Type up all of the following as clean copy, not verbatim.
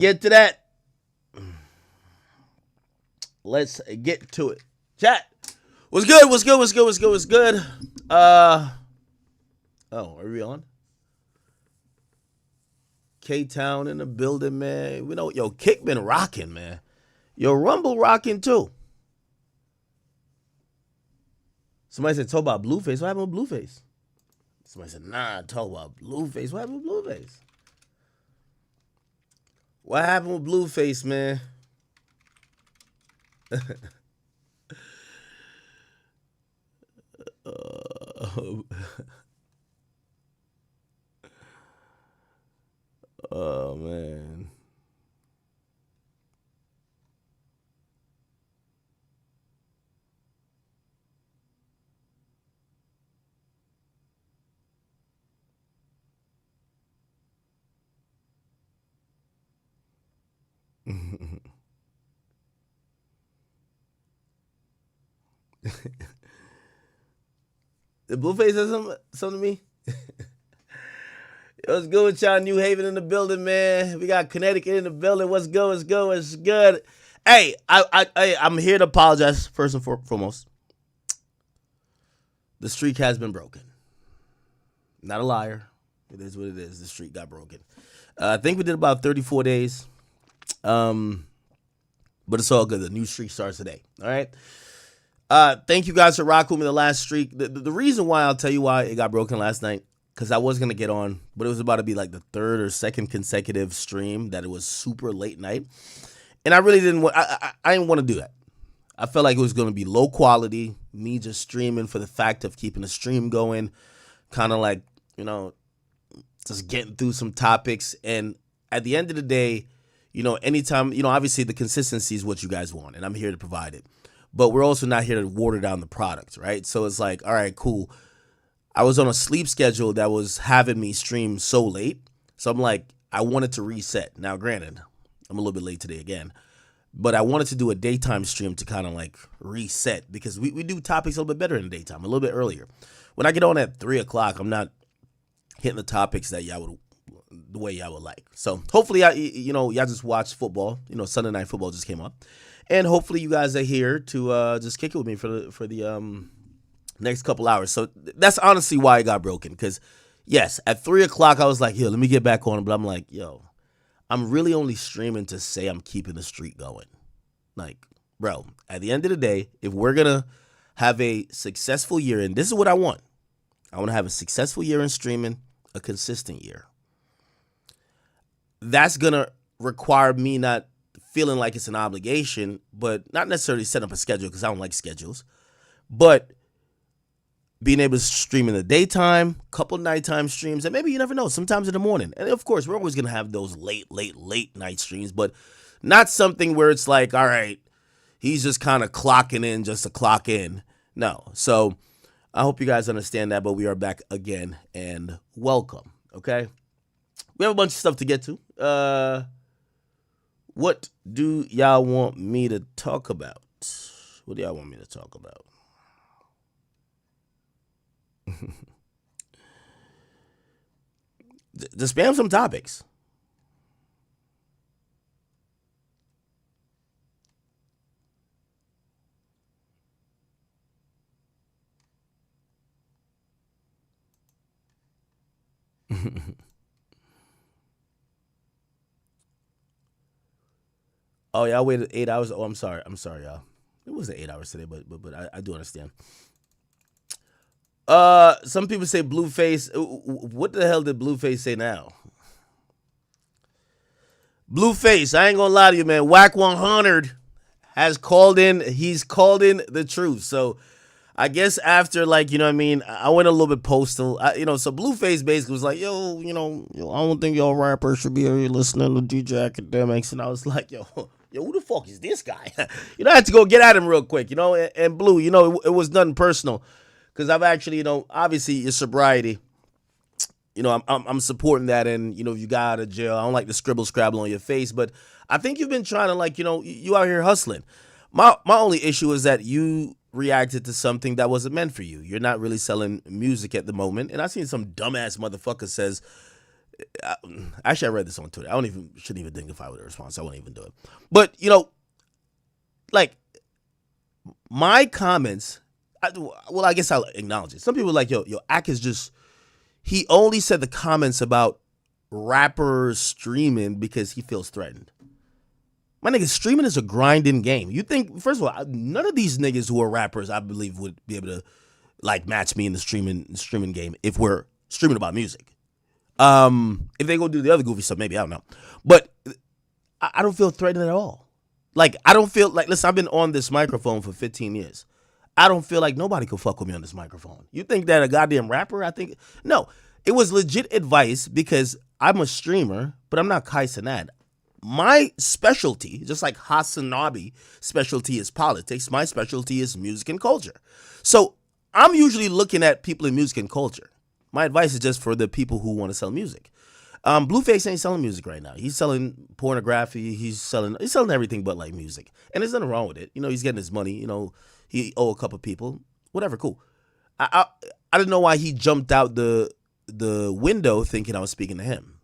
Get to that. Let's get to it. Chat. What's good? What's good? What's good? What's good? What's good? Oh, are we on? K-Town in the building, man. We know, yo, Kick been rocking, man. Yo, Rumble rocking too. Somebody said, talk about Blueface. What happened with Blueface? Somebody said, nah, talk about Blueface. What happened with Blueface? What happened with Blueface, man? Oh, man. The Blueface says something to me? What's good with y'all? New Haven in the building, man. We got Connecticut in the building. What's good? What's good? What's good? Hey, I'm here to apologize first and foremost. The streak has been broken. Not a liar. It is what it is. The streak got broken. I think we did about 34 days. But it's all good. The new streak starts today. All right. Thank you guys for rocking with me the last streak. The reason why, I'll tell you why it got broken last night, because I was going to get on, but it was about to be like the third or second consecutive stream that it was super late night. And I really didn't want, I didn't want to do that. I felt like it was going to be low quality, me just streaming for the fact of keeping the stream going, kind of like, you know, just getting through some topics. And at the end of the day, you know, anytime, you know, obviously the consistency is what you guys want, and I'm here to provide it. But we're also not here to water down the product, right? So it's like, all right, cool. I was on a sleep schedule that was having me stream so late. So I'm like, I wanted to reset. Now, granted, I'm a little bit late today again. But I wanted to do a daytime stream to kind of like reset, because we do topics a little bit better in the daytime, a little bit earlier. When I get on at 3 o'clock, I'm not hitting the topics that y'all would, the way y'all would like. So hopefully, y'all just watch football. You know, Sunday Night Football just came up. And hopefully you guys are here to just kick it with me for the next couple hours. So that's honestly why it got broken. Because, yes, at 3 o'clock, I was like, yo, let me get back on. But I'm like, yo, I'm really only streaming to say I'm keeping the streak going. Like, bro, at the end of the day, if we're going to have a successful year, and this is what I want. I want to have a successful year in streaming, a consistent year. That's going to require me not feeling like it's an obligation, but not necessarily set up a schedule, because I don't like schedules, but being able to stream in the daytime, couple nighttime streams, and maybe you never know, sometimes in the morning. And of course, we're always going to have those late night streams, but not something where it's like, all right, he's just kind of clocking in just to clock in. No. So I hope you guys understand that, but we are back again, and welcome. Okay. We have a bunch of stuff to get to. What do y'all want me to talk about? What do y'all want me to talk about? Just spam some topics. Oh, y'all waited 8 hours. Oh, I'm sorry, y'all. It wasn't 8 hours today, but I do understand. Some people say Blueface. What the hell did Blueface say now? Blueface, I ain't gonna lie to you, man. Whack 100 has called in. He's called in the truth. So I guess after, like, you know what I mean, I went a little bit postal. So Blueface basically was like, yo, I don't think y'all rappers should be listening to DJ Academics. And I was like, yo, who the fuck is this guy? I had to go get at him real quick, and Blue, it was nothing personal. Because I've actually, obviously your sobriety, I'm supporting that. And, if you got out of jail, I don't like the scribble scrabble on your face. But I think you've been trying to, you out here hustling. My only issue is that you reacted to something that wasn't meant for you. You're not really selling music at the moment. And I seen some dumbass motherfucker says, actually, I read this on Twitter. Shouldn't even dignify with a response. I won't even do it. But, like, my comments, I guess I'll acknowledge it. Some people are like, yo, Ak is just, he only said the comments about rappers streaming because he feels threatened. My nigga, streaming is a grinding game. You think, first of all, none of these niggas who are rappers, I believe, would be able to, like, match me in the streaming game if we're streaming about music. If they go do the other goofy stuff, maybe, I don't know. But I don't feel threatened at all. Like, I don't feel like, listen, I've been on this microphone for 15 years. I don't feel like nobody can fuck with me on this microphone. You think that a goddamn rapper? No. It was legit advice because I'm a streamer, but I'm not Kai Cenat. My specialty, just like Hasanabi specialty is politics, my specialty is music and culture. So I'm usually looking at people in music and culture. My advice is just for the people who want to sell music. Blueface ain't selling music right now. He's selling pornography. He's selling everything but like music. And there's nothing wrong with it. He's getting his money. He owe a couple people. Whatever, cool. I didn't know why he jumped out the window thinking I was speaking to him.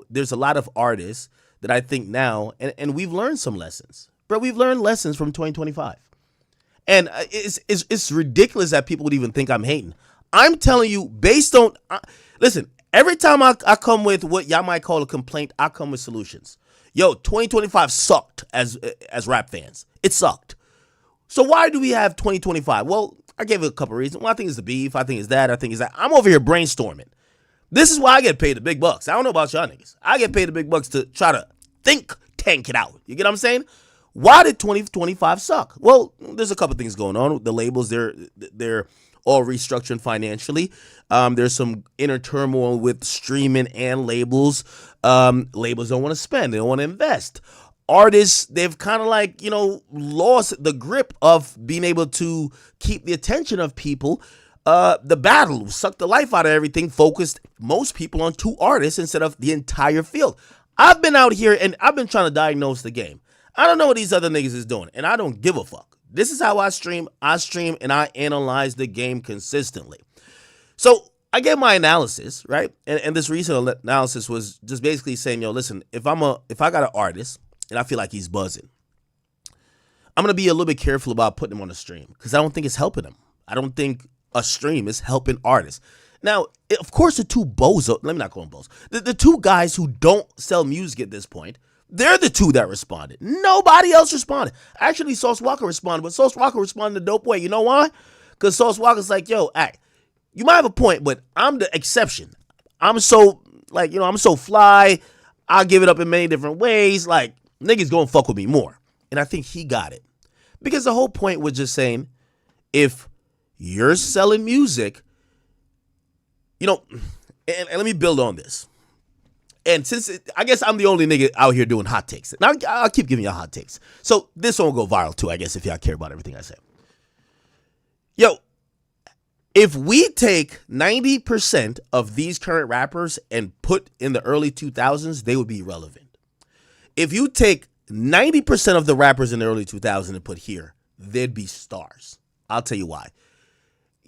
There's a lot of artists that I think now, and we've learned some lessons. Bro, we've learned lessons from 2025. And it's ridiculous that people would even think I'm hating. I'm telling you, based on, listen, every time I come with what y'all might call a complaint, I come with solutions. Yo, 2025 sucked as rap fans. It sucked. So why do we have 2025? Well, I gave it a couple reasons. Well, I think it's the beef. I think it's that. I think it's that. I'm over here brainstorming. This is why I get paid the big bucks. I don't know about y'all niggas. I get paid the big bucks to try to think tank it out. You get what I'm saying? Why did 2025 suck? Well, there's a couple things going on. The labels, they're all restructuring financially. There's some inner turmoil with streaming and labels. Labels don't want to spend. They don't want to invest. Artists, they've kind of like, lost the grip of being able to keep the attention of people. The battle sucked the life out of everything, focused most people on two artists instead of the entire field. I've been out here and I've been trying to diagnose the game. I don't know what these other niggas is doing, and I don't give a fuck. This is how I stream. I stream and I analyze the game consistently. So I gave my analysis, right? And this recent analysis was just basically saying, yo, listen, if I got an artist and I feel like he's buzzing, I'm going to be a little bit careful about putting him on the stream because I don't think it's helping him. I don't think a stream is helping artists. Now, of course, the two bozo, let me not call them bozo, the two guys who don't sell music at this point, they're the two that responded. Nobody else responded. Actually, Sauce Walker responded, but Sauce Walker responded a dope way. You know why? Because Sauce Walker's like, yo, you might have a point, but I'm the exception. I'm so, I'm so fly. I'll give it up in many different ways. Like, niggas gonna fuck with me more. And I think he got it. Because the whole point was just saying, if you're selling music, and let me build on this. And since I guess I'm the only nigga out here doing hot takes. Now I'll keep giving y'all hot takes. So this one will go viral too, I guess, if y'all care about everything I say. Yo, if we take 90% of these current rappers and put in the early 2000s, they would be irrelevant. If you take 90% of the rappers in the early 2000s and put here, they'd be stars. I'll tell you why.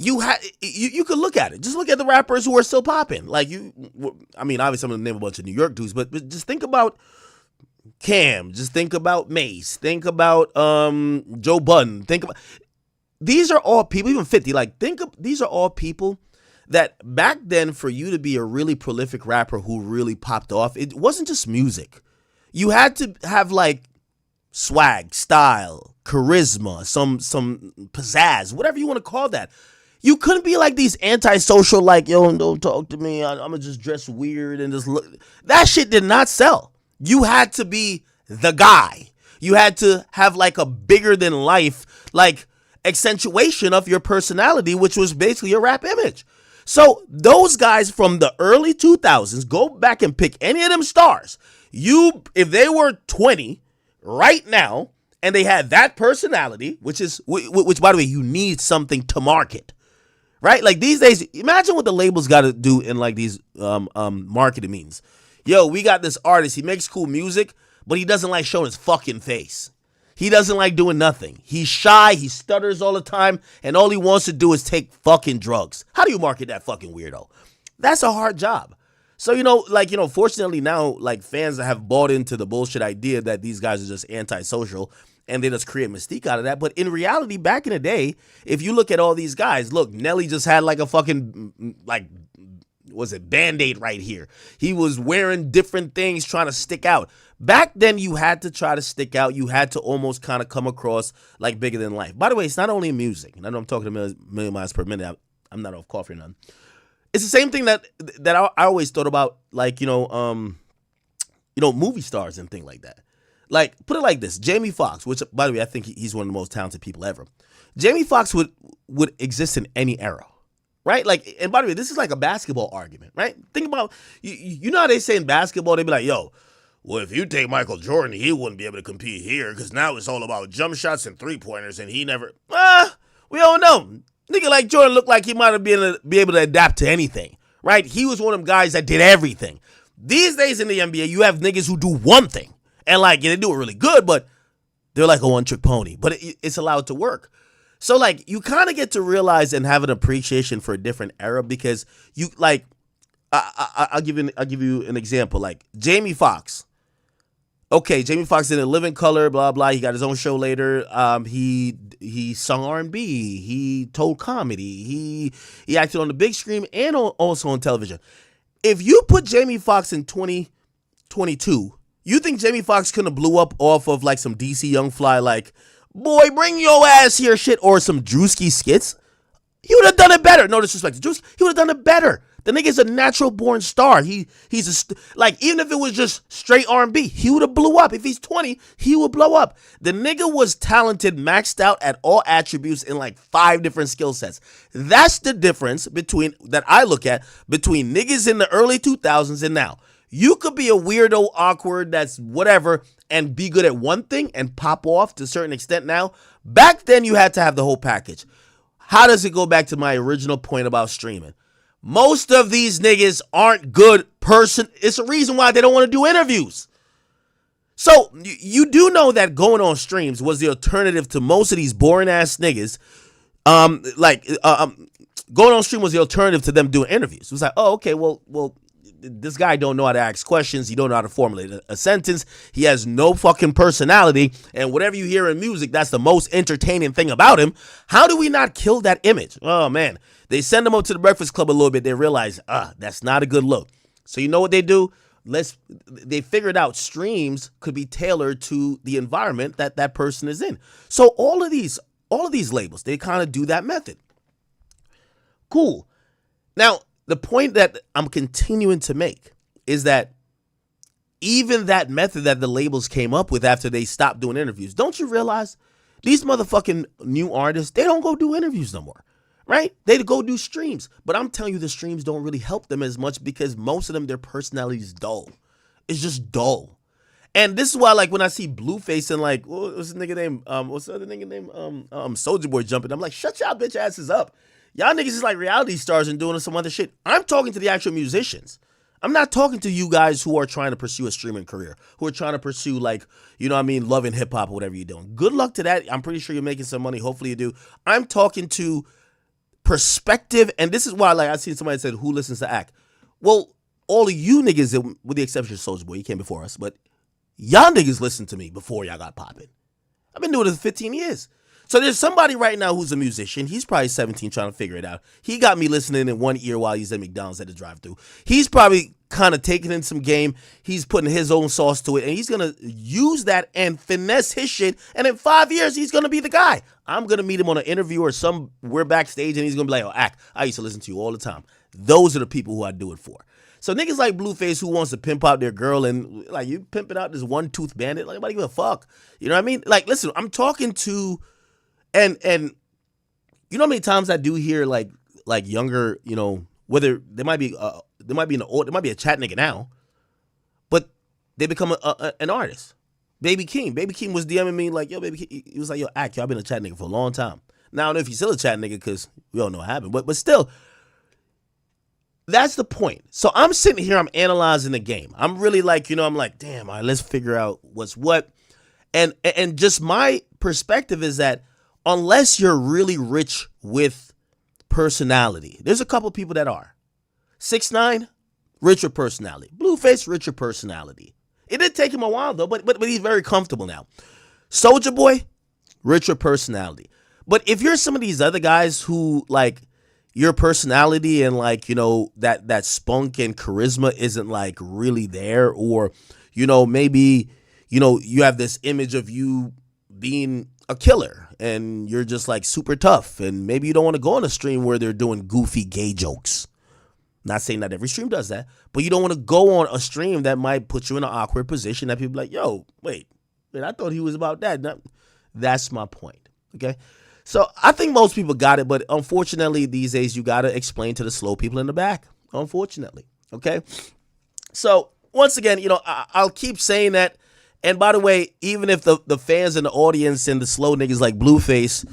You could look at it. Just look at the rappers who are still popping. Obviously I'm gonna name a bunch of New York dudes, but just think about Cam. Just think about Mace. Think about Joe Budden. These are all people, even 50. These are all people that back then, for you to be a really prolific rapper who really popped off, it wasn't just music. You had to have swag, style, charisma, some pizzazz, whatever you want to call that. You couldn't be like these antisocial, yo, don't talk to me. I'm going to just dress weird and just look. That shit did not sell. You had to be the guy. You had to have a bigger than life, accentuation of your personality, which was basically your rap image. So those guys from the early 2000s, go back and pick any of them stars. If they were 20 right now and they had that personality, which by the way, you need something to market. Right? These days, imagine what the labels got to do in these marketing meetings. Yo, we got this artist. He makes cool music, but he doesn't like showing his fucking face. He doesn't like doing nothing. He's shy. He stutters all the time. And all he wants to do is take fucking drugs. How do you market that fucking weirdo? That's a hard job. So, fortunately now, like, fans have bought into the bullshit idea that these guys are just antisocial and they just create mystique out of that. But in reality, back in the day, if you look at all these guys, look, Nelly just had like a fucking, like, was it Band-Aid right here? He was wearing different things trying to stick out. Back then, you had to try to stick out. You had to almost kind of come across like bigger than life. By the way, it's not only in music. And I know I'm talking a million miles per minute. I'm not off coffee or nothing. It's the same thing that I always thought about, like, movie stars and things like that. Like, put it like this. Jamie Foxx, which, by the way, I think he's one of the most talented people ever. Jamie Foxx would exist in any era. Right? Like, and by the way, this is like a basketball argument, right? Think about, you know how they say in basketball, they be like, yo, well, if you take Michael Jordan, he wouldn't be able to compete here because now it's all about jump shots and three-pointers, and he never, we don't know. Nigga like Jordan looked like he might have been be able to adapt to anything, right? He was one of them guys that did everything. These days in the NBA, you have niggas who do one thing, and like, they do it really good, but they're like a one-trick pony, but it's allowed to work. So, like, you kind of get to realize and have an appreciation for a different era because you, like, I'll give you an example. Like, Jamie Foxx. Okay, Jamie Foxx did Live in Color, blah, blah. He got his own show later. He sung R&B. He told comedy. He acted on the big screen and also on television. If you put Jamie Foxx in 2022, you think Jamie Foxx could have blew up off of, like, some DC Young Fly, like, boy, bring your ass here shit, or some Drewski skits? He would have done it better. No disrespect to Drewski. He would have done it better. The nigga's a natural born star. He's like, even if it was just straight R&B, he would have blew up. If he's 20, he would blow up. The nigga was talented, maxed out at all attributes in like 5 different skill sets. That's the difference that I look at between niggas in the early 2000s and now. You could be a weirdo, awkward, that's whatever, and be good at one thing and pop off to a certain extent now. Back then, you had to have the whole package. How does it go back to my original point about streaming? Most of these niggas aren't good person. It's a reason why they don't want to do interviews. So you do know that going on streams was the alternative to most of these boring ass niggas. Going on stream was the alternative to them doing interviews. It was like, oh, okay, well, this guy don't know how to ask questions. He don't know how to formulate a sentence. He has no fucking personality. And whatever you hear in music, that's the most entertaining thing about him. How do we not kill that image? Oh, man. They send him up to the Breakfast Club a little bit. They realize, that's not a good look. So you know what they do? They figured out streams could be tailored to the environment that person is in. So all of these labels, they kind of do that method. Cool. Now, the point that I'm continuing to make is that even that method that the labels came up with after they stopped doing interviews, don't you realize these motherfucking new artists, they don't go do interviews no more, right? They go do streams. But I'm telling you, the streams don't really help them as much because most of them, their personality is dull. It's just dull. And this is why, like, when I see Blueface and, like, what's the nigga name? What's the other nigga name? Soulja Boy jumping. I'm like, shut y'all bitch asses up. Y'all niggas is like reality stars and doing some other shit. I'm talking to the actual musicians. I'm not talking to you guys who are trying to pursue a streaming career, who are trying to pursue, like, you know what I mean, love and hip hop or whatever you're doing. Good luck to that. I'm pretty sure you're making some money. Hopefully you do. I'm talking to perspective, and this is why, like, I seen somebody said, who listens to Act? Well, all of you niggas, with the exception of Soulja Boy, he came before us, but y'all niggas listened to me before y'all got popping. I've been doing this for 15 years. So there's somebody right now who's a musician. He's probably 17 trying to figure it out. He got me listening in one ear while he's at McDonald's at the drive-thru. He's probably kind of taking in some game. He's putting his own sauce to it, and he's going to use that and finesse his shit, and in 5 years, he's going to be the guy. I'm going to meet him on an interview or somewhere backstage, and he's going to be like, oh, Act, I used to listen to you all the time. Those are the people who I do it for. So niggas like Blueface who wants to pimp out their girl and, like, you pimping out this one-tooth bandit, like, nobody give a fuck. You know what I mean? Like, listen, I'm talking to... And you know how many times I do hear like younger, you know, whether they might be a chat nigga now, but they become an artist. Baby King was DMing me like, yo, Baby King, he was like, yo, Act, I've been a chat nigga for a long time. Now I don't know if he's still a chat nigga because we all know what happened, but still, that's the point. So I'm sitting here, I'm analyzing the game. I'm really like, you know, I'm like, damn, all right, let's figure out what's what, and just my perspective is that. Unless you're really rich with personality. There's a couple people that are. 6ix9ine, richer personality. Blueface, richer personality. It did take him a while though, but he's very comfortable now. Soulja Boy, richer personality. But if you're some of these other guys who like your personality and like, you know, that spunk and charisma isn't like really there, or, you know, maybe, you know, you have this image of you being a killer and you're just like super tough, and maybe you don't want to go on a stream where they're doing goofy gay jokes. Not saying that every stream does that, but you don't want to go on a stream that might put you in an awkward position that people are like, yo, wait, I thought he was about that. No, that's my point. Okay. So I think most people got it, but unfortunately these days you got to explain to the slow people in the back, unfortunately. Okay. So once again, you know, I'll keep saying that. And by the way, even if the fans in the audience and the slow niggas like Blueface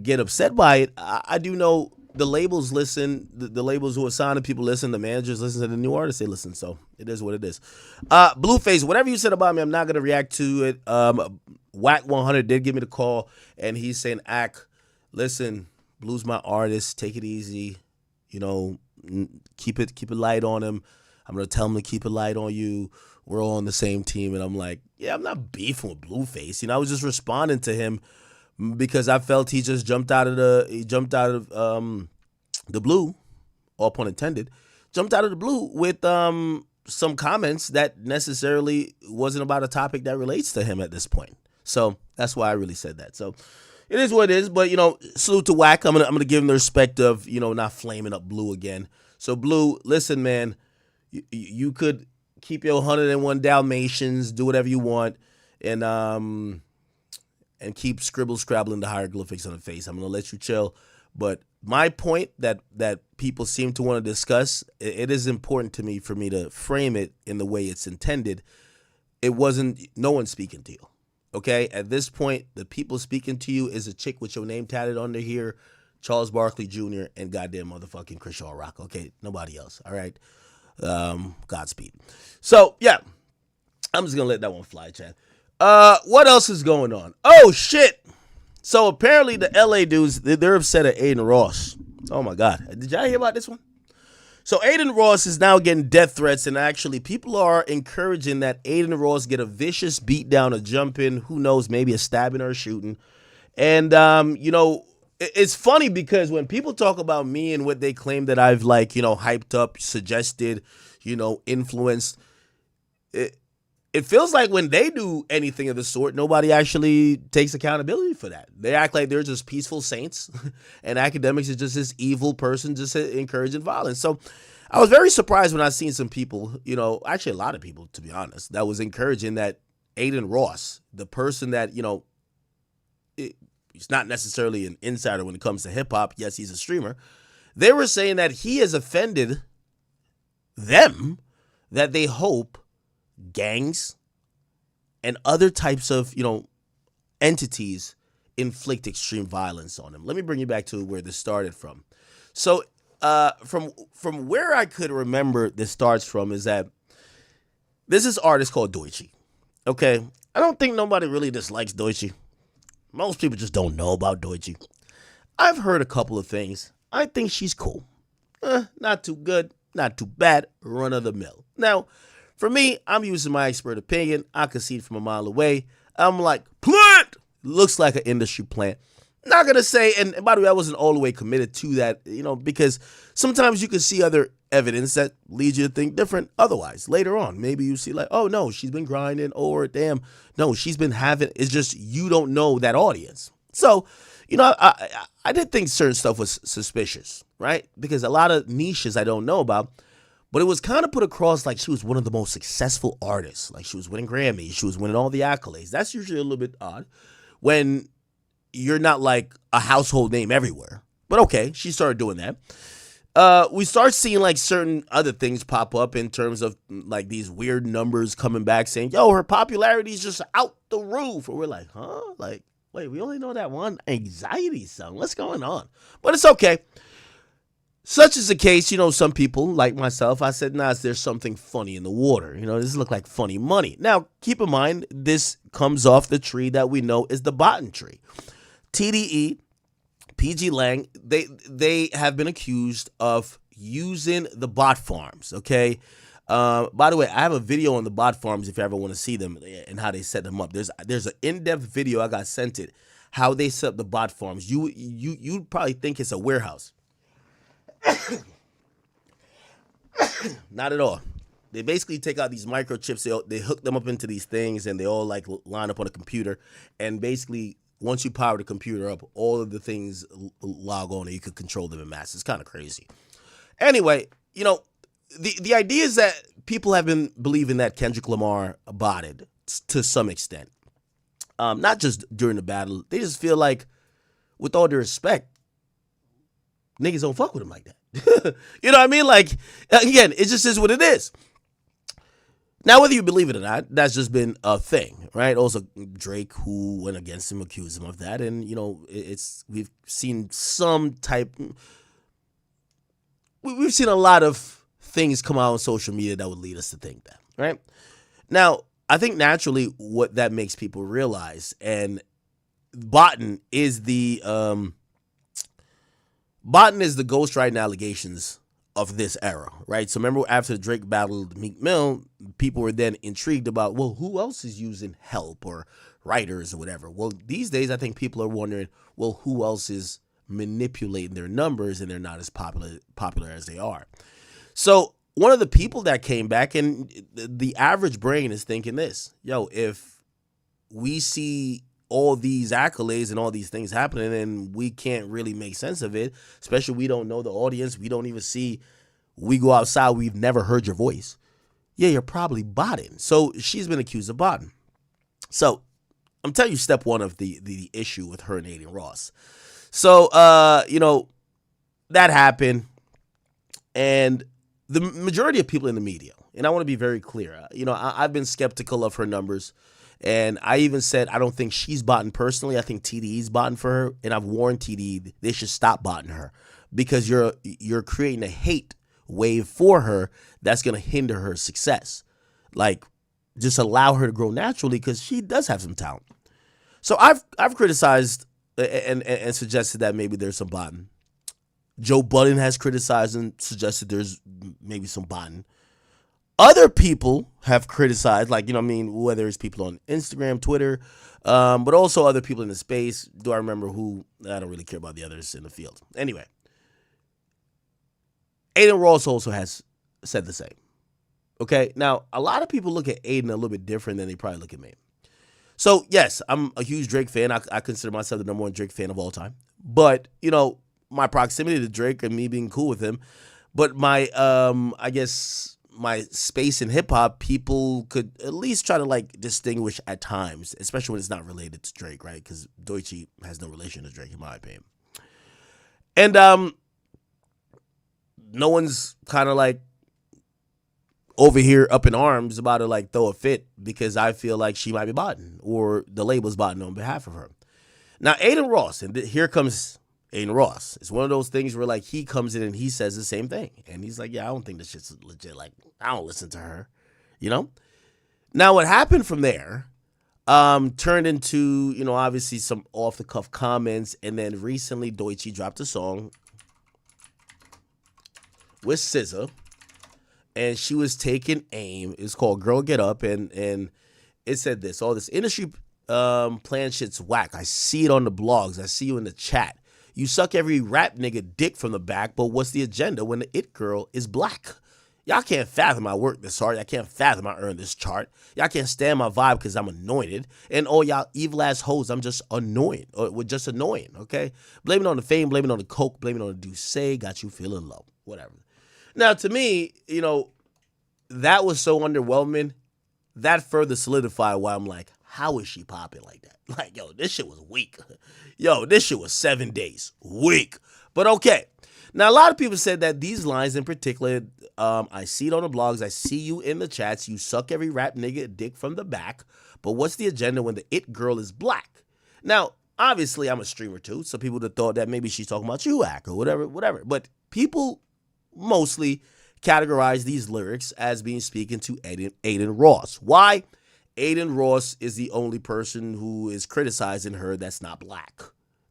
get upset by it, I do know the labels listen, the labels who are signing people listen, the managers listen to the new artists, they listen. So it is what it is. Blueface, whatever you said about me, I'm not going to react to it. Whack 100 did give me the call, and he's saying, listen, Blue's my artist, take it easy, you know, keep it light on him. I'm going to tell him to keep it light on you. We're all on the same team. And I'm like, yeah, I'm not beefing with Blueface. You know, I was just responding to him because I felt he just jumped out of the blue, all pun intended, jumped out of the blue with some comments that necessarily wasn't about a topic that relates to him at this point. So that's why I really said that. So it is what it is. But, you know, salute to Whack. I'm gonna give him the respect of, you know, not flaming up Blue again. So Blue, listen, man, you could keep your 101 Dalmatians, do whatever you want, and keep scrabbling the hieroglyphics on the face. I'm gonna let you chill. But my point that people seem to want to discuss, it is important to me for me to frame it in the way it's intended. It wasn't no one speaking to you. Okay, at this point, the people speaking to you is a chick with your name tatted under here, Charles Barkley Jr. and goddamn motherfucking Chris Rock. Okay, nobody else. All right, Godspeed. So yeah, I'm just gonna let that one fly, Chad. What else is going on? Oh shit! So apparently the LA dudes, they're upset at Adin Ross. Oh my God, did y'all hear about this one? So Adin Ross is now getting death threats, and actually people are encouraging that Adin Ross get a vicious beatdown, a jump in, who knows, maybe a stabbing or a shooting. And, you know, it's funny because when people talk about me and what they claim that I've, like, you know, hyped up, suggested, you know, influenced, it feels like when they do anything of the sort, nobody actually takes accountability for that. They act like they're just peaceful saints, and academics is just this evil person just encouraging violence. So I was very surprised when I seen some people, you know, actually a lot of people, to be honest, that was encouraging that Adin Ross, the person that, you know, he's not necessarily an insider when it comes to hip hop. Yes, he's a streamer. They were saying that he has offended them, that they hope gangs and other types of, you know, entities inflict extreme violence on him. Let me bring you back to where this started from. So from where I could remember this starts from is that there's this artist called Doechii. Okay, I don't think nobody really dislikes Doechii. Most people just don't know about Doechii. I've heard a couple of things. I think she's cool. Not too good, not too bad, run of the mill. Now, for me, I'm using my expert opinion. I can see it from a mile away. I'm like, plant! Looks like an industry plant. Not going to say, and by the way, I wasn't all the way committed to that, you know, because sometimes you can see other evidence that leads you to think different otherwise. Later on, maybe you see like, oh, no, she's been grinding, or damn, no, she's been having, it's just you don't know that audience. So, you know, I did think certain stuff was suspicious, right? Because a lot of niches I don't know about. But it was kind of put across like she was one of the most successful artists. Like she was winning Grammys. She was winning all the accolades. That's usually a little bit odd when you're not like a household name everywhere. But okay, she started doing that. We start seeing like certain other things pop up in terms of like these weird numbers coming back saying, yo, her popularity is just out the roof. And we're like, huh? Like, wait, we only know that one anxiety song. What's going on? But it's okay. Such is the case, you know, some people, like myself, I said, nah, there's something funny in the water. You know, this look like funny money. Now, keep in mind, this comes off the tree that we know is the bottom tree. TDE, PG Lang, they have been accused of using the bot farms, okay? By the way, I have a video on the bot farms if you ever want to see them and how they set them up. There's an in-depth video I got sent it, how they set up the bot farms. You'd probably think it's a warehouse. Not at all. They basically take out these microchips, they hook them up into these things, and they all like line up on a computer. And basically, once you power the computer up, all of the things log on and you can control them in mass. It's kind of crazy. Anyway, the idea is that people have been believing that Kendrick Lamar botted to some extent. Not just during the battle. They just feel like, with all due respect, niggas don't fuck with him like that. You know what I mean? Like, again, it just is what it is. Now, whether you believe it or not, that's just been a thing, right? Also, Drake, who went against him, accused him of that. And, we've seen some type... We've seen a lot of things come out on social media that would lead us to think that, right? Now, I think naturally what that makes people realize, and botting is the ghostwriting allegations of this era, right? So remember after Drake battled Meek Mill, people were then intrigued about, well, who else is using help or writers or whatever? Well, these days I think people are wondering, well, who else is manipulating their numbers and they're not as popular as they are? So one of the people that came back, and the average brain is thinking this, if we see all these accolades and all these things happening and we can't really make sense of it, especially we don't know the audience, we don't even see, we go outside, we've never heard your voice. Yeah, you're probably botting. So she's been accused of botting. So I'm telling you step one of the issue with her and Adin Ross. So, that happened, and the majority of people in the media, and I want to be very clear, I've been skeptical of her numbers. And I even said I don't think she's botting personally. I think TDE's botting for her, and I've warned TDE they should stop botting her because you're creating a hate wave for her that's going to hinder her success. Like, just allow her to grow naturally because she does have some talent. So I've criticized and suggested that maybe there's some botting. Joe Budden has criticized and suggested there's maybe some botting. Other people have criticized, whether it's people on Instagram, Twitter, but also other people in the space. Do I remember who? I don't really care about the others in the field. Anyway, Adin Ross also has said the same. Okay, now a lot of people look at Adin a little bit different than they probably look at me. So yes, I'm a huge Drake fan. I consider myself the #1 Drake fan of all time. But my proximity to Drake and me being cool with him, but my my space in hip-hop, people could at least try to distinguish at times, especially when it's not related to Drake, right? Because Doechii has no relation to Drake, in my opinion. And no one's kind of over here up in arms about to throw a fit because I feel like she might be botting or the label's botting on behalf of her. Now, Adin Ross, and here comes Adin Ross. It's one of those things where he comes in and he says the same thing. And he's like, yeah, I don't think this shit's legit. I don't listen to her, Now what happened from there turned into, obviously some off the cuff comments. And then recently Doechii dropped a song with SZA and she was taking aim. It's called Girl Get Up. And it said this, all this industry plan shit's whack. I see it on the blogs. I see you in the chat. You suck every rap nigga dick from the back, but what's the agenda when the it girl is black? Y'all can't fathom I work this hard. Y'all can't fathom I earn this chart. Y'all can't stand my vibe because I'm anointed. And all y'all evil ass hoes, I'm just annoying. Or we're just annoying, okay? Blame it on the fame, blame it on the coke, blame it on the Douce, got you feeling low. Whatever. Now, to me, that was so underwhelming. That further solidified why I'm like, how is she popping like that? This shit was weak. This shit was 7 days. Weak. But okay. Now, a lot of people said that these lines in particular, I see it on the blogs. I see you in the chats. You suck every rap nigga dick from the back. But what's the agenda when the it girl is black? Now, obviously, I'm a streamer too. So people would have thought that maybe she's talking about you, Ack, or whatever. But people mostly categorize these lyrics as being speaking to Adin Ross. Why? Adin Ross is the only person who is criticizing her that's not black,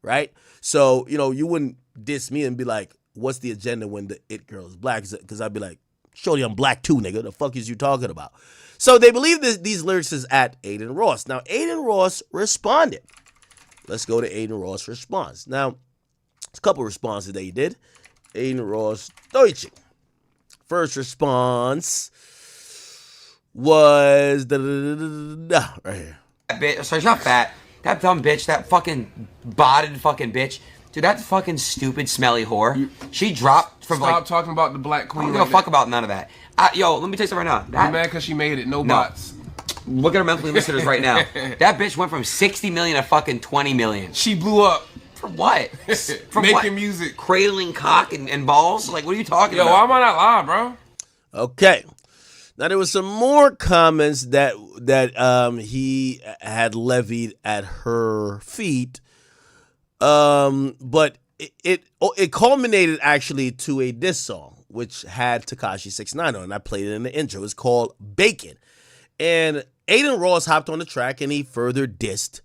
right? So, you wouldn't diss me and be like, what's the agenda when the it girl is black? Because I'd be like, shorty, I'm black too, nigga. The fuck is you talking about? So they believe these lyrics is at Adin Ross. Now, Adin Ross responded. Let's go to Adin Ross' response. Now, there's a couple responses that he did. Adin Ross Deutsche. First response was right here. That bitch, sorry, she's not fat. That dumb bitch, that fucking botted fucking bitch. Dude, that fucking stupid smelly whore. She dropped from Stop talking about the black queen. I don't give a fuck about none of that. Yo, let me tell you something right now. I'm mad because she made it. No bots. Look at her monthly listeners right now. That bitch went from 60 million to fucking 20 million. She blew up. For what? For making what? Music. Cradling cock and balls? Like, what are you talking about? Yo, why am I not live, bro? Okay. Now, there was some more comments that he had levied at her feet. But it culminated actually to a diss song, which had Tekashi 6ix9ine on, and I played it in the intro. It's called Bacon. And Adin Ross hopped on the track, and he further dissed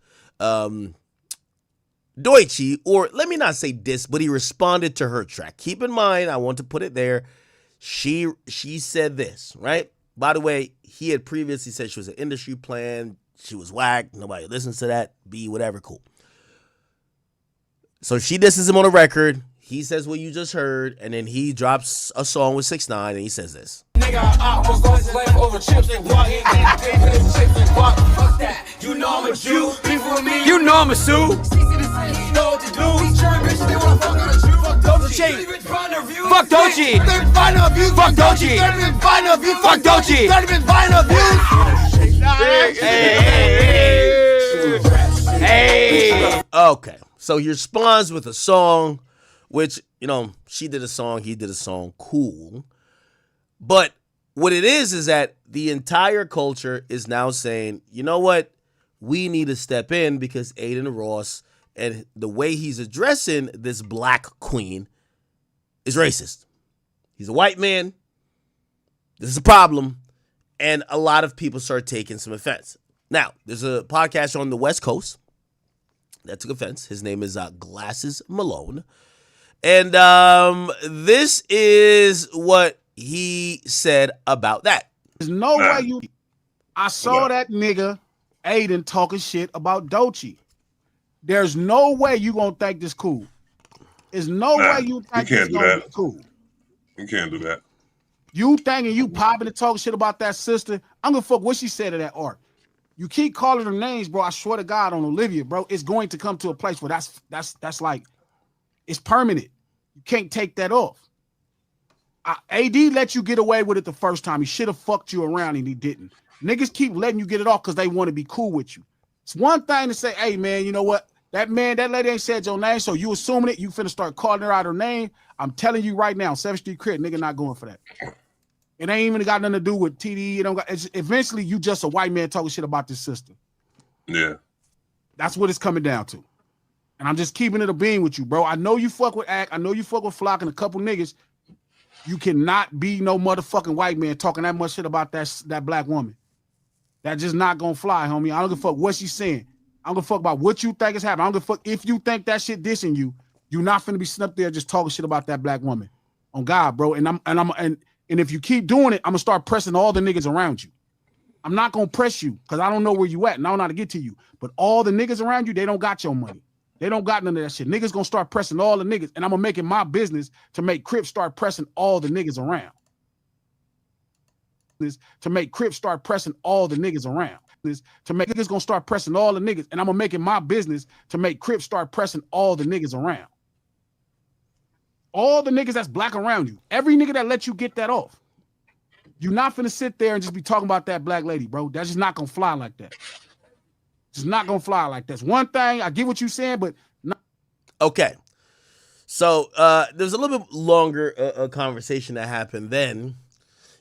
Deutsche, or let me not say diss, but he responded to her track. Keep in mind, I want to put it there, she said this, right? By the way, he had previously said she was an industry plan, she was whack, nobody listens to that, B, whatever, cool. So she disses him on a record. He says what you just heard, and then he drops a song with 6ix9ine, and he says this. Nigga, I was going to slave over chips and guac. Fuck that. You know I'm a Jew. People with me. You know I'm a Sue. You know what to do. These germ bitches, they wanna fuck on a Jew. Fuck Dochi. Fuck Dochi. Fuck Dochi. Fuck Dochi. Hey. Okay. So he responds with a song, which, you know, she did a song, he did a song, cool. But what it is that the entire culture is now saying, you know what? We need to step in because Adin Ross and the way he's addressing this black queen is racist. He's a white man. This is a problem. And a lot of people start taking some offense. Now, there's a podcast on the West Coast that took offense. His name is Glasses Malone. And this is what he said about that. There's no way you... I saw that nigga, Adin, talking shit about Dochi. There's no way you gonna think this cool. There's no way you think this gonna be cool. You can't do that. You thinking you popping and talking shit about that sister. I'm gonna fuck what she said to that art. You keep calling her names, bro. I swear to God on Olivia, bro. It's going to come to a place where that's like, it's permanent. You can't take that off. AD let you get away with it the first time. He should have fucked you around and he didn't. Niggas keep letting you get it off because they want to be cool with you. It's one thing to say, hey, man, you know what? That lady ain't said your name, so you assuming it. You finna start calling her out her name. I'm telling you right now, 7th Street Crit, nigga not going for that. It ain't even got nothing to do with TDE. Eventually, you just a white man talking shit about this sister. Yeah. That's what it's coming down to. And I'm just keeping it a beam with you, bro. I know you fuck with Act. I know you fuck with Flock and a couple niggas. You cannot be no motherfucking white man talking that much shit about that black woman. That just not gonna fly, homie. I don't give a fuck what she's saying. I don't give a fuck about what you think is happening. I don't give a fuck if you think that shit dissing you. You're not finna be sitting up there just talking shit about that black woman. On God, bro. And if you keep doing it, I'm gonna start pressing all the niggas around you. I'm not gonna press you because I don't know where you at and I don't know how to get to you. But all the niggas around you, they don't got your money. They don't got none of that shit. Niggas gonna start pressing all the niggas, and I'm gonna make it my business to make Crips start pressing all the niggas around. To make Crips start pressing all the niggas around. To make niggas gonna start pressing all the niggas, and I'm gonna make it my business to make Crips start pressing all the niggas around. All the niggas that's black around you. Every nigga that let you get that off. You're not finna sit there and just be talking about that black lady, bro. That's just not gonna fly like that. It's not gonna fly like that. It's one thing, I get what you're saying, but not. Okay. So there's a little bit longer a conversation that happened then,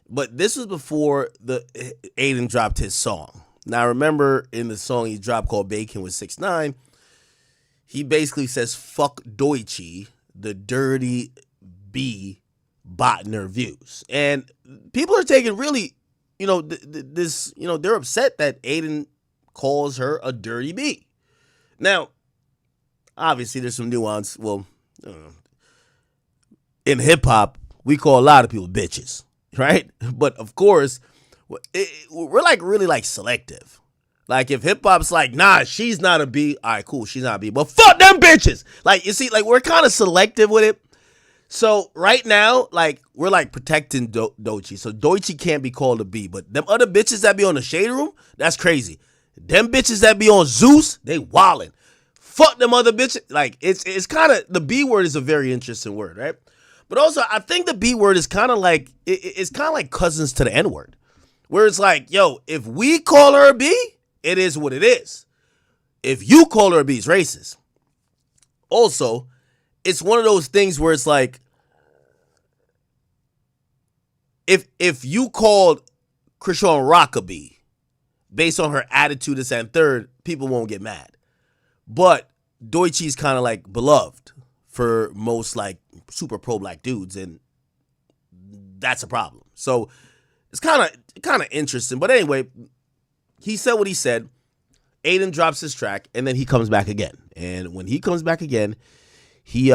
but this was before Adin dropped his song. Now remember in the song he dropped called Bacon with 6ix9ine, he basically says fuck Deutsche, the dirty B botting her views. And people are taking really, this, they're upset that Adin calls her a dirty B. Now, obviously there's some nuance. Well, in hip hop, we call a lot of people bitches, right? But of course, we're like really like selective. Like if hip hop's like, nah, she's not a B. All right, cool, she's not a B. But fuck them bitches. Like you see, like we're kind of selective with it. So right now, like we're like protecting Doechii. So Doechii can't be called a B. But them other bitches that be on the Shade Room, that's crazy. Them bitches that be on Zeus, they wildin'. Fuck them other bitches. Like it's kind of, the B word is a very interesting word, right? But also I think the B word is kind of like it's kind of like cousins to the N word, where it's like, yo, if we call her a B, it is what it is. If you call her a B, it's racist. Also, it's one of those things where it's like, if you called Krishan Rock a B, based on her attitude, this and third, people won't get mad. But Doechii's kind of like beloved for most like super pro-black dudes, and that's a problem. So it's kind of interesting. But anyway, he said what he said. Adin drops his track, and then he comes back again. And when he comes back again, he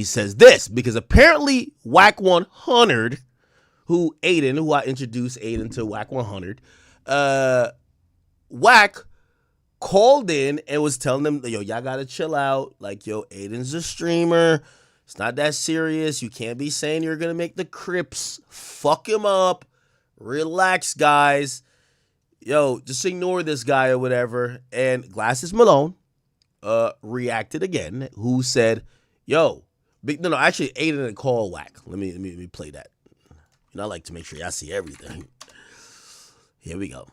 says this, because apparently Whack 100, who I introduced Adin to Whack 100, Whack called in and was telling them, yo, y'all gotta chill out. Like, yo, Adin's a streamer. It's not that serious. You can't be saying you're gonna make the Crips fuck him up. Relax, guys. Yo, just ignore this guy or whatever. And Glasses Malone reacted again, who said, yo, no, actually Adin didn't call Whack. Let me play that. You know, I like to make sure y'all see everything. Here we go.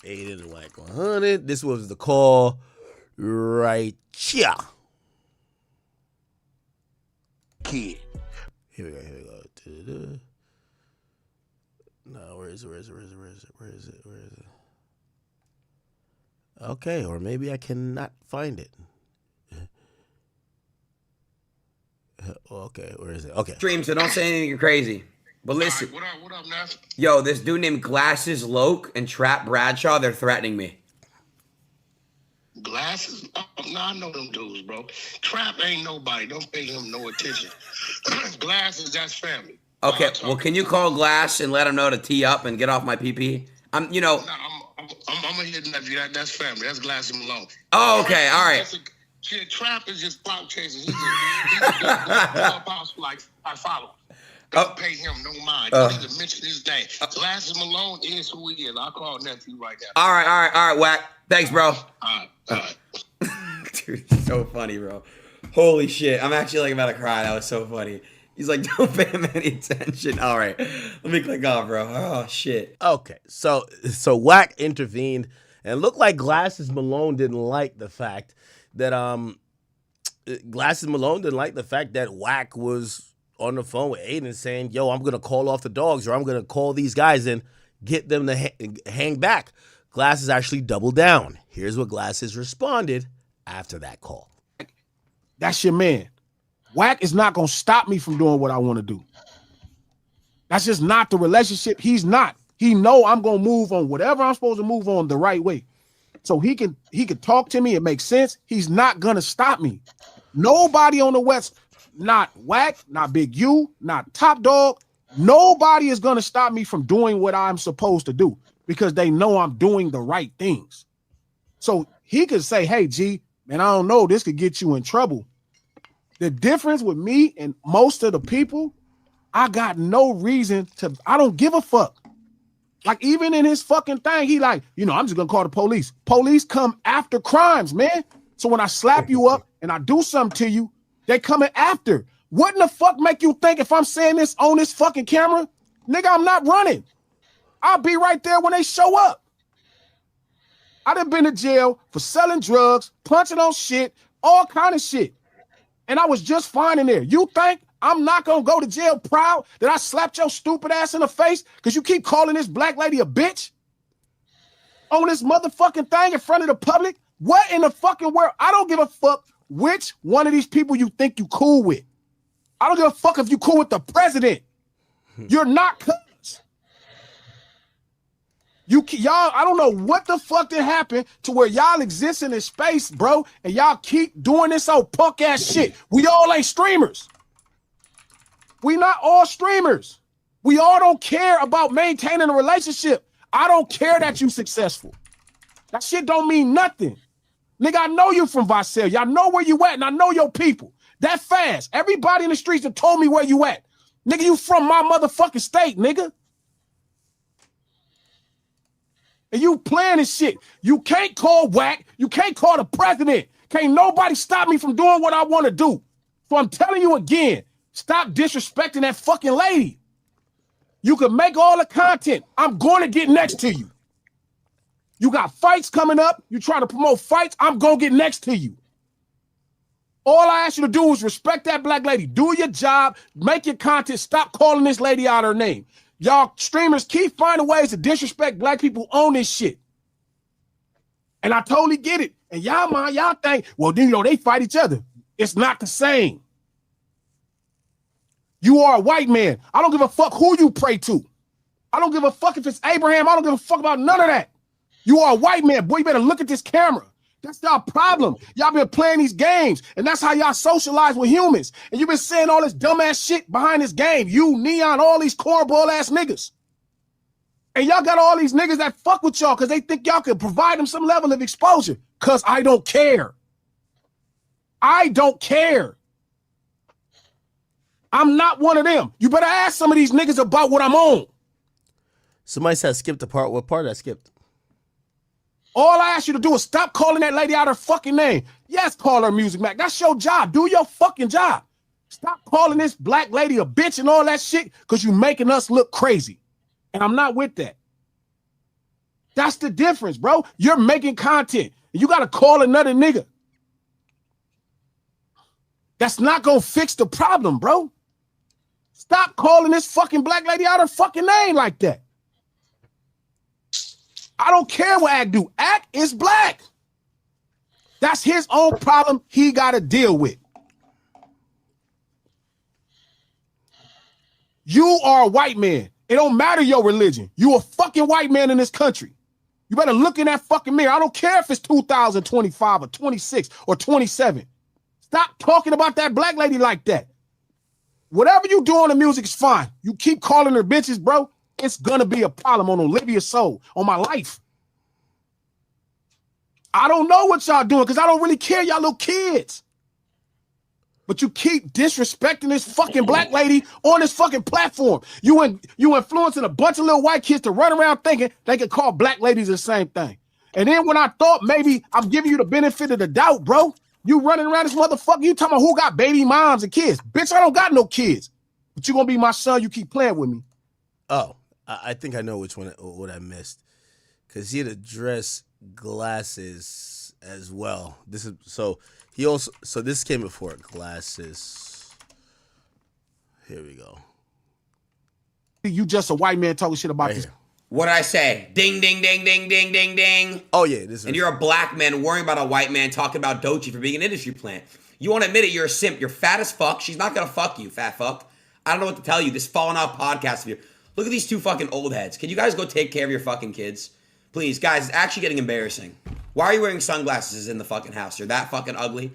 Adin and Whack 100. This was the call right here. Kid. Here we go. No, where is it? Okay, or maybe I cannot find it. Okay, where is it? Okay. Stream, so don't say anything crazy. But listen. Right, what up, Nash? Yo, this dude named Glasses Loke and Trap Bradshaw, they're threatening me. Glasses? Oh, no, I know them dudes, bro. Trap ain't nobody. Don't pay him no attention. Glasses, that's family. Okay, well, can you call Glass and let him know to tee up and get off my PP? I'm gonna hit nephew. That's family. That's Glasses Malone. Oh, okay, all right. Trap is just clout chasing. He's a like I follow. Don't pay him no mind. Don't even mention his name. Glasses Malone is who he is. I'll call nephew right now. All right, Whack. Thanks, bro. All right. Dude, so funny, bro. Holy shit. I'm actually like about to cry. That was so funny. He's like, don't pay him any attention. All right. Let me click off, bro. Oh, shit. Okay. So Whack intervened, and it looked like Glasses Malone didn't like the fact that Whack was on the phone with Adin saying, yo, I'm going to call off the dogs, or I'm going to call these guys and get them to hang back. Glasses actually doubled down. Here's what Glasses responded after that call. That's your man. Whack is not going to stop me from doing what I want to do. That's just not the relationship. He's not. He know I'm going to move on whatever I'm supposed to move on the right way. So he can talk to me. It makes sense. He's not going to stop me. Nobody on the West, not Whack, not Big U, not Top Dog. Nobody is going to stop me from doing what I'm supposed to do because they know I'm doing the right things. So he could say, hey, G, man, I don't know. This could get you in trouble. The difference with me and most of the people, I got no reason to, I don't give a fuck. Like even in his fucking thing, he like, I'm just gonna call the police. Police come after crimes, man. So when I slap you up and I do something to you, they coming after. Wouldn't the fuck make you think if I'm saying this on this fucking camera, nigga, I'm not running. I'll be right there when they show up. I done been to jail for selling drugs, punching on shit, all kind of shit. And I was just fine in there. You think I'm not going to go to jail proud that I slapped your stupid ass in the face because you keep calling this black lady a bitch on this motherfucking thing in front of the public? What in the fucking world? I don't give a fuck which one of these people you think you cool with. I don't give a fuck if you cool with the president. You're not cuz. Y'all, I don't know what the fuck that happened to where y'all exist in this space, bro, and y'all keep doing this old punk ass shit. We all ain't streamers. We not all streamers. We all don't care about maintaining a relationship. I don't care that you successful. That shit don't mean nothing. Nigga, I know you from Visalia. Y'all know where you at, and I know your people. That fast. Everybody in the streets have told me where you at. Nigga, you from my motherfucking state, nigga. And you playing this shit. You can't call whack. You can't call the president. Can't nobody stop me from doing what I want to do. So I'm telling you again, stop disrespecting that fucking lady. You can make all the content. I'm going to get next to you. You got fights coming up. You trying to promote fights. I'm going to get next to you. All I ask you to do is respect that black lady. Do your job. Make your content. Stop calling this lady out her name. Y'all streamers keep finding ways to disrespect black people on this shit. And I totally get it. And y'all think, well, then, they fight each other. It's not the same. You are a white man. I don't give a fuck who you pray to. I don't give a fuck if it's Abraham. I don't give a fuck about none of that. You are a white man. Boy, you better look at this camera. That's our problem. Y'all been playing these games, and that's how y'all socialize with humans. And you've been saying all this dumbass shit behind this game. You, Neon, all these cornball ass niggas. And y'all got all these niggas that fuck with y'all because they think y'all can provide them some level of exposure. Because I don't care. I don't care. I'm not one of them. You better ask some of these niggas about what I'm on. Somebody said skip the part. What part I skipped? All I ask you to do is stop calling that lady out her fucking name. Yes, call her Music Mac. That's your job. Do your fucking job. Stop calling this black lady a bitch and all that shit because you making us look crazy. And I'm not with that. That's the difference, bro. You're making content. You got to call another nigga. That's not going to fix the problem, bro. Stop calling this fucking black lady out her fucking name like that. I don't care what Ack do. Ack is black. That's his own problem he got to deal with. You are a white man. It don't matter your religion. You a fucking white man in this country. You better look in that fucking mirror. I don't care if it's 2025 or 26 or 27. Stop talking about that black lady like that. Whatever you do on the music is fine. You keep calling her bitches, bro. It's gonna be a problem on Olivia's soul, on my life. I don't know what y'all doing because I don't really care, y'all little kids. But you keep disrespecting this fucking black lady on this fucking platform. You influencing a bunch of little white kids to run around thinking they can call black ladies the same thing. And then when I thought maybe I'm giving you the benefit of the doubt, bro, you running around this motherfucker, you talking about who got baby moms and kids. Bitch, I don't got no kids. But you gonna be my son, you keep playing with me. Oh, I think I know which one, what I missed. Because he had addressed glasses as well. This came before glasses. Here we go. You just a white man talking shit about Right this. here. What did I say? Ding, ding, ding, ding, ding, ding, ding. Oh, yeah. This is And you're a black man worrying about a white man talking about Doechii for being an industry plant. You won't admit it, you're a simp. You're fat as fuck. She's not gonna fuck you, fat fuck. I don't know what to tell you. This falling out podcast of you. Look at these two fucking old heads. Can you guys go take care of your fucking kids? Please, guys, it's actually getting embarrassing. Why are you wearing sunglasses in the fucking house? You're that fucking ugly.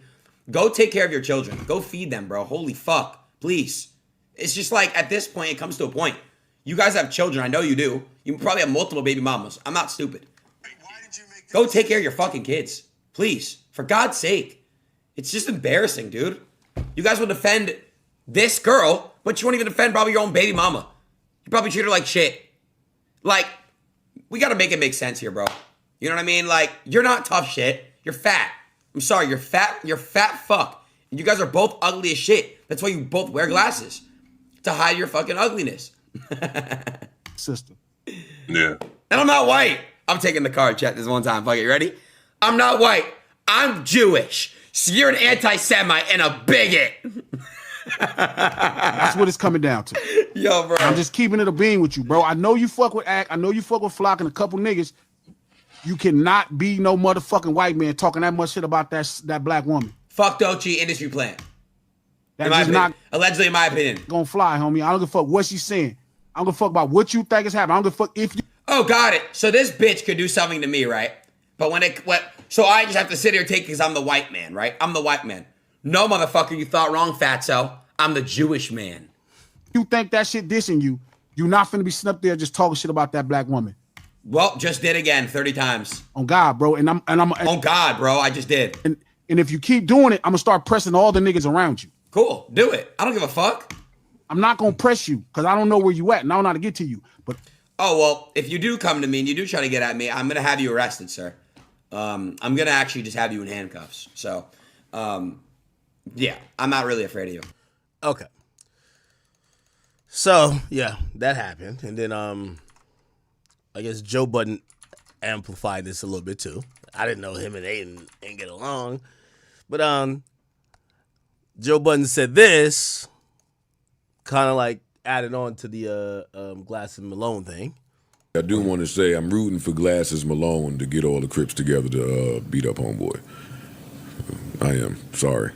Go take care of your children. Go feed them, bro. Holy fuck. Please. It's just like, at this point, it comes to a point. You guys have children. I know you do. You probably have multiple baby mamas. I'm not stupid. Go take care of your fucking kids. Please. For God's sake. It's just embarrassing, dude. You guys will defend this girl, but you won't even defend probably your own baby mama. You probably treat her like shit. Like, we gotta make it make sense here, bro. You know what I mean? Like, you're not tough shit. You're fat. I'm sorry, you're fat. You're fat fuck. And you guys are both ugly as shit. That's why you both wear glasses. To hide your fucking ugliness. Sister. Yeah. And I'm not white. I'm taking the card. Check this one time. Fuck it. You ready? I'm not white. I'm Jewish. So you're an anti-Semite and a bigot. That's what it's coming down to. Yo, bro. I'm just keeping it a bean with you, bro. I know you fuck with Ack. I know you fuck with Flock and a couple niggas. You cannot be no motherfucking white man talking that much shit about that black woman. Fuck Doechii, industry plant. That's just not Allegedly, in my opinion. gonna fly, homie. I don't give a fuck what she's saying. I don't give a fuck about what you think is happening. I don't give a fuck if you... Oh, got it. So this bitch could do something to me, right? But so I just have to sit here and take it because I'm the white man, right? I'm the white man. No, motherfucker, you thought wrong, fatso. I'm the Jewish man. You think that shit dissing you, you're not finna be sitting up there just talking shit about that black woman. Well, just did again 30 times. On God, bro. And I'm On God, bro, I just did. And if you keep doing it, I'm gonna start pressing all the niggas around you. Cool, do it. I don't give a fuck. I'm not gonna press you because I don't know where you at and I don't know how to get to you. But oh well, if you do come to me and you do try to get at me, I'm gonna have you arrested, sir. I'm gonna actually just have you in handcuffs. So, yeah, I'm not really afraid of you. Okay. So yeah, that happened, and then I guess Joe Budden amplified this a little bit too. I didn't know him and Adin didn't get along, but Joe Budden said this, kind of like added on to the Glasses Malone thing. I do want to say I'm rooting for Glasses Malone to get all the Crips together to beat up Homeboy. I am sorry,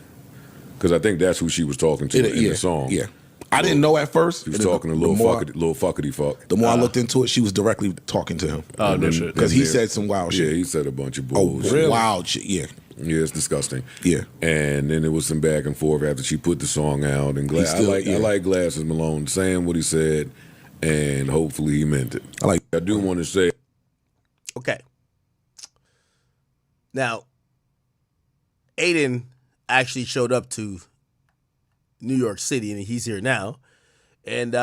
because I think that's who she was talking to in the song. Yeah, I didn't know at first. She was talking to little fuckity fuck. The more I looked into it, she was directly talking to him. Oh, no shit. Because he said some wild shit. Yeah, he said a bunch of bullshit. Oh, really? Wild shit. Yeah. Yeah, it's disgusting. Yeah. And then there was some back and forth after she put the song out. And I like Glasses Malone saying what he said, and hopefully he meant it. I do want to say. Okay. Now, Adin actually showed up to New York City, and he's here now. And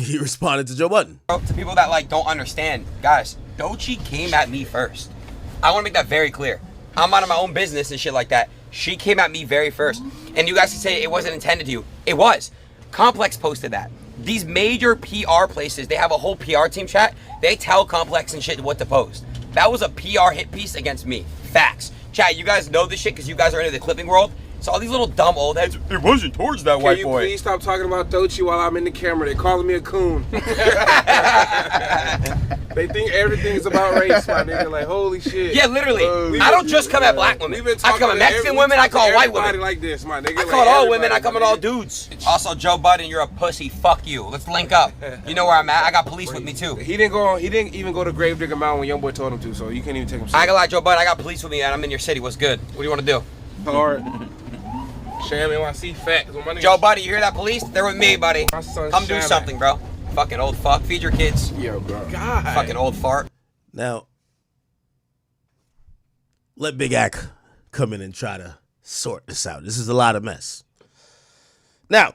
he responded to Joe Budden. To people that don't understand, guys, Doechii came at me first. I want to make that very clear. I'm out of my own business and shit like that. She came at me very first. And you guys can say it wasn't intended to you. It was. Complex posted that. These major PR places, they have a whole PR team chat. They tell Complex and shit what to post. That was a PR hit piece against me. Facts. Chat, you guys know this shit because you guys are into the clipping world. So all these little dumb old heads, it wasn't towards that white boy. Can you please stop talking about Doechii while I'm in the camera? They're calling me a coon. They think everything's about race, my nigga. Like, holy shit. Yeah, literally. I don't just come at black women. I come at Mexican women, I call white women. Like this, my nigga. I call all women, I come at all dudes. Also, Joe Budden, you're a pussy. Fuck you. Let's link up. You know where I'm at. I got police with me too. He didn't even go to Gravedigger Mountain when Youngboy told him to, so you can't even take him serious. I ain't gonna lie, Joe Budden, I got police with me and I'm in your city. What's good? What do you want to do? Hard. Sham NYC facts. Joe Buddy, you hear that, police? They're with me, buddy. Come do something, bro. Fucking old fuck. Feed your kids. Yo, bro. God. Fucking old fart. Now, let Big Ack come in and try to sort this out. This is a lot of mess. Now,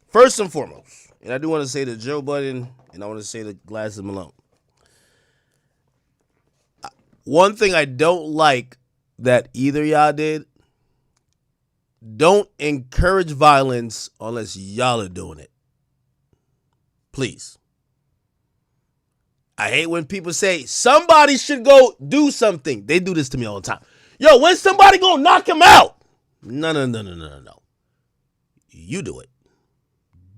first and foremost, and I do want to say to Joe Budden, and I want to say to Glasses Malone. One thing I don't like that either y'all did, don't encourage violence unless y'all are doing it. Please. I hate when people say somebody should go do something. They do this to me all the time. Yo, when somebody gonna knock him out? No. You do it.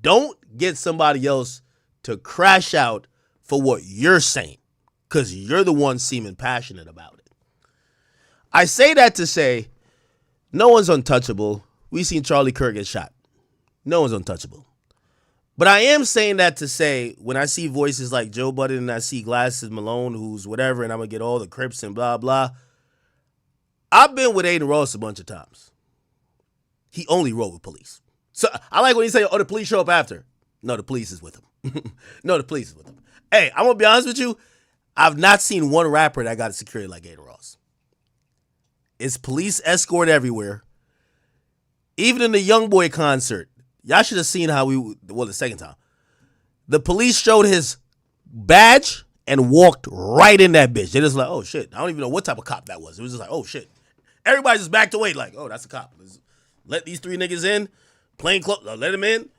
Don't get somebody else to crash out for what you're saying, because you're the one seeming passionate about it. I say that to say, no one's untouchable. We seen Charlie Kirk get shot. No one's untouchable. But I am saying that to say, when I see voices like Joe Budden and I see Glasses Malone, who's whatever, and I'm going to get all the Crips and blah, blah. I've been with Adin Ross a bunch of times. He only rode with police. So I like when he say, oh, the police show up after. No, the police is with him. No, the police is with him. Hey, I'm going to be honest with you. I've not seen one rapper that got a security like Adin Ross. It's police escort everywhere. Even in the Youngboy concert, y'all should have seen how the second time. The police showed his badge and walked right in that bitch. They just like, oh shit. I don't even know what type of cop that was. It was just like, oh shit. Everybody just backed away like, oh, that's a cop. Let these three niggas in. Plain clothes, let him in.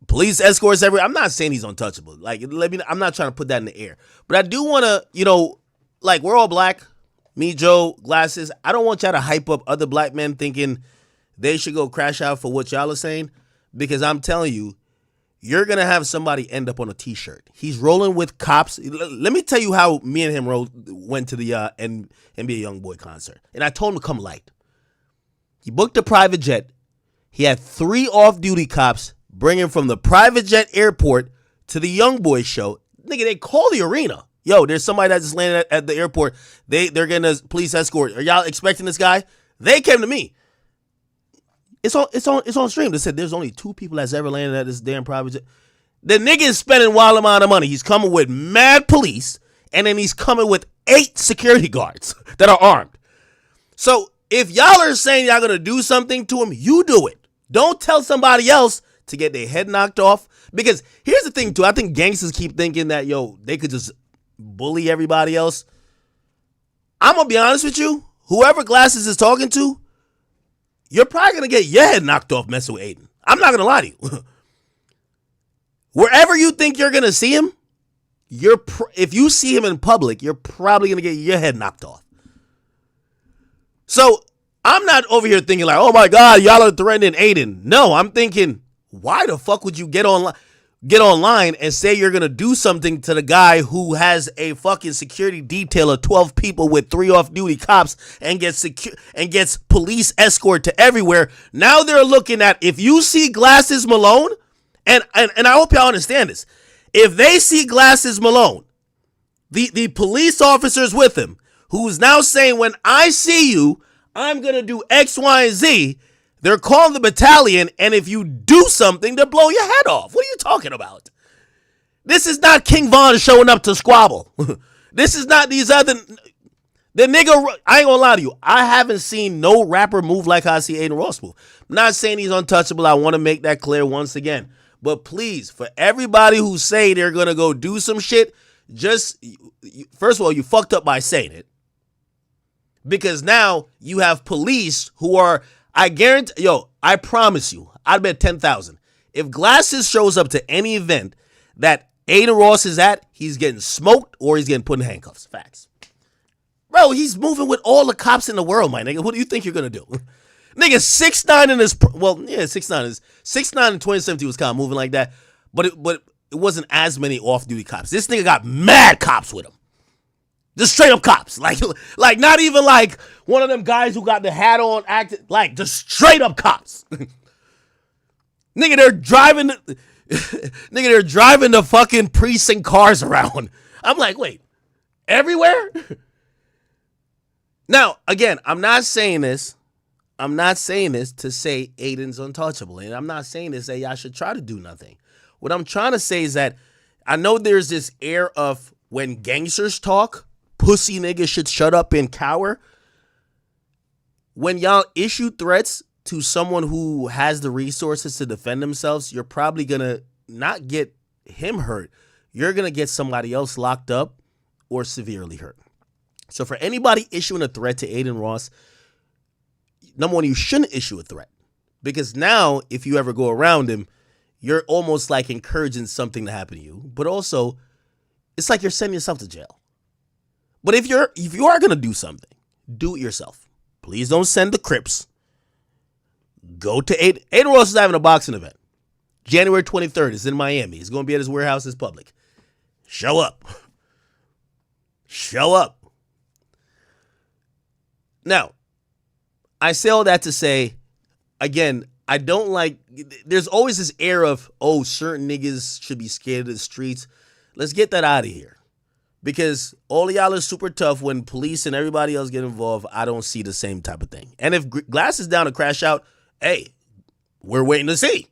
Police escorts everywhere. I'm not saying he's untouchable. Like, I'm not trying to put that in the air. But I do want to, like, we're all black. Me, Joe, Glasses. I don't want y'all to hype up other black men thinking they should go crash out for what y'all are saying, because I'm telling you, you're going to have somebody end up on a T-shirt. He's rolling with cops. Let me tell you how me and him went to the NBA Youngboy concert. And I told him to come light. He booked a private jet. He had 3 off-duty cops bring him from the private jet airport to the Youngboy show. nigga, they call the arena. Yo, there's somebody that just landed at the airport. They're getting a police escort. Are y'all expecting this guy? They came to me. It's on stream. They said there's only 2 people that's ever landed at this damn private jet. The nigga is spending wild amount of money. He's coming with mad police, and then he's coming with 8 security guards that are armed. So if y'all are saying y'all gonna do something to him, you do it. Don't tell somebody else to get their head knocked off. Because here's the thing too. I think gangsters keep thinking that, yo, they could just bully everybody else. I'm gonna be honest with you. Whoever Glasses is talking to, you're probably gonna get your head knocked off messing with Adin. I'm not gonna lie to you. Wherever you think you're gonna see him, if you see him in public, you're probably gonna get your head knocked off. So I'm not over here thinking like, oh my God, y'all are threatening Adin. No, I'm thinking, why the fuck would you get online and say you're gonna do something to the guy who has a fucking security detail of 12 people with 3 off-duty cops and gets police escort to everywhere? Now they're looking at, if you see Glasses Malone, and I hope y'all understand this. If they see Glasses Malone, the police officers with him, who's now saying, when I see you, I'm going to do X, Y, and Z, they're calling the battalion, and if you do something, they'll blow your head off. What are you talking about? This is not King Von showing up to squabble. This is not these other... The nigga, I ain't gonna lie to you, I haven't seen no rapper move like how I see Adin Ross move. I'm not saying he's untouchable. I want to make that clear once again. But please, for everybody who say they're going to go do some shit, first of all, you fucked up by saying it. Because now you have police who are, I promise you, I'd bet 10,000. If Glasses shows up to any event that Adin Ross is at, he's getting smoked or he's getting put in handcuffs. Facts. Bro, he's moving with all the cops in the world, my nigga. What do you think you're going to do? Nigga, 6'9" in his, 6'9" is 6'9" in 2017 was kind of moving like that, but it wasn't as many off-duty cops. This nigga got mad cops with him. Just straight up cops. Like not even like one of them guys who got the hat on, acted like just straight up cops. Nigga, they're driving the fucking precinct cars around. I'm like, wait, everywhere? Now, again, I'm not saying this to say Adin's untouchable. And I'm not saying this that y'all should try to do nothing. What I'm trying to say is that I know there's this air of when gangsters talk, pussy niggas should shut up and cower. When y'all issue threats to someone who has the resources to defend themselves, you're probably going to not get him hurt. You're going to get somebody else locked up or severely hurt. So for anybody issuing a threat to Adin Ross, number one, you shouldn't issue a threat. Because now, if you ever go around him, you're almost like encouraging something to happen to you. But also, it's like you're sending yourself to jail. But if you are going to do something, do it yourself. Please don't send the Crips. Go to Adin. Adin Ross is having a boxing event. January 23rd. It's in Miami. It's going to be at his warehouse. It's public. Show up. Show up. Now, I say all that to say, again, I don't like, there's always this air of, oh, certain niggas should be scared of the streets. Let's get that out of here. Because all of y'all are super tough. When police and everybody else get involved, I don't see the same type of thing. And if Glass is down to crash out, hey, we're waiting to see.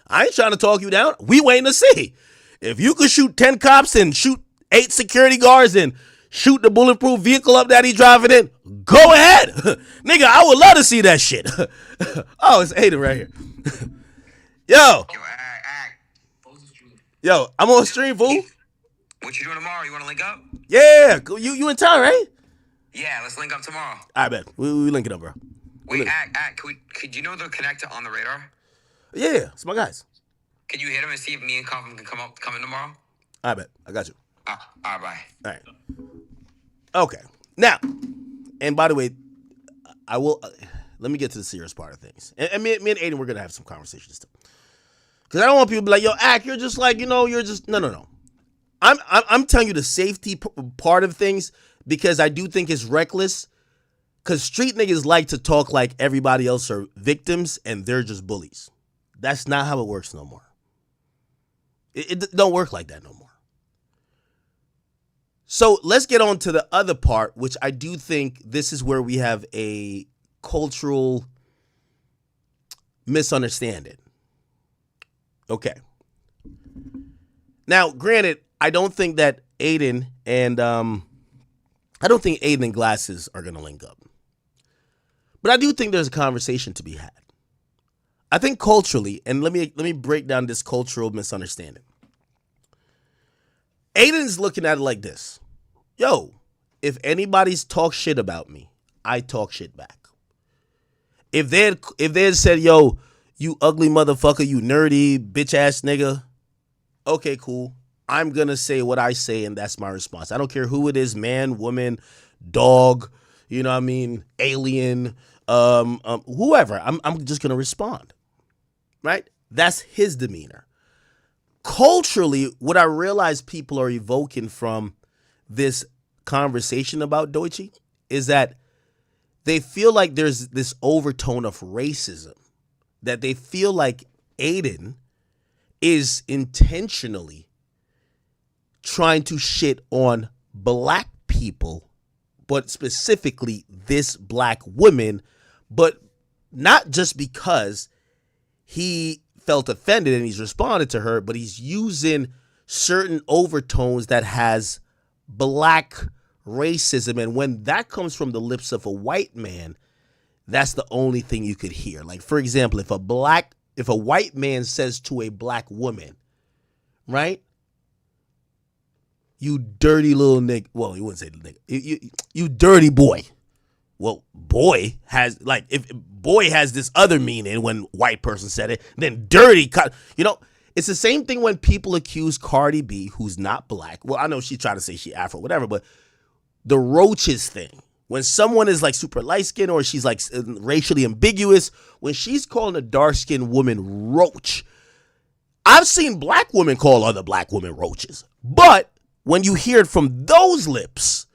I ain't trying to talk you down. We waiting to see. If you could shoot 10 cops and shoot 8 security guards and shoot the bulletproof vehicle up that he's driving in, go ahead. Nigga, I would love to see that shit. Oh, it's Adin right here. Yo, I'm on stream, fool. What you doing tomorrow? You want to link up? Yeah, you in town, right? Yeah, let's link up tomorrow. I bet. We link it up, bro. Wait, could you know the connector on the radar? Yeah, it's my guys. Can you hit him and see if me and Coffin can come in tomorrow? I bet. I got you. All right, bye. All right. Okay. Now, and by the way, I will, let me get to the serious part of things. And me and Adin, we're going to have some conversations too. Because I don't want people to be like, yo, you're just like, you're just, no. I'm telling you the safety part of things because I do think it's reckless. Because street niggas like to talk like everybody else are victims and they're just bullies. That's not how it works no more. It don't work like that no more. So let's get on to the other part, which I do think this is where we have a cultural misunderstanding. Okay. Now, granted, I don't think that Adin and Glasses are gonna link up, but I do think there's a conversation to be had. I think culturally, and let me break down this cultural misunderstanding. Adin's looking at it like this. Yo, if anybody's talk shit about me, I talk shit back. If they had said, yo, you ugly motherfucker, you nerdy, bitch ass nigga, okay, cool. I'm going to say what I say, and that's my response. I don't care who it is, man, woman, dog, you know what I mean, alien, whoever. I'm just going to respond, right? That's his demeanor. Culturally, what I realize people are evoking from this conversation about Doechii is that they feel like there's this overtone of racism, that they feel like Adin is intentionally trying to shit on black people, but specifically this black woman, but not just because he felt offended and he's responded to her, but he's using certain overtones that has black racism. And when that comes from the lips of a white man, that's the only thing you could hear. Like, for example, if a white man says to a black woman, right? You dirty little nigga. Well, you wouldn't say the nigga. You dirty boy. Well, boy has, like, if boy has this other meaning when white person said it, then dirty, you know, it's the same thing when people accuse Cardi B, who's not black. Well, I know she's trying to say she Afro, whatever, but the roaches thing, when someone is like super light skinned or she's like racially ambiguous, when she's calling a dark skinned woman roach, I've seen black women call other black women roaches, but when you hear it from those lips,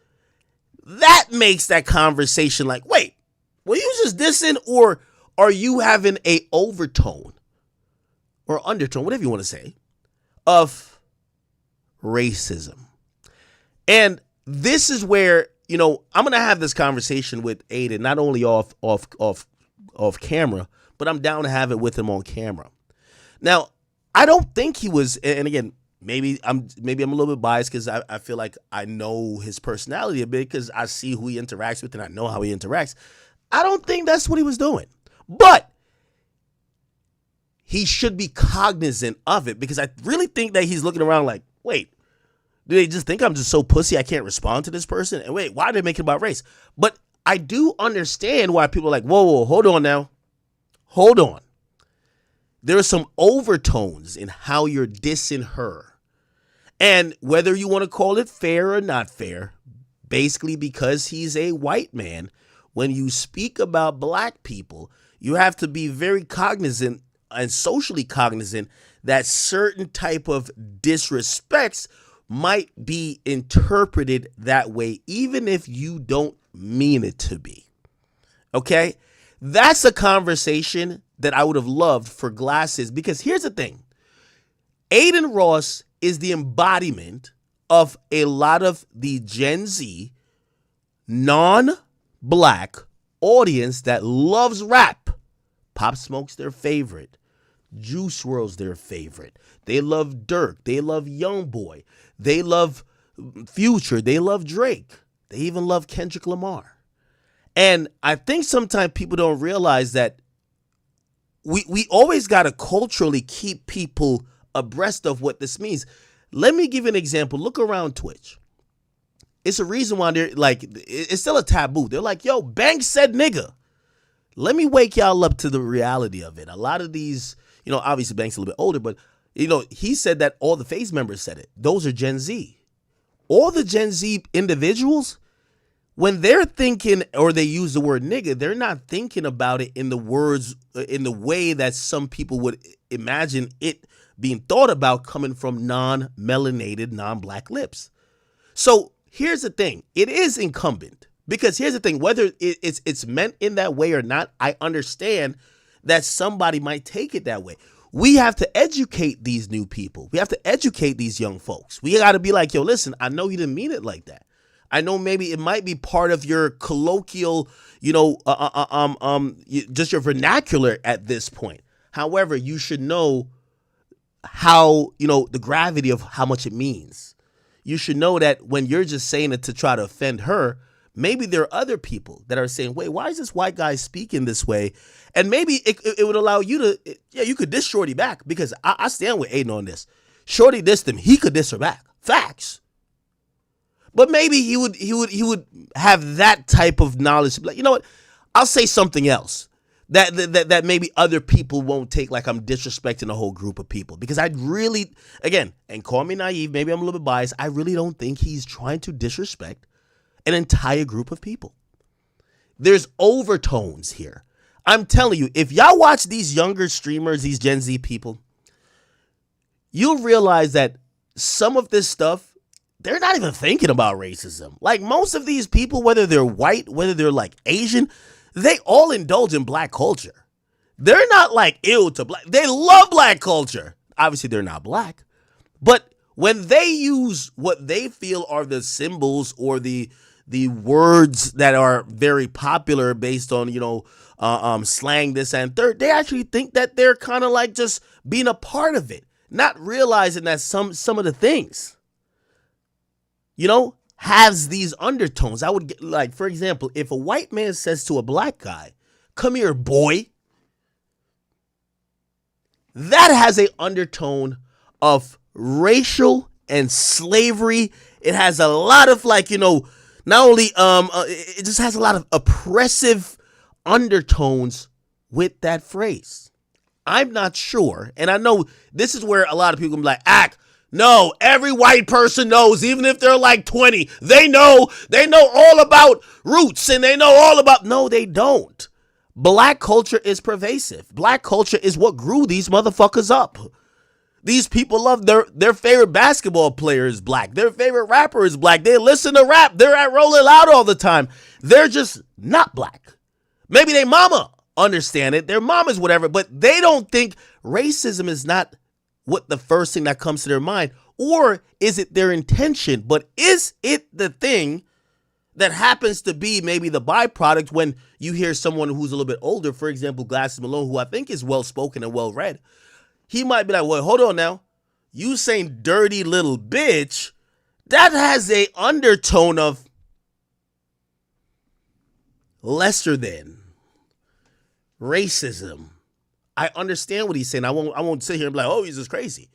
that makes that conversation like, wait, were you just dissing, or are you having a overtone or undertone, whatever you want to say, of racism? And this is where, you know, I'm going to have this conversation with Adin, not only off camera, but I'm down to have it with him on camera. Now, I don't think he was, and again, maybe I'm a little bit biased because I feel like I know his personality a bit because I see who he interacts with and I know how he interacts. I don't think that's what he was doing. But he should be cognizant of it, because I really think that he's looking around like, wait, do they just think I'm just so pussy I can't respond to this person? And wait, why are they making it about race? But I do understand why people are like, whoa, hold on now. Hold on. There are some overtones in how you're dissing her. And whether you want to call it fair or not fair, basically because he's a white man, when you speak about black people, you have to be very cognizant and socially cognizant that certain type of disrespects might be interpreted that way, even if you don't mean it to be. Okay? That's a conversation that I would have loved for Glasses, because here's the thing. Adin Ross is the embodiment of a lot of the Gen Z non-black audience that loves rap. Pop Smoke's their favorite. Juice WRLD's their favorite. They love Dirk. They love Youngboy. They love Future. They love Drake. They even love Kendrick Lamar. And I think sometimes people don't realize that we always got to culturally keep people abreast of what this means. Let me give you an example. Look around Twitch. It's a reason why they're like, it's still a taboo. They're like, yo, Banks said nigga. Let me wake y'all up to the reality of it. A lot of these, you know, obviously Banks is a little bit older, but, you know, he said that all the Phase members said it. Those are Gen Z. All the Gen Z individuals, when they're thinking or they use the word nigga, they're not thinking about it in the words, in the way that some people would imagine it being thought about coming from non-melanated, non-black lips. So here's the thing. It is incumbent, because here's the thing, whether it's meant in that way or not, I understand that somebody might take it that way. we have to educate these new people. We have to educate these young folks. We got to be like, yo, listen, I know you didn't mean it like that. I know maybe it might be part of your colloquial, just your vernacular at this point. However, you should know how, the gravity of how much it means. You should know that when you're just saying it to try to offend her, maybe there are other people that are saying, wait, why is this white guy speaking this way? And maybe it would allow you to, you could diss Shorty back, because I stand with Adin on this. Shorty dissed him. He could diss her back. Facts. But maybe he would have that type of knowledge. Like, you know what? I'll say something else that maybe other people won't take like I'm disrespecting a whole group of people. Because I really, again, and call me naive, maybe I'm a little bit biased, I really don't think he's trying to disrespect an entire group of people. There's overtones here. I'm telling you, if y'all watch these younger streamers, these Gen Z people, you'll realize that some of this stuff, they're not even thinking about racism. Like most of these people, whether they're white, whether they're like Asian, they all indulge in black culture. They're not like ill to black. They love black culture. Obviously, they're not black. But when they use what they feel are the symbols or the words that are very popular based on, slang, this and third, they actually think that they're kind of like just being a part of it, not realizing that some of the things, has these undertones. I would get, like, for example, if a white man says to a black guy, come here, boy, that has an undertone of racial and slavery. It has a lot of not only it just has a lot of oppressive undertones with that phrase. I'm not sure, and I know this is where a lot of people be like, no, every white person knows, even if they're like 20, they know all about roots and they know all about, no, they don't. Black culture is pervasive. Black culture is what grew these motherfuckers up. These people love their favorite basketball player is black. Their favorite rapper is black. They listen to rap. They're at Rolling Loud all the time. They're just not black. Maybe their mama understand it. Their mom is whatever, but they don't think racism is not what the first thing that comes to their mind. Or is it their intention? But is it the thing that happens to be maybe the byproduct when you hear someone who's a little bit older, for example, Glasses Malone, who I think is well-spoken and well-read. He might be like, well, hold on now. You saying dirty little bitch, that has a undertone of lesser than racism. I understand what he's saying. I won't sit here and be like, oh, he's just crazy.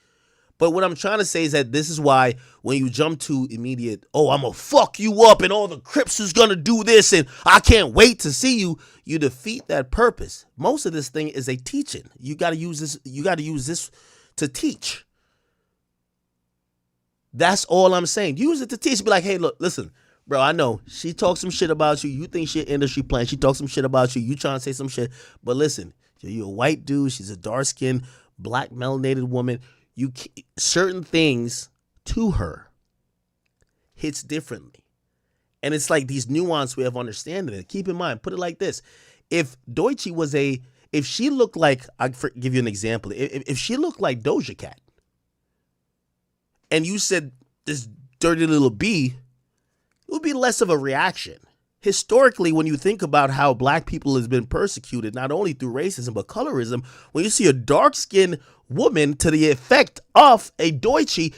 But what I'm trying to say is that this is why when you jump to immediate, oh, I'm going to fuck you up and all the Crips is going to do this and I can't wait to see you, you defeat that purpose. Most of this thing is a teaching. You got to use this. You got to use this to teach. That's all I'm saying. Use it to teach. Be like, hey, look, listen, bro, I know she talks some shit about you. You think she industry plan. She talks some shit about you. You trying to say some shit. But listen, you're a white dude. She's a dark-skinned, black melanated woman. You certain things to her hits differently. And it's like these nuance way of understanding it. Keep in mind, put it like this. If Deutsche was if she looked like, I'll give you an example. If she looked like Doja Cat and you said this dirty little B, it would be less of a reaction. Historically, when you think about how black people has been persecuted, not only through racism, but colorism, when you see a dark-skinned woman to the effect of a Deutsche,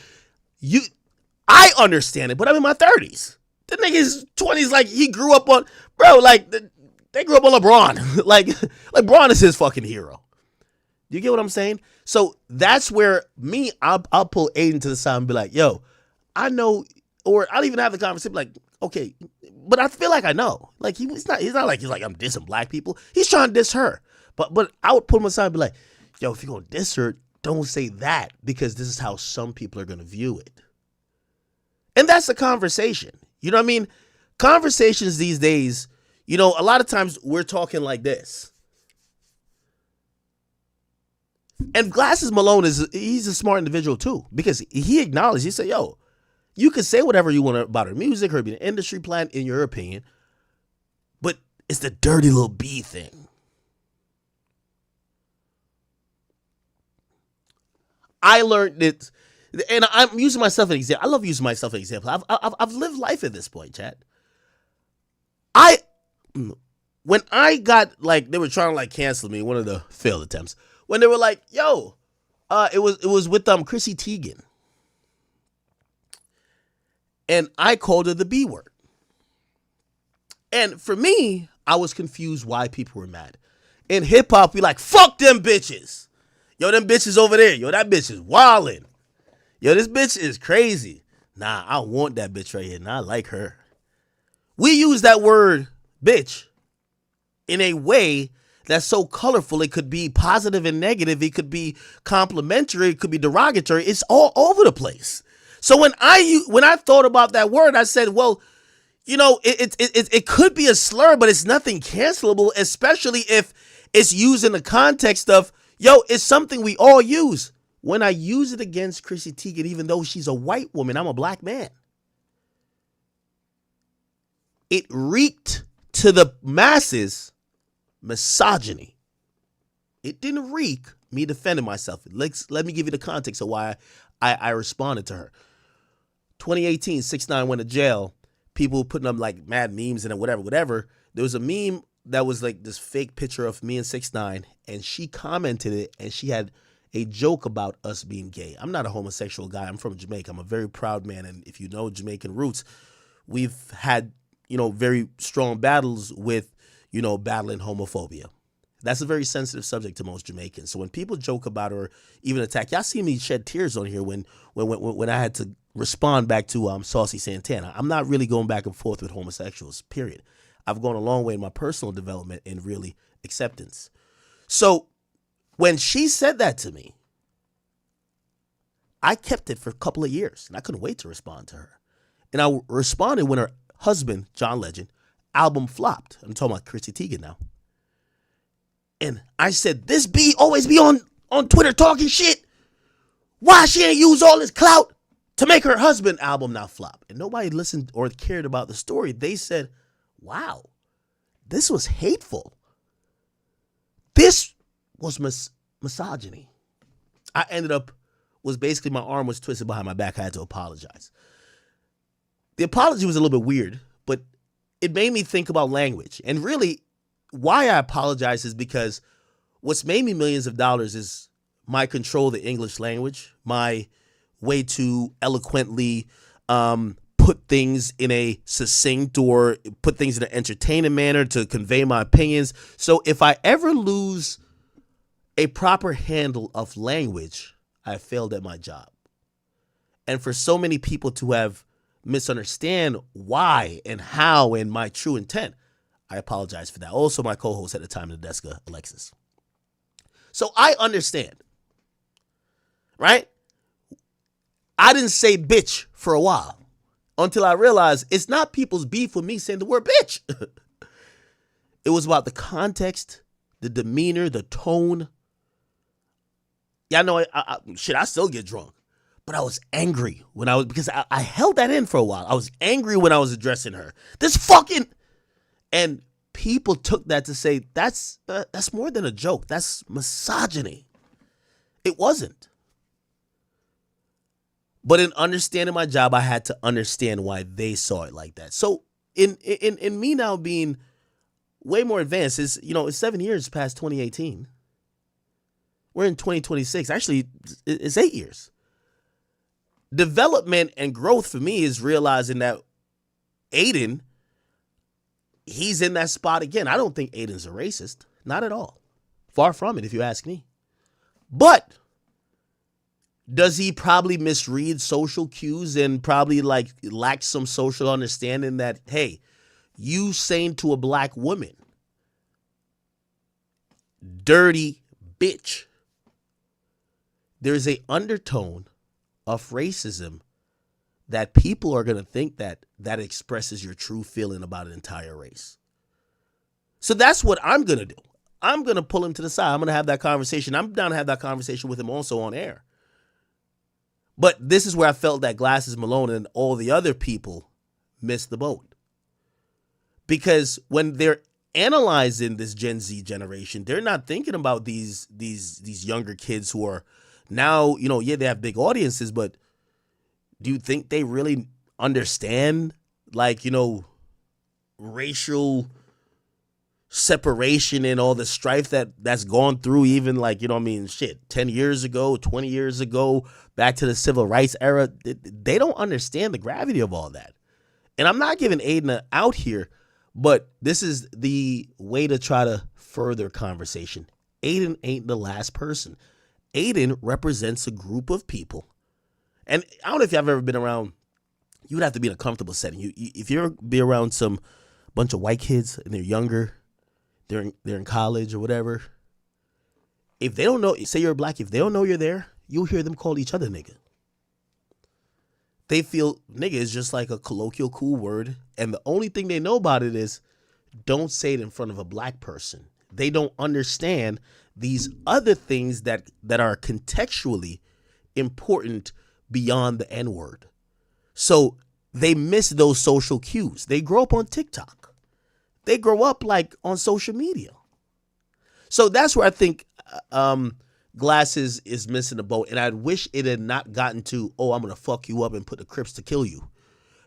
I understand it, but I'm in my 30s. The nigga's 20s, like, he grew up on, bro, like, they grew up on LeBron. like LeBron is his fucking hero. You get what I'm saying? So that's where I'll pull Adin to the side and be like, yo, I know, or I'll even have the conversation like, okay, but I feel like I know. Like he's not like I'm dissing black people. He's trying to diss her. But I would put him aside and be like, yo, if you're gonna diss her, don't say that, because this is how some people are gonna view it. And that's the conversation. You know what I mean? Conversations these days, a lot of times we're talking like this. And Glasses Malone he's a smart individual too, because he acknowledged, he said, yo, you can say whatever you want about her music, her being an industry plant, in your opinion, but it's the dirty little B thing. I learned it, and I'm using myself as an example. I love using myself as an example. I've lived life at this point, chat. When I got, like, they were trying to, like, cancel me, one of the failed attempts, when they were like, yo, it was with Chrissy Teigen. And I called her the B word. And for me, I was confused why people were mad. In hip hop, we like, fuck them bitches. Yo, them bitches over there. Yo, that bitch is wildin'. Yo, this bitch is crazy. Nah, I want that bitch right here. Nah, I like her. We use that word, bitch, in a way that's so colorful. It could be positive and negative. It could be complimentary. It could be derogatory. It's all over the place. So when I thought about that word, I said, well, you know, it could be a slur, but it's nothing cancelable, especially if it's used in the context of, yo, it's something we all use. When I use it against Chrissy Teigen, even though she's a white woman, I'm a black man, it reeked to the masses misogyny. It didn't reek me defending myself. Let me give you the context of why I responded to her. 2018, 6ix9ine went to jail. People putting up like mad memes and whatever. There was a meme that was like this fake picture of me and 6ix9ine, and she commented it, and she had a joke about us being gay. I'm not a homosexual guy. I'm from Jamaica. I'm a very proud man, and if you know Jamaican roots, we've had, you know, very strong battles with, you know, battling homophobia. That's a very sensitive subject to most Jamaicans. So when people joke about or even attack, y'all see me shed tears on here when I had to respond back to Saucy Santana. I'm not really going back and forth with homosexuals, period. I've gone a long way in my personal development and really acceptance. So when she said that to me, I kept it for a couple of years, and I couldn't wait to respond to her. And I responded when her husband, John Legend, album flopped. I'm talking about Chrissy Teigen now. And I said, this B always be on Twitter talking shit. Why she ain't use all this clout to make her husband album now flop? And nobody listened or cared about the story. They said, wow, this was hateful. This was misogyny. I ended up, was basically my arm was twisted behind my back. I had to apologize. The apology was a little bit weird, but it made me think about language. And really, why I apologize is because what's made me millions of dollars is my control of the English language, my way to eloquently put things in a succinct or put things in an entertaining manner to convey my opinions. So if I ever lose a proper handle of language, I failed at my job. And for so many people to have misunderstand why and how and my true intent, I apologize for that. Also, my co-host at the time, Nadeska Alexis. So I understand, right? I didn't say bitch for a while until I realized it's not people's beef with me saying the word bitch. It was about the context, the demeanor, the tone. Yeah, I know, I still get drunk. But I was angry because I held that in for a while. I was angry when I was addressing her. This fucking... And people took that to say, that's more than a joke. That's misogyny. It wasn't. But in understanding my job, I had to understand why they saw it like that. So in me now being way more advanced, it's 7 years past 2018. We're in 2026. Actually, it's 8 years. Development and growth for me is realizing that Adin, he's in that spot again. I don't think Adin's a racist. Not at all. Far from it, if you ask me. But does he probably misread social cues and probably lack some social understanding that, hey, you saying to a black woman, dirty bitch, there's a undertone of racism that people are going to think that expresses your true feeling about an entire race. So that's what I'm going to do. I'm going to pull him to the side. I'm going to have that conversation. I'm down to have that conversation with him also on air. But this is where I felt that Glasses Malone and all the other people missed the boat. Because when they're analyzing this Gen Z generation, they're not thinking about these younger kids who are Now, yeah, they have big audiences, but do you think they really understand, like, racial separation and all the strife that's gone through, even like, 10 years ago, 20 years ago, back to the civil rights era? They don't understand the gravity of all that. And I'm not giving Adin an out here, but this is the way to try to further conversation. Adin ain't the last person. Adin represents a group of people. And I don't know if y'all have ever been around, you would have to be in a comfortable setting. If you ever be around some bunch of white kids and they're younger, they're in college or whatever, if they don't know, say you're black, if they don't know you're there, you'll hear them call each other nigga. They feel nigga is just like a colloquial cool word, and the only thing they know about it is don't say it in front of a black person. They don't understand these other things that are contextually important beyond the N-word. So they miss those social cues. They grow up on TikTok. They grow up like on social media. So that's where I think Glasses is missing the boat. And I wish it had not gotten to, oh, I'm going to fuck you up and put the Crips to kill you.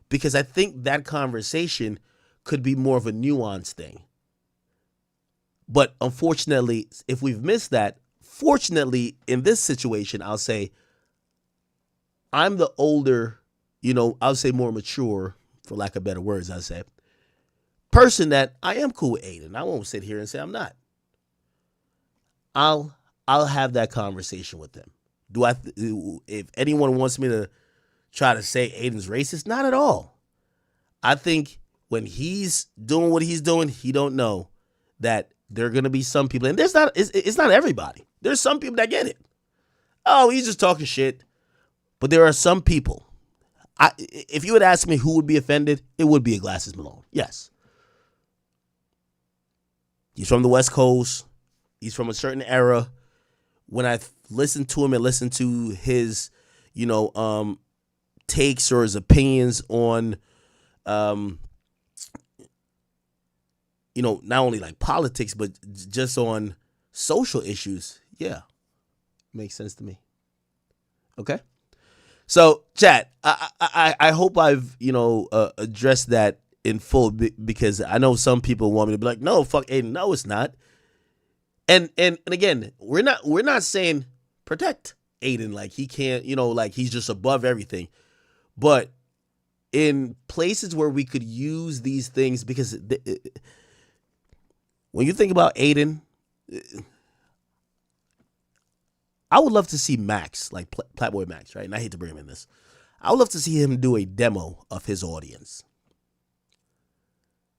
Because I think that conversation could be more of a nuanced thing. But unfortunately, if we've missed that, fortunately, in this situation, I'll say I'm the older, I'll say more mature, for lack of better words, I'll say, person that I am cool with Adin. I won't sit here and say I'm not. I'll have that conversation with them. If anyone wants me to try to say Adin's racist, not at all. I think when he's doing what he's doing, he don't know that there are going to be some people, and it's not everybody. There's some people that get it. Oh, he's just talking shit. But there are some people. If you would ask me who would be offended, it would be a Glasses Malone. Yes. He's from the West Coast. He's from a certain era. When I listen to him and listen to his, takes or his opinions on, not only like politics, but just on social issues, yeah, makes sense to me. Okay. So, chat, I hope I've, addressed that in full, because I know some people want me to be like, no, fuck Adin. No, it's not. And again, we're not saying protect Adin like he can't, like he's just above everything. But in places where we could use these things, because when you think about Adin, I would love to see Max, like Platboy Max, right? And I hate to bring him in this. I would love to see him do a demo of his audience,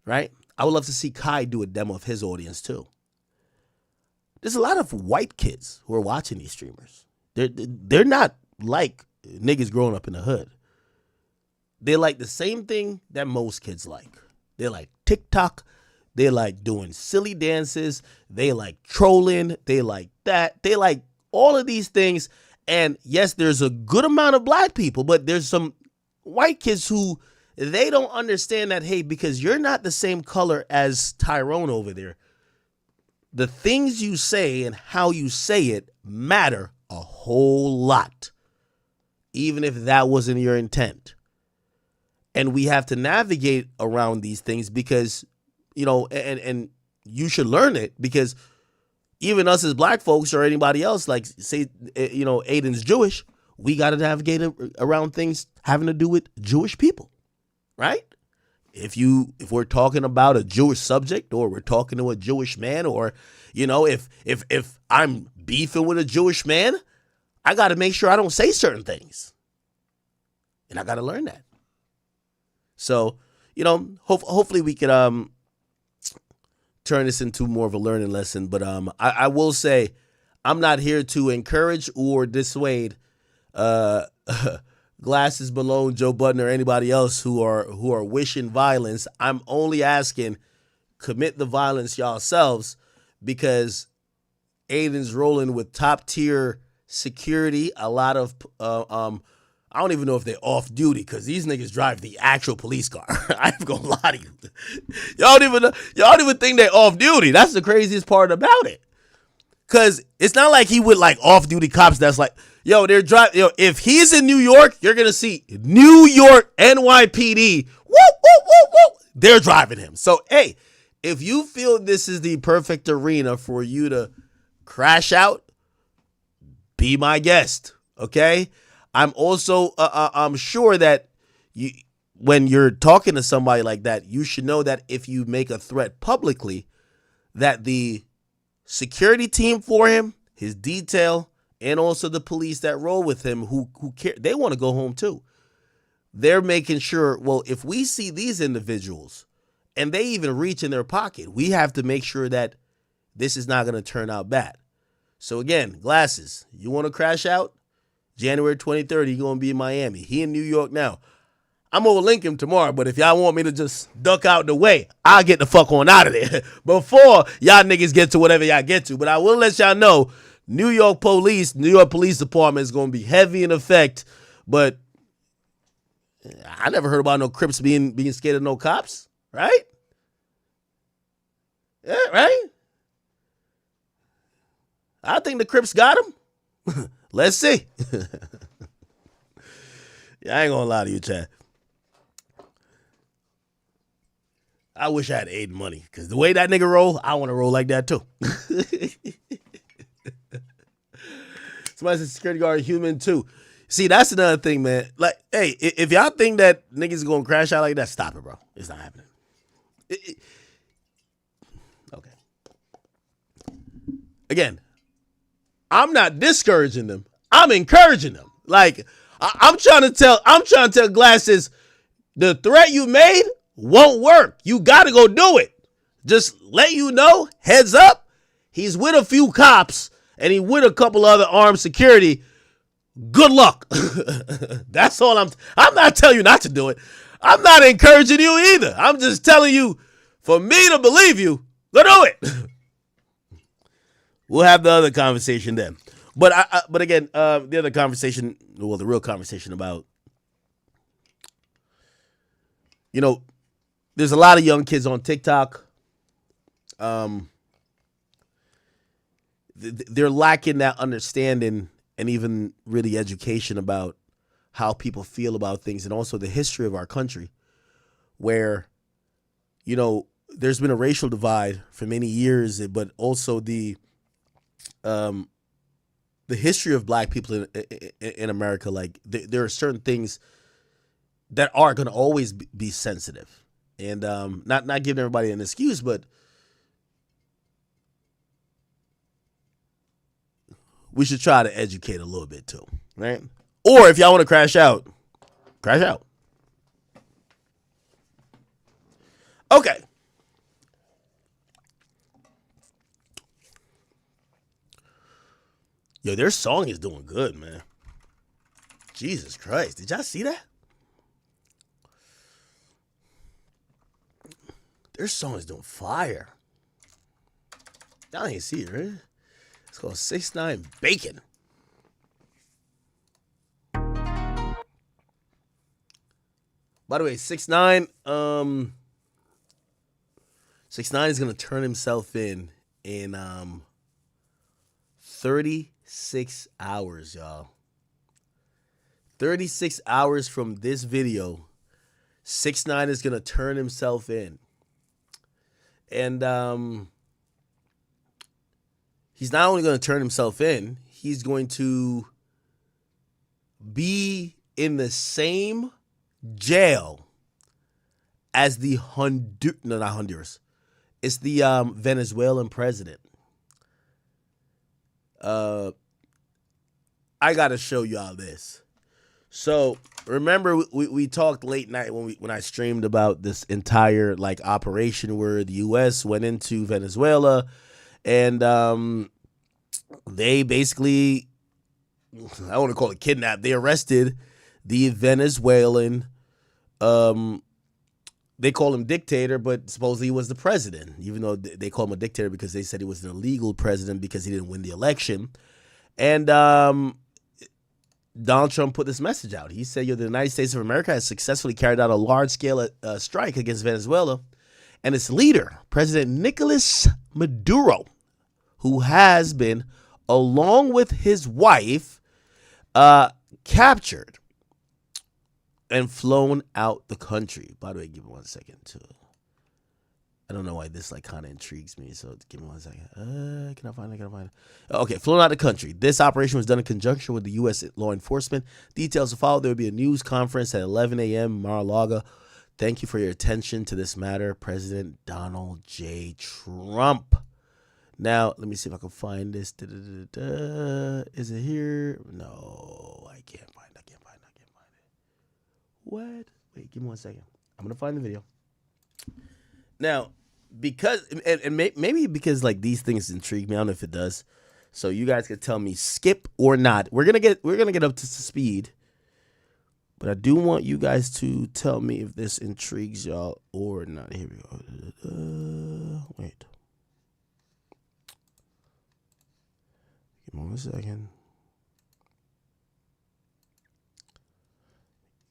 right? I would love to see Kai do a demo of his audience too. There's a lot of white kids who are watching these streamers. They're not like niggas growing up in the hood. They like the same thing that most kids like. They like TikTok. They like doing silly dances. They like trolling. They like that. They like all of these things. And yes, there's a good amount of black people, but there's some white kids who they don't understand that, hey, because you're not the same color as Tyrone over there, the things you say and how you say it matter a whole lot, even if that wasn't your intent. And we have to navigate around these things because, and you should learn it, because even us as black folks or anybody else, like say, Adin's Jewish, we got to navigate around things having to do with Jewish people, right? If we're talking about a Jewish subject, or we're talking to a Jewish man, or, if I'm beefing with a Jewish man, I got to make sure I don't say certain things. And I got to learn that. So, hopefully we could turn this into more of a learning lesson. But I will say I'm not here to encourage or dissuade Glasses Malone, Joe Budden, or anybody else who are wishing violence. I'm only asking, commit the violence yourselves, because Adin's rolling with top tier security. A lot of I don't even know if they're off duty, because these niggas drive the actual police car. I ain't gonna lie to you. Y'all don't even think they're off duty. That's the craziest part about it. Because it's not like he with like off duty cops that's like, Yo, they're driving. Yo, if he's in New York, you're gonna see New York NYPD. Woo, woo, woo, woo. They're driving him. So, hey, if you feel this is the perfect arena for you to crash out, be my guest. Okay. I'm also, I'm sure that you, when you're talking to somebody like that, you should know that if you make a threat publicly, that the security team for him, his detail, and also the police that roll with him who care, they want to go home too. They're making sure, well, if we see these individuals and they even reach in their pocket, we have to make sure that this is not going to turn out bad. So again, Glasses, you want to crash out? January 23rd, he's going to be in Miami. He in New York now. I'm going to link him tomorrow, but if y'all want me to just duck out the way, I'll get the fuck on out of there before y'all niggas get to whatever y'all get to. But I will let y'all know, New York Police Department is going to be heavy in effect, but I never heard about no Crips being scared of no cops, right? Yeah, right? I think the Crips got him. Let's see. Yeah, I ain't gonna lie to you, Chad. I wish I had Adin money, because the way that nigga roll, I want to roll like that too. Somebody said security guard human too. See, that's another thing, man. Like, hey, if y'all think that niggas gonna crash out like that, stop it, bro. It's not happening. Okay. Again, I'm not discouraging them. I'm encouraging them. Like, I'm trying to tell Glasses, the threat you made won't work. You got to go do it. Just let you know, heads up, he's with a few cops and he with a couple other armed security. Good luck. That's all I'm not telling you not to do it. I'm not encouraging you either. I'm just telling you, for me to believe you, go do it. We'll have the other conversation then. But again, the other conversation, well, the real conversation about, you know, there's a lot of young kids on TikTok. They're lacking that understanding and even really education about how people feel about things, and also the history of our country, where, you know, there's been a racial divide for many years, but also the history of black people in America. Like, there are certain things that are going to always be sensitive, and not giving everybody an excuse, but we should try to educate a little bit too, right? Or if y'all want to crash out, crash out. Okay. Yo, their song is doing good, man. Jesus Christ. Did y'all see that? Their song is doing fire. Y'all ain't see it, right? It's called 6ix9ine Bacon. By the way, 6ix9ine, 6ix9ine is gonna turn himself in 36 hours, y'all. 36 hours from this video, 6ix9ine is gonna turn himself in. And he's not only going to turn himself in, he's going to be in the same jail as the not Honduras. It's the Venezuelan president. I got to show y'all this. So remember, we talked late night when I streamed about this entire like operation where the U.S. went into Venezuela, and they basically, I want to call it kidnap. They arrested the Venezuelan. They call him dictator, but supposedly he was the president, even though they call him a dictator because they said he was an illegal president because he didn't win the election. And Donald Trump put this message out. He said, the United States of America has successfully carried out a large-scale strike against Venezuela, and its leader, President Nicolas Maduro, who has been, along with his wife, Captured and flown out the country. By the way, give me 1 second too. I don't know why this like kind of intrigues me, so give me 1 second. Can I find it? Okay, flown out of the country. This operation was done in conjunction with the U.S. law enforcement. Details to follow. There will be a news conference at 11 a.m. Mar-a-Lago. Thank you for your attention to this matter, President Donald J. Trump. Now, let me see if I can find this. Is it here? No, I can't find it. What? Wait, give me 1 second. I'm going to find the video. Now, because and maybe because like these things intrigue me, I don't know if it does. So you guys can tell me skip or not. We're gonna get up to speed, but I do want you guys to tell me if this intrigues y'all or not. Here we go. Wait, give me 1 second.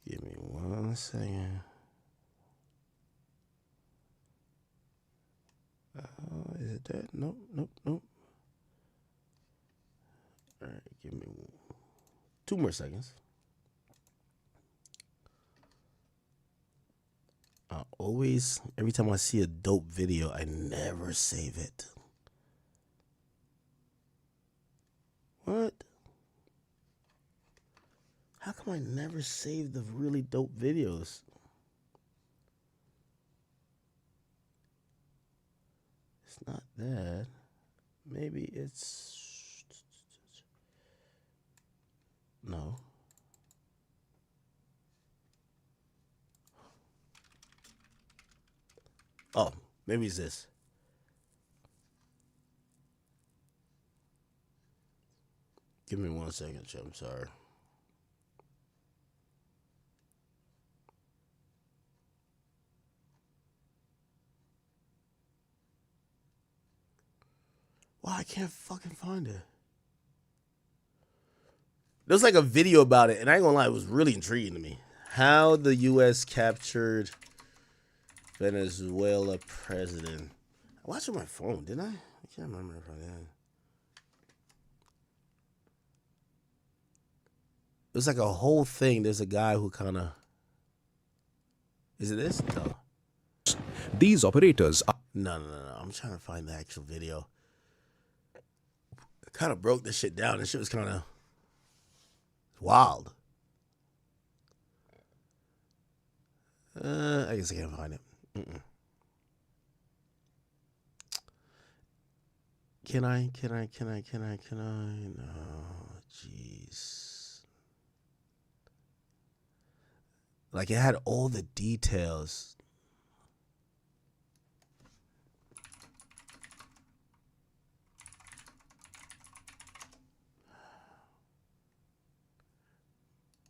Give me 1 second. Is it that? Nope. All right, give me 2 more seconds. Always, every time I see a dope video, I never save it. What? How come I never save the really dope videos? It's not that. Maybe it's... No. Oh, maybe it's this. Give me 1 second, Chip. I'm sorry. Wow, I can't fucking find it. There's like a video about it, and I ain't gonna lie, it was really intriguing to me. How the U.S. captured Venezuela president. I watched it on my phone, didn't I? I can't remember if I did. It was like a whole thing. There's a guy who kind of... Is it this? No. These operators are... No. I'm trying to find the actual video. I kind of broke this shit down. This shit was kind of wild. I guess I can't find it. Can I? No, jeez. Like it had all the details.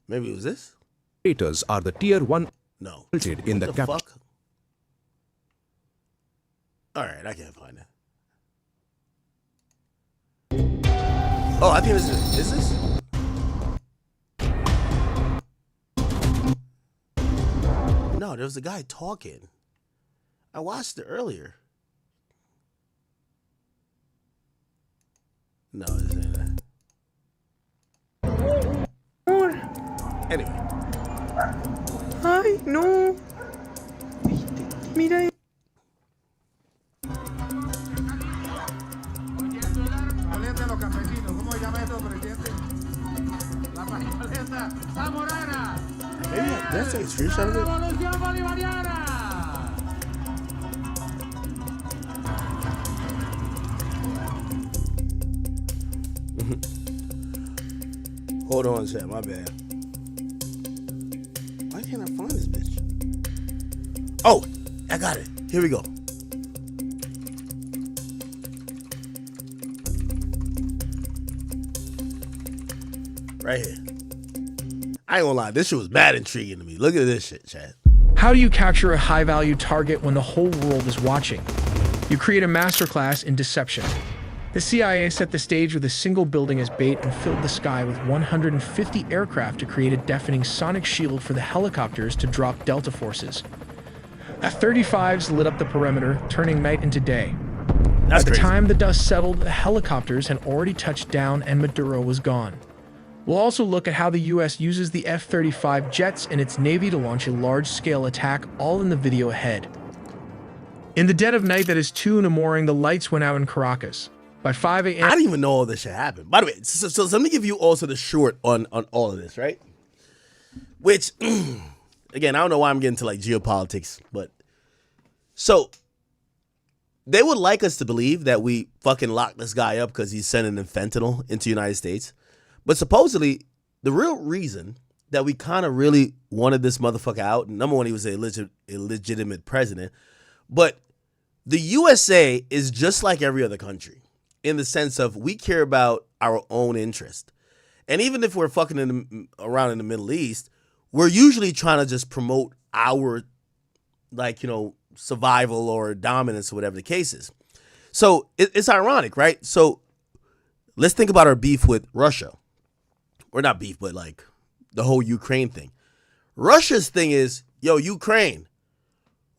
Maybe it was this? Operators are the tier 1 no. in the cap. Fuck? All right, I can't find it. Oh, I think this is this? No, there was a guy talking. I watched it earlier. No, this ain't it. Anyway. Ay, no. Mira. Maybe that's a screenshot of it. Hold on, chat. My bad. Why can't I find this bitch? Oh, I got it. Here we go. Right here. I ain't gonna lie, this shit was mad intriguing to me. Look at this shit, chat. How do you capture a high-value target when the whole world is watching? You create a masterclass in deception. The CIA set the stage with a single building as bait and filled the sky with 150 aircraft to create a deafening sonic shield for the helicopters to drop Delta forces. F-35s lit up the perimeter, turning night into day. By the time the dust settled, the helicopters had already touched down and Maduro was gone. We'll also look at how the US uses the F-35 jets in its Navy to launch a large-scale attack, all in the video ahead. In the dead of night that is 2 in the morning, the lights went out in Caracas. By 5 a.m. I didn't even know all this shit happened. By the way, so let me give you also the short on all of this, right? Which, again, I don't know why I'm getting to like geopolitics, but so they would like us to believe that we fucking locked this guy up because he's sending fentanyl into the United States. But supposedly, the real reason that we kind of really wanted this motherfucker out, number one, he was a illegitimate president, but the USA is just like every other country in the sense of we care about our own interest. And even if we're fucking around in the Middle East, we're usually trying to just promote our, like, you know, survival or dominance or whatever the case is. So it's ironic, right? So let's think about our beef with Russia. Or not beef, but like the whole Ukraine thing. Russia's thing is, yo, Ukraine,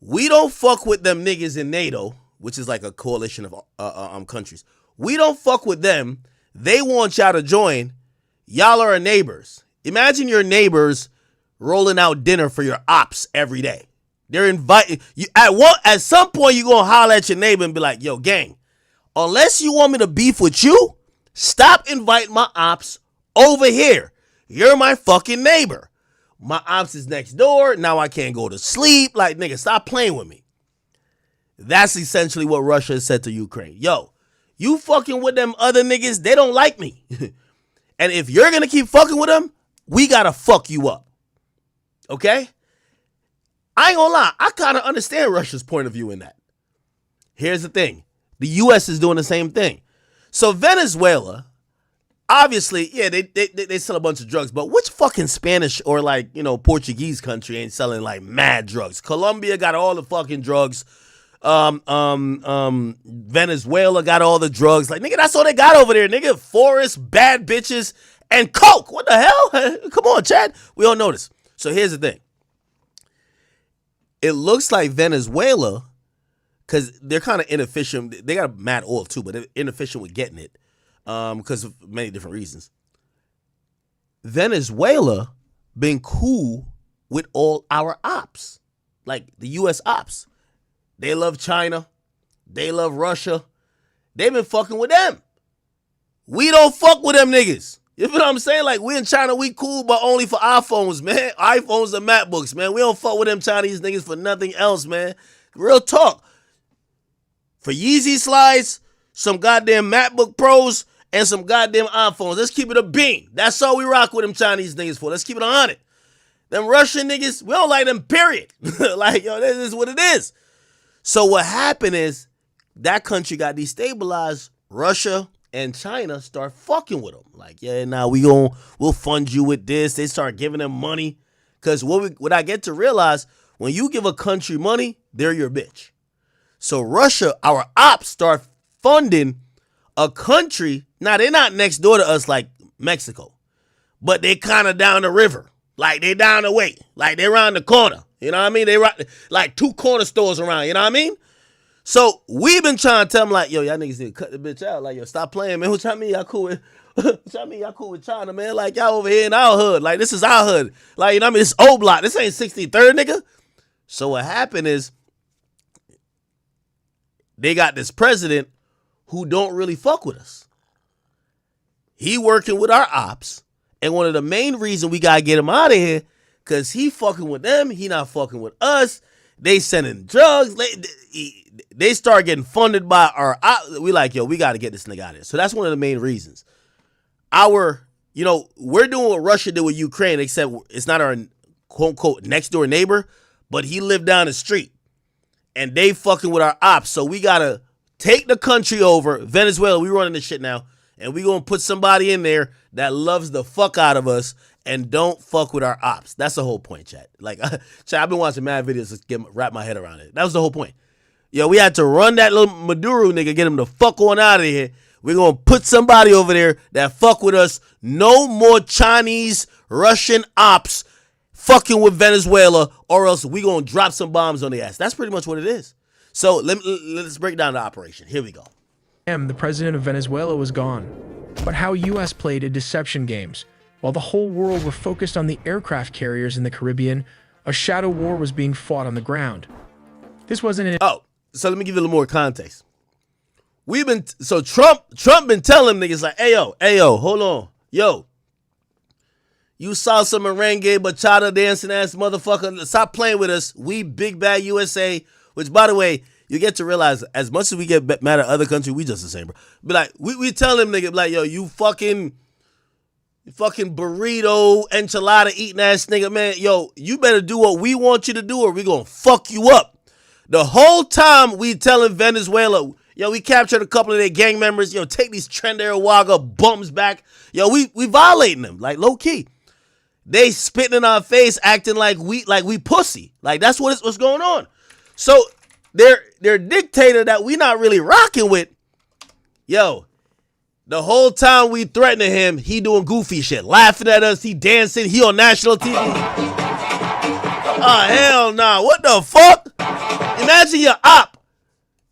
we don't fuck with them niggas in NATO, which is like a coalition of countries. We don't fuck with them. They want y'all to join. Y'all are our neighbors. Imagine your neighbors rolling out dinner for your ops every day. They're inviting you at some point you're gonna holler at your neighbor and be like, yo, gang, unless you want me to beef with you, stop inviting my ops over here. You're my fucking neighbor. My ops is next door. Now I can't go to sleep. Like, nigga, stop playing with me. That's essentially what Russia has said to Ukraine. Yo, you fucking with them other niggas, they don't like me. And if you're gonna keep fucking with them, we gotta fuck you up. Okay? I ain't gonna lie, I kind of understand Russia's point of view in that. Here's the thing. The U.S. is doing the same thing. So Venezuela, obviously, yeah, they sell a bunch of drugs, but which fucking Spanish or like, you know, Portuguese country ain't selling like mad drugs? Colombia got all the fucking drugs. Venezuela got all the drugs. Like, nigga, that's all they got over there, nigga. Forests, bad bitches, and coke. What the hell? Come on, Chad. We all know this. So here's the thing. It looks like Venezuela, because they're kind of inefficient. They got mad oil too, but they're inefficient with getting it because of many different reasons. Venezuela been cool with all our ops, like the U.S. ops. They love China. They love Russia. They've been fucking with them. We don't fuck with them niggas. You know what I'm saying? Like, we in China, we cool, but only for iPhones, man. iPhones and MacBooks, man. We don't fuck with them Chinese niggas for nothing else, man. Real talk. For Yeezy slides, some goddamn MacBook Pros, and some goddamn iPhones. Let's keep it a bean. That's all we rock with them Chinese niggas for. Let's keep it 100. Them Russian niggas, we don't like them, period. Like, yo, this is what it is. So what happened is that country got destabilized. Russia and China start fucking with them. Like, yeah, now we'll fund you with this. They start giving them money. Because what I get to realize, when you give a country money, they're your bitch. So Russia, our ops, start funding a country. Now, they're not next door to us like Mexico, but they kind of down the river. Like, they down the way. Like, they around the corner. You know what I mean? They like 2 corner stores around. You know what I mean? So we've been trying to tell them, like, yo, y'all niggas need to cut the bitch out. Like, yo, stop playing, man. What y'all mean y'all cool with? What y'all mean y'all cool with China, man? Like, y'all over here in our hood. Like, this is our hood. Like, you know what I mean? This old block. This ain't 63rd, nigga. So what happened is they got this president who don't really fuck with us. He working with our ops. And one of the main reasons we got to get him out of here, because he fucking with them. He not fucking with us. They sending drugs. They start getting funded by our ops. We like, yo, we got to get this nigga out of here. So that's one of the main reasons. We're doing what Russia did with Ukraine, except it's not our quote unquote next door neighbor, but he lived down the street. And they fucking with our ops. So we got to take the country over. Venezuela, we running this shit now. And we going to put somebody in there that loves the fuck out of us and don't fuck with our ops. That's the whole point, chat. Like, chat, I've been watching mad videos to wrap my head around it. That was the whole point. Yo, we had to run that little Maduro nigga, get him the fuck on out of here. We're going to put somebody over there that fuck with us. No more Chinese, Russian ops fucking with Venezuela, or else we going to drop some bombs on the ass. That's pretty much what it is. So let's break down the operation. Here we go. The president of Venezuela was gone. But how U.S. played a deception games. While the whole world were focused on the aircraft carriers in the Caribbean, a shadow war was being fought on the ground. This wasn't an... Oh, so let me give you a little more context. Trump been telling niggas like, hey yo, hold on. Yo, you saw some merengue bachata dancing ass motherfucker. Stop playing with us. We big bad USA, which by the way, you get to realize as much as we get mad at other countries, we just the same, bro. But like, we tell them nigga, like, yo, you fucking burrito, enchilada eating ass nigga, man. Yo, you better do what we want you to do or we gonna fuck you up. The whole time we telling Venezuela, yo, we captured a couple of their gang members. Yo, take these Trenderawага bums back. Yo, we violating them, like low key. They spitting in our face, acting like we pussy. Like that's what's going on. So their dictator that we not really rocking with, yo, the whole time we threatening him, he doing goofy shit, laughing at us, he dancing, he on national TV. Oh hell nah, what the fuck? Imagine your op.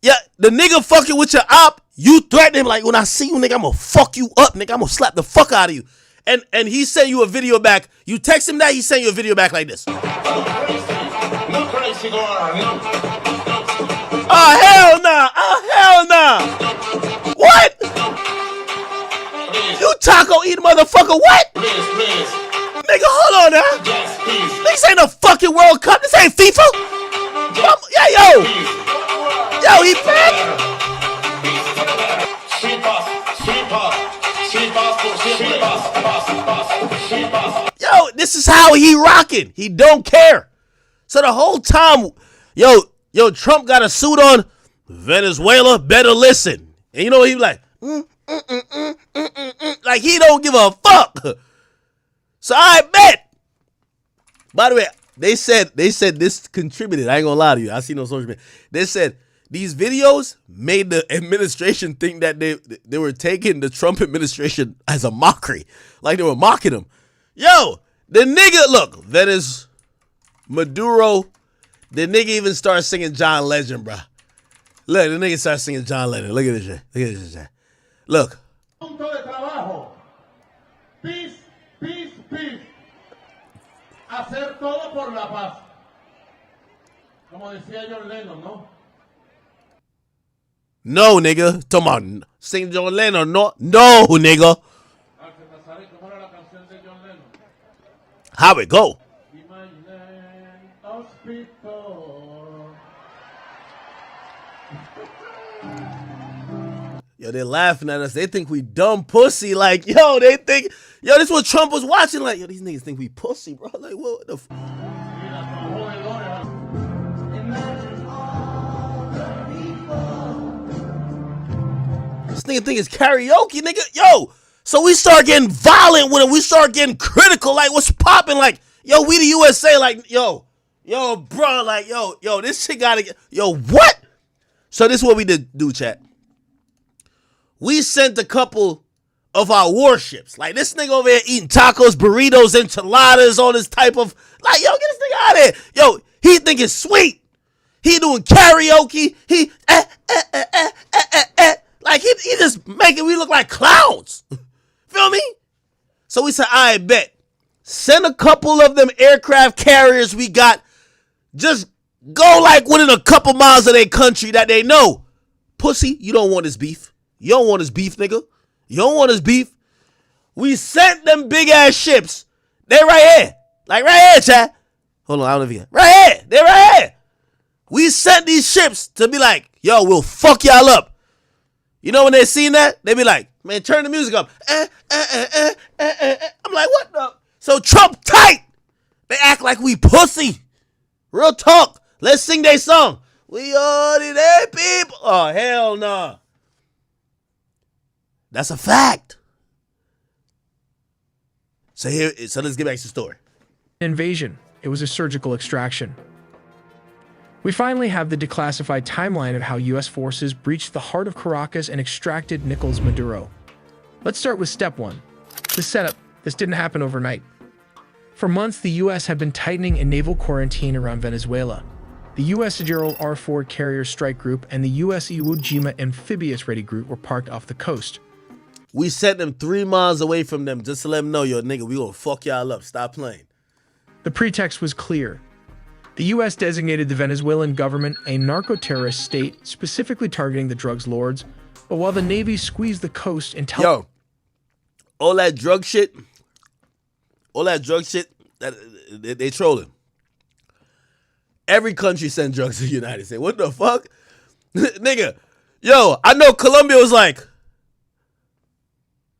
Yeah, the nigga fucking with your op, you threaten him like, when I see you, nigga, I'm gonna fuck you up, nigga. I'm gonna slap the fuck out of you. And he sent you a video back. You text him that, he sent you a video back like this. Oh hell nah. Oh hell nah. What? You taco eating motherfucker, what? Nigga, hold on now. This ain't a fucking World Cup. This ain't FIFA. Yeah, yo, he back. Yo, this is how he rocking. He don't care. So the whole time, yo, Trump got a suit on. Venezuela better listen. And you know what he like? Like he don't give a fuck. So I bet. By the way, they said this contributed. I ain't gonna lie to you. I seen on social media. They said these videos made the administration think that they were taking the Trump administration as a mockery. Like they were mocking him. Yo, the nigga, look, that is Maduro. The nigga even started singing John Legend, bro. Look, the nigga started singing John Legend. Look at this shit. Look at this shit. Look. Punto de trabajo. Peace, peace, peace. Hacer todo por la paz. Como decía John Lennon, ¿no? No, nigga. Come on. Sing John Lennon. No, nigga. How it go? Yo, they're laughing at us. They think we dumb pussy. Like, yo, they think, yo, this is what Trump was watching. Like, yo, these niggas think we pussy, bro. Like, what the f? This nigga think it's karaoke, nigga. Yo, so we start getting violent with him. We start getting critical. Like, what's popping? Like, yo, we the USA. Like, yo, bro. Like, yo, this shit gotta get, yo, what? So this is what we do, chat. We sent a couple of our warships. Like, this nigga over here eating tacos, burritos, enchiladas, all this type of, like, yo, get this nigga out of here. Yo, he think it's sweet. He doing karaoke. He, like, he just making we look like clowns. Feel me? So we said, I bet. Send a couple of them aircraft carriers we got. Just go, like, within a couple miles of their country that they know. Pussy, you don't want this beef. You don't want his beef, nigga. You don't want his beef. We sent them big ass ships. They right here. Like right here, chat. Hold on, I don't know if you can. Right here. They right here. We sent these ships to be like, yo, we'll fuck y'all up. You know when they seen that? They be like, man, turn the music up. I'm like, what the? So Trump tight. They act like we pussy. Real talk. Let's sing their song. We all the people. Oh, hell no. Nah. That's a fact. So let's get back to the story. Invasion. It was a surgical extraction. We finally have the declassified timeline of how U.S. forces breached the heart of Caracas and extracted Nicolas Maduro. Let's start with step one. The setup. This didn't happen overnight. For months, the U.S. had been tightening a naval quarantine around Venezuela. The U.S. Gerald R. Ford Carrier Strike Group and the U.S. Iwo Jima Amphibious Ready Group were parked off the coast. We sent them 3 miles away from them just to let them know, yo, nigga, we gonna fuck y'all up. Stop playing. The pretext was clear. The U.S. designated the Venezuelan government a narco-terrorist state, specifically targeting the drugs lords, but while the Navy squeezed the coast until... Yo, all that drug shit, that they trolling. Every country send drugs to the United States. What the fuck? Nigga, yo, I know Colombia was like,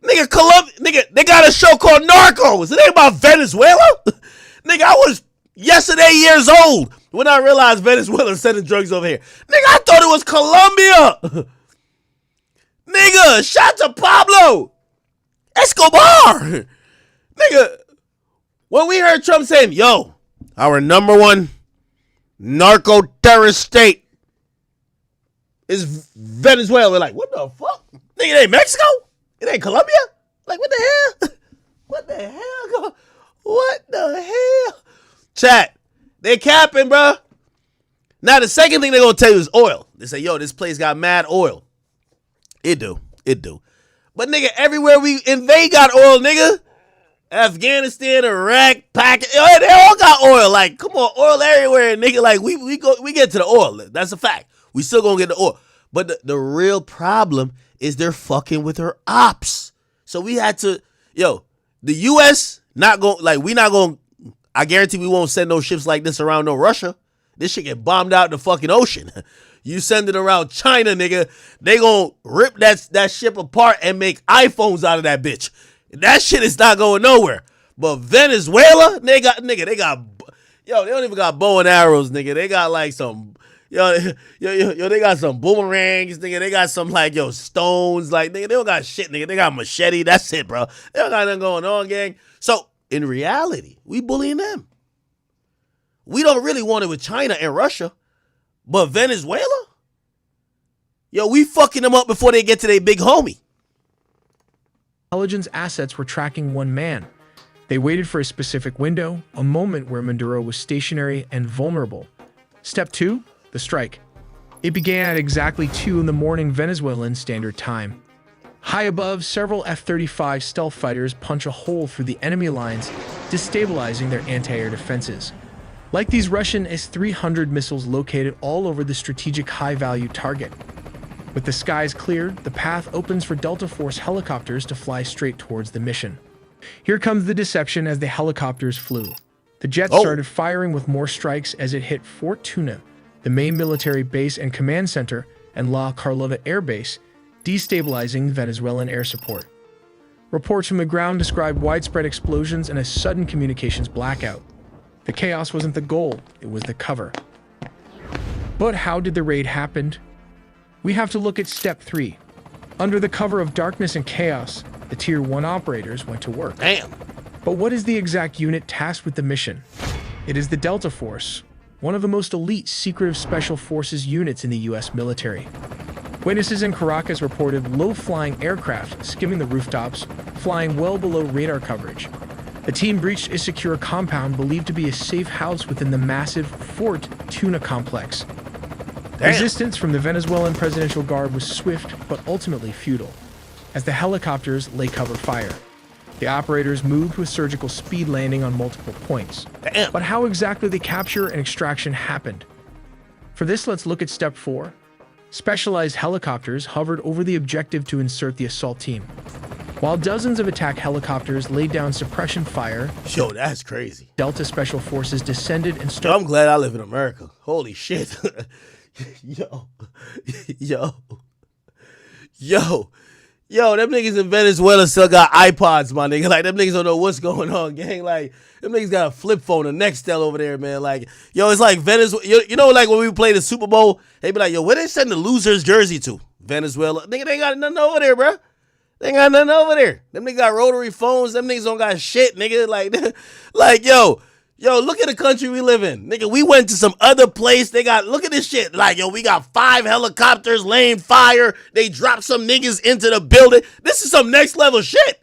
nigga, they got a show called Narcos. It ain't about Venezuela. Nigga, I was yesterday years old when I realized Venezuela sending drugs over here. Nigga, I thought it was Colombia. Nigga, shout to Pablo Escobar. Nigga, when we heard Trump saying, yo, our number one narco terrorist state is Venezuela, we're like, what the fuck? Nigga, it ain't Mexico? It ain't Colombia? Like, what the hell? What the hell? What the hell? Chat, they capping, bro. Now, the second thing they're going to tell you is oil. They say, yo, this place got mad oil. It do. But, nigga, everywhere we invade got oil, nigga. Afghanistan, Iraq, Pakistan, they all got oil. Like, come on, oil everywhere, nigga. Like, we get to the oil. That's a fact. We still gonna get the oil. But the real problem is they're fucking with her ops. So we had to, the U.S. not going, like, we not going, I guarantee we won't send no ships like this around no Russia. This shit get bombed out in the fucking ocean. You send it around China, nigga, they gonna rip that ship apart and make iPhones out of that bitch. That shit is not going nowhere. But Venezuela, they got, they don't even got bow and arrows, nigga. They got like some, they got some boomerangs, nigga. They got some like, stones, like, nigga, they don't got shit, nigga. They got machete, that's it, bro. They don't got nothing going on, gang. So, in reality, we bullying them. We don't really want it with China and Russia, but Venezuela? We fucking them up before they get to their big homie. Intelligence assets were tracking one man. They waited for a specific window, a moment where Maduro was stationary and vulnerable. Step 2, the strike. It began at exactly 2 in the morning Venezuelan Standard Time. High above, several F-35 stealth fighters punch a hole through the enemy lines, destabilizing their anti-air defenses. Like these Russian S-300 missiles located all over the strategic high-value target. With the skies cleared, the path opens for Delta Force helicopters to fly straight towards the mission. Here comes the deception as the helicopters flew. The jets started firing with more strikes as it hit Fort Tuna, the main military base and command center, and La Carlota Air Base, destabilizing Venezuelan air support. Reports from the ground describe widespread explosions and a sudden communications blackout. The chaos wasn't the goal, it was the cover. But how did the raid happen? We have to look at step 3. Under the cover of darkness and chaos, the Tier 1 operators went to work. Damn. But what is the exact unit tasked with the mission? It is the Delta Force, one of the most elite secretive special forces units in the U.S. military. Witnesses in Caracas reported low-flying aircraft skimming the rooftops, flying well below radar coverage. The team breached a secure compound believed to be a safe house within the massive Fort Tuna complex. Damn. Resistance from the Venezuelan Presidential Guard was swift but ultimately futile, as the helicopters lay cover fire. The operators moved with surgical speed, landing on multiple points. Damn. But how exactly the capture and extraction happened? For this, let's look at step 4. Specialized helicopters hovered over the objective to insert the assault team. While dozens of attack helicopters laid down suppression fire, that's crazy. Delta Special Forces descended and started. I'm glad I live in America. Holy shit. Yo, them niggas in Venezuela still got iPods, my nigga. Like, them niggas don't know what's going on, gang. Like, them niggas got a flip phone, a Nextel over there, man. Like, it's like Venezuela. You know, like when we play the Super Bowl, they be like, yo, where they send the loser's jersey to? Venezuela. Nigga, they ain't got nothing over there, bro. They ain't got nothing over there. Them niggas got rotary phones. Them niggas don't got shit, nigga. Like, yo, look at the country we live in. Nigga, we went to some other place. Look at this shit. Like, we got 5 helicopters laying fire. They dropped some niggas into the building. This is some next level shit.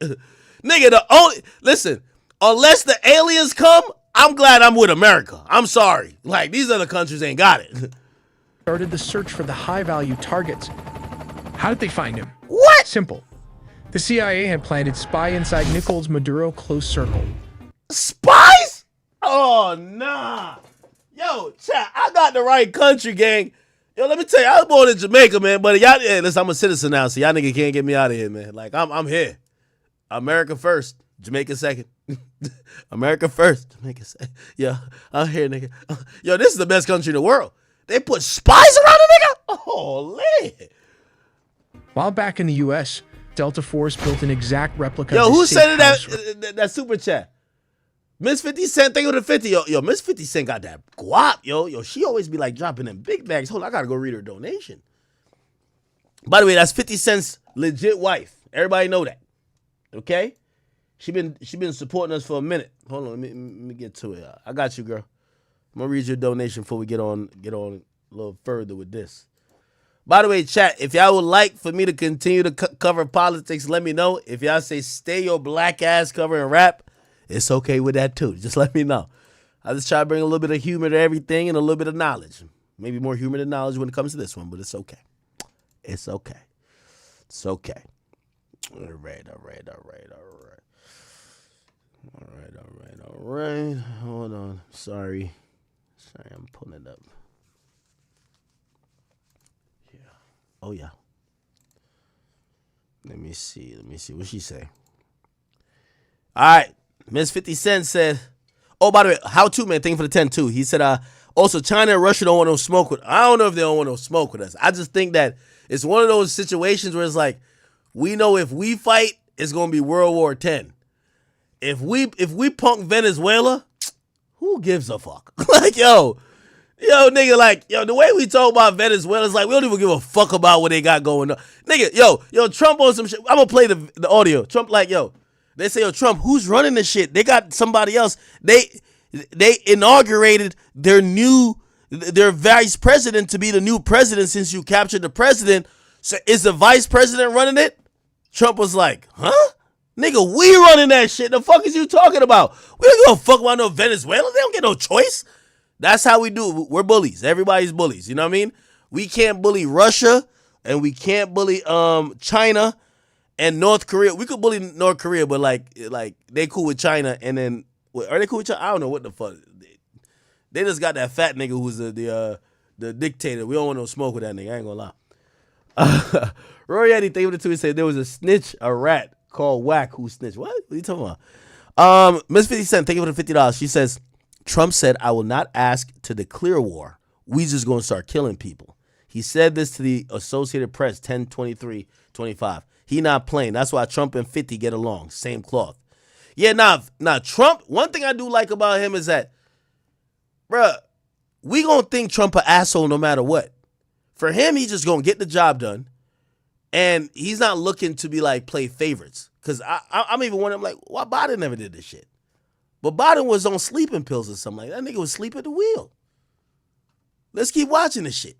Nigga, listen, unless the aliens come, I'm glad I'm with America. I'm sorry. Like, these other countries ain't got it. Started the search for the high-value targets. How did they find him? What? Simple. The CIA had planted spy inside Nicolás Maduro's close circle. Spies? Oh, nah. Yo, chat, I got the right country, gang. Yo, let me tell you, I was born in Jamaica, man. But y'all, hey, listen, I'm a citizen now, so y'all nigga can't get me out of here, man. Like, I'm here. America first, Jamaica second. America first, Jamaica second. Yo, I'm here, nigga. Yo, this is the best country in the world. They put spies around a nigga? Holy. While back in the U.S., Delta Force built an exact replica Yo, of who the said safe that super chat? Miss 50 Cent, thank you for the 50. Yo, Miss 50 Cent got that guap, yo. She always be like dropping them big bags. Hold on, I gotta go read her donation. By the way, that's 50 Cent's legit wife. Everybody know that. Okay? She been supporting us for a minute. Hold on, let me get to it. I got you, girl. I'm gonna read your donation before we get on a little further with this. By the way, chat, if y'all would like for me to continue to cover politics, let me know. If y'all say stay your black ass covering rap, it's okay with that too. Just let me know. I just try to bring a little bit of humor to everything and a little bit of knowledge. Maybe more humor than knowledge when it comes to this one, but it's okay. It's okay. It's okay. All right. Hold on. Sorry, I'm pulling it up. Yeah. Oh, yeah. Let me see. What she say? All right. Miss 50 Cent said, oh, by the way, how to, man, thank you for the 10 too. He said, also, China and Russia don't want no smoke with us. I don't know if they don't want no smoke with us. I just think that it's one of those situations where it's like, we know if we fight, it's going to be World War X. If we punk Venezuela, who gives a fuck? Like, yo, nigga, like, yo, the way we talk about Venezuela is like, we don't even give a fuck about what they got going on. Nigga, yo, Trump on some shit. I'm going to play the audio. Trump like, yo, they say, yo, Trump, who's running this shit? They got somebody else. They inaugurated their vice president to be the new president since you captured the president. So is the vice president running it? Trump was like, huh? Nigga, we running that shit. The fuck is you talking about? We don't give a fuck about no Venezuela. They don't get no choice. That's how we do. We're bullies. Everybody's bullies. You know what I mean? We can't bully Russia and we can't bully China and North Korea. We could bully North Korea, but like they cool with China. And then are they cool with China? I don't know what the fuck. They just got that fat nigga who's the dictator. We don't want no smoke with that nigga. I ain't gonna lie. Rory Eddie, thank you for the tweet. Said there was a snitch, a rat called Whack who snitched. What are you talking about? Miss 50 Cent, thank you for the $50. She says, Trump said, I will not ask to declare war. We just gonna start killing people. He said this to the Associated Press 10/23/25. He not playing. That's why Trump and 50 get along. Same cloth. Yeah, now Trump, one thing I do like about him is that, bruh, we gonna think Trump an asshole no matter what. For him, he just gonna get the job done. And he's not looking to be like play favorites. Because I'm even wondering, like, why Biden never did this shit? But Biden was on sleeping pills or something like that. That nigga was asleep at the wheel. Let's keep watching this shit.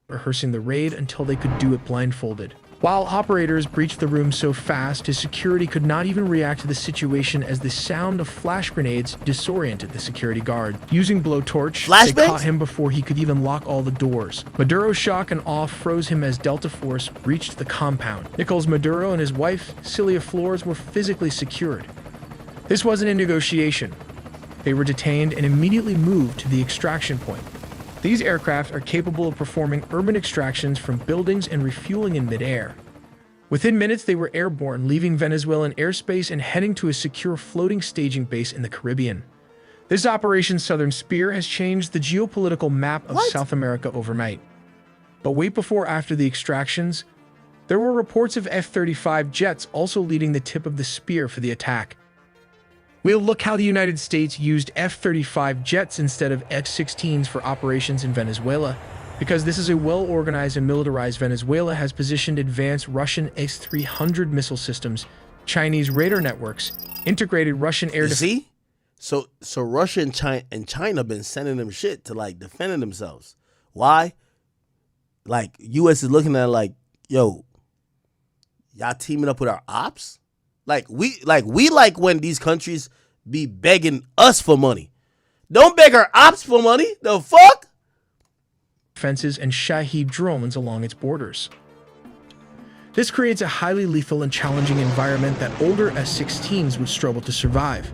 Rehearsing the raid until they could do it blindfolded. While operators breached the room so fast, his security could not even react to the situation as the sound of flash grenades disoriented the security guard. Using blowtorch, they caught him before he could even lock all the doors. Maduro's shock and awe froze him as Delta Force reached the compound. Nicolás Maduro and his wife, Celia Flores, were physically secured. This wasn't a negotiation. They were detained and immediately moved to the extraction point. These aircraft are capable of performing urban extractions from buildings and refueling in midair. Within minutes, they were airborne, leaving Venezuelan airspace and heading to a secure floating staging base in the Caribbean. This Operation Southern Spear has changed the geopolitical map of South America overnight. But wait before after the extractions, there were reports of F-35 jets also leading the tip of the spear for the attack. We'll look how the United States used F-35 jets instead of F-16s for operations in Venezuela, because this is a well-organized and militarized Venezuela has positioned advanced Russian S-300 missile systems, Chinese radar networks, integrated Russian air defense. See? So Russia and China been sending them shit to like defending themselves. Why? Like U.S. is looking at it like, yo, y'all teaming up with our ops? We like when these countries be begging us for money. Don't beg our ops for money. The fuck? Fences and Shahed drones along its borders. This creates a highly lethal and challenging environment that older S-16s would struggle to survive.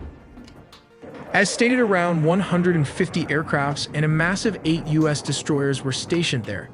As stated, around 150 aircrafts and a massive 8 U.S. destroyers were stationed there.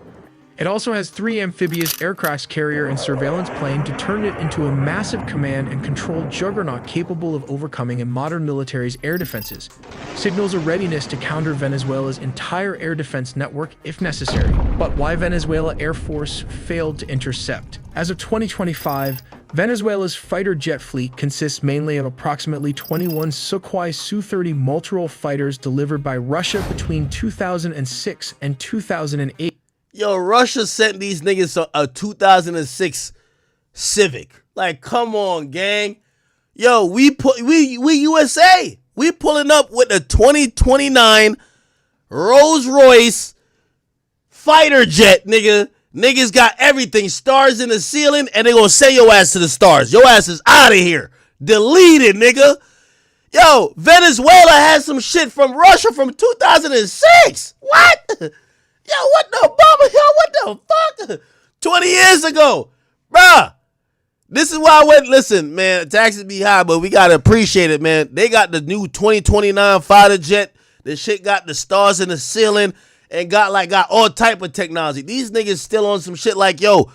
It also has 3 amphibious aircraft carrier and surveillance plane to turn it into a massive command and control juggernaut capable of overcoming a modern military's air defenses. Signals a readiness to counter Venezuela's entire air defense network if necessary. But why Venezuela Air Force failed to intercept? As of 2025, Venezuela's fighter jet fleet consists mainly of approximately 21 Sukhoi Su-30 multirole fighters delivered by Russia between 2006 and 2008. Yo, Russia sent these niggas a 2006 Civic. Like, come on, gang. Yo, we USA. We pulling up with a 2029 Rolls Royce fighter jet, nigga. Niggas got everything, stars in the ceiling, and they gonna send your ass to the stars. Your ass is out of here. Delete it, nigga. Yo, Venezuela has some shit from Russia from 2006. What? Yo, what the Obama? Yo, what the fuck? 20 years ago. Bruh. This is why I went, listen, man, taxes be high, but we gotta appreciate it, man. They got the new 2029 fighter jet. The shit got the stars in the ceiling and got all type of technology. These niggas still on some shit like, yo,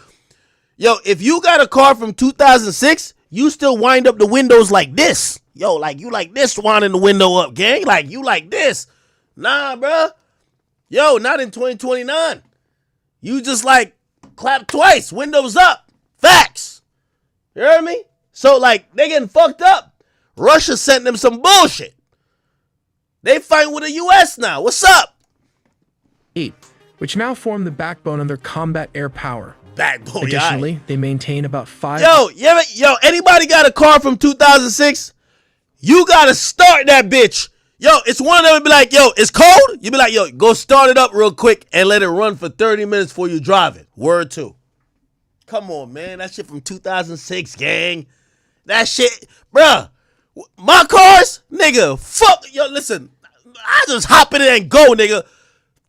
if you got a car from 2006, you still wind up the windows like this. Yo, like you like this, winding the window up, gang. Like you like this. Nah, bruh. Yo, not in 2029. You just like clap twice, windows up. Facts. You heard me? So like they getting fucked up. Russia sent them some bullshit. They fighting with the US now. What's up? Which now form the backbone of their combat air power. Backbone. Additionally, they maintain about 5. Yo, anybody got a car from 2006? You gotta start that bitch. Yo, it's one of them be like, yo, it's cold? You be like, yo, go start it up real quick and let it run for 30 minutes before you drive it. Word 2. Come on, man. That shit from 2006, gang. That shit, bruh. My cars, nigga, fuck. Yo, listen, I just hop in it and go, nigga.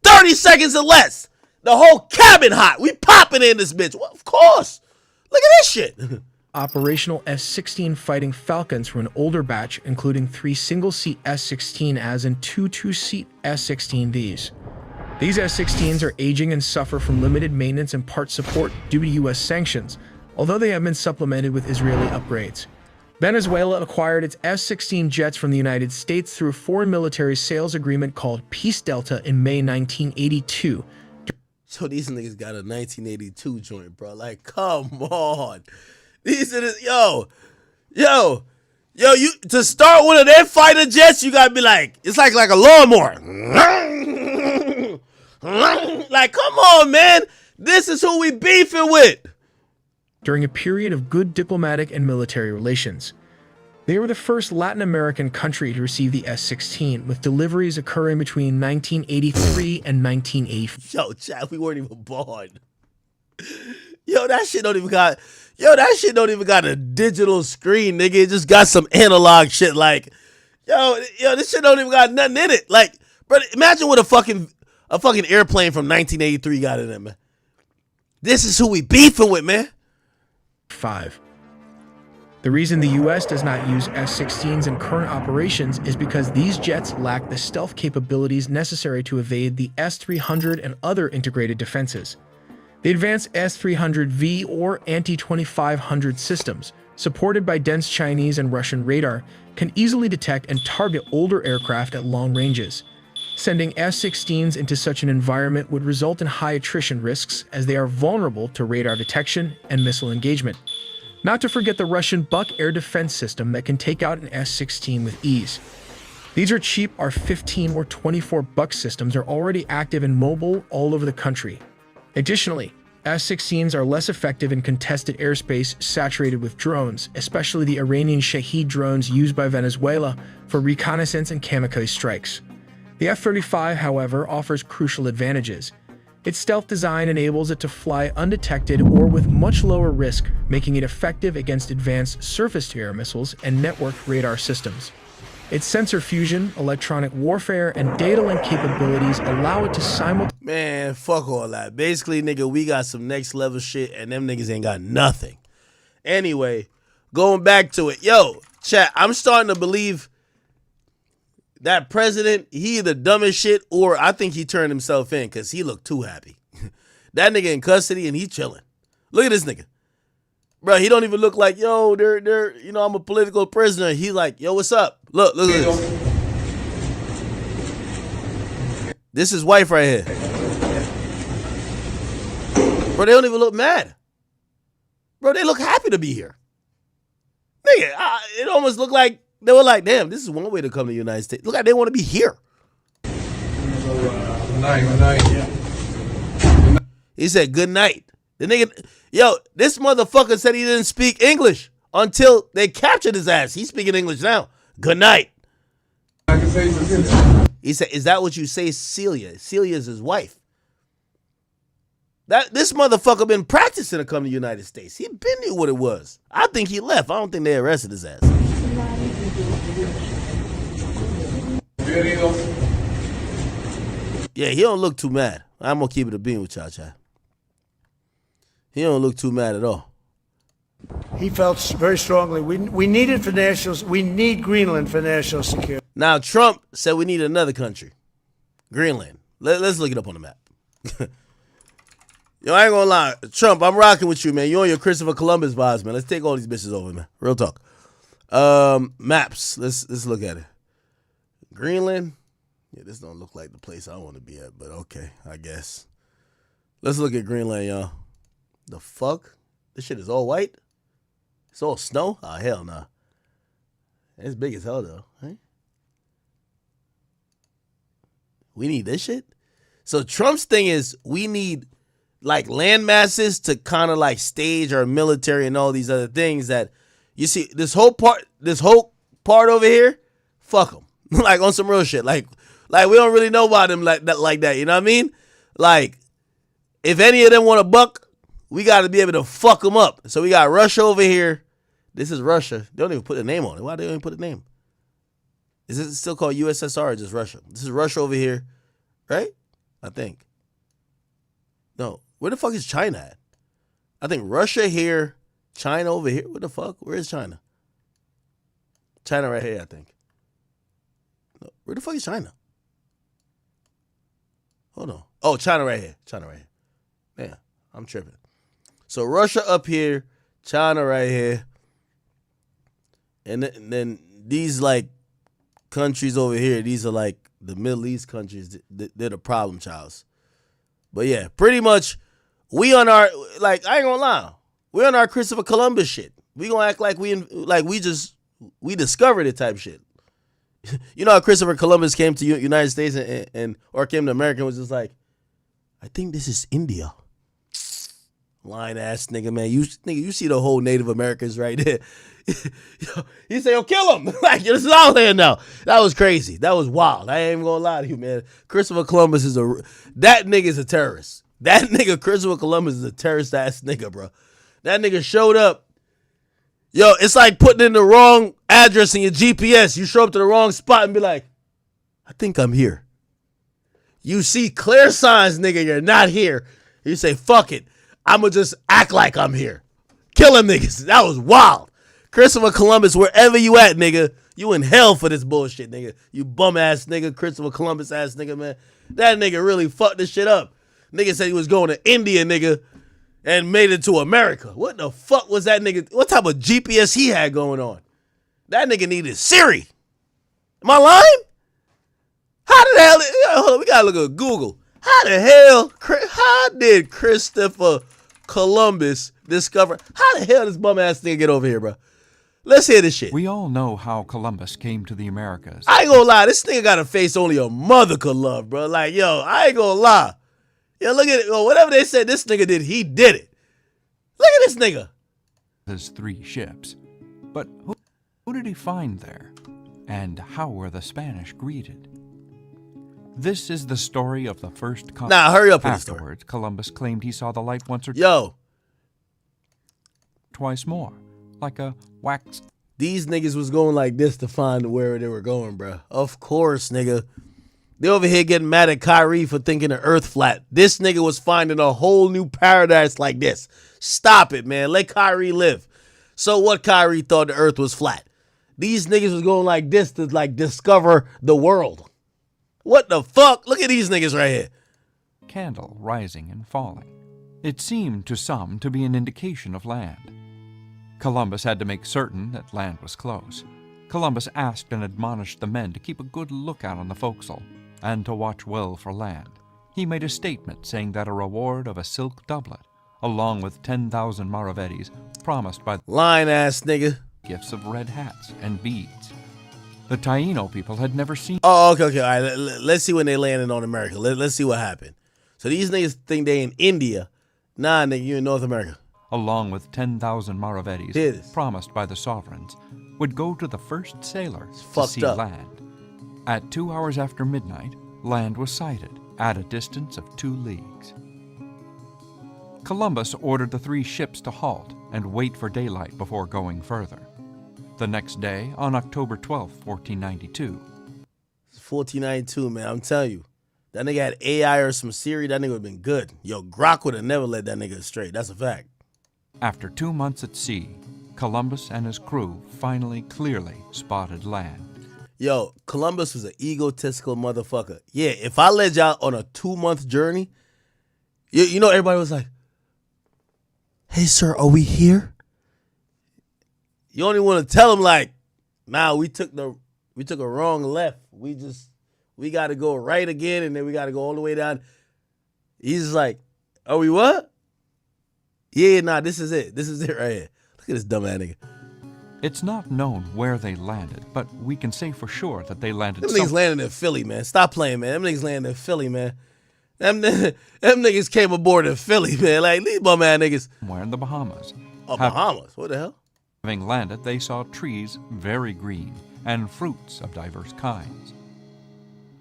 30 seconds or less. The whole cabin hot. We popping in this bitch. Well, of course. Look at this shit. Operational S-16 Fighting Falcons from an older batch, including 3 single-seat S-16As and 2 two-seat S-16Vs. These S-16s are aging and suffer from limited maintenance and part support due to U.S. sanctions, although they have been supplemented with Israeli upgrades. Venezuela acquired its S-16 jets from the United States through a foreign military sales agreement called Peace Delta in May 1982. So these niggas got a 1982 joint, bro. Like, come on. These are the, yo, you to start one of their fighter jets, you gotta be like, it's like a lawnmower. Like, come on, man. This is who we beefing with. During a period of good diplomatic and military relations. They were the first Latin American country to receive the S-16, with deliveries occurring between 1983 and 1984. Yo, Chad, we weren't even born. That shit don't even got a digital screen, nigga. It just got some analog shit. Like, this shit don't even got nothing in it. Like, bro, imagine what a fucking airplane from 1983 got in it, man. This is who we beefing with, man. 5. The reason the U.S. does not use S-16s in current operations is because these jets lack the stealth capabilities necessary to evade the S-300 and other integrated defenses. The advanced S-300V or anti-2500 systems, supported by dense Chinese and Russian radar, can easily detect and target older aircraft at long ranges. Sending S-16s into such an environment would result in high attrition risks, as they are vulnerable to radar detection and missile engagement. Not to forget the Russian Buk air defense system that can take out an S-16 with ease. These are cheap R-15 or 24 Buk systems are already active and mobile all over the country. Additionally, S-16s are less effective in contested airspace saturated with drones, especially the Iranian Shahed drones used by Venezuela for reconnaissance and kamikaze strikes. The F-35, however, offers crucial advantages. Its stealth design enables it to fly undetected or with much lower risk, making it effective against advanced surface-to-air missiles and networked radar systems. Its sensor fusion, electronic warfare, and data link capabilities allow it to simultaneously... Man, fuck all that. Basically, nigga, we got some next level shit, and them niggas ain't got nothing. Anyway, going back to it. Yo, chat, I'm starting to believe that president, he either dumb as shit, or I think he turned himself in, because he looked too happy. That nigga in custody, and he chilling. Look at this nigga. Bro, he don't even look like, yo, they're, you know, I'm a political prisoner. He like, yo, what's up? Look at this. This is wife right here. Bro, they don't even look mad. Bro, they look happy to be here. Nigga, it almost looked like they were like, damn, this is one way to come to the United States. Look like they want to be here. Good night. He said, good night. The nigga, yo, this motherfucker said he didn't speak English until they captured his ass. He's speaking English now. Good night. He said, is that what you say, Celia? Celia's his wife. This motherfucker been practicing to come to the United States. He been knew what it was. I think he left. I don't think they arrested his ass. Yeah, he don't look too mad. I'm gonna keep it a bean with y'all, chat. He don't look too mad at all. He felt very strongly we need it for national. We need Greenland for national security. Now Trump said we need another country, Greenland. Let's look it up on the map. Yo, I ain't gonna lie, Trump, I'm rocking with you, man. You on your Christopher Columbus vibes, man. Let's take all these bitches over, man. Real talk. Maps. Let's look at it. Greenland. Yeah, this don't look like the place I want to be at, but okay, I guess. Let's look at Greenland, y'all. The fuck? This shit is all white? It's all snow? Oh, hell nah. It's big as hell, though. Right? We need this shit? So Trump's thing is we need, like, land masses to kind of, like, stage our military and all these other things that, you see, this whole part over here, fuck them. Like, on some real shit. Like, we don't really know about them like that, you know what I mean? Like, if any of them want to buck, we got to be able to fuck them up. So we got Russia over here. This is Russia. They don't even put a name on it. Why they don't even put a name? Is it still called USSR or just Russia? This is Russia over here, right? I think. No. Where the fuck is China at? I think Russia here, China over here. What the fuck? Where is China? China right here, I think. No. Where the fuck is China? Hold on. Oh, China right here. China right here. Man, I'm tripping. So Russia up here, China right here. And then these, like, countries over here, these are, like, the Middle East countries. They're the problem childs. But, yeah, pretty much, we on our, like, I ain't gonna lie. We're on our Christopher Columbus shit. We gonna act like we discovered it type shit. You know how Christopher Columbus came to United States or came to America and was just like, I think this is India. Lying ass nigga, man. You see the whole Native Americans right there. He say, yo, kill him. Like, this is our land now. That was crazy. That was wild. I ain't even gonna lie to you, man. Christopher Columbus that nigga is a terrorist. That nigga, Christopher Columbus, is a terrorist ass nigga, bro. That nigga showed up. Yo, it's like putting in the wrong address in your GPS. You show up to the wrong spot and be like, I think I'm here. You see clear signs, nigga, you're not here. You say, fuck it. I'ma just act like I'm here. Kill them niggas. That was wild. Christopher Columbus, wherever you at, nigga, you in hell for this bullshit, nigga. You bum ass nigga, Christopher Columbus ass nigga, man. That nigga really fucked this shit up. Nigga said he was going to India, nigga, and made it to America. What the fuck was that nigga? What type of GPS he had going on? That nigga needed Siri. Am I lying? How the hell? Hold on, we gotta look at Google. How did Christopher Columbus discover? How the hell does bum ass nigga get over here, bro? Let's hear this shit. We all know how Columbus came to the Americas. I ain't gonna lie, this nigga got a face only a mother could love, bro. Like, yo, I ain't gonna lie. Yo, look at it. Yo, whatever they said this nigga did, he did it. Look at this nigga. There's 3 ships. But who did he find there? And how were the Spanish greeted? This is the story of the first continent. Nah, hurry up with the story. Afterwards, Columbus claimed he saw the light once or twice more, like a wax These niggas was going like this to find where they were going, bro. Of course, nigga. They over here getting mad at Kyrie for thinking the earth flat. This nigga was finding a whole new paradise like this. Stop it, man. Let Kyrie live. So what? Kyrie thought the earth was flat. These niggas was going like this to like discover the world. What the fuck? Look at these niggas right here. Candle rising and falling. It seemed to some to be an indication of land. Columbus had to make certain that land was close. Columbus asked and admonished the men to keep a good lookout on the forecastle and to watch well for land. He made a statement saying that a reward of a silk doublet, along with 10,000 maravedis, promised by line ass nigga, gifts of red hats and beads. The Taino people had never seen. Oh, okay. All right, let's see when they landed on America. Let's see what happened. So these niggas think they in India. Nah, nigga, you in North America. Along with 10,000 maravedis promised by the sovereigns, would go to the first sailors to see land. At 2 hours after midnight, land was sighted at a distance of 2 leagues. Columbus ordered the 3 ships to halt and wait for daylight before going further. The next day, on October 12, 1492. 1492, man, I'm telling you. That nigga had AI or some Siri, that nigga would have been good. Yo, Grok would have never led that nigga straight. That's a fact. After 2 months at sea, Columbus and his crew finally clearly spotted land. Yo, Columbus was an egotistical motherfucker. Yeah, if I led y'all on a 2-month journey, you know everybody was like, hey, sir, are we here? You only want to tell them like, nah, we took a wrong left. We got to go right again, and then we got to go all the way down. He's just like, are we what? Yeah, nah, this is it. This is it right here. Look at this dumb ass nigga. It's not known where they landed, but we can say for sure that they landed. Them niggas landed in Philly, man. Stop playing, man. Them niggas landed in Philly, man. Them niggas came aboard in Philly, man. Like, leave bum ass niggas. Somewhere in the Bahamas. Oh, Bahamas? What the hell? Having landed, they saw trees very green and fruits of diverse kinds.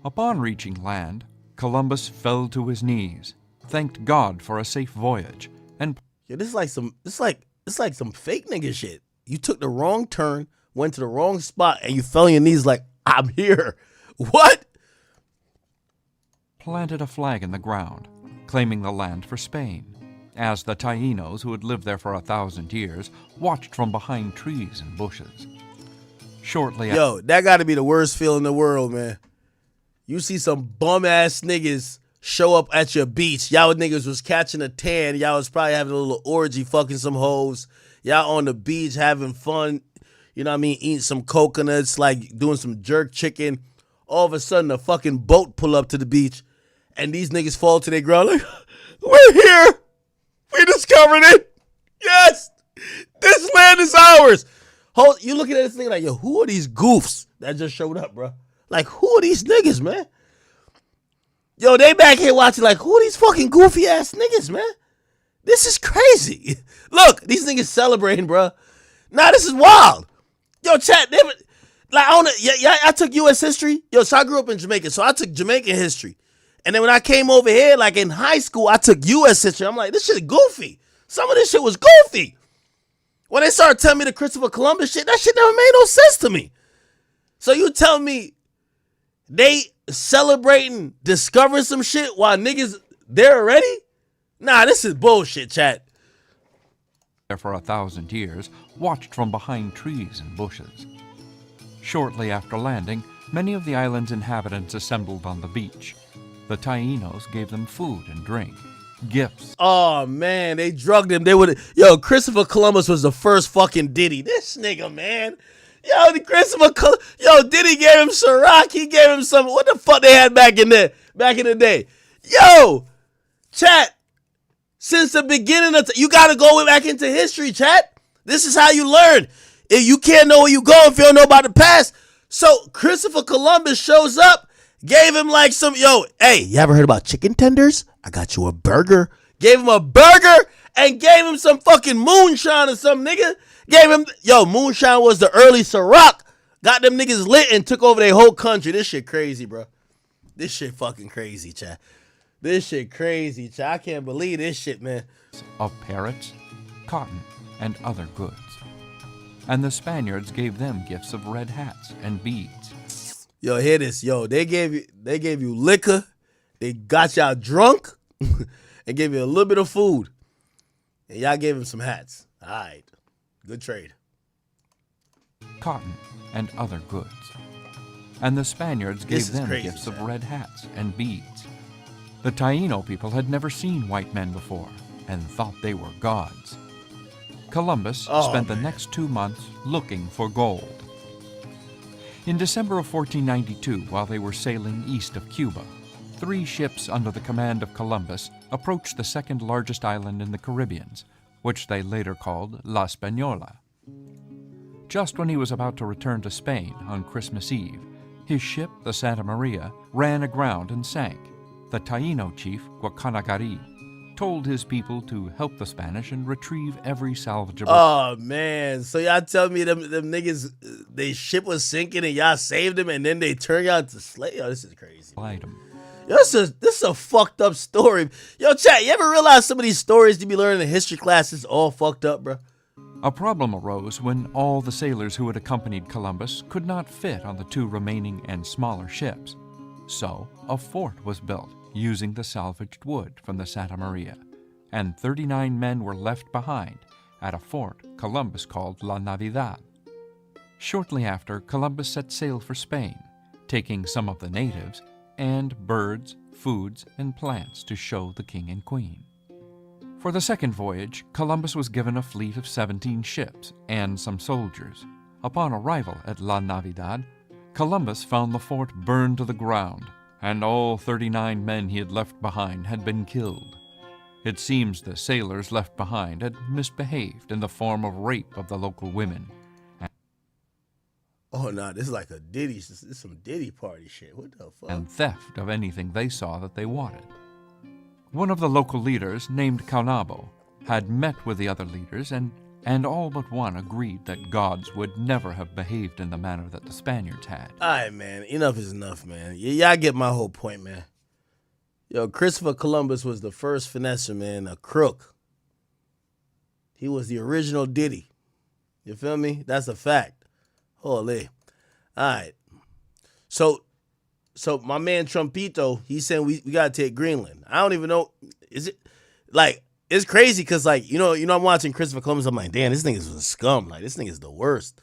Upon reaching land, Columbus fell to his knees, thanked God for a safe voyage, and this is like some fake nigga shit. You took the wrong turn, went to the wrong spot, and you fell on your knees like, I'm here. What? Planted a flag in the ground, claiming the land for Spain, as the Tainos, who had lived there for 1,000 years, watched from behind trees and bushes. Shortly after... Yo, that gotta be the worst feeling in the world, man. You see some bum-ass niggas show up at your beach. Y'all niggas was catching a tan. Y'all was probably having a little orgy, fucking some hoes. Y'all on the beach having fun, you know what I mean, eating some coconuts, like doing some jerk chicken. All of a sudden, a fucking boat pull up to the beach, and these niggas fall to their ground like, we're here. We discovered it. Yes. This land is ours. You looking at this thing like, yo, who are these goofs that just showed up, bro? Like, who are these niggas, man? Yo, they back here watching like, who are these fucking goofy ass niggas, man? This is crazy. Look, these niggas celebrating, bro. Nah, this is wild. Yo, chat, I took U.S. history. Yo, so I grew up in Jamaica, so I took Jamaican history. And then when I came over here, like in high school, I took U.S. history. I'm like, this shit goofy. Some of this shit was goofy. When they started telling me the Christopher Columbus shit, that shit never made no sense to me. So you tell me they celebrating, discovering some shit while niggas there already? Nah, this is bullshit, chat. There for 1,000 years, watched from behind trees and bushes. Shortly after landing, many of the island's inhabitants assembled on the beach. The Tainos gave them food and drink, gifts. Oh man, they drugged him. Christopher Columbus was the first fucking Diddy. This nigga, man. Diddy gave him Ciroc. He gave him some, what the fuck they had back in the day. Yo, chat, since the beginning of, you got to go back into history, chat. This is how you learn. If you can't know where you go if you don't know about the past. So Christopher Columbus shows up, gave him like hey, you ever heard about chicken tenders? I got you a burger. Gave him a burger and gave him some fucking moonshine or some nigga. Gave him, moonshine was the early Ciroc. Got them niggas lit and took over their whole country. This shit crazy, bro. This shit fucking crazy, chat. This shit crazy, chat. I can't believe this shit, man. Of parrots, cotton, and other goods. and the Spaniards gave them gifts of red hats and beads. Yo, hear this. Yo, they gave you liquor, they got y'all drunk, and gave you a little bit of food. And y'all gave him some hats. All right. Good trade. Cotton and other goods. And the Spaniards gave them crazy, gifts of red hats and beads. The Taino people had never seen white men before and thought they were gods. Columbus spent the next 2 months looking for gold. In December of 1492, while they were sailing east of Cuba, 3 ships under the command of Columbus approached the second largest island in the Caribbean, which they later called La Española. Just when he was about to return to Spain on Christmas Eve, his ship, the Santa Maria, ran aground and sank. The Taino chief, Guacanagari, told his people to help the Spanish and retrieve every salvageable. Oh, man. So y'all tell me them niggas, their ship was sinking and y'all saved them and then they turned y'all to slaves? Yo, this is crazy. Item. Yo, this is a fucked up story. Yo, chat, you ever realize some of these stories you be learning in history classes all fucked up, bro? A problem arose when all the sailors who had accompanied Columbus could not fit on the 2 remaining and smaller ships. So, a fort was built using the salvaged wood from the Santa Maria, and 39 men were left behind at a fort Columbus called La Navidad. Shortly after, Columbus set sail for Spain, taking some of the natives and birds, foods, and plants to show the king and queen. For the second voyage, Columbus was given a fleet of 17 ships and some soldiers. Upon arrival at La Navidad, Columbus found the fort burned to the ground, and all 39 men he had left behind had been killed. It seems the sailors left behind had misbehaved in the form of rape of the local women. Oh, no, this is like a Diddy. This is some Diddy party shit. What the fuck? And theft of anything they saw that they wanted. One of the local leaders, named Caunabo, had met with the other leaders, and all but one agreed that gods would never have behaved in the manner that the Spaniards had. All right, man. Enough is enough, man. Y'all get my whole point, man. Yo, Christopher Columbus was the first finesser, man, a crook. He was the original Diddy. You feel me? That's a fact. Holy. All right. So my man Trumpito, he's saying we got to take Greenland. I don't even know. Is it like, it's crazy because, like, you know, I'm watching Christopher Columbus. I'm like, damn, this nigga's a scum. Like, this nigga's the worst.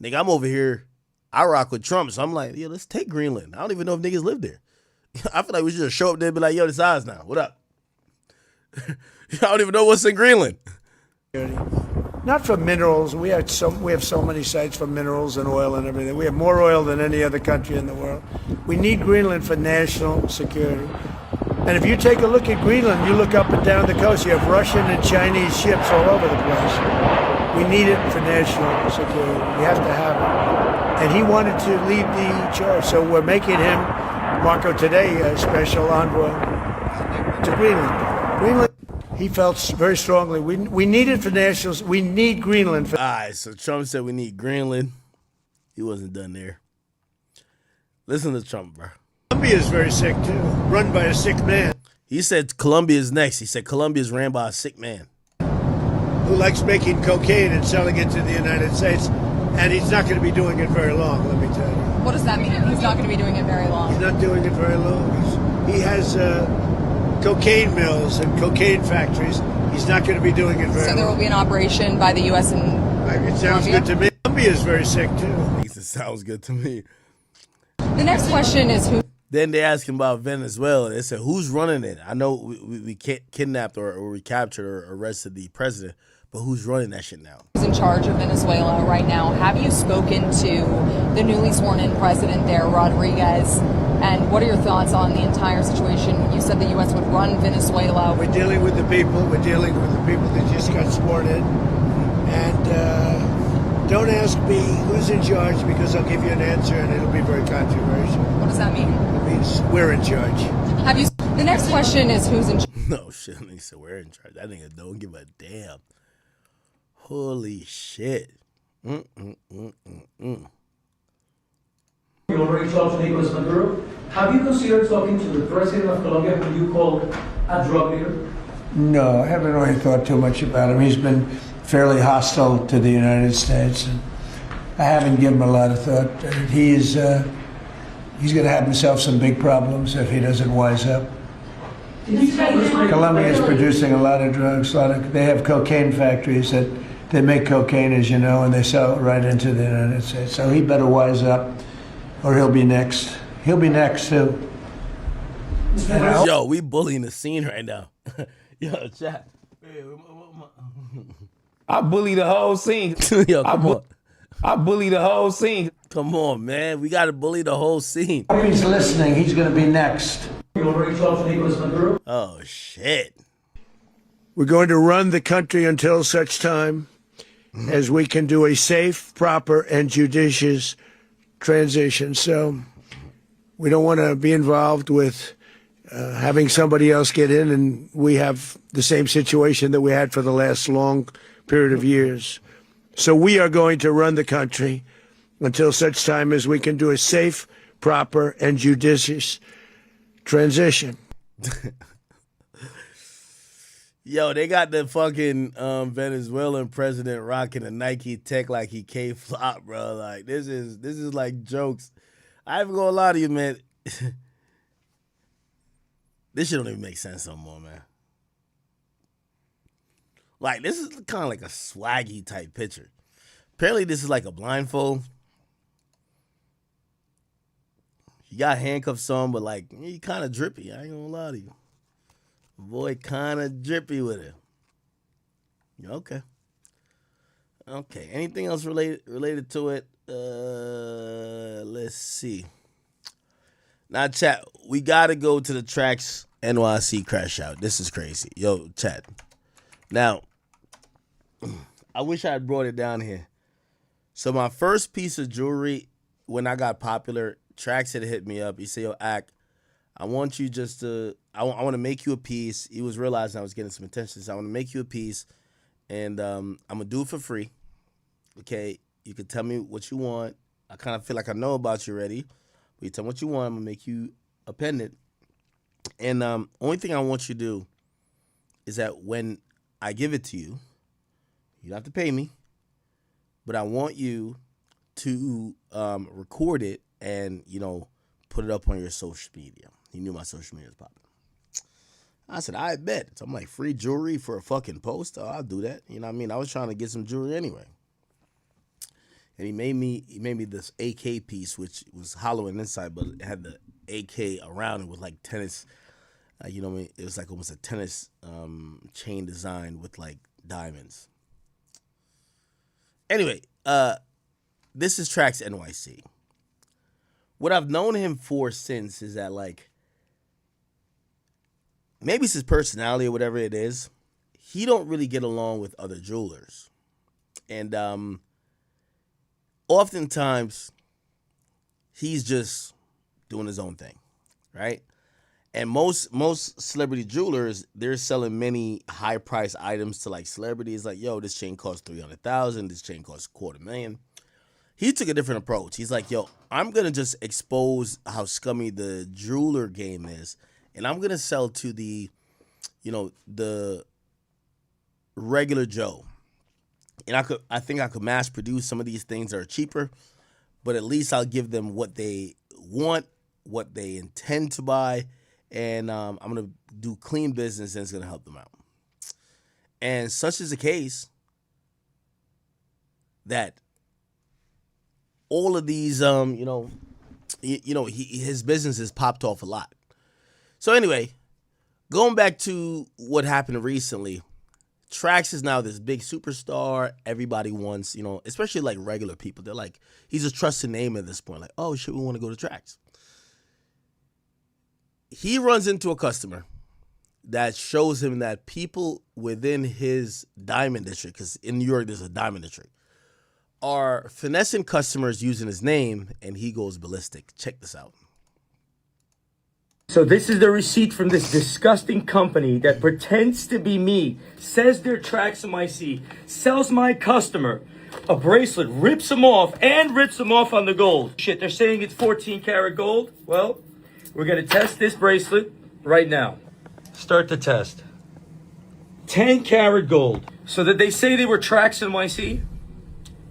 Nigga, I'm over here. I rock with Trump. So I'm like, yeah, let's take Greenland. I don't even know if niggas live there. I feel like we should just show up there and be like, yo, this ours now. What up? I don't even know what's in Greenland. Not for minerals. We have so many sites for minerals and oil and everything. We have more oil than any other country in the world. We need Greenland for national security. And if you take a look at Greenland, you look up and down the coast, you have Russian and Chinese ships all over the place. We need it for national security. We have to have it. And he wanted to lead the charge, so we're making him, Marco today, a special envoy to Greenland. Greenland. He felt very strongly we need it for nationals. We need Greenland. All right, so Trump said we need Greenland. He wasn't done there. Listen to Trump, bro. Colombia is very sick, too. Run by a sick man. He said Colombia is next. He said Colombia is ran by a sick man. Who likes making cocaine and selling it to the United States. And he's not going to be doing it very long, let me tell you. What does that mean? He's not going to be doing it very long. He's not doing it very long. He has cocaine mills and cocaine factories. He's not going to be doing it very long. So there will be an operation by the U.S. and it sounds Colombia? good to me. Colombia is very sick, too. It sounds good to me. The next question is who? Then they asked him about Venezuela. They said, who's running it? I know we kidnapped or recaptured or arrested the president, but who's running that shit now? Who's in charge of Venezuela right now? Have you spoken to the newly sworn-in president there, Rodriguez? And what are your thoughts on the entire situation? You said the U.S. would run Venezuela. We're dealing with the people. We're dealing with the people that just got sworn in. And don't ask me who's in charge because I'll give you an answer and it'll be very controversial. What does that mean? It means we're in charge. Have you? The next question is who's in charge? No shit. He said we're in charge. That nigga don't give a damn. Holy shit. You already talked to Nicolas Maduro. Have you considered talking to the president of Colombia, who you call a drug leader? No, I haven't really thought too much about him. He's been fairly hostile to the United States. And I haven't given him a lot of thought. He's going to have himself some big problems if he doesn't wise up. Colombia is producing a lot of drugs. They have cocaine factories that they make cocaine, as you know, and they sell it right into the United States. So he better wise up, or he'll be next. He'll be next too. Yo, we bullying the scene right now. Yo, chat. I bully the whole scene. Yo, come on. I bully the whole scene. Come on, man. We got to bully the whole scene. If he's listening, he's going to be next. Oh, shit. We're going to run the country until such time as we can do a safe, proper, and judicious transition. So we don't want to be involved with having somebody else get in, and we have the same situation that we had for the last long period of years. So we are going to run the country until such time as we can do a safe, proper, and judicious transition. Yo, they got the fucking Venezuelan president rocking a Nike Tech like he K-flop, bro. Like, this is like jokes. I ain't gonna lie to you, man. This shit don't even make sense no more, man. Like, this is kind of like a swaggy type picture. Apparently, this is like a blindfold. You got handcuffs on, but like, you kind of drippy. I ain't gonna lie to you. Boy, kind of drippy with it. Okay. Okay. Anything else related to it? Let's see. Now, chat, we got to go to the Tracks NYC crash out. This is crazy. Yo, chat. Now, I wish I had brought it down here. So my first piece of jewelry, when I got popular, Trax had hit me up. He said, yo, Ack, I want you just to, I want to make you a piece. He was realizing I was getting some attention. So I want to make you a piece, and I'm going to do it for free. Okay? You can tell me what you want. I kind of feel like I know about you already. But you tell me what you want. I'm going to make you a pendant. And only thing I want you to do is that when I give it to you, you don't have to pay me, but I want you to record it and, you know, put it up on your social media. He knew my social media was popping. I said, I bet. So I'm like, free jewelry for a fucking post? Oh, I'll do that. You know what I mean? I was trying to get some jewelry anyway. And he made me this AK piece, which was hollow on inside, but it had the AK around it with like tennis, you know what I mean? It was like almost a tennis chain design with like diamonds. Anyway, this is Trax NYC. What I've known him for since is that, like, maybe it's his personality or whatever it is, he don't really get along with other jewelers. And oftentimes, he's just doing his own thing, right? And most celebrity jewelers, they're selling many high-priced items to, like, celebrities. Like, yo, this chain costs $300,000. This chain costs $250,000. He took a different approach. He's like, yo, I'm going to just expose how scummy the jeweler game is, and I'm going to sell to the, you know, the regular Joe. And I think I could mass produce some of these things that are cheaper, but at least I'll give them what they want, what they intend to buy, and I'm going to do clean business, and it's going to help them out. And such is the case that all of these, his business has popped off a lot. So anyway, going back to what happened recently, Trax is now this big superstar. Everybody wants, you know, especially like regular people. They're like, he's a trusted name at this point. Like, oh shit, we want to go to Trax. He runs into a customer that shows him that people within his diamond district, because in New York there's a diamond district, are finessing customers using his name, and he goes ballistic. Check this out. So this is the receipt from this disgusting company that pretends to be me, says they're Trax NYC, sells my customer a bracelet, rips them off, and rips them off on the gold. Shit, they're saying it's 14 karat gold. Well, we're going to test this bracelet right now. Start the test. 10 karat gold. So did they say they were tracks NYC?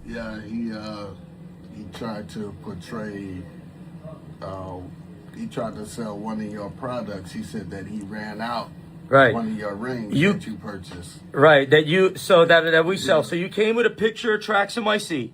Yeah, he tried to portray. He tried to sell one of your products. He said that he ran out. Right. One of your rings that you purchased. Right. That we sell. So you came with a picture of tracks NYC.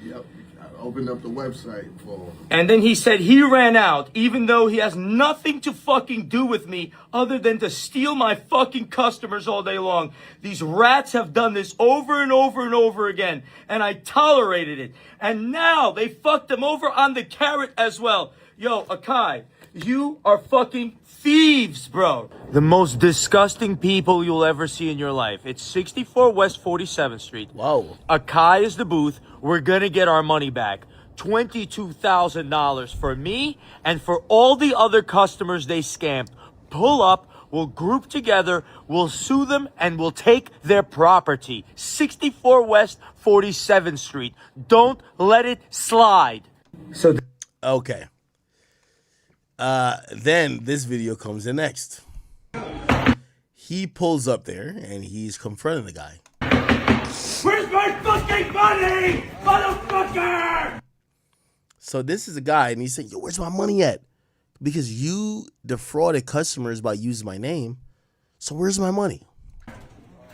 Yep. I opened up the website for him. And then he said he ran out, even though he has nothing to fucking do with me other than to steal my fucking customers all day long. These rats have done this over and over and over again, and I tolerated it. And now they fucked him over on the carrot as well. Yo, Akai, you are fucking thieves, bro. The most disgusting people you'll ever see in your life. It's 64 West 47th Street. Whoa. Akai is the booth. We're gonna get our money back. $22,000 for me and for all the other customers they scammed. Pull up, we'll group together, we'll sue them, and we'll take their property. 64 West 47th Street. Don't let it slide. So okay. Then this video comes in next. He pulls up there and he's confronting the guy. Where's my fucking money, motherfucker? So this is a guy and he's saying, yo, where's my money at? Because you defrauded customers by using my name. So where's my money?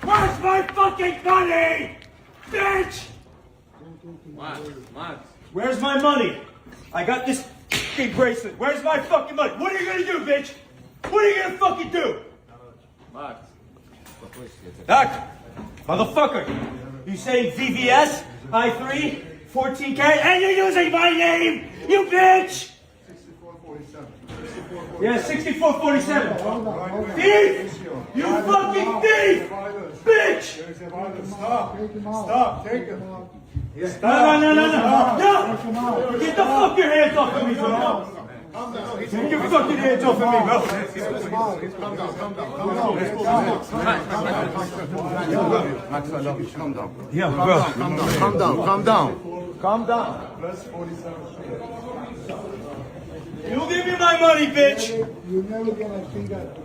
Where's my fucking money, bitch? Where's my money? I got this fucking bracelet. Where's my fucking money? What are you gonna do, bitch? What are you gonna fucking do? Doc, motherfucker, you say VVS, I3, 14 karat, and you're using my name, you bitch! 6447. Yeah, 6447. Thief! You fucking thief! Bitch! Stop, take him. No! Get the fuck your hands off of me, bro! Get your fucking hands off of me, bro! Yeah, bro. Calm down. You give me my money, bitch! You're never gonna think that.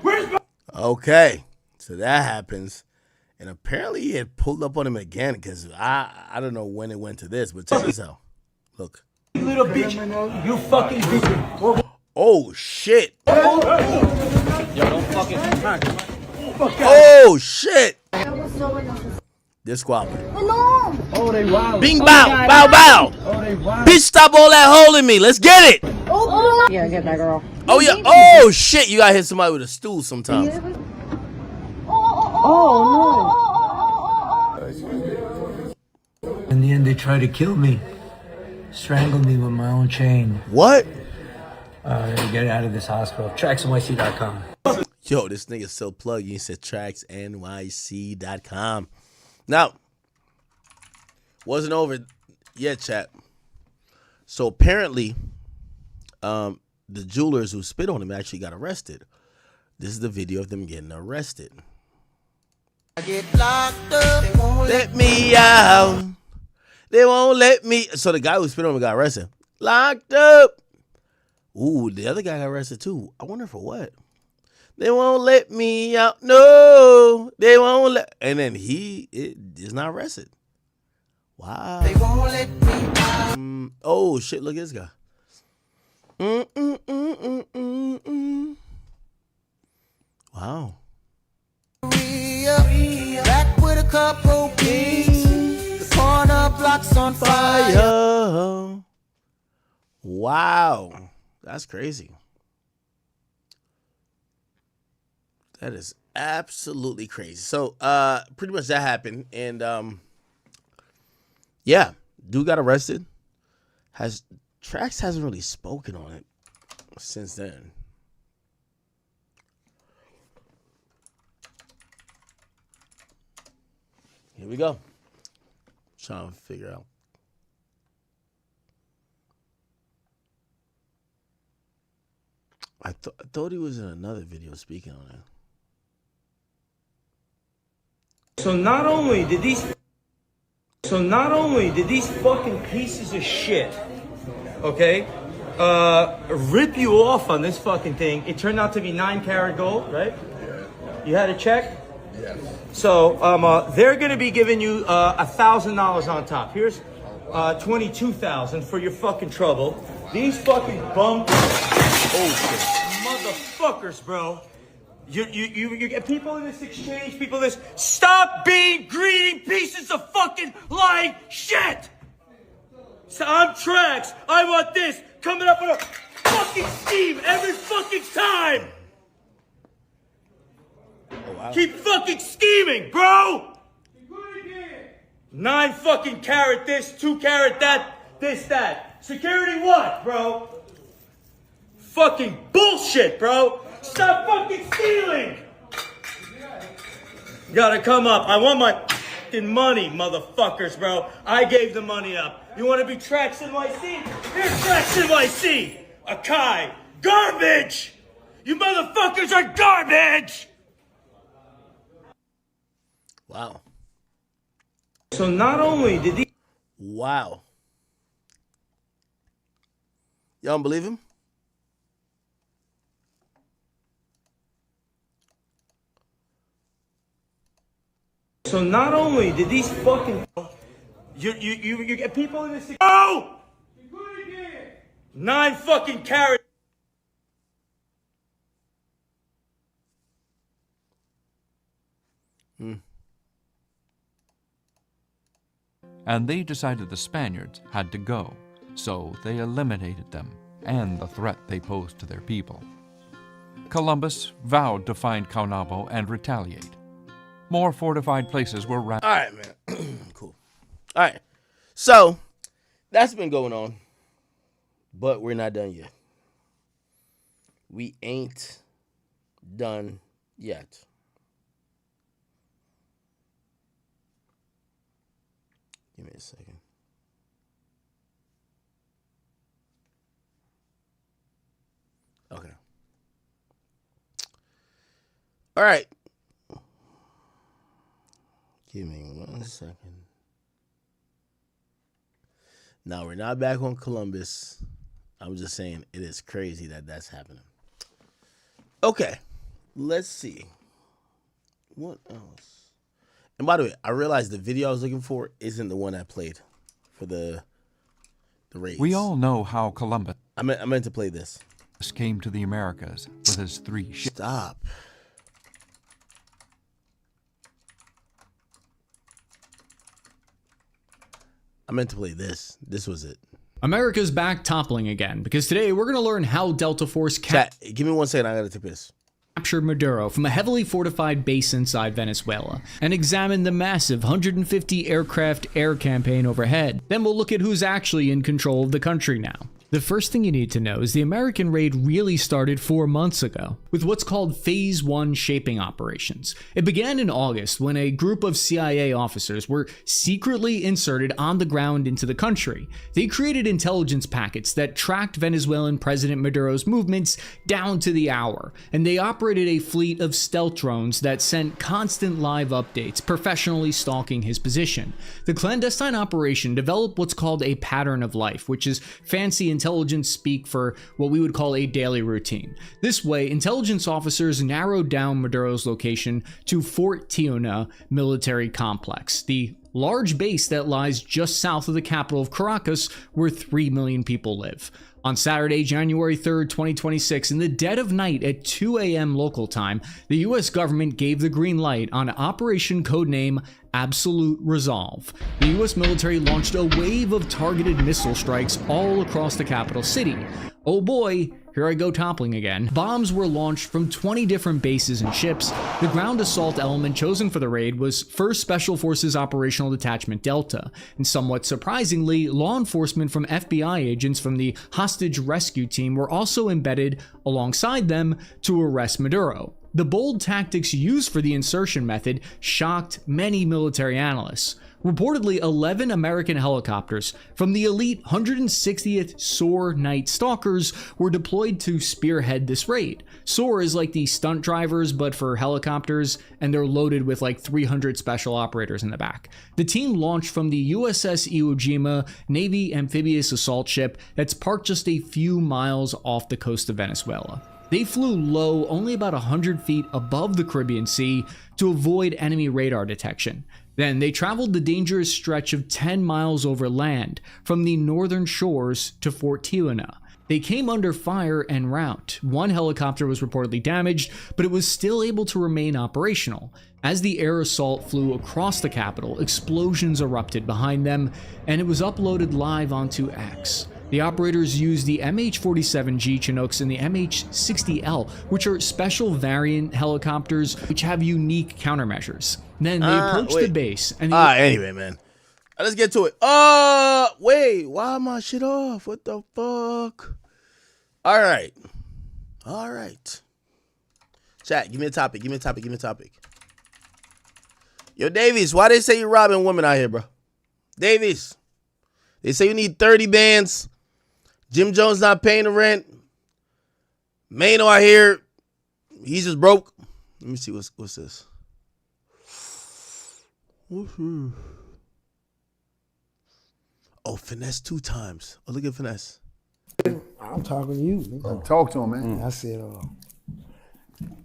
Where's my... Okay. So that happens. And apparently he had pulled up on him again because I don't know when it went to this, but check this out. Look. You little bitch. You fucking bitch. Oh, shit. Yo, don't fucking... Oh, shit. They're squabbling. Oh, they wild. Bing, bow, bow, bow. Oh, they wild. Bitch, stop all that holding me. Let's get it. Yeah, get that girl. Oh, yeah. Oh, shit. You gotta hit somebody with a stool sometimes. Oh, no. In the end, they tried to kill me. Strangle me with my own chain. What? Get out of this hospital. TracksNYC.com. Yo, this nigga still plugged. You said TracksNYC.com. Now, wasn't over yet, chat. So apparently, the jewelers who spit on him actually got arrested. This is the video of them getting arrested. I get locked up. They won't let me out. They won't let me. So the guy who spit on him got arrested. Locked up. Ooh, the other guy got arrested too. I wonder for what. They won't let me out. No, they won't let. And then he is not arrested. Wow. They won't let me out. Oh shit! Look at this guy. Wow. Back with a couple beats. The corner blocks on fire. Wow. That's crazy. That is absolutely crazy. So, pretty much that happened. And, yeah, dude got arrested. Trax hasn't really spoken on it since then. Here we go. Trying to figure out. I thought he was in another video speaking on it. So not only did these fucking pieces of shit, okay, rip you off on this fucking thing. It turned out to be 9 karat gold, right? You had a check? Yes. So they're going to be giving you $1,000 on top. Here's $22,000 for your fucking trouble. These fucking bum motherfuckers, bro. You get people in this exchange, people in this. Stop being greedy pieces of fucking lying shit. So I'm Trax. I want this coming up with a fucking scheme every fucking time. Oh, wow. Keep fucking scheming, bro. 9 fucking carat this, 2 carat that, this, that. Security what, bro? Fucking bullshit, bro. Stop fucking stealing. Gotta come up. I want my fucking money, motherfuckers, bro. I gave the money up. You want to be Trax NYC? Here's Trax NYC. Akai. Garbage. You motherfuckers are garbage. Wow. So not only did he... Wow. Y'all don't believe him? So not only did these fucking... You get people in this... Oh! 9 fucking carat... And they decided the Spaniards had to go, so they eliminated them and the threat they posed to their people. Columbus vowed to find Caonabo and retaliate. More fortified places were... All right, man. Cool. All right. So, that's been going on, but we're not done yet. We ain't done yet. Give me a second. Okay. All right. Give me 1 second. Now, we're not back on Columbus. I'm just saying it is crazy that that's happening. Okay. Let's see. What else? And by the way, I realized the video I was looking for isn't the one I played for the raids. We all know how Columbus... I meant to play this. ...came to the Americas with his 3 ships. Stop. I meant to play this. This was it. America's back toppling again, because today we're going to learn how Delta Force Chat, give me 1 second. I got to take this. Captured Maduro from a heavily fortified base inside Venezuela and examine the massive 150 aircraft air campaign overhead. Then we'll look at who's actually in control of the country now. The first thing you need to know is the American raid really started 4 months ago with what's called Phase 1 shaping operations. It began in August when a group of CIA officers were secretly inserted on the ground into the country. They created intelligence packets that tracked Venezuelan President Maduro's movements down to the hour, and they operated a fleet of stealth drones that sent constant live updates, professionally stalking his position. The clandestine operation developed what's called a pattern of life, which is fancy intelligence speak for what we would call a daily routine. This way, intelligence officers narrowed down Maduro's location to Fort Tiuna military complex, the large base that lies just south of the capital of Caracas, where 3 million people live. On Saturday, January 3rd, 2026, in the dead of night at 2 a.m. local time, the U.S. government gave the green light on Operation Codename Absolute Resolve. The U.S. military launched a wave of targeted missile strikes all across the capital city. Oh boy, here I go toppling again. Bombs were launched from 20 different bases and ships. The ground assault element chosen for the raid was 1st Special Forces Operational Detachment Delta, and somewhat surprisingly, law enforcement from FBI agents from the hostage rescue team were also embedded alongside them to arrest Maduro. The bold tactics used for the insertion method shocked many military analysts. Reportedly, 11 American helicopters from the elite 160th SOAR Night Stalkers were deployed to spearhead this raid. SOAR is like the stunt drivers, but for helicopters, and they're loaded with like 300 special operators in the back. The team launched from the USS Iwo Jima Navy amphibious assault ship that's parked just a few miles off the coast of Venezuela. They flew low, only about 100 feet above the Caribbean Sea, to avoid enemy radar detection. Then they traveled the dangerous stretch of 10 miles over land from the northern shores to Fort Tiona. They came under fire en route. One helicopter was reportedly damaged, but it was still able to remain operational. As the air assault flew across the capital, explosions erupted behind them, and it was uploaded live onto X. The operators used the MH-47G Chinooks and the MH-60L, which are special variant helicopters which have unique countermeasures. Then they approached the base and anyway, man. Let's get to it. Wait, why my shit off? What the fuck? All right. Chat, give me a topic. Yo, Davies, why they say you robbing women out here, bro? Davies, they say you need 30 bands. Jim Jones not paying the rent. Mano out here, he's just broke. Let me see what's this. Oh, Finesse 2 times. Oh, look at Finesse. I'm talking to you. Talk to him, man. I said,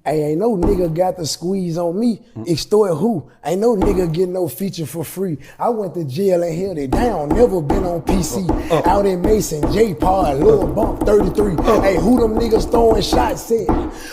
hey, ain't no nigga got the squeeze on me. Extort who? Ain't no nigga get no feature for free. I went to jail and held it down. Never been on PC. Out in Mason, J-Pod, Lil Bump 33. Hey, who them niggas throwing shots at?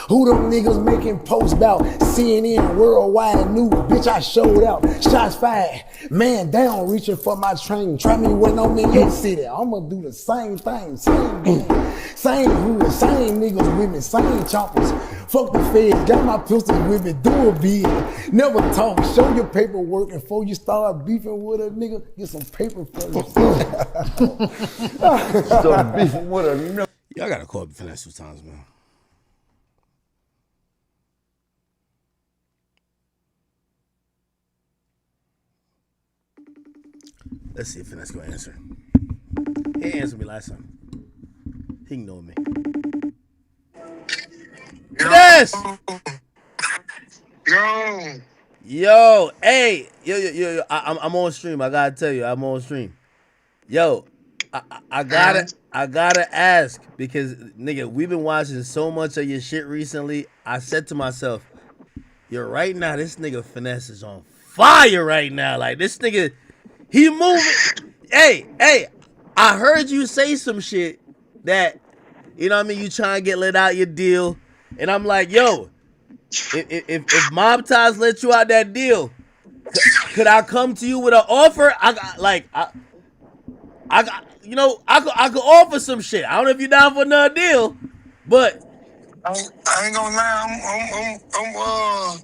Who them niggas making posts about CNN Worldwide News? Bitch, I showed out. Shots fired. Man down, reaching for my train. Try me when I'm in your city. I'ma do the same thing. Same game. Same hood. Same niggas with me. Same choppers. Fuck the feds, got my pistols with me, do a bid. Never talk, show your paperwork before you start beefing with a nigga. Get some paper first. Start beefing with a nigga. Y'all gotta call up Finesse 2 times, man. Let's see if Finesse gonna answer. He didn't answer me last time. He ignored me. Yes. Yo, hey, yo, I'm on stream. I gotta tell you, I'm on stream. Yo, I gotta ask because nigga, we've been watching so much of your shit recently. I said to myself, yo, right now this nigga Finesse is on fire right now. Like this nigga, he moving. Hey, I heard you say some shit that, you know what I mean, you trying to get let out your deal. And I'm like, yo, if Mob Ties let you out that deal, could I come to you with an offer? I could offer some shit. I don't know if you're down for another deal, but I ain't gonna lie.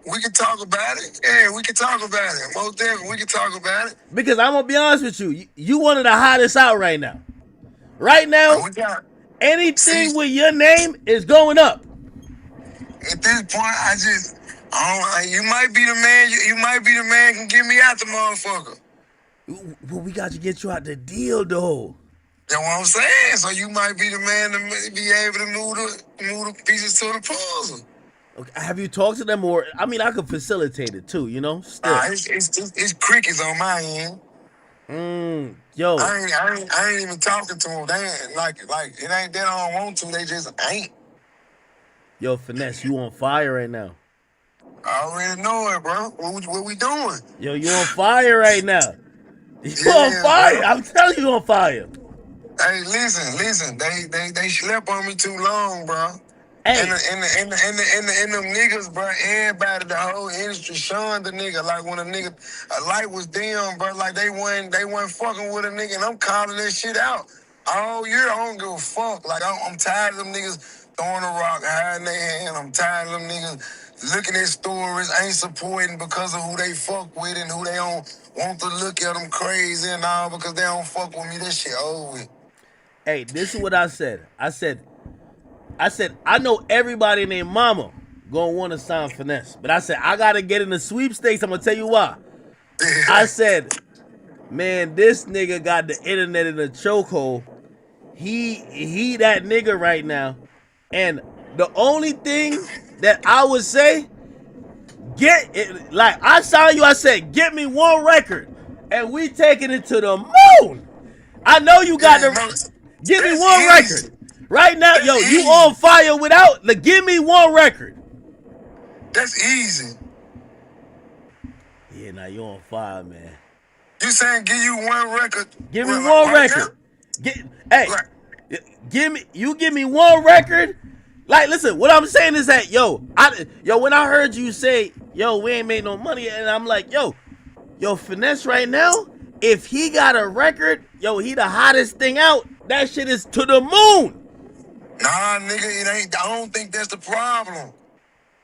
We can talk about it. Yeah, we can talk about it. Most definitely, we can talk about it. Because I'm gonna be honest with you, you one of the hottest out right now. Right now, anything with your name is going up. At this point, you might be the man. You might be the man can get me out the motherfucker. Well, we got to get you out the deal, though. That's what I'm saying. So you might be the man to be able to move the pieces to the puzzle. Okay, have you talked to them, or I mean, I could facilitate it too. You know, still. It's crickets on my end. Yo, I ain't even talking to them. They ain't like it ain't that I don't want to. They just ain't. Yo, Finesse, you on fire right now. I already know it, bro. What we doing? Yo, you on fire right now. You on fire. Bro. I'm telling you, on fire. Hey, listen. They slept on me too long, bro. Hey. And them niggas, bro, everybody, the whole industry shunned the nigga. Like when a light was dim, bro, like they wasn't fucking with a nigga, and I'm calling that shit out. All year, I don't give a fuck. Like I'm tired of them niggas throwing a rock, hiding their hand. I'm tired of them niggas looking at stories, ain't supporting because of who they fuck with and who they don't want to look at them crazy and all because they don't fuck with me. That shit over with. Hey, this is what I said. I said, I know everybody named Mama gonna want to sign Finesse. But I said, I gotta get in the sweepstakes. I'm gonna tell you why. I said, man, this nigga got the internet in a chokehold. He that nigga right now. And the only thing that I would say, get it, like I saw you, I said, get me one record. And we taking it to the moon. I know you got the, get me one record. Right now, yo, you on fire without. Like, give me one record. That's easy. Yeah, now you on fire, man. You saying give you one record? Give me one record. Give me one record. Like, listen, what I'm saying is that, when I heard you say, we ain't made no money, and I'm like, yo, Finesse right now, if he got a record, he the hottest thing out. That shit is to the moon. Nah, nigga, it ain't. I don't think that's the problem.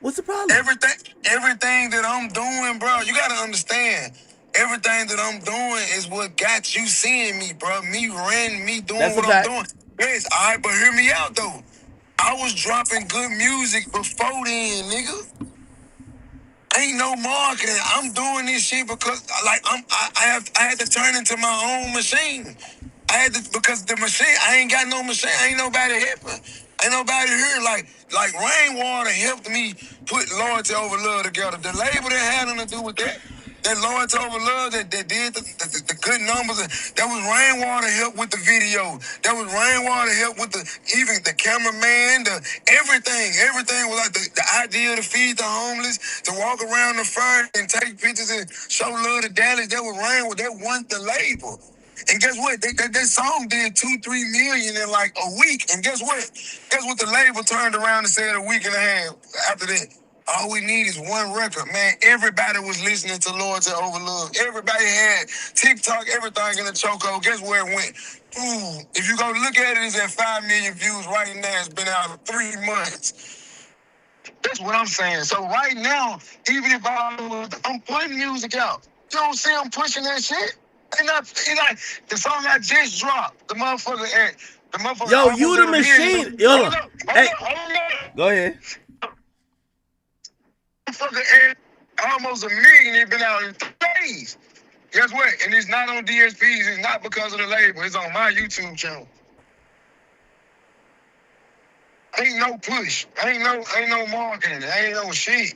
What's the problem? Everything that I'm doing, bro, you gotta understand. Everything that I'm doing is what got you seeing me, bro. Me doing That's what a I'm fact. doing. Yes, all right, but hear me out, though. I was dropping good music before then, nigga. Ain't no marketing. I'm doing this shit because, like, I had to turn into my own machine. Because the machine, I ain't got no machine. Ain't nobody helping. Ain't nobody here. Like Rainwater helped me put Loyalty Over Love together. The label that had nothing to do with that. That Loyalty Over Love that did the good numbers. That was Rainwater help with the video. That was Rainwater help with even the cameraman, everything. Everything was like the idea to feed the homeless, to walk around the fire and take pictures and show love to Dallas. That was Rainwater. That wasn't the label. And guess what? That song did 2-3 million in like a week. And guess what? Guess what the label turned around and said a week and a half after that? All we need is one record, man. Everybody was listening to Loyalty Over Love. Everybody had TikTok, everything in the chokehold. Guess where it went? Ooh, if you go look at it, it's at 5 million views right now. It's been out for 3 months. That's what I'm saying. So right now, even if I'm putting music out, you don't see I'm pushing that shit? It's like the song I just dropped. The motherfucker. Yo, you the machine. Yo, hey, go ahead. Motherfucker, almost 1 million. It been out in 3 days. Guess what? And it's not on DSPs. It's not because of the label. It's on my YouTube channel. Ain't no push. Ain't no marketing. Ain't no shit.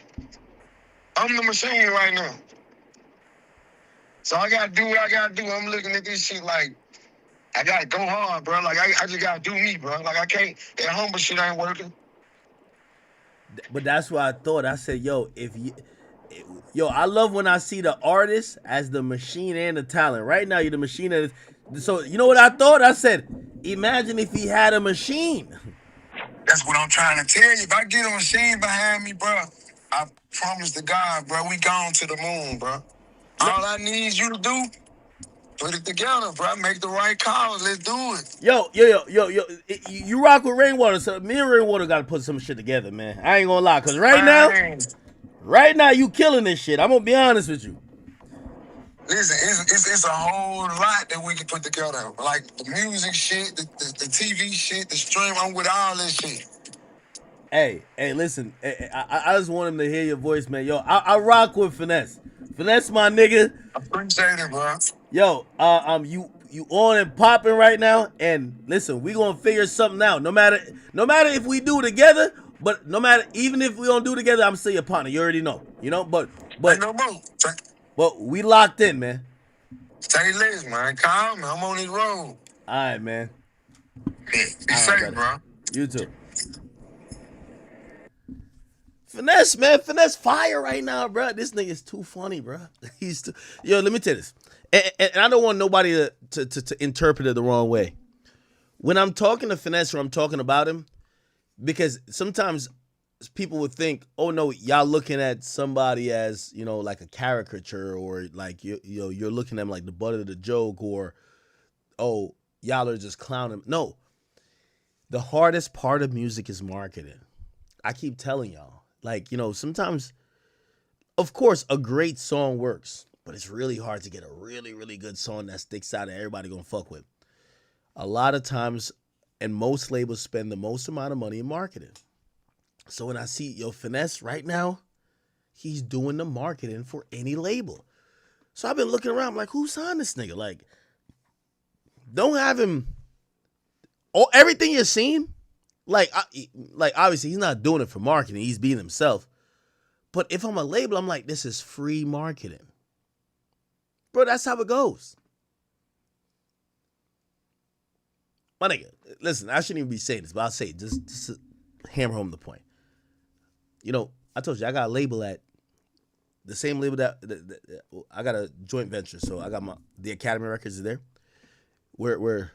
I'm the machine right now. So I gotta do what I gotta do. I'm looking at this shit like I gotta go hard, bro. Like I just gotta do me, bro. Like I can't. That humble shit ain't working. But that's what I thought. I said, I love when I see the artist as the machine and the talent. Right now, you're the machine. So you know what I thought? I said, imagine if he had a machine. That's what I'm trying to tell you. If I get a machine behind me, bro, I promise to God, bro, we gone to the moon, bro. All I need you to do, put it together, bro. Make the right calls. Let's do it. Yo. You rock with Rainwater, so me and Rainwater got to put some shit together, man. I ain't gonna lie, because right now, you killing this shit. I'm gonna be honest with you. Listen, it's a whole lot that we can put together. Like the music shit, the TV shit, the stream. I'm with all this shit. Hey, listen. I just want him to hear your voice, man. Yo, I rock with Finesse. Finesse, my nigga. I appreciate it, bro. Yo, you on and popping right now, and listen, we gonna figure something out. No matter if we do together, but even if we don't do together, I'm still your partner. You already know, But no more. But we locked in, man. Stay less, man. Calm, man. I'm on this road. All right, man. Be safe, bro. You too. Finesse, man. Finesse fire right now, bro. This nigga is too funny, bro. Yo, let me tell you this. And I don't want nobody to interpret it the wrong way. When I'm talking to Finesse or I'm talking about him, because sometimes people would think, oh no, y'all looking at somebody as, like a caricature, or like you're looking at him like the butt of the joke, or oh, y'all are just clowning. No. The hardest part of music is marketing. I keep telling y'all. Like, sometimes, of course, a great song works, but it's really hard to get a really, really good song that sticks out and everybody gonna fuck with. A lot of times, and most labels spend the most amount of money in marketing. So when I see Finesse right now, he's doing the marketing for any label. So I've been looking around, I'm like, who signed this nigga? Like, don't have him. Oh, everything you're seeing. Like obviously he's not doing it for marketing. He's being himself. But if I'm a label, I'm like, this is free marketing. Bro, that's how it goes. My nigga, listen, I shouldn't even be saying this, but I'll say it just to hammer home the point. You know, I told you I got a label at the same label that I got a joint venture. So I got the Academy Records is there. We're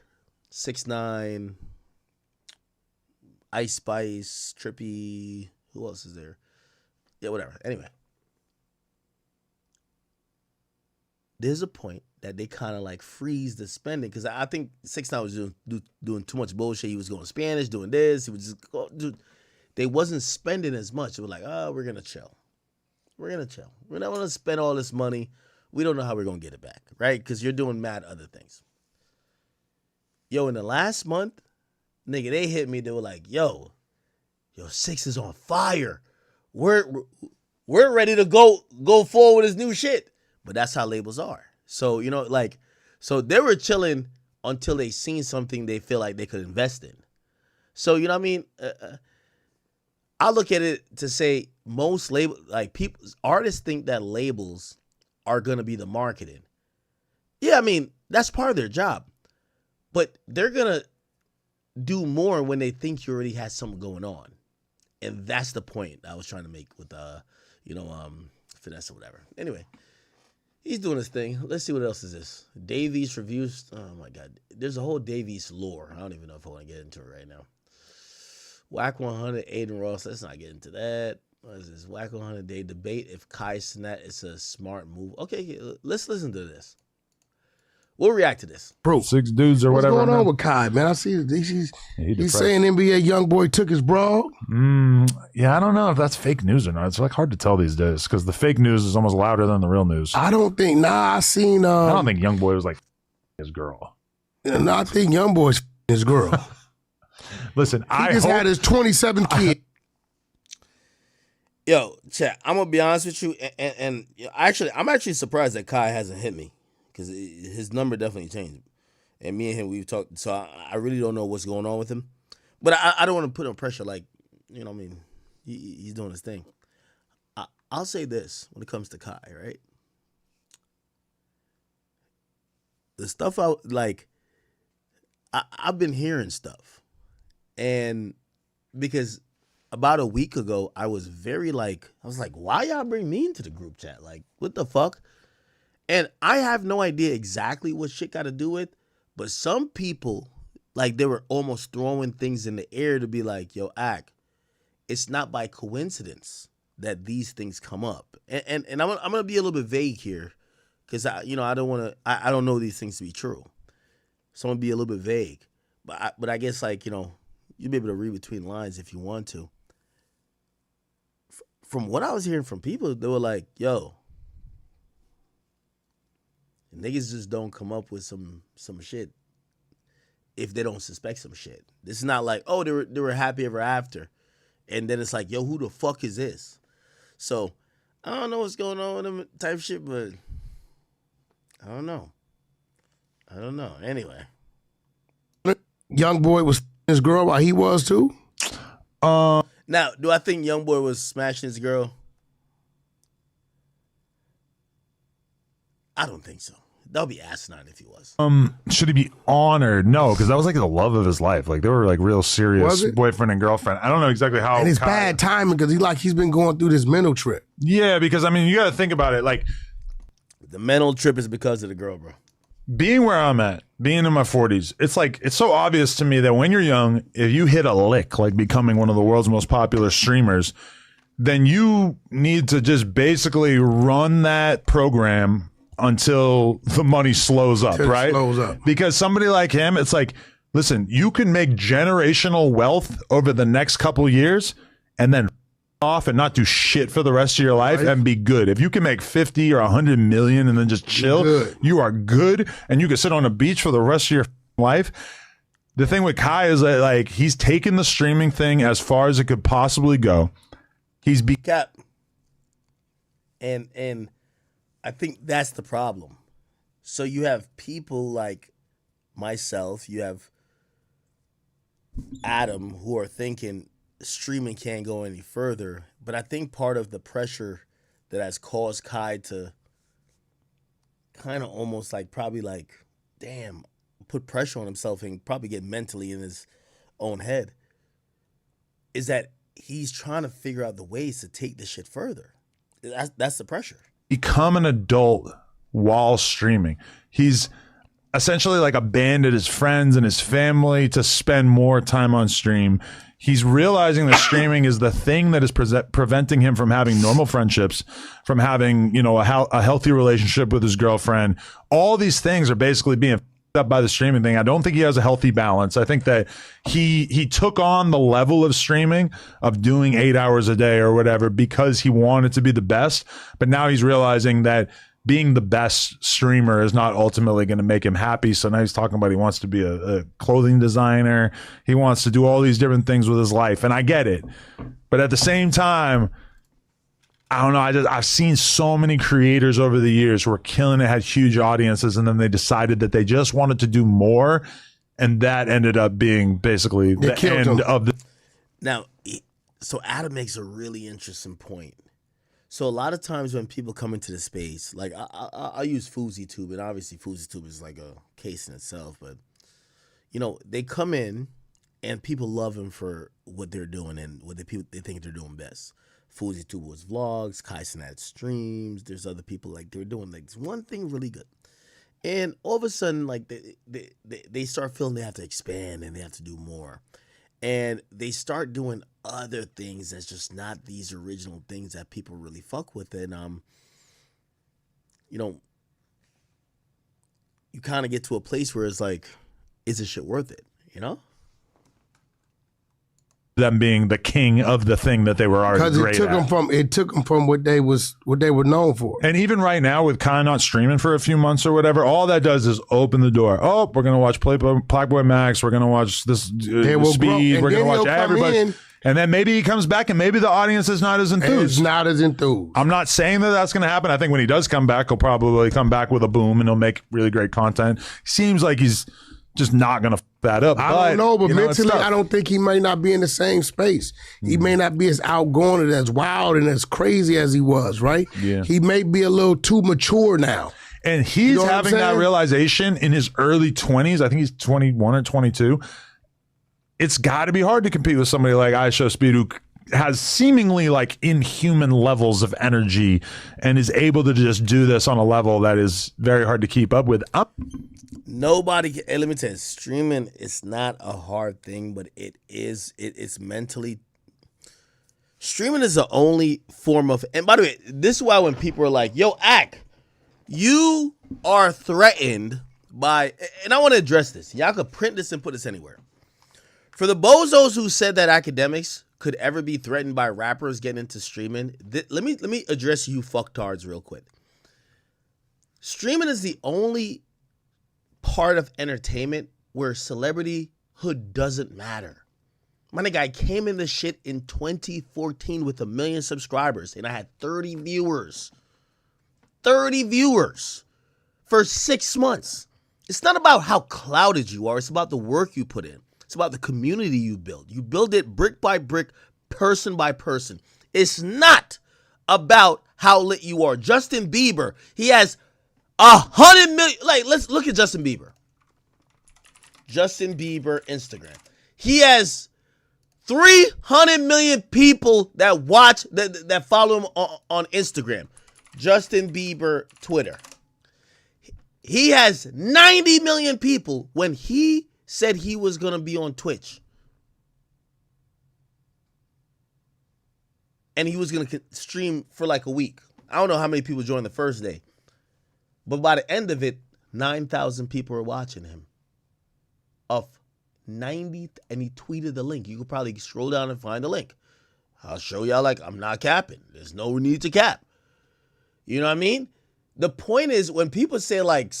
6ix9ine, Ice Spice, Trippy. Who else is there? Yeah, whatever. Anyway, there's a point that they kind of like freeze the spending because I think 6ix9ine was doing too much bullshit. He was going Spanish, doing this. He was just dude. They wasn't spending as much. It was like, oh, we're gonna chill. We're gonna chill. We're not gonna spend all this money. We don't know how we're gonna get it back, right? Because you're doing mad other things. Yo, in the last month, nigga, they hit me. They were like, yo, 6 is on fire. We're ready to go forward with his new shit. But that's how labels are. So, you know, like, so they were chilling until they seen something they feel like they could invest in. So, you know what I mean? I look at it to say most artists think that labels are going to be the marketing. Yeah, I mean, that's part of their job. But they're going to do more when they think you already had something going on. And that's the point I was trying to make with, Finesse or whatever. Anyway, he's doing his thing. Let's see what else is this. Davies reviews. Oh, my God. There's a whole Davies lore. I don't even know if I want to get into it right now. Whack 100, Adin Ross. Let's not get into that. What is this? Whack 100 Day debate if Kai Cenat is a smart move. Okay, let's listen to this. We'll react to this. Bro, 6 dudes or whatever. What's going on with Kai, man? I see he's saying NBA YoungBoy took his bra. Yeah, I don't know if that's fake news or not. It's like hard to tell these days because the fake news is almost louder than the real news. I don't think. I seen. I don't think YoungBoy was like his girl. No, I think YoungBoy's his girl. Listen, he just had his 27 kid. Yo, chat. I'm gonna be honest with you, and I'm actually surprised that Kai hasn't hit me because his number definitely changed. And me and him, we've talked. So I really don't know what's going on with him, but I don't want to put him pressure. Like, you know, what I mean, he's doing his thing. I'll say this when it comes to Kai, right? The stuff I've been hearing stuff. And because about a week ago, I was like, why y'all bring me into the group chat? Like, what the fuck? And I have no idea exactly what shit got to do with, but some people, like, they were almost throwing things in the air to be like, yo, it's not by coincidence that these things come up. And I'm going to be a little bit vague here because, I don't know these things to be true. So I'm going to be a little bit vague. But I guess, like, you know, you'll be able to read between lines if you want to. From what I was hearing from people, they were like, yo, niggas just don't come up with some shit if they don't suspect some shit. This is not like, oh, they were happy ever after. And then it's like, yo, who the fuck is this? So I don't know what's going on with them type shit, but I don't know. Anyway. YoungBoy was his girl while he was too? Now, do I think YoungBoy was smashing his girl? I don't think so. That would be asinine if he was. Should he be honored? No, because that was like the love of his life. Like they were like real serious boyfriend and girlfriend. I don't know exactly how. And it's bad timing because he's been going through this mental trip. Yeah, because I mean you got to think about it. Like the mental trip is because of the girl, bro. Being where I'm at, being in my 40s, it's so obvious to me that when you're young, if you hit a lick, like becoming one of the world's most popular streamers, then you need to just basically run that program until the money slows up, right? Because somebody like him, it's like, listen, you can make generational wealth over the next couple years and then off and not do shit for the rest of your life and be good. If you can make 50 or 100 million and then just chill, you are good and you can sit on a beach for the rest of your life. The thing with Kai is that like he's taken the streaming thing as far as it could possibly go. He's Cap. And I think that's the problem. So you have people like myself, you have Adam who are thinking streaming can't go any further, but I think part of the pressure that has caused Kai to kind of almost like probably like, damn, put pressure on himself and probably get mentally in his own head, is that he's trying to figure out the ways to take this shit further. That's the pressure. Become an adult while streaming. He's essentially like abandoned his friends and his family to spend more time on stream. He's realizing that streaming is the thing that is preventing him from having normal friendships, from having, you know, a healthy relationship with his girlfriend. All these things are basically being up by the streaming thing. I don't think he has a healthy balance. I think that he took on the level of streaming of doing 8 hours a day or whatever because he wanted to be the best. But now he's realizing that being the best streamer is not ultimately going to make him happy. So now he's talking about he wants to be a clothing designer. He wants to do all these different things with his life. And I get it. But at the same time, I don't know. I've seen so many creators over the years who were killing it, had huge audiences, and then they decided that they just wanted to do more. And that ended up being basically the end of the. Now, so Adin makes a really interesting point. So a lot of times when people come into the space, like I use FouseyTube, and obviously FouseyTube is like a case in itself, but you know, they come in and people love them for what they're doing and what they think they're doing best. FouseyTube was vlogs, Kaisen had streams, there's other people like they're doing like one thing really good. And all of a sudden, like they start feeling they have to expand and they have to do more. And they start doing other things that's just not these original things that people really fuck with. And, you know, you kind of get to a place where it's like, is this shit worth it? You know? Them being the king of the thing that they were already great at. Because it took them from what they were known for. And even right now with Kai not streaming for a few months or whatever, all that does is open the door. Oh, we're gonna watch Blackboy Max. We're gonna watch this Speed. We're gonna watch everybody. And then maybe he comes back and maybe the audience is not as enthused. It's not as enthused. I'm not saying that that's going to happen. I think when he does come back, he'll probably come back with a boom and he'll make really great content. Seems like he's just not going to that up. I don't know, but mentally, I don't think he may not be in the same space. He may not be as outgoing and as wild and as crazy as he was, right? Yeah. He may be a little too mature now. And he's having that realization in his early 20s. I think he's 21 or 22. It's got to be hard to compete with somebody like ISO Speed, who has seemingly like inhuman levels of energy and is able to just do this on a level that is very hard to keep up with. Nobody, hey, let me tell you, streaming is not a hard thing, but it's mentally. Streaming is the only form of, and by the way, this is why when people are like, yo, Ak, you are threatened by, and I want to address this. Y'all could print this and put this anywhere. For the bozos who said that academics could ever be threatened by rappers getting into streaming, let me address you fucktards real quick. Streaming is the only part of entertainment where celebrityhood doesn't matter. My nigga, I came in this shit in 2014 with 1 million subscribers, and I had 30 viewers. 30 viewers for 6 months. It's not about how clouded you are. It's about the work you put in. It's about the community you build. You build it brick by brick, person by person. It's not about how lit you are. Justin Bieber, he has 100 million. Like, let's look at Justin Bieber. Justin Bieber Instagram. He has 300 million people that watch, that follow him on Instagram. Justin Bieber Twitter. He has 90 million people when he said he was going to be on Twitch. And he was going to stream for like a week. I don't know how many people joined the first day. But by the end of it, 9,000 people were watching him. Of 90, and he tweeted the link. You could probably scroll down and find the link. I'll show y'all, like, I'm not capping. There's no need to cap. You know what I mean? The point is, when people say like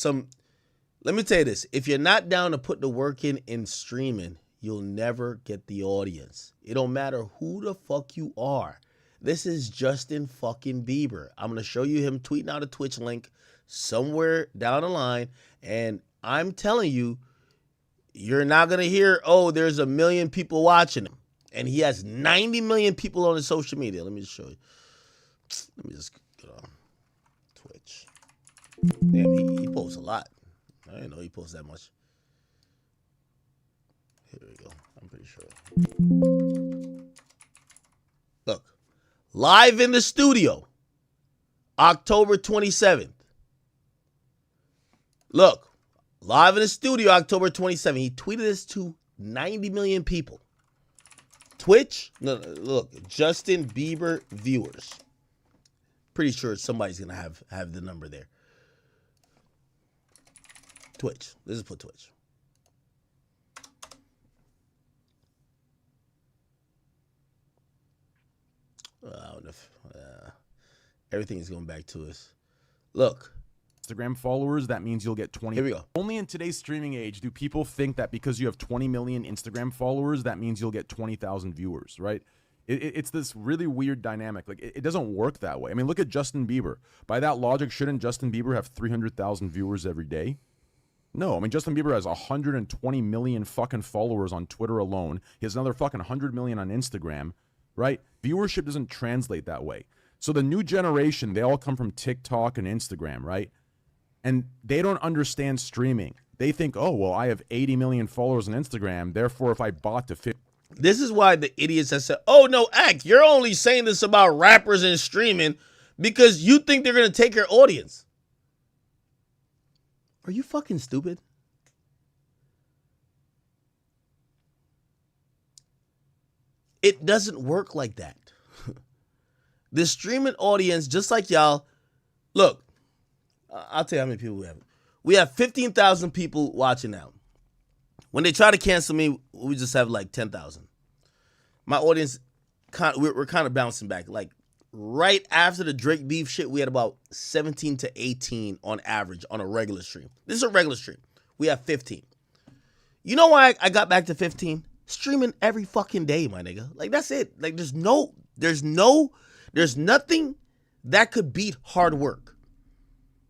let me tell you this. If you're not down to put the work in streaming, you'll never get the audience. It don't matter who the fuck you are. This is Justin fucking Bieber. I'm going to show you him tweeting out a Twitch link somewhere down the line. And I'm telling you, you're not going to hear, oh, there's 1 million people watching him. And he has 90 million people on his social media. Let me just show you. Let me just get on Twitch. Damn, he posts a lot. I didn't know he posts that much. Here we go. I'm pretty sure. Look. Live in the studio. October 27th. Look. Live in the studio, October 27th. He tweeted this to 90 million people. Twitch, no, look, Justin Bieber viewers. Pretty sure somebody's gonna have the number there. Twitch. Let's just put Twitch. I don't know if everything is going back to us. Look. Instagram followers, that means you'll get 20. Here we go. Only in today's streaming age do people think that because you have 20 million Instagram followers, that means you'll get 20,000 viewers, right? It's this really weird dynamic. Like, it doesn't work that way. I mean, look at Justin Bieber. By that logic, shouldn't Justin Bieber have 300,000 viewers every day? No, I mean, Justin Bieber has 120 million fucking followers on Twitter alone. He has another fucking 100 million on Instagram, right? Viewership doesn't translate that way. So the new generation, they all come from TikTok and Instagram, right? And they don't understand streaming. They think, oh, well, I have 80 million followers on Instagram. Therefore, if I bought to 50. This is why the idiots have said, oh, no, Act, you're only saying this about rappers and streaming because you think they're going to take your audience. Are you fucking stupid? It doesn't work like that. The streaming audience, just like y'all, look, I'll tell you how many people we have. We have 15,000 people watching now. When they try to cancel me, we just have like 10,000. My audience, we're kind of bouncing back. Like right after the Drake beef shit, we had about 17 to 18 on average on a regular stream. This is a regular stream. We have 15. You know why I got back to 15? Streaming every fucking day, my nigga. Like that's it. Like there's nothing that could beat hard work.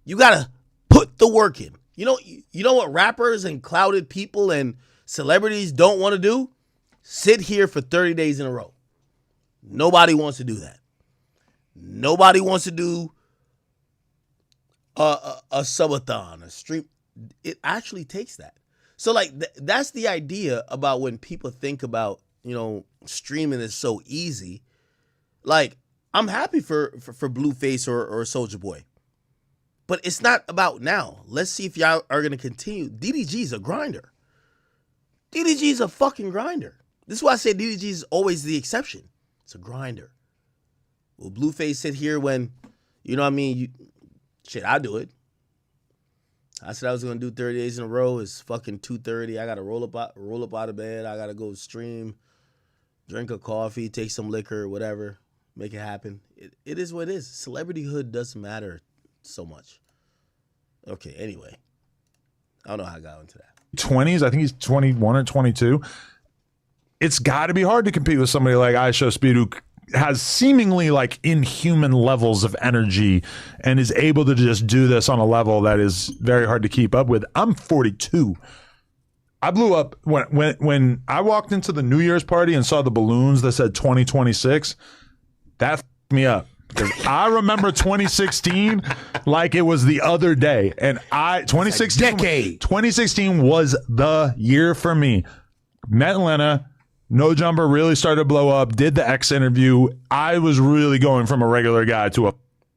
You gotta put the work in. You know what rappers and clouded people and celebrities don't want to do? Sit here for 30 days in a row. Nobody wants to do that. Nobody wants to do a subathon, a stream. It actually takes that. So like that's the idea about when people think about, streaming is so easy. Like I'm happy for Blueface or Soulja Boy. But it's not about now. Let's see if y'all are going to continue. DDG's a grinder. DDG's a fucking grinder. This is why I say DDG is always the exception. It's a grinder. Will Blueface sit here when, shit, I do it. I said I was going to do 30 days in a row. It's fucking 2:30. I got to roll up out of bed. I got to go stream, drink a coffee, take some liquor, whatever. Make it happen. It is what it is. Celebrityhood doesn't matter so much. Okay, anyway. I don't know how I got into that. 20s, I think he's 21 or 22. It's got to be hard to compete with somebody like Aisha Speed, who has seemingly like inhuman levels of energy and is able to just do this on a level that is very hard to keep up with. I'm 42. I blew up when I walked into the New Year's party and saw the balloons that said 2026. That f***ed me up. Because I remember 2016 like it was the other day. And 2016 was the year for me. Met Atlanta, No Jumper really started to blow up, did the X interview. I was really going from a regular guy to a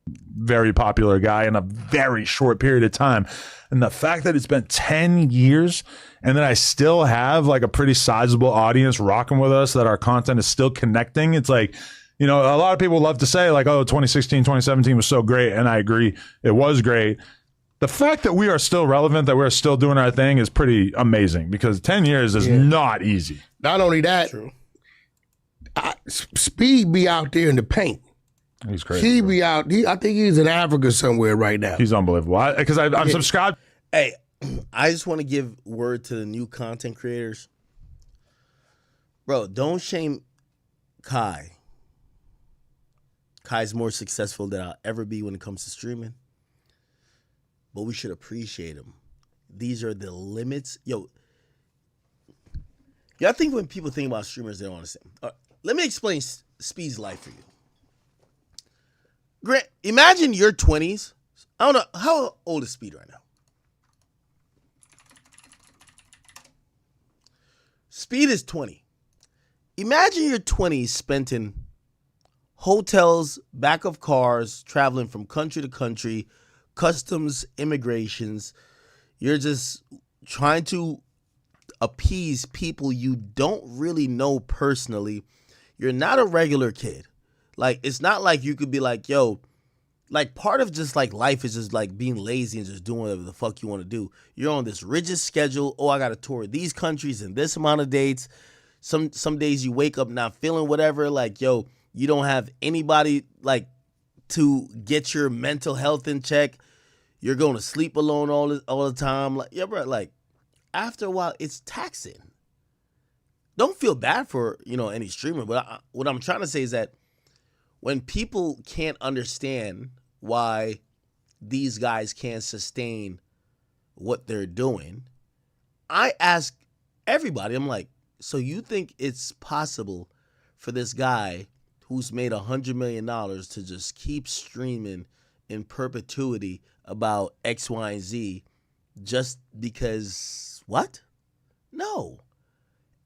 very popular guy in a very short period of time. And the fact that it's been 10 years and that I still have like a pretty sizable audience rocking with us, that our content is still connecting. It's like, a lot of people love to say like, oh, 2016, 2017 was so great. And I agree. It was great. The fact that we are still relevant, that we're still doing our thing is pretty amazing because 10 years is not easy. Not only that, Speed be out there in the paint. He's crazy. He be out. I think he's in Africa somewhere right now. He's unbelievable. Because I'm subscribed. Hey, I just want to give word to the new content creators. Bro, don't shame Kai. Kai's more successful than I'll ever be when it comes to streaming. But we should appreciate him. These are the limits. Yo, I think when people think about streamers, they don't understand. Let me explain Speed's life for you. Grant, imagine your 20s. I don't know. How old is Speed right now? Speed is 20. Imagine your 20s spent in hotels, back of cars, traveling from country to country, customs, immigrations. You're just trying to appease people you don't really know personally. You're not a regular kid. Like, it's not like you could be like, yo, like, part of just like life is just like being lazy and just doing whatever the fuck you want to do. You're on this rigid schedule. Oh, I got to tour these countries in this amount of dates. Some days you wake up not feeling whatever. Like, yo, you don't have anybody like to get your mental health in check. You're going to sleep alone all the time. Like, yeah, bro, like, after a while, it's taxing. Don't feel bad for, any streamer, but what I'm trying to say is that when people can't understand why these guys can't sustain what they're doing, I ask everybody, I'm like, so you think it's possible for this guy who's made $100 million to just keep streaming in perpetuity about X, Y, and Z just because what? No.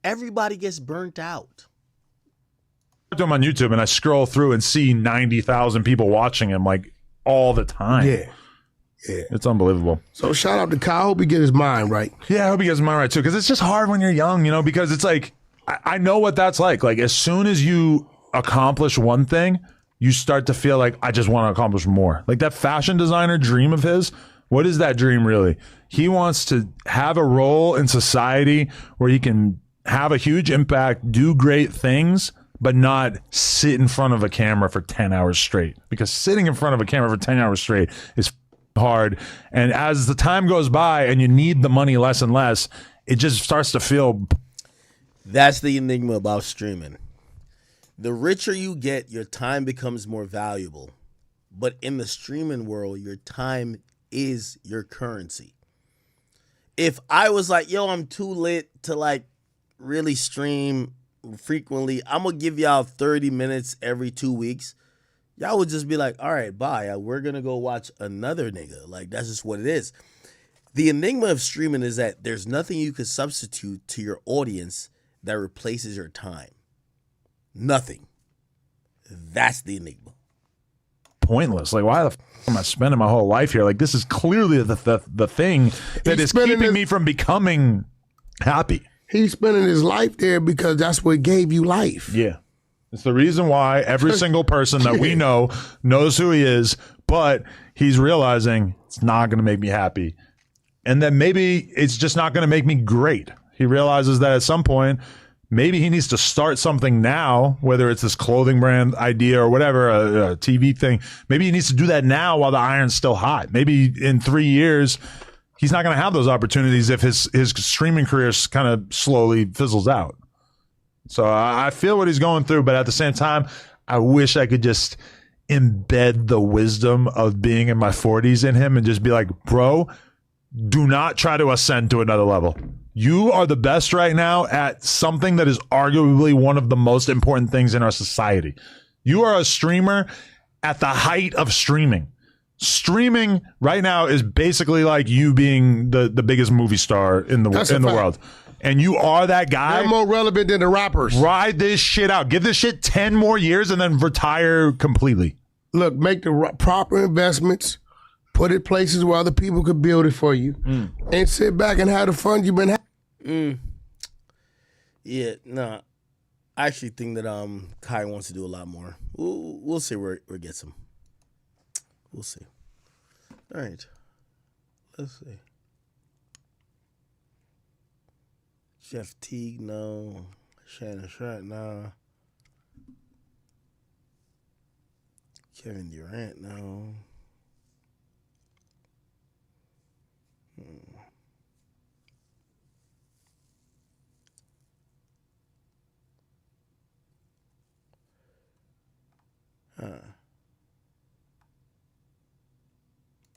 Everybody gets burnt out. I'm on YouTube and I scroll through and see 90,000 people watching him like all the time. Yeah. It's unbelievable. So shout out to Kyle. I hope he get his mind right. Yeah, I hope he gets his mind right too, because it's just hard when you're young, because it's like, I know what that's like. Like, as soon as you accomplish one thing, you start to feel like, I just want to accomplish more. Like that fashion designer dream of his, what is that dream really? He wants to have a role in society where he can have a huge impact, do great things, but not sit in front of a camera for 10 hours straight. Because sitting in front of a camera for 10 hours straight is hard. And as the time goes by and you need the money less and less, it just starts to feel... That's the enigma about streaming. The richer you get, your time becomes more valuable. But in the streaming world, your time is your currency. If I was like, yo, I'm too lit to like really stream frequently, I'm gonna give y'all 30 minutes every 2 weeks, y'all would just be like, all right, bye. We're gonna go watch another nigga. Like, that's just what it is. The enigma of streaming is that there's nothing you could substitute to your audience that replaces your time. Nothing. That's the enigma. Pointless. Like, why the f am I spending my whole life here? Like, this is clearly the thing that is keeping me from becoming happy. He's spending his life there because that's what gave you life. Yeah. It's the reason why every single person that we know knows who he is, but he's realizing it's not going to make me happy. And that maybe it's just not going to make me great. He realizes that at some point, maybe he needs to start something now, whether it's this clothing brand idea or whatever, a TV thing. Maybe he needs to do that now while the iron's still hot. Maybe in 3 years, he's not going to have those opportunities if his streaming career kind of slowly fizzles out. So I feel what he's going through, but at the same time, I wish I could just embed the wisdom of being in my 40s in him and just be like, bro, do not try to ascend to another level. You are the best right now at something that is arguably one of the most important things in our society. You are a streamer at the height of streaming. Streaming right now is basically like you being the biggest movie star in the world. And you are that guy. They're more relevant than the rappers. Ride this shit out. Give this shit 10 more years and then retire completely. Look, make the proper investments. Put it places where other people could build it for you. And sit back and have the fun you've been having. Yeah, no. I actually think that Kai wants to do a lot more. We'll see where it gets him. We'll see. All right. Let's see. Jeff Teague, no. Shannon Sharp, no. Kevin Durant, no.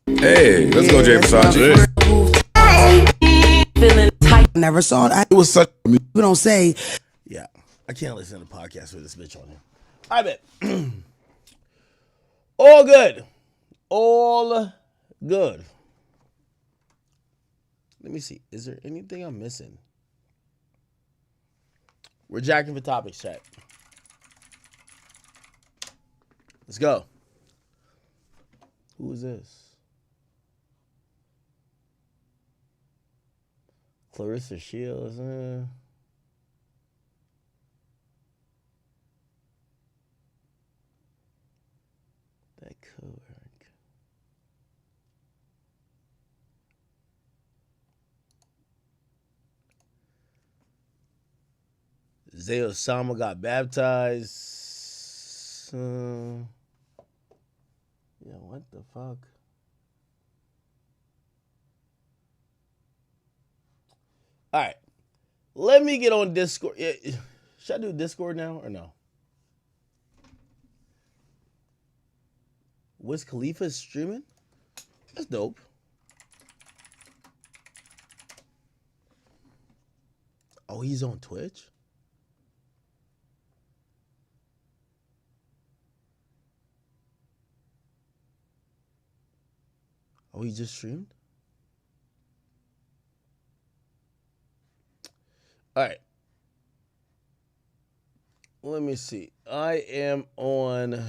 Hey, let's go, Jay Versace. Feeling tight. Never saw that. It was such. We don't say. Yeah, I can't listen to the podcast with this bitch on here. I bet. All good. All good. Let me see. Is there anything I'm missing? We're jacking for topics, chat. Let's go. Who is this? Clarissa Shields. That could work. Zay Osama got baptized. Yeah, what the fuck? All right. Let me get on Discord. Should I do Discord now or no? Wiz Khalifa streaming? That's dope. Oh, he's on Twitch? Oh, he just streamed? All right. Let me see. I am on...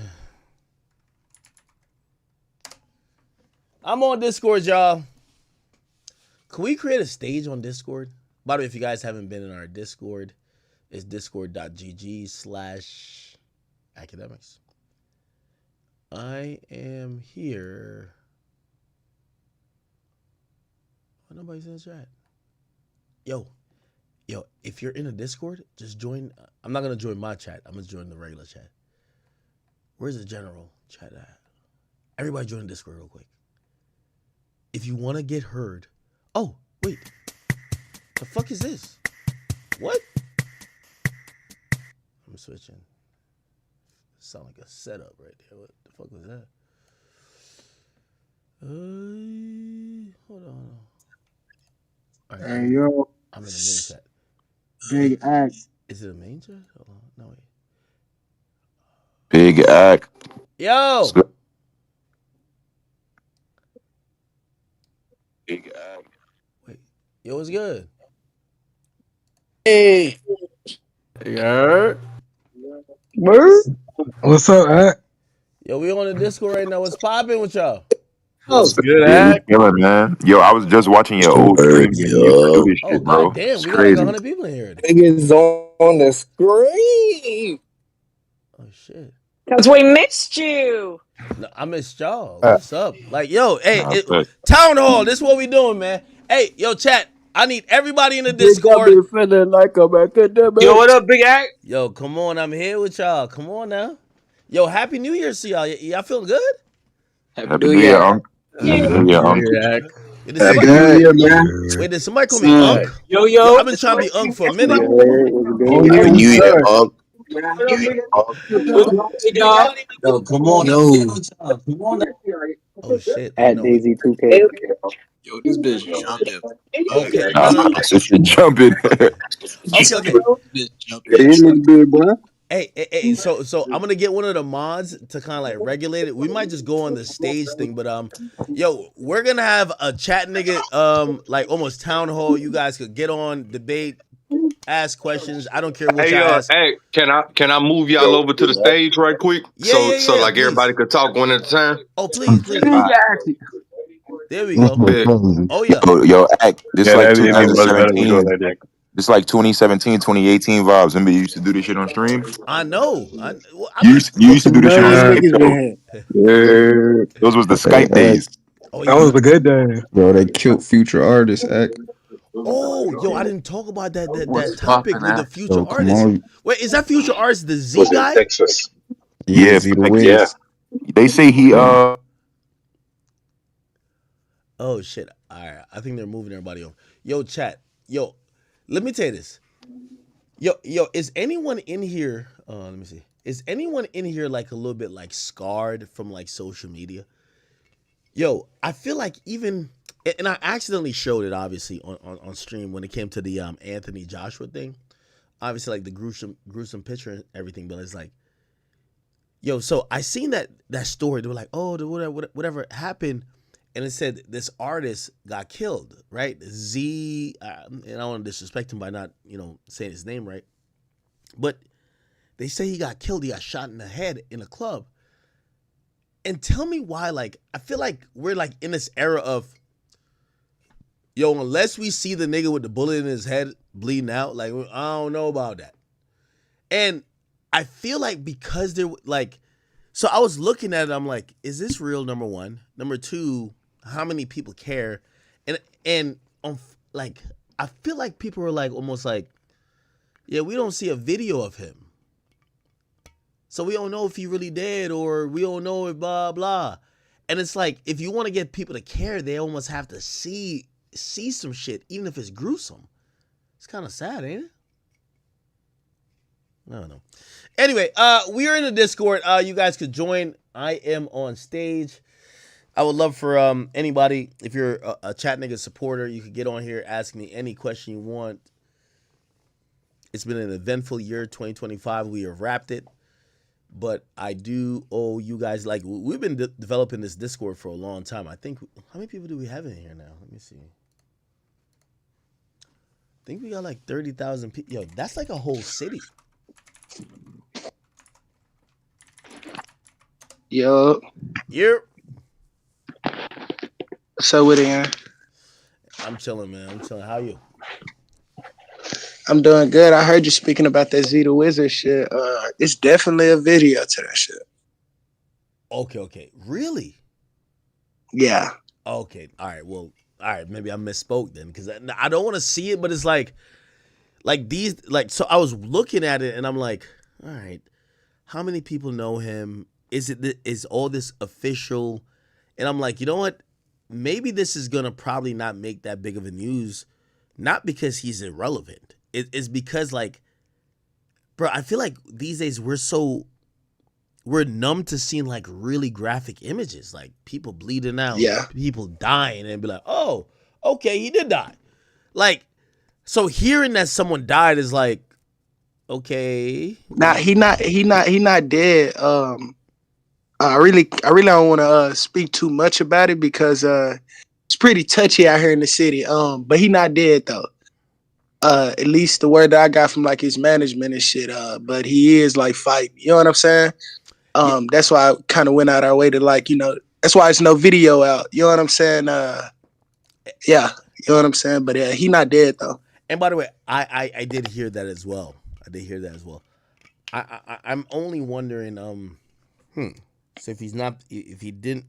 I'm on Discord, y'all. Can we create a stage on Discord? By the way, if you guys haven't been in our Discord, it's discord.gg/academics. I am here. Oh, nobody's in the chat. Yo, if you're in a Discord, just join. I'm not going to join my chat. I'm going to join the regular chat. Where's the general chat at? Everybody join Discord real quick. If you want to get heard. Oh, wait. The fuck is this? What? I'm switching. Sound like a setup right there. What the fuck was that? Hold on. All right, Hey, yo. I'm in the main chat. Big act. Is it a main chat? Hold on. No, wait. Big act. Yo! Big act. Wait. Yo, what's good? Hey. Yeah. What's up, act? Yo, we on the Discord right now. What's popping with y'all? What's good, act? Man. Yo, I was just watching your old stream. You used to do this Oh, shit, bro. goddamn. It's We got like crazy. 100 people in here. Niggas on the screen. Oh, shit. Because we missed you. No, I missed y'all. What's up? Like, yo, hey, Nah, town hall. This is what we doing, man. Hey, yo, chat. I need everybody in the Discord. Feeling like I'm academic. Yo, what up, Big Act? Yo, come on. I'm here with y'all. Come on now. Yo, Happy New Year to y'all. Y'all feeling good? Happy New Year, Unc. Happy New Year, Unc. Did somebody, wait, did somebody call me Unc? Yo. Yo, I've been trying to be Unc for a minute. Happy New Year, Unc. Yo, come on. Yo. Oh, shit. At Daisy 2K. Yo, this bitch jumping. Okay. Nah, this shit jumping. Okay. Hey, so I'm gonna get one of the mods to kind of like regulate it. We might just go on the stage thing, but yo, we're gonna have a chat nigga, like almost town hall. You guys could get on, debate, ask questions. I don't care what Hey, y'all ask. hey, can I move y'all over to the stage right quick? Yeah, So like please. everybody could talk one at a time. Oh, please. There we go. Oh yeah. Yo, act. This like 2017. This like 2017, 2018 vibes. Remember you used to do this shit on stream? I know. You used to do this shit on Skype. Those was the Skype days. Oh, That was a good day. Bro, they killed Future Artists, act. Oh, yo, I didn't talk about that topic with the future Yo, come artist. on. Wait, is that future artist the Z guy? Yeah, Z the Wiz. They say he Oh shit. All right. I think they're moving everybody on. Yo, chat. Yo, let me tell you this. Yo, is anyone in here? Let me see. Is anyone in here like a little bit like scarred from like social media? Yo, I feel like even, and I accidentally showed it obviously on stream when it came to the Anthony Joshua thing. Obviously, like the gruesome picture and everything, but it's like, yo, so I seen that story. They were like, oh, whatever happened, and it said this artist got killed, right? Z, and I don't want to disrespect him by not saying his name right. But they say he got killed. He got shot in the head in a club. And tell me why, like, I feel like we're like in this era of, yo, unless we see the nigga with the bullet in his head bleeding out, like, I don't know about that. And I feel like because they're like, so I was looking at it, I'm like, is this real? Number one. Number two, how many people care? And like, I feel like people are like, almost like, yeah, we don't see a video of him. So we don't know if he really dead, or we don't know if blah, blah. And it's like, if you want to get people to care, they almost have to see some shit, even if it's gruesome. It's kind of sad, ain't it? I don't know. Anyway, we are in the Discord. You guys could join. I am on stage. I would love for anybody, if you're a Chat Nigga supporter, you could get on here, ask me any question you want. It's been an eventful year, 2025. We have wrapped it. But I do owe you guys, like, we've been developing this Discord for a long time. I think, how many people do we have in here now? Let me see. I think we got like 30,000 people. Yo, that's like a whole city. Yo. Yep. So with it, I'm chilling, man. I'm chilling. How you? I'm doing good. I heard you speaking about that Z the Wizard shit. It's definitely a video to that shit. Okay. Really? Yeah. Okay. All right. Well, all right. Maybe I misspoke then, because I don't want to see it, but it's like these, like, so I was looking at it and I'm like, all right, how many people know him? Is all this official? And I'm like, you know what? Maybe this is gonna probably not make that big of a news, not because he's irrelevant. It's because, like, bro, I feel like these days we're numb to seeing like really graphic images, like people bleeding out, people dying, and be like, oh, okay, he did die. Like, so hearing that someone died is like, okay. Nah, he not dead. I really don't want to speak too much about it because it's pretty touchy out here in the city. But he not dead though. At least the word that I got from like his management and shit. But he is like fighting. You know what I'm saying? That's why I kind of went out our way to, like, you know, that's why there's no video out. You know what I'm saying? Yeah, you know what I'm saying? But yeah, he not dead though. And by the way, I did hear that as well. I'm only wondering, so if he didn't,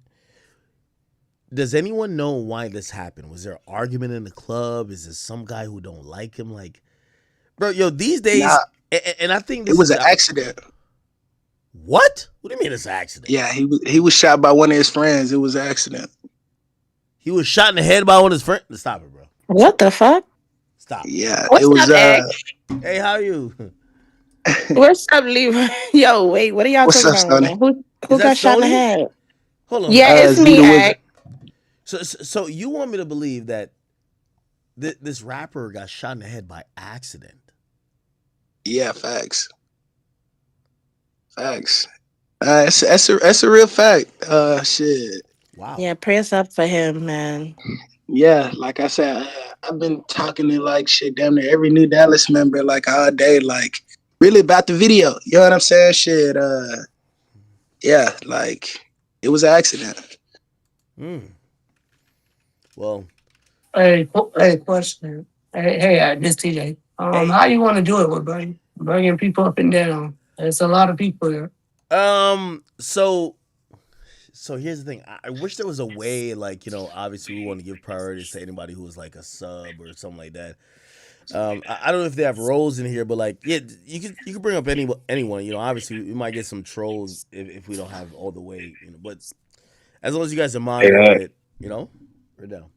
does anyone know why this happened? Was there an argument in the club? Is there some guy who don't like him? Like, bro, yo, these days, and I think this it was an accident. What? What do you mean it's an accident? Yeah, he was shot by one of his friends. It was an accident. He was shot in the head by one of his friends? Stop it, bro. What the fuck? Stop. Yeah, What's it was. up, Hey, how are you? What's up, Levi? Yo, wait, what are y'all What's talking up, about? Stoney? Who got shot in the head? Hold on. Yeah, it's me, Ag. So you want me to believe that this rapper got shot in the head by accident? Yeah, facts. That's a real fact. Shit. Wow. Yeah, prayers up for him, man. Yeah, like I said, I've been talking to like shit damn near every New Dallas member like all day, like really about the video. You know what I'm saying? Shit. Yeah, like it was an accident. Well. Hey, question. Hey, this TJ. How you want to do it with bringing people up and down? There's a lot of people there. So here's the thing. I wish there was a way, like, you know, obviously we want to give priorities to anybody who was like a sub or something like that. I don't know if they have roles in here, but like, yeah, you can bring up anyone. You know, obviously we might get some trolls if we don't have all the way, you know. But as long as you guys are monitoring it, you know, we're down.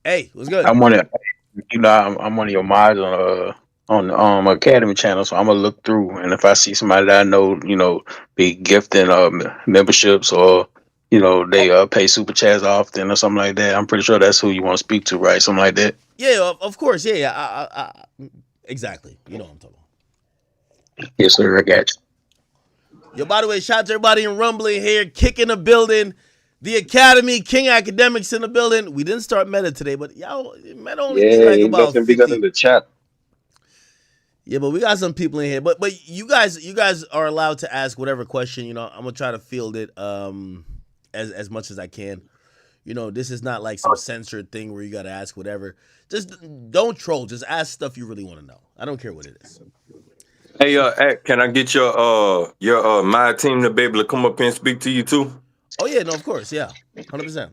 Hey, what's good? I'm one of your mods on Academy channel, so I'm gonna look through, and if I see somebody that I know, you know, be gifting memberships, or you know, they pay super chats often or something like that, I'm pretty sure that's who you want to speak to, right? Something like that. Yeah, of course. Yeah. I exactly. You know what I'm talking about. Yes, sir. I got you. Yo, by the way, shout out to everybody in Rumbling here, kicking the building. The Academy, King Academics in the building. We didn't start Meta today, but y'all, Meta only be like about 50. In the chat. Yeah, but we got some people in here. But you guys are allowed to ask whatever question. You know, I'm gonna try to field it as much as I can. You know, this is not like some censored thing where you gotta ask whatever. Just don't troll. Just ask stuff you really want to know. I don't care what it is. Hey, can I get your my team to be able to come up here and speak to you too? Oh yeah, no, of course, yeah, 100%.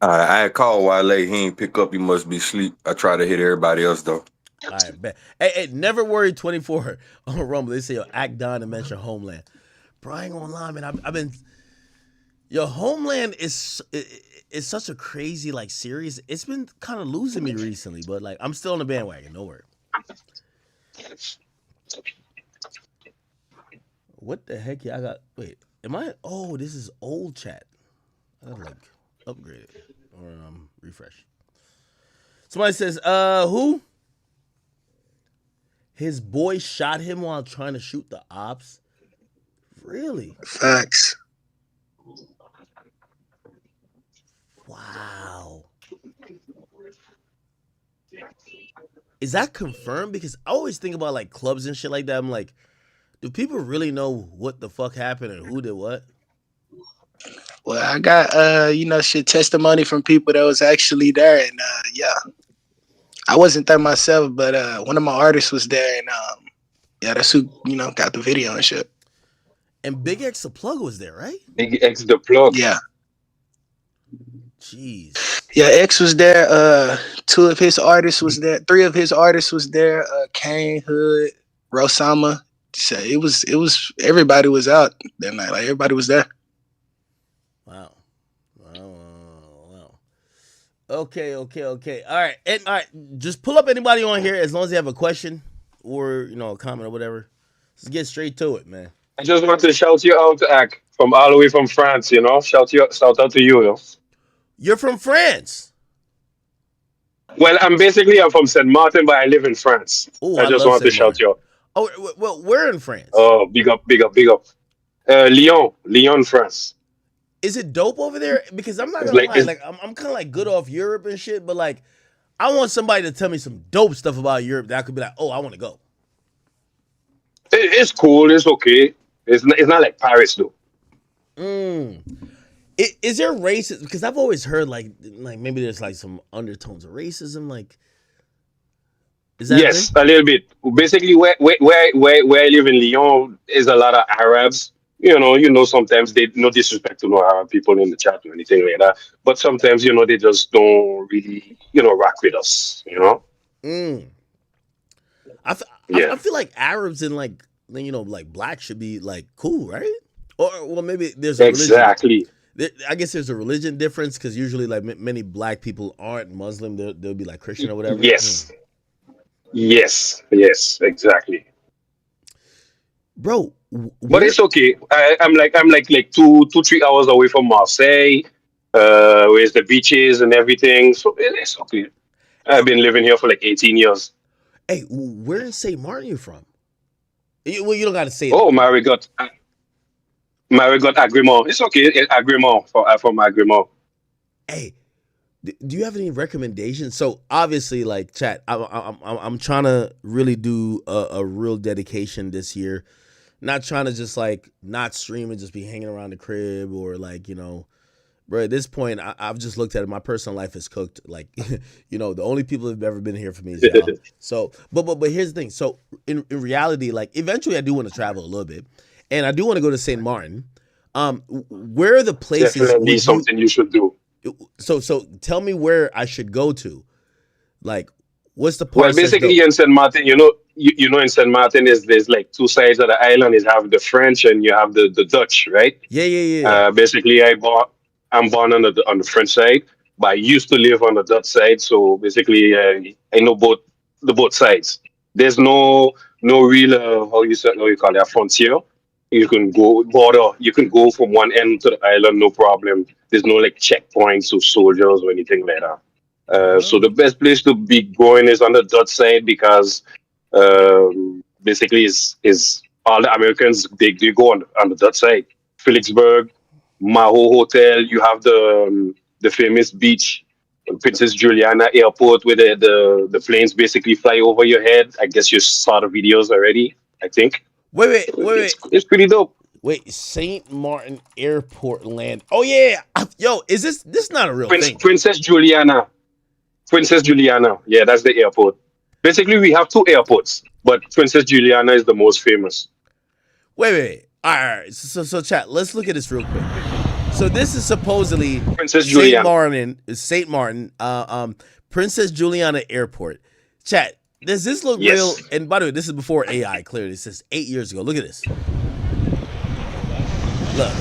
I had called Wale. He ain't pick up. He must be asleep. I try to hit everybody else though. All right, bet. Hey, never worry. 24 on Rumble. They say yo, Adin and mention Homeland. Bro, I ain't gonna lie, man. I've been. Yo, Homeland is such a crazy like series. It's been kind of losing me recently, but like I'm still on the bandwagon. No worry. What the heck? Yeah, I got. Wait, am I? Oh, this is old chat. I gotta like upgrade it or refresh. Somebody says, who? His boy shot him while trying to shoot the ops. Really? Facts. Wow. Is that confirmed? Because I always think about like clubs and shit like that. I'm like, do people really know what the fuck happened and who did what? Well, I got testimony from people that was actually there, and yeah, I wasn't there myself, but one of my artists was there, and yeah, that's who got the video and shit. And Big X the Plug was there, right? Big X the Plug. Yeah. Jeez. Yeah, X was there. 2 of his artists was there. 3 of his artists was there. Kane, Hood, Rosama. So it was everybody was out that night. Like everybody was there. Wow. Okay. All right. And all right, just pull up anybody on here as long as they have a question or a comment or whatever. Let's get straight to it, man. I just want to shout you out, Ak, from all the way from France. Shout out to you. You're from France. Well, I'm from St. Martin, but I live in France. Ooh, I just want to shout you out. Oh, well, where in France? Oh, big up. Lyon, France. Is it dope over there? Because I'm not gonna lie, like I'm kind of like good off Europe and shit, but like I want somebody to tell me some dope stuff about Europe that I could be like, oh, I want to go. It's cool. It's okay. It's not like Paris though. Is there racism? Because I've always heard like maybe there's like some undertones of racism. Like, is that yes, a little bit. Basically, where I live in Lyon is a lot of Arabs. Sometimes they no disrespect to no Arab people in the chat or anything like that. But sometimes they just don't really rock with us. I feel like Arabs and like black should be like cool, right? Or well, maybe there's a exactly. I guess there's a religion difference because usually like many black people aren't Muslim. They'll be like Christian or whatever. Yes, exactly. Bro, but it's okay. I'm like 2-3 hours away from Marseille, where's the beaches and everything. So it's okay. I've been living here for like 18 years. Hey, where in St. Martin you from? Well, you don't got to say it. Oh, Marigot Agrément. It's okay. Agrément from Agrément. Hey, do you have any recommendations? So obviously, like chat, I'm trying to really do a real dedication this year. Not trying to just like not stream and just be hanging around the crib or like bro. At this point, I've just looked at it. My personal life is cooked. Like the only people who've ever been here for me is y'all. So, but here's the thing. So in reality, like eventually, I do want to travel a little bit, and I do want to go to St. Martin. Where are the places? Definitely something you should do. So tell me where I should go to. Like, what's the part? Well, basically in St. Martin, in St. Martin there's like 2 sides of the island. You have the French and you have the Dutch, right? Yeah. Basically, I'm born on the French side, but I used to live on the Dutch side. So basically, I know both sides. There's no real how you call it, a frontier. You can go border. You can go from one end to the island, no problem. There's no like checkpoints or soldiers or anything like that. So the best place to be going is on the Dutch side because basically is all the Americans they go on the Dutch side. Philipsburg, Maho Hotel. You have the famous beach Princess Juliana Airport, where the planes basically fly over your head. I guess you saw the videos already. I think. Wait. It's pretty dope. Wait, St. Martin Airport land. Oh yeah, yo, is this not a real thing? Princess Juliana. Princess Juliana. Yeah, that's the airport. Basically, we have two airports, but Princess Juliana is the most famous. Wait. All right. So chat. Let's look at this real quick. So this is supposedly Princess Juliana. St. Martin, Princess Juliana Airport. Chat. Does this look Yes. real? And by the way, this is before AI. Clearly, this is 8 years ago. Look at this. Look.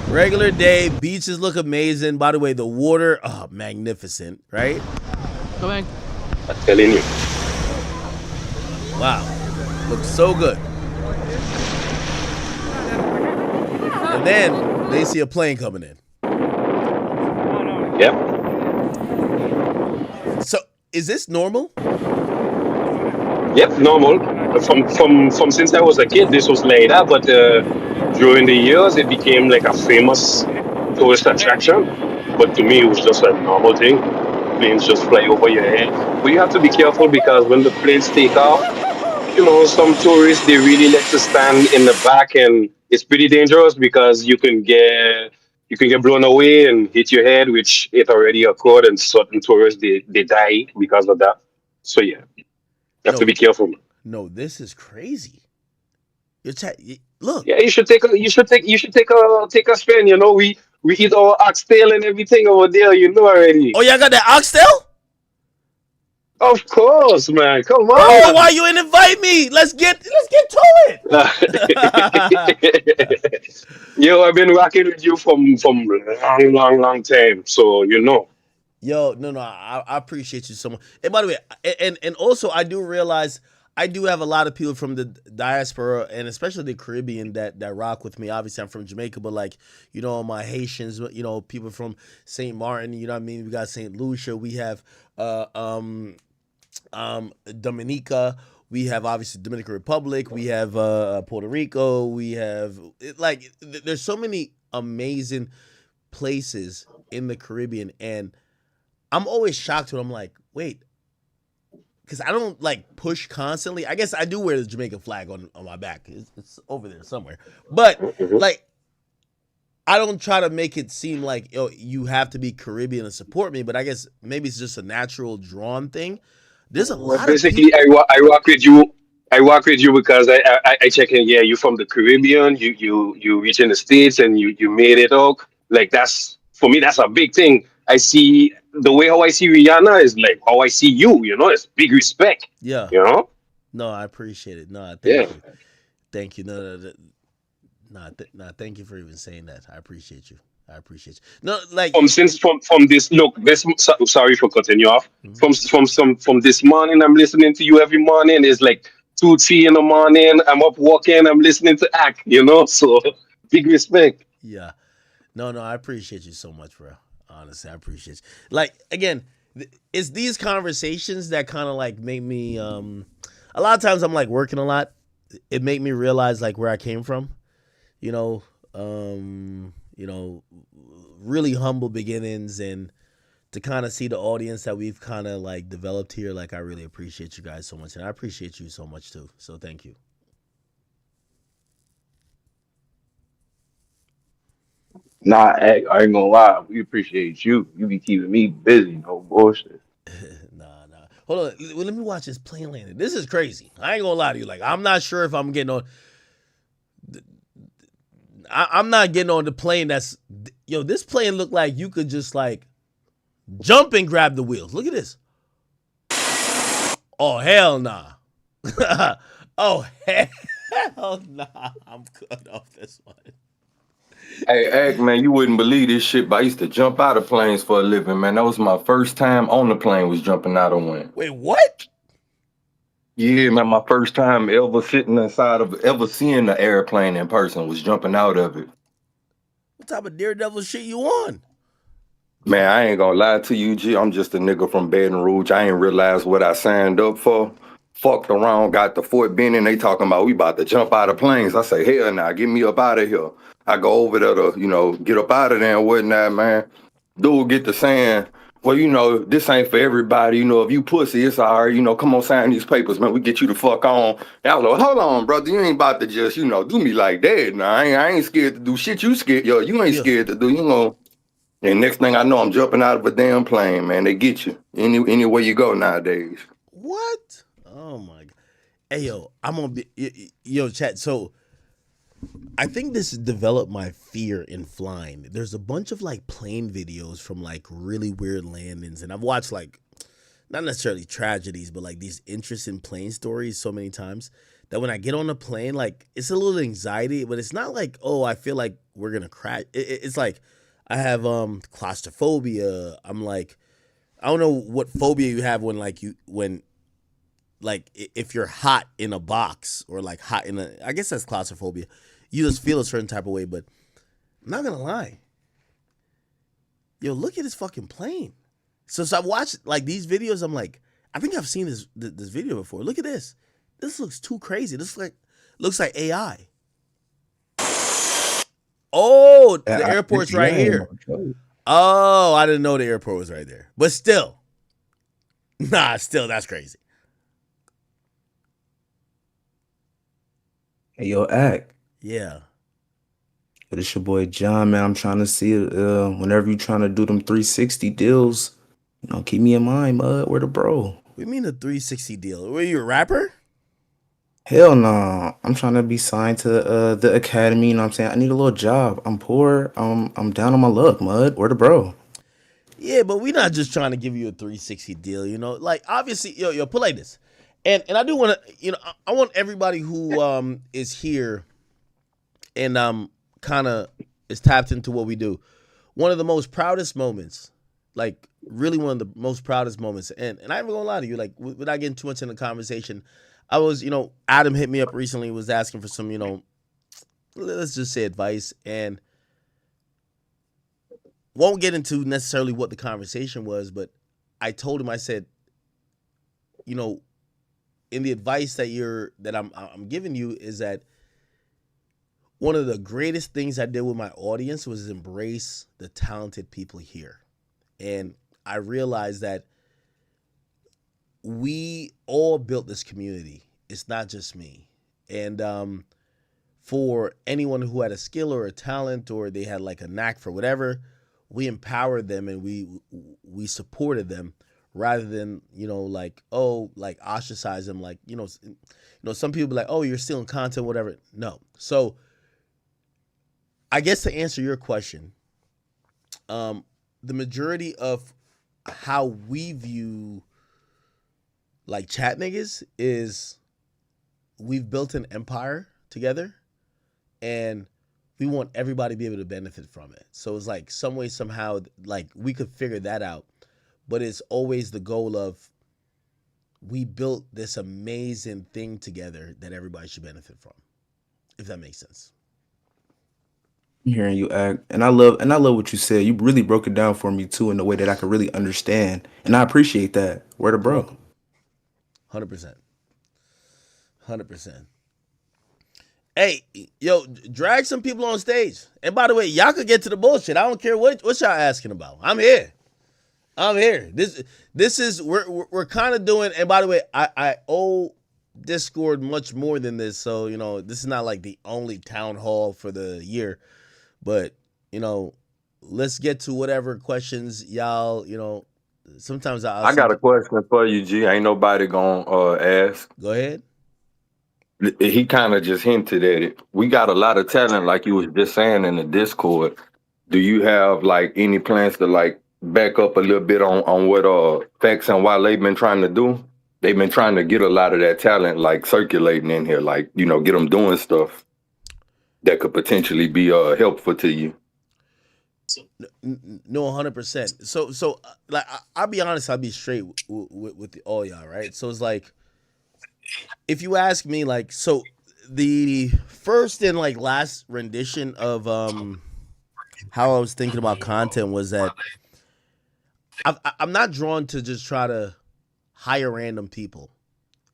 Regular day, beaches look amazing. By the way, the water, magnificent, right? Come in. I'm telling you. Wow. Looks so good. And then they see a plane coming in. Yep. So is this normal? Yep, normal. From since I was a kid, this was like that. But during the years, it became like a famous tourist attraction. But to me, it was just a normal thing. Planes just fly over your head. But you have to be careful because when the planes take off, some tourists, they really like to stand in the back, and it's pretty dangerous because you can get blown away and hit your head, which it already occurred, and certain tourists they die because of that. So yeah, you have to be careful. No, this is crazy. Look. Yeah, you should take a spin. We eat our oxtail and everything over there. Already. Oh, y'all got that oxtail? Of course, man. Come on. Oh, why you didn't invite me? Let's get to it. Yo, I've been rocking with you from long time. So Yo, no, I appreciate you so much. And by the way, and also I do realize I do have a lot of people from the diaspora and especially the Caribbean that rock with me. Obviously, I'm from Jamaica, but my Haitians, people from St. Martin, you know what I mean? We got St. Lucia, we have Dominica, we have obviously Dominican Republic, we have Puerto Rico, we have there's so many amazing places in the Caribbean, and I'm always shocked when I'm like, wait, because I don't push constantly. I guess I do wear the Jamaican flag on my back. It's over there somewhere, but I don't try to make it seem like you have to be Caribbean to support me. But I guess maybe it's just a natural drawn thing. There's a lot. Basically, I rock with you. I work with you because I check in. Yeah, you from the Caribbean. You reach in the States and you made it out. That's for me. That's a big thing. I see the way how I see Rihanna is like how I see you. It's big respect. Yeah. No, I appreciate it. No, thank you. No. Thank you for even saying that. I appreciate you. No, from this. Look, sorry for cutting you off. From this morning, I'm listening to you every morning. It's like 2, 3 in the morning. I'm up walking. I'm listening to act. So big respect. Yeah. No, I appreciate you so much, bro. Honestly, I appreciate you. Again, it's these conversations that kind of make me. A lot of times I'm working a lot. It make me realize where I came from. Really humble beginnings, and to kind of see the audience that we've kind of developed here. I really appreciate you guys so much, and I appreciate you so much too. So thank you. Nah, I ain't gonna lie. We appreciate you. You be keeping me busy. No bullshit. Nah. Hold on. Let me watch this plane landing. This is crazy. I ain't gonna lie to you. I'm not sure if I'm getting on. I'm not getting on the plane that's. Yo, this plane look like you could just jump and grab the wheels. Look at this. Oh, hell nah. Oh, hell nah. I'm good off this one. Hey, man, you wouldn't believe this shit, but I used to jump out of planes for a living, man. That was my first time on the plane, was jumping out of one. Wait, what? Yeah, man, my first time ever seeing the airplane in person was jumping out of it. What type of daredevil shit you on? Man, I ain't gonna lie to you, G. I'm just a nigga from Baton Rouge. I ain't realized what I signed up for. Fucked around, got to Fort Benning. They talking about we about to jump out of planes. I say, hell nah, get me up out of here. I go over there to, get up out of there and whatnot, man. Dude get to saying, well, this ain't for everybody. If you pussy, it's all right. Come on, sign these papers, man. We get you the fuck on. And I was like, hold on, brother. You ain't about to just, do me like that. Nah, I ain't scared to do shit. You scared, you ain't scared to do. And next thing I know, I'm jumping out of a damn plane, man. They get you anywhere you go nowadays. What? Oh my god. Hey yo, I'm gonna be chat. So I think this developed my fear in flying. There's a bunch of like plane videos from like really weird landings, and I've watched like not necessarily tragedies, but like these interesting plane stories so many times that when I get on a plane, like it's a little anxiety, but it's not like, oh, I feel like we're gonna crash. It's like I have claustrophobia. I'm like, I don't know what phobia you have when if you're hot in a box or like hot in a, I guess that's claustrophobia. You just feel a certain type of way, but I'm not gonna lie. Yo, look at this fucking plane. So I watched like these videos. I'm like, I think I've seen this video before. Look at this. This looks too crazy. This looks like AI. Oh, the airport's right here. Oh, I didn't know the airport was right there. But still, that's crazy. Hey, yo, Ack. Yeah. But it's your boy John, man. I'm trying to see whenever you're trying to do them 360 deals, keep me in mind, mud. Where the bro? What do you mean a 360 deal? Were you a rapper? Hell no. I'm trying to be signed to the academy. You know what I'm saying? I need a little job. I'm poor. I'm down on my luck, mud. Where the bro? Yeah, but we're not just trying to give you a 360 deal, Like obviously, put like this. And I do want to, I want everybody who is here and kind of is tapped into what we do. One of the most proudest moments, like really one of the most proudest moments, and I ain't gonna lie to you, like without getting too much in the conversation, I was, Adam hit me up recently, was asking for some, let's just say advice, and won't get into necessarily what the conversation was, but I told him, I said, in the advice that I'm giving you is that one of the greatest things I did with my audience was embrace the talented people here. And I realized that we all built this community. It's not just me. And for anyone who had a skill or a talent or they had like a knack for whatever, we empowered them and we supported them rather than, ostracize them. Like, some people be like, oh, you're stealing content, whatever. No. So I guess to answer your question, the majority of how we view like chat niggas is we've built an empire together and we want everybody to be able to benefit from it. So it's like some way, somehow, like we could figure that out, but it's always the goal of we built this amazing thing together that everybody should benefit from, if that makes sense. I'm hearing you, Act, and I love what you said. You really broke it down for me too in a way that I could really understand, and I appreciate that. Where the bro? 100%. 100%. Hey, yo, drag some people on stage. And by the way, y'all could get to the bullshit. I don't care what y'all asking about. I'm here. This is we're kind of doing. And by the way, I owe Discord much more than this. So this is not like the only town hall for the year. But let's get to whatever questions y'all. Sometimes I got a question for you, G. Ain't nobody gonna ask. Go ahead. He kind of just hinted at it. We got a lot of talent, like you was just saying in the Discord. Do you have like any plans to like back up a little bit on what Facts and Wale been trying to do? They've been trying to get a lot of that talent like circulating in here, like get them doing stuff that could potentially be helpful to you. No, 100%. So like I'll be honest, I'll be straight with all y'all, right? So it's like, if you ask me, like, so the first and like last rendition of how I was thinking about content was that I'm not drawn to just try to hire random people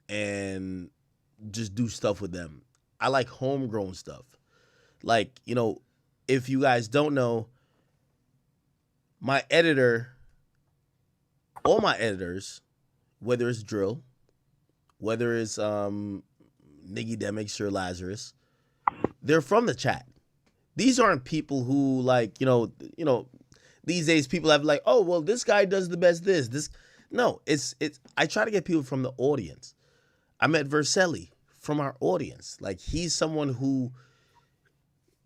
and just do stuff with them. I like homegrown stuff. Like, if you guys don't know, my editor all my editors, whether it's Drill, whether it's Niggy Demix or Lazarus, they're from the chat. These aren't people who like, these days people have like, oh, well, this guy does the best this. No, it's I try to get people from the audience. I met Verselli from our audience. Like, he's someone who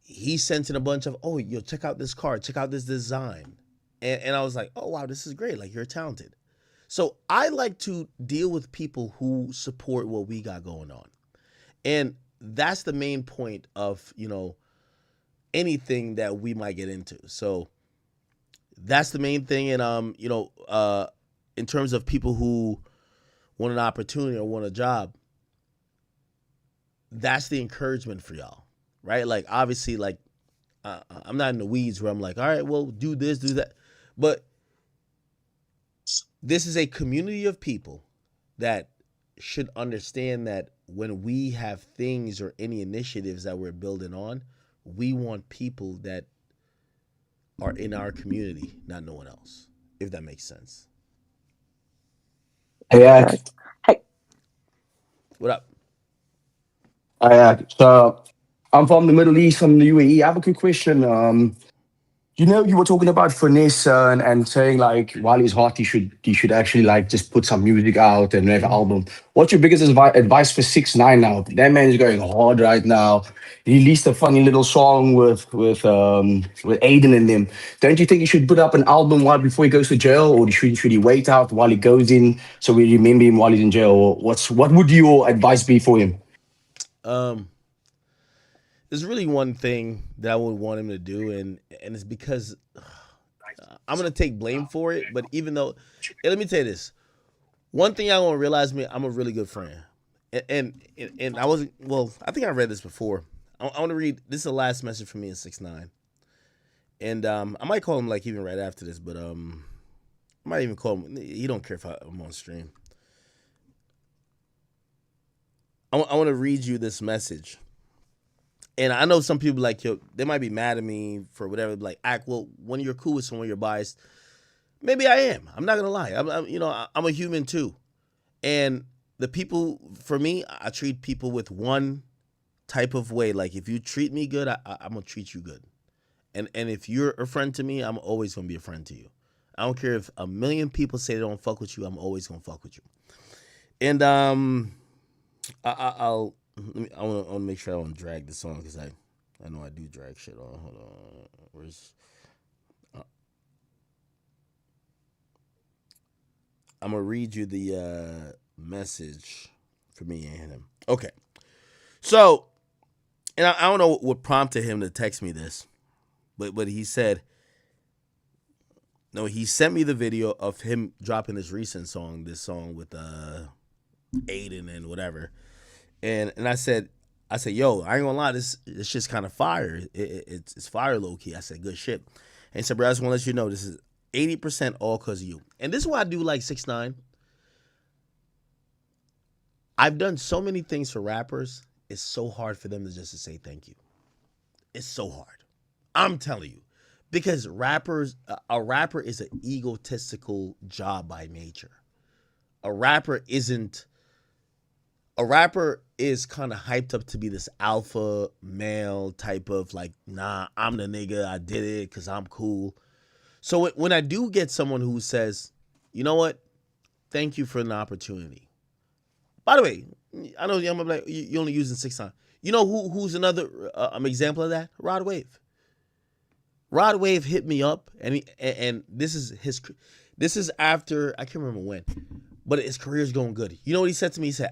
he sent in a bunch of, oh, yo, check out this card, check out this design. And I was like, oh, wow, this is great. Like, you're talented. So I like to deal with people who support what we got going on. And that's the main point of, anything that we might get into. So that's the main thing. And, in terms of people who want an opportunity or want a job, that's the encouragement for y'all, right? Like, obviously, like, I'm not in the weeds where I'm like, all right, well, do this, do that. But this is a community of people that should understand that when we have things or any initiatives that we're building on, we want people that are in our community, not no one else, if that makes sense. Hey, What up? so I'm from the Middle East, from the UAE. I have a quick question. You were talking about finesse and saying like while he's hot, he should actually like just put some music out and have an album. What's your biggest advice for 6ix9ine now? That man is going hard right now. He released a funny little song with Adin and them. Don't you think he should put up an album before he goes to jail, or should he wait out while he goes in so we remember him while he's in jail? Or what would your advice be for him? There's really one thing that I would want him to do, and it's because I'm gonna take blame for it. But even though, let me tell you this, one thing I want to realize, I'm a really good friend, and I wasn't. Well, I think I read this before. I want to read. This is the last message from me and 6ix9ine, and I might call him like even right after this, but I might even call him. He don't care if I'm on stream. I want to read you this message. And I know some people like, yo, they might be mad at me for whatever. Like, well, when you're cool with someone, you're biased. Maybe I am. I'm not gonna lie. I'm a human too. And the people, for me, I treat people with one type of way. Like, if you treat me good, I'm gonna treat you good. And if you're a friend to me, I'm always gonna be a friend to you. I don't care if a million people say they don't fuck with you. I'm always gonna fuck with you. And I want to make sure I don't drag this on, because I know I do drag shit on. Hold on. Where's... I'm going to read you the message for me and him. Okay. So, and I don't know what prompted him to text me this, but he said... No, he sent me the video of him dropping this recent song, this song with Adin and whatever. And I said, yo, I ain't gonna lie, this shit's kind of fire. It's fire low key. I said, good shit. And he said, bro, I just want to let you know this is 80% all because of you. And this is why I do like 6ix9ine. I've done so many things for rappers. It's so hard for them to say thank you. It's so hard. I'm telling you. Because a rapper is an egotistical job by nature. A rapper is kind of hyped up to be this alpha male type of like, nah, I'm the nigga, I did it because I'm cool. So when I do get someone who says, you know what, thank you for an opportunity. By the way, I know I'm like, you're only using 6ix9ine. You know who's another example of that? Rod Wave. Rod Wave hit me up, and this is after, I can't remember when, but his career's going good. You know what he said to me? He said,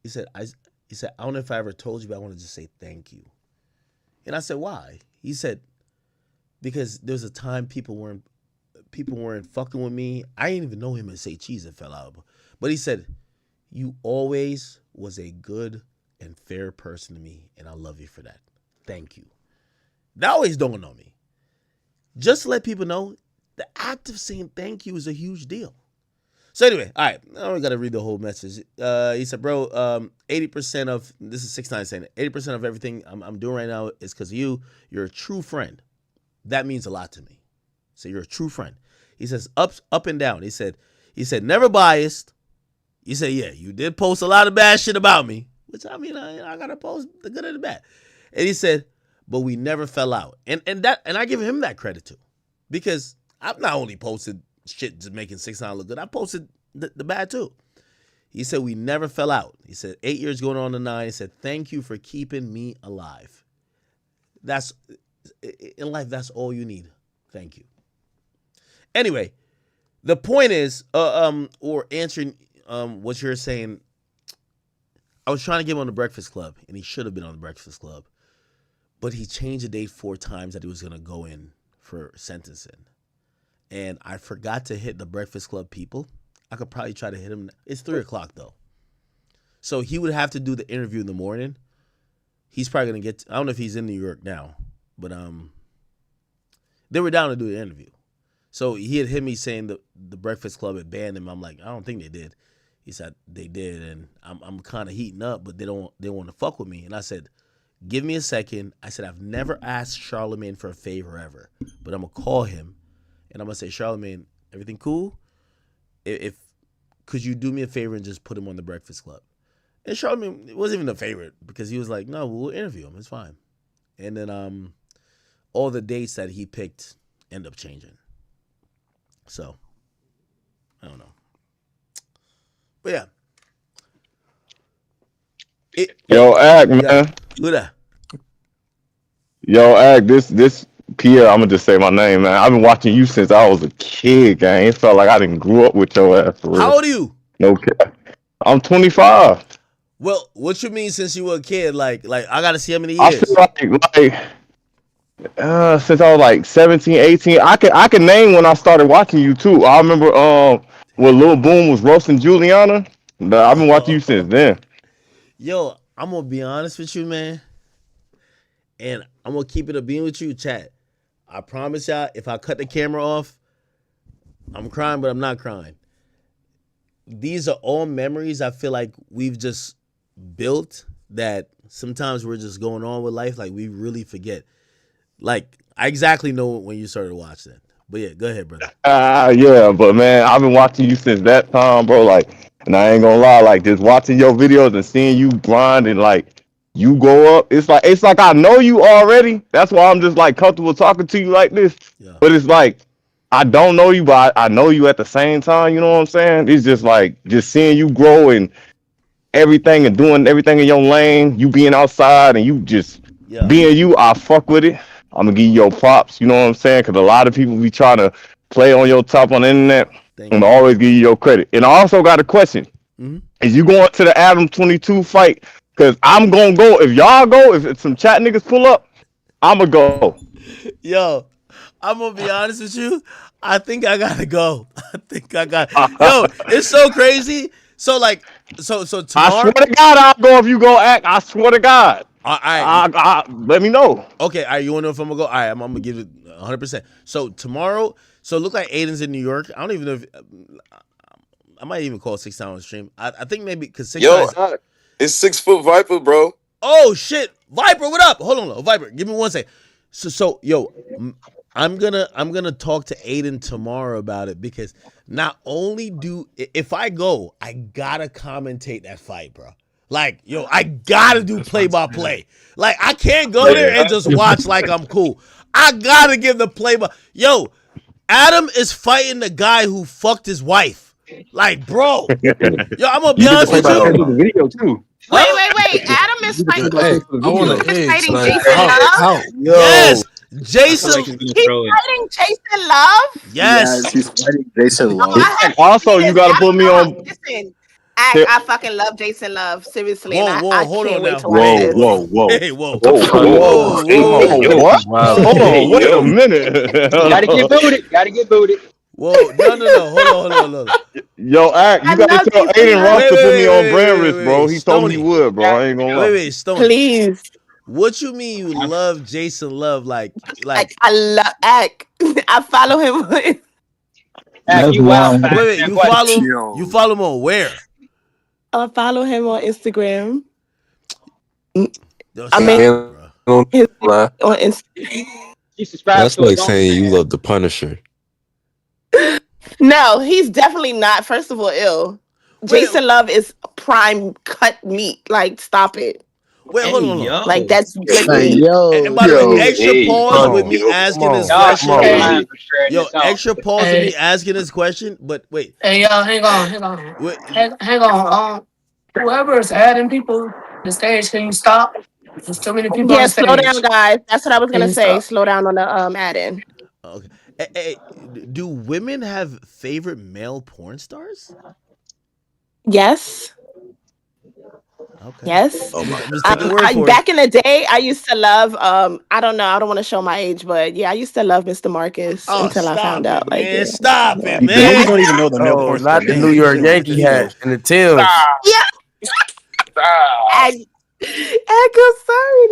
He said, I don't know if I ever told you, but I want to just say thank you. And I said, why? He said, because there's a time people weren't fucking with me. I didn't even know him and Say Cheese that fell out. But he said, you always was a good and fair person to me, and I love you for that. Thank you. That always dawned on me. Just to let people know, the act of saying thank you is a huge deal. So anyway, all right, I don't got to read the whole message. He said, bro, 80% of, this is 6ix9ine saying it, 80% of everything I'm doing right now is because of you. You're a true friend. That means a lot to me. So you're a true friend. He says up and down. He said never biased. He said, yeah, you did post a lot of bad shit about me, which I mean, I gotta post the good and the bad. And he said, but we never fell out. And I give him that credit too, because I've not only posted shit just making 6ix9ine look good, I posted the bad too. He said we never fell out. He said 8 years going on to 9. He said thank you for keeping me alive. That's in life. That's all you need. Thank you. Anyway, the point is, or answering what you're saying. I was trying to get him on the Breakfast Club, and he should have been on the Breakfast Club, but he changed the date 4 times that he was gonna go in for sentencing, and I forgot to hit the Breakfast Club people. I could probably try to hit him. It's 3:00 though. So he would have to do the interview in the morning. He's probably going to get, I don't know if he's in New York now, but they were down to do the interview. So he had hit me saying the Breakfast Club had banned him. I'm like, I don't think they did. He said they did, and I'm kind of heating up, but they want to fuck with me. And I said, give me a second. I said, I've never asked Charlamagne for a favor ever, but I'm going to call him, and I'm going to say, Charlamagne, everything cool? If could you do me a favor and just put him on the Breakfast Club? And Charlamagne, it wasn't even a favorite because he was like, no, we'll interview him. It's fine. And then all the dates that he picked end up changing. So, I don't know. But yeah. Yo, Act, man. Who that? Yo, Act, this Pierre, I'm gonna just say my name, man. I've been watching you since I was a kid, gang. It felt like I didn't grew up with your ass for real. How old are you? No cap. I'm 25. Well, what you mean since you were a kid? Like I gotta see how many I years. feel like since I was like 17, 18. I can name when I started watching you too. I remember when Lil Boom was roasting Juliana. But I've been watching you since then. Yo, I'm gonna be honest with you, man. And I'm gonna keep it a bean with you, chat. I promise y'all, if I cut the camera off, I'm crying, but I'm not crying. These are all memories I feel like we've just built that sometimes we're just going on with life, like we really forget. Like, I exactly know when you started watching it. But yeah, go ahead, brother. Yeah, but man, I've been watching you since that time, bro. Like, and I ain't gonna lie, like just watching your videos and seeing you grind and like you go up, it's like I know you already. That's why I'm just like comfortable talking to you like this. Yeah. But it's like I don't know you, but I know you at the same time. You know what I'm saying? It's just like just seeing you grow and everything and doing everything in your lane. You being outside and you just being you. I fuck with it. I'm gonna give you your props. You know what I'm saying? Because a lot of people be trying to play on your top on the internet. I'm gonna always give you your credit. And I also got a question. Mm-hmm. Is you going to the Adam 22 fight? Because I'm gonna go. If y'all go, if some chat niggas pull up, I'm gonna go. Yo, I'm gonna be honest with you. I think I gotta go. Yo, it's so crazy. So like, so tomorrow. I swear to God, I'll go if you go Act. I swear to God. Let me know. Okay, all right, you want to know if I'm going to go? All right, I'm going to give it 100%. So tomorrow, so it look like Adin's in New York. I don't even know if, I might even call 6ix9ine on stream. I think maybe, because 6ix9ine. It's 6 Foot Viper, bro. Oh, shit. Viper, what up? Hold on, Viper, give me 1 second. So yo, I'm gonna talk to Adin tomorrow about it, because not only if I go, I gotta commentate that fight, bro. Like, yo, I gotta do play-by-play. Like, I can't go there and just watch like I'm cool. I gotta give the play-by. Yo, Adam is fighting the guy who fucked his wife. Like, bro. Yo, I'm gonna be honest with you. Video too. Wait. Adam is fighting. Jason Love. Yes, Jason. He's fighting Jason Love. Yes, he's fighting Jason Love. Also, you gotta put me on. Listen, I fucking love Jason Love. Seriously, I can't wait to watch this. Whoa. Hey, whoa. What? Hold on, wait a minute. Gotta get booted. Whoa, no. Hold on. Yo, Act, you gotta tell Adin Ross to put me on brand risk, bro. He told me he would, bro. I ain't gonna lie. Wait, Stone. Please. What you mean you love Jason Love? Like I love Act. I follow him. Wait, you follow him on where? I follow him on Instagram. Yo, I mean, on Instagram. That's like saying you love the Punisher. No, he's definitely not. First of all, ill. Jason Love is prime cut meat. Like, stop it. Wait, hold on. Like, that's good Hey, meat. And by the way, extra pause with me asking this Y'all question. trolling for sharing Yo, this out. extra pause with me asking this question. But wait, Hey, y'all, hang on. Hang on. Whoever is adding people to the stage, can you stop? There's too many people on Yeah, the slow down, stage. guys. That's what I was Can gonna you say. stop? Slow down on the Adin. okay. Hey, do women have favorite male porn stars? Yes. Okay. Yes. I'm just taking word for it. Back in the day, I used to love. I don't know. I don't want to show my age, but yeah, I used to love Mr. Marcus Oh, until I found stop it, out. Like, man! yeah, Stop yeah. it, man! don't even know the male porn star not the names. New You York said what Yankee the hat hell? and the Timbs. Yeah. Echo, sorry.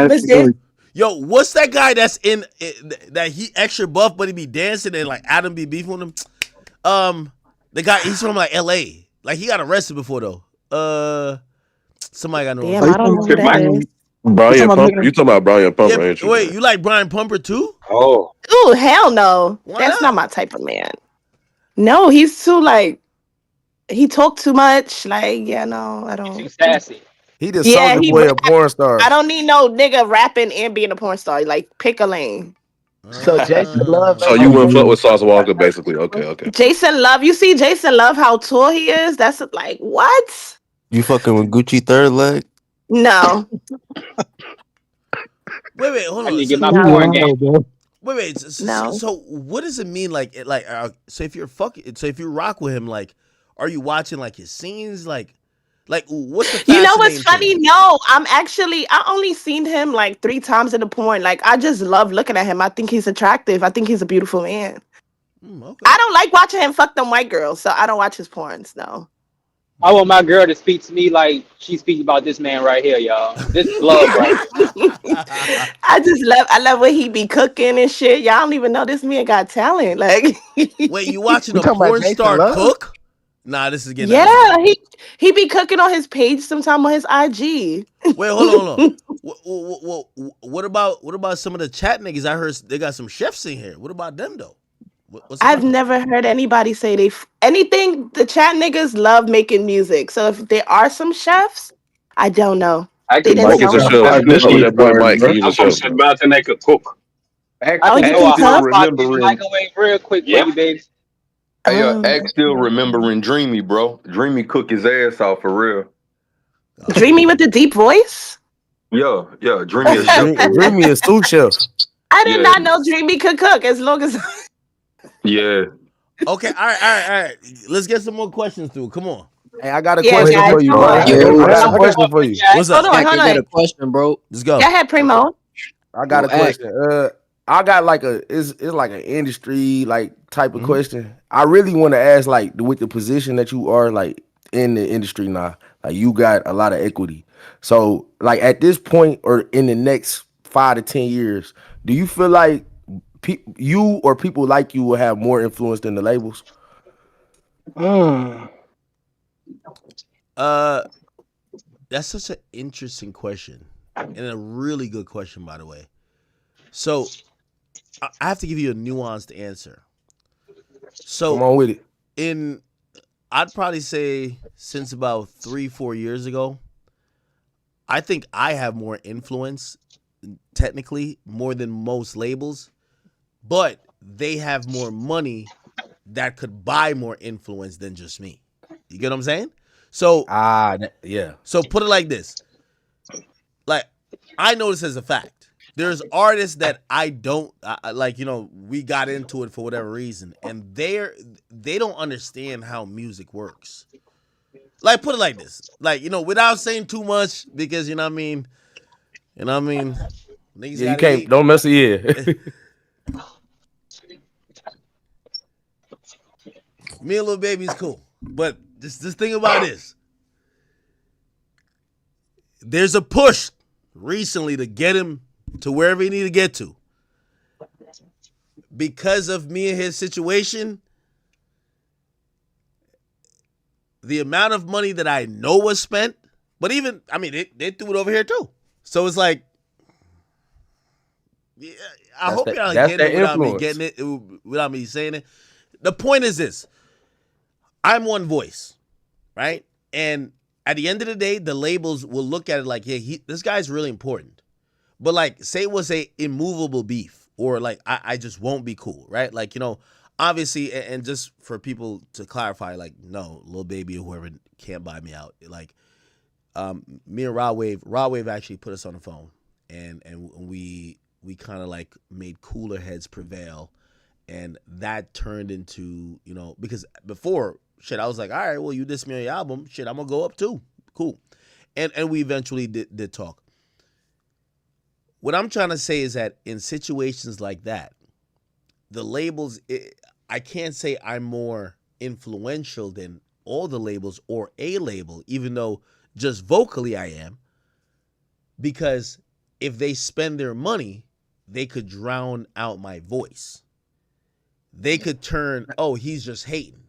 Listen. Yo, what's that guy that's in that he extra buff, but he be dancing and like Adam be beefing with him? The guy he's from like L.A. Like he got arrested before though. Somebody got no. Damn, I don't know who that is. Brian Pumper. You talking about Brian Pumper, Yeah, ain't you? wait, you like Brian Pumper too? Oh. Ooh, hell no. Why That's not? not my type of man. No, he's too like he talked too much. Like, yeah, no, I don't. Too sassy. He the Yeah, soldier he boy rap. of porn stars. I don't need no nigga rapping and being a porn star. Like, pick a lane. So Jason Love So ain't you no wouldn't fuck favorite with Sauce Walker, basically. Okay. Jason Love, you see Jason Love how tall he is? That's like what? You fucking with Gucci third leg? No, Wait, hold I on. need to So, get my No. porn game. wait. no. So what does it mean? Like, so if you're so if you rock with him, like, are you watching like his scenes? Like, what's the You know what's fascinating funny? thing? No, I only seen him like 3 times in the porn. Like, I just love looking at him. I think he's attractive. I think he's a beautiful man. Okay. I don't like watching him fuck them white girls, so I don't watch his porns. No. I want my girl to speak to me like she speaks about this man right here, y'all. This is love, right? I love when he be cooking and shit. Y'all don't even know this man got talent. Like, Wait, you watching We a talking about porn Jason star Love? cook? Nah, this is getting out of yeah, hand. he be cooking on his page sometime on his IG. Wait, hold on. What about some of the chat niggas? I heard they got some chefs in here. What about them though? What's I've about them? never heard anybody say anything. The chat niggas love making music. So if there are some chefs, I don't know. I They could didn't Mike cook. is tell a me. chef. I Keep up with initiate that boy started, Mike. bro. He's a I'm from chef, St. bro. Martin. I could cook. Oh, X you Hey, can well, still cook? hot pot in the remembering. microwave real quick for Yep. you, baby. Hey, Oh. X still remembering Dreamy, bro. Dreamy cook his ass off for real. Dreamy with the deep voice? Yeah. Dreamy is chef for real. Dreamy is sous chef. I did Yeah, not know Dreamy could cook as long as yeah. Okay, all right. Let's get some more questions through. Come on. Hey, I got a yeah, question guys, for you, come bro. on. I Yo, got a Come question on, for with you. that. What's Hold up? on, Ack, I hold got a on. question, bro. Let's go. Go ahead, Primo. I got Yo, a Ack. question. I got like it's like an industry like type of Mhm. question. I really want to ask like with the position that you are like in the industry now, like you got a lot of equity. So like at this point or in the next 5 to 10 years, do you feel like you or people like you will have more influence than the labels? That's such an interesting question, and a really good question, by the way. So I have to give you a nuanced answer. Come So on with it. I'd probably say since about 3-4 years ago, I think I have more influence, technically more than most labels, but they have more money that could buy more influence than just me. You get what I'm saying? So yeah. So put it like this. Like, I know this as a fact. There's artists that I don't like, we got into it for whatever reason, and they don't understand how music works. Like, put it like this. Like, without saying too much, because you know what I mean? Niggas Yeah, you gotta can't eat. don't mess with it. Me and Lil Baby's cool. But just think about this. There's a push recently to get him to wherever he need to get to. Because of me and his situation, the amount of money that I know was spent, but even, they threw it over here too. So it's like, I hope y'all that's getting that it without me influence. getting it, without me saying it. The point is this: I'm one voice, right? And at the end of the day, the labels will look at it like, yeah, this guy's really important. But like, say it was a immovable beef, or like I just won't be cool, right? Like, obviously, and just for people to clarify, like, no, Lil Baby or whoever can't buy me out. Like, me and Rod Wave actually put us on the phone, and we kind of like made cooler heads prevail, and that turned into, because before, shit, I was like, all right, well, you diss me on your album, shit, I'm gonna go up too, cool, and we eventually did talk. What I'm trying to say is that in situations like that, the labels, I can't say I'm more influential than all the labels or a label, even though just vocally I am, because if they spend their money, they could drown out my voice. They could turn, oh, he's just hating.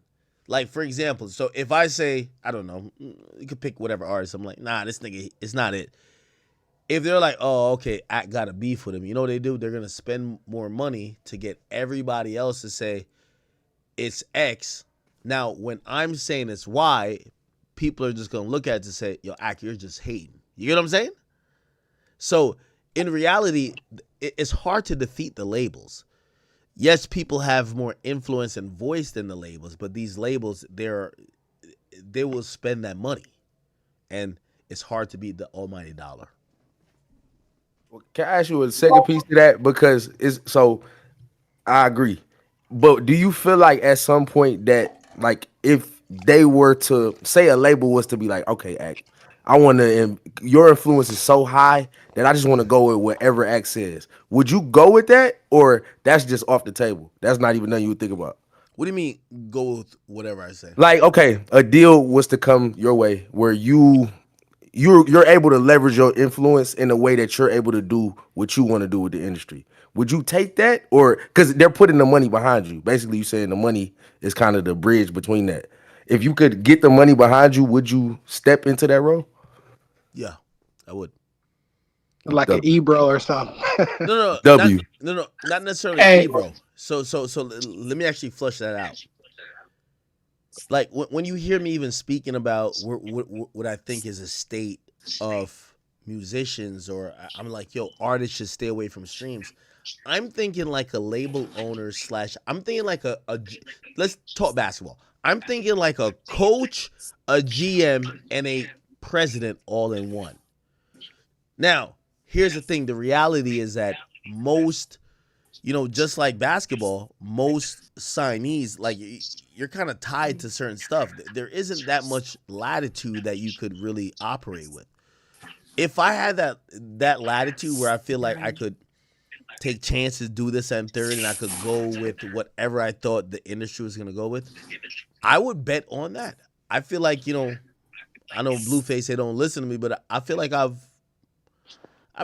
Like, for example, so if I say, I don't know, you could pick whatever artist, I'm like, nah, this nigga, it's not it. If they're like, oh, okay, I got a beef with him, you know what they do? They're going to spend more money to get everybody else to say it's X. Now, when I'm saying it's Y, people are just going to look at it to say, yo, Ak, you're just hating. You get what I'm saying? So, in reality, it's hard to defeat the labels. Yes, people have more influence and voice than the labels, but these labels, they will spend that money. And it's hard to beat the almighty dollar. Can I ask you a second piece to that? Because I agree. But do you feel like at some point that, like, if they were to say a label was to be like, okay, Act, I want to, your influence is so high that I just want to go with whatever Act says. Would you go with that, or that's just off the table? That's not even nothing you would think about. What do you mean go with whatever I say? Like, okay, a deal was to come your way where you're able to leverage your influence in a way that you're able to do what you want to do with the industry. Would you take that? Or because they're putting the money behind you. Basically, you saying the money is kind of the bridge between that. If you could get the money behind you, would you step into that role? Yeah, I would. Like an Ebro or something. No, W. Not necessarily Ebro. So let me actually flush that out. Like when you hear me even speaking about what I think is a state of musicians, or I'm like, yo, artists should stay away from streams. I'm thinking like a label owner / I'm thinking like a let's talk basketball. I'm thinking like a coach, a GM, and a president all in one. Now, here's the thing. The reality is that most, just like basketball, most signees, like, you're kind of tied to certain stuff. There isn't that much latitude that you could really operate with. If I had that latitude where I feel like I could take chances, do this and third, and I could go with whatever I thought the industry was going to go with, I would bet on that. I feel like, I know Blueface, they don't listen to me, but I feel like I've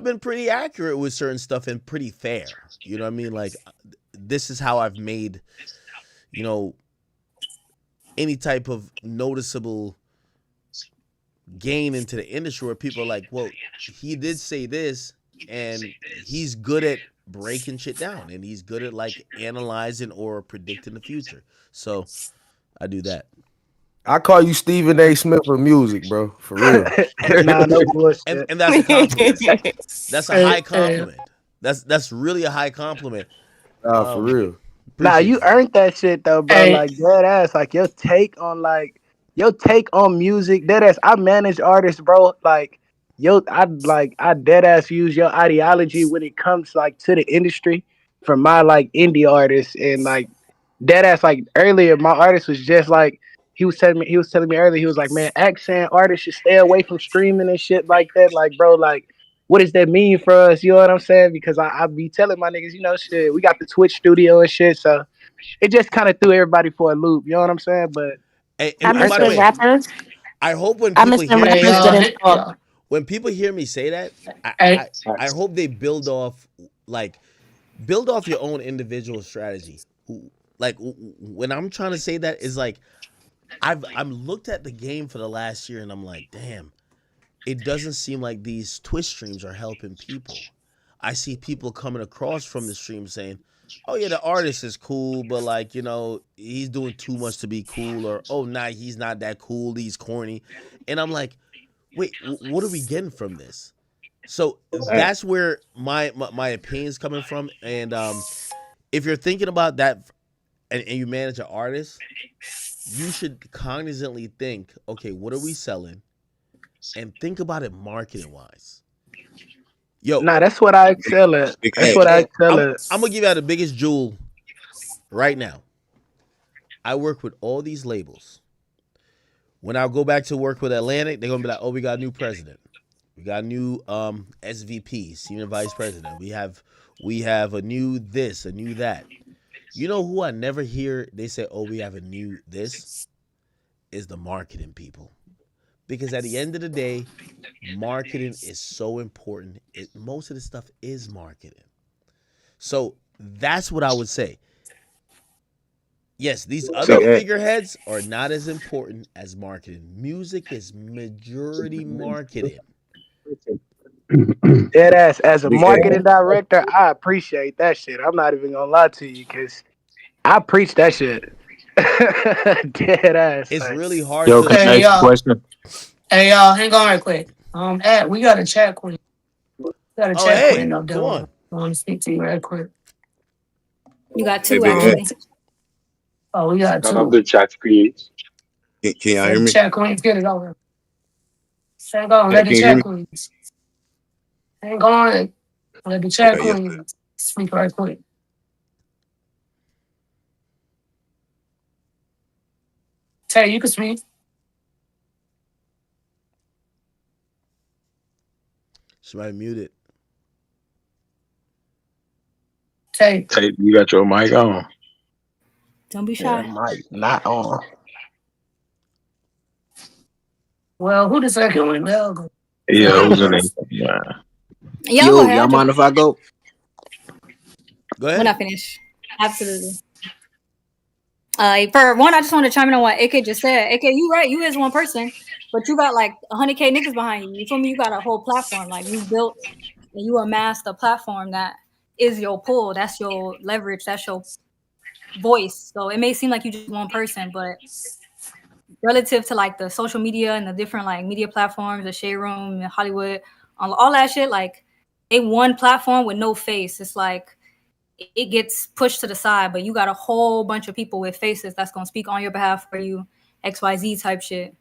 been pretty accurate with certain stuff and pretty fair. You know what I mean? Like, this is how I've made, any type of noticeable gain into the industry where people are like, well, he did say this, and he's good at breaking shit down, and he's good at like analyzing or predicting the future. So I do that. I call you Stephen A. Smith of music, bro. For real. Nah, no bullshit. And that's a compliment. That's a high compliment. That's really a high compliment. For real. Nah, you earned that shit though, bro. Like dead ass. Like your take on music, dead ass. I manage artists, bro. Like I dead ass use your ideology when it comes like to the industry for my like indie artists, and like dead ass. Like earlier, my artist was just like he was telling me earlier. He was like, man, accent artists should stay away from streaming and shit like that. Like, bro, like, what does that mean for us? You know what I'm saying? Because I be telling my niggas, shit, we got the Twitch studio and shit. So it just kind of threw everybody for a loop. You know what I'm saying? But I miss the rappers. I hope when I people miss the hear me, rappers didn't talk. when people hear me say that, I hope they build off your own individual strategy. Like, when I'm trying to say that, is like, I'm looked at the game for the last year, and I'm like, damn, it doesn't seem like these Twitch streams are helping people. I see people coming across from the stream saying, "Oh yeah, the artist is cool, but like he's doing too much to be cool," or "Oh nah, he's not that cool, he's corny," and I'm like, "Wait, what are we getting from this?" So that's where my opinion's coming from, and if you're thinking about that and you manage an artist, you should cognizantly think, okay, what are we selling? And think about it marketing wise. Yo, Nah, that's what I excel at. That's what I excel I'm at. gonna give you the biggest jewel right now. I work with all these labels. When I go back to work with Atlantic, they're gonna be like, "Oh, we got a new president. We got a new SVP, senior vice president. We have a new this, a new that." You know who I never hear they say, "Oh, we have a new this," is the marketing people. Because at the end of the day, marketing is so important. Most of the stuff is marketing. So that's what I would say. Yes, these other figureheads are not as important as marketing. Music is majority marketing. Dead ass. As a marketing director, I appreciate that shit. I'm not even gonna lie to you because I preach that shit. Dead ass. It's like. really hard Yo, to. can I ask a question? Hey y'all, hang on right quick. Ed, we got a chat queen. We got a chat hey, queen up there. go on. I want to speak to you right quick. You got two actually. Oh, we got I'm two. good, chat screens. Can y'all hear me? Chat queens, get it over. Hang on, let the Can you hear chat me? queens. Hang on, let the chat Okay, yes, queens speak right quick. Tay, you can speak. Somebody muted. Tay, You got your mic on. Don't be shy. Mic not on. well, who the second one? They'll go. Yeah, who's in it? Yeah. Y'all Yo, go ahead. y'all mind if I go? Go When ahead. I finish. Absolutely. For one, I just want to chime in on what AK just said. AK, you right. You is one person, but you got like 100K niggas behind you. You feel me? You got a whole platform. Like you built and you amassed a platform that is your pull. That's your leverage. That's your voice. So it may seem like you just one person, but relative to like the social media and the different like media platforms, the Shade Room, and Hollywood, all that shit, like they one platform with no face. It's like it gets pushed to the side, but you got a whole bunch of people with faces that's gonna speak on your behalf for you, XYZ type shit.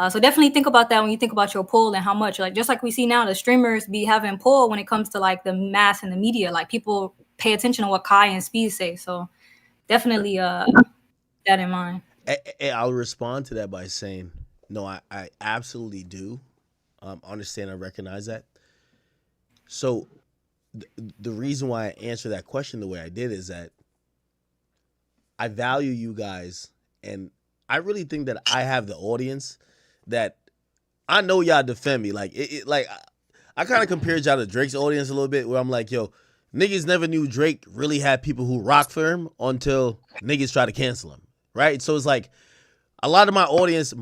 So definitely think about that when you think about your pull and how much, like just like we see now, the streamers be having pull when it comes to like the mass and the media. Like people pay attention to what Kai and Speed say. So definitely that in mind. I'll respond to that by saying, no, I absolutely do understand and recognize that. So the reason why I answer that question the way I did is that I value you guys, and I really think that I have the audience that I know y'all defend me. Like like I kind of compared y'all to Drake's audience a little bit, where I'm like, yo, niggas never knew Drake really had people who rock for him until niggas try to cancel him, right? So it's like a lot of my audience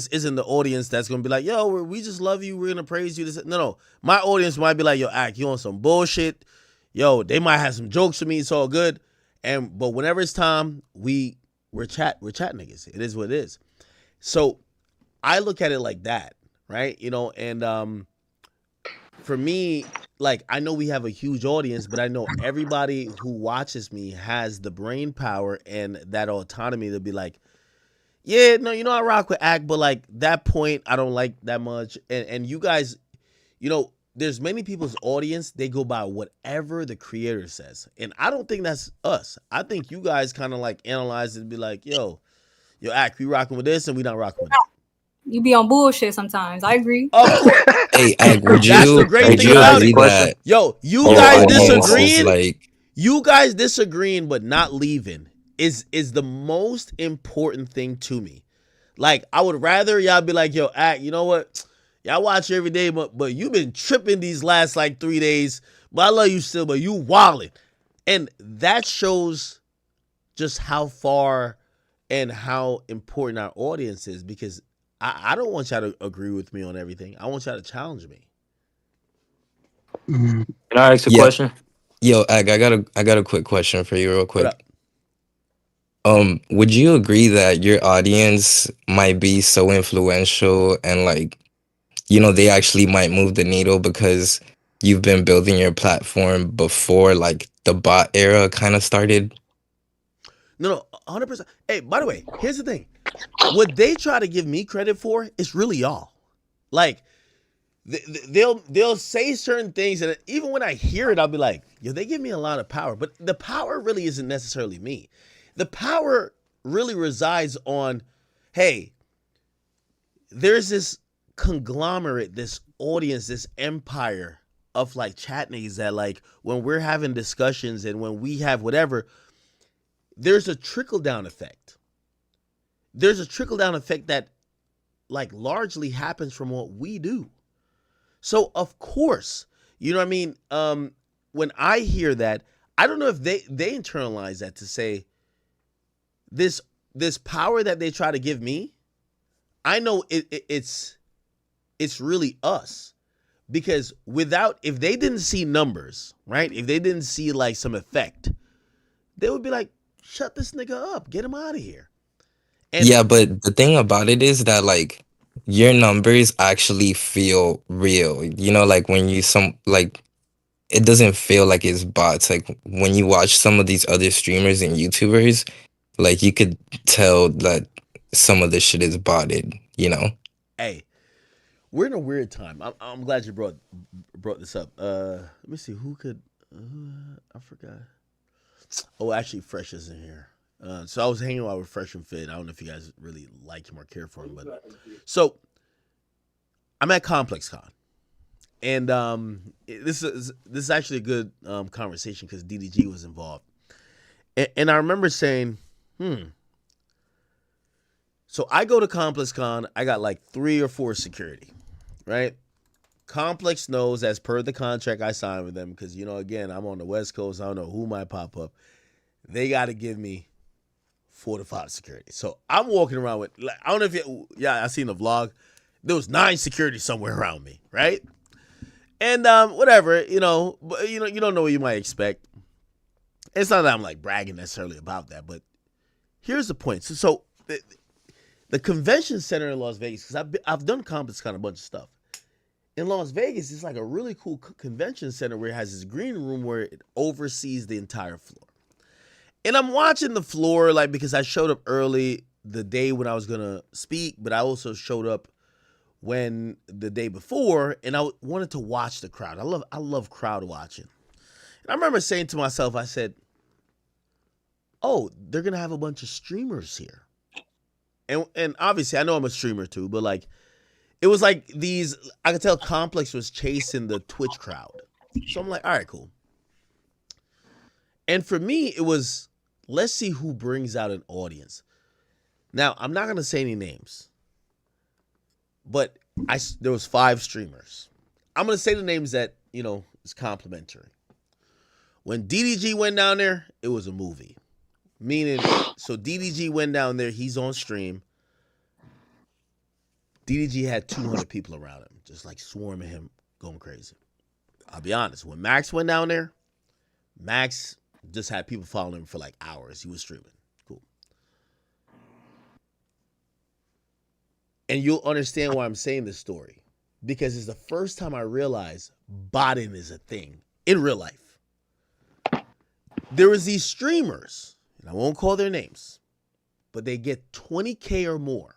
isn't the audience that's gonna be like, yo, we just love you, we're gonna praise you. No. My audience might be like, yo, Act, you on some bullshit. Yo, they might have some jokes for me, it's all good. But whenever it's time, we're chat niggas. It is what it is. So I look at it like that, right? And for me, like, I know we have a huge audience, but I know everybody who watches me has the brain power and that autonomy to be like, yeah, no, I rock with Act, but like that point, I don't like that much. And you guys, there's many people's audience, they go by whatever the creator says. And I don't think that's us. I think you guys kind of like analyze it and be like, yo, Act, we rocking with this and we not rocking with that. You be on bullshit sometimes. I agree. Of course. Hey, Act, That's the great thing about it. Yo, you guys disagreeing. Like, you guys disagreeing but not leaving is the most important thing to me. Like, I would rather y'all be like, yo, Act, you know what? Y'all watch every day, but you been tripping these last like 3 days. But I love you still, but you wildin'. And that shows just how far and how important our audience is, because I don't want y'all to agree with me on everything. I want y'all to challenge me. Can I ask a Yeah. question? Yo, Ag, I got a quick question for you, real What quick. up? Would you agree that your audience might be so influential and like, they actually might move the needle because you've been building your platform before like the bot era kind of started? No, 100%. Hey, by the way, here's the thing. What they try to give me credit for is really y'all. Like, they'll say certain things, and even when I hear it, I'll be like, yo, they give me a lot of power. But the power really isn't necessarily me. The power really resides on, hey, there's this conglomerate, this audience, this empire of like chat niggas that like when we're having discussions and when we have whatever, there's a trickle down effect. There's a trickle down effect that like largely happens from what we do. So of course, you know what I mean? When I hear that, I don't know if they internalize that to say this power that they try to give me. I know it's really us, because if they didn't see numbers, right? If they didn't see like some effect, they would be like, shut this nigga up, get him out of here. And Yeah, but the thing about it is that like your numbers actually feel real. Like when it doesn't feel like it's bots. Like when you watch some of these other streamers and YouTubers, like you could tell that some of this shit is botted. hey, we're in a weird time. I'm glad you brought this up. Let me see who could. I forgot. Oh, actually, Fresh isn't here. So I was hanging out with Fresh and Fit. I don't know if you guys really like him or care for him, but so I'm at Complex Con, and this is actually a good conversation because DDG was involved, and I remember saying, So I go to Complex Con. I got like 3 or 4 security, right? Complex knows, as per the contract I signed with them, because again, I'm on the West Coast. I don't know who might pop up. They got to give me 4 to 5 security. So I'm walking around with, like, I don't know if I seen the vlog. There was 9 security somewhere around me, right? And whatever, but you don't know what you might expect. It's not that I'm like bragging necessarily about that, but here's the point. So the convention center in Las Vegas, because I've done Complex Con, a bunch of stuff. In Las Vegas, it's like a really cool convention center where it has this green room where it oversees the entire floor. And I'm watching the floor, like, because I showed up early the day when I was gonna speak, but I also showed up the day before, and I wanted to watch the crowd. I love crowd watching. And I remember saying to myself, I said, oh, they're gonna have a bunch of streamers here. And obviously I know I'm a streamer too, but like it was like I could tell Complex was chasing the Twitch crowd. So I'm like, all right, cool. And for me, it was, let's see who brings out an audience. Now, I'm not gonna say any names, but there was 5 streamers. I'm gonna say the names that is complimentary. When DDG went down there, it was a movie. Meaning, so DDG went down there, he's on stream. DDG had 200 people around him, just like swarming him, going crazy. I'll be honest, when Max went down there, Max just had people following him for like hours. He was streaming. Cool. And you'll understand why I'm saying this story, because it's the first time I realized botting is a thing in real life. There was these streamers, and I won't call their names, but they get 20K or more.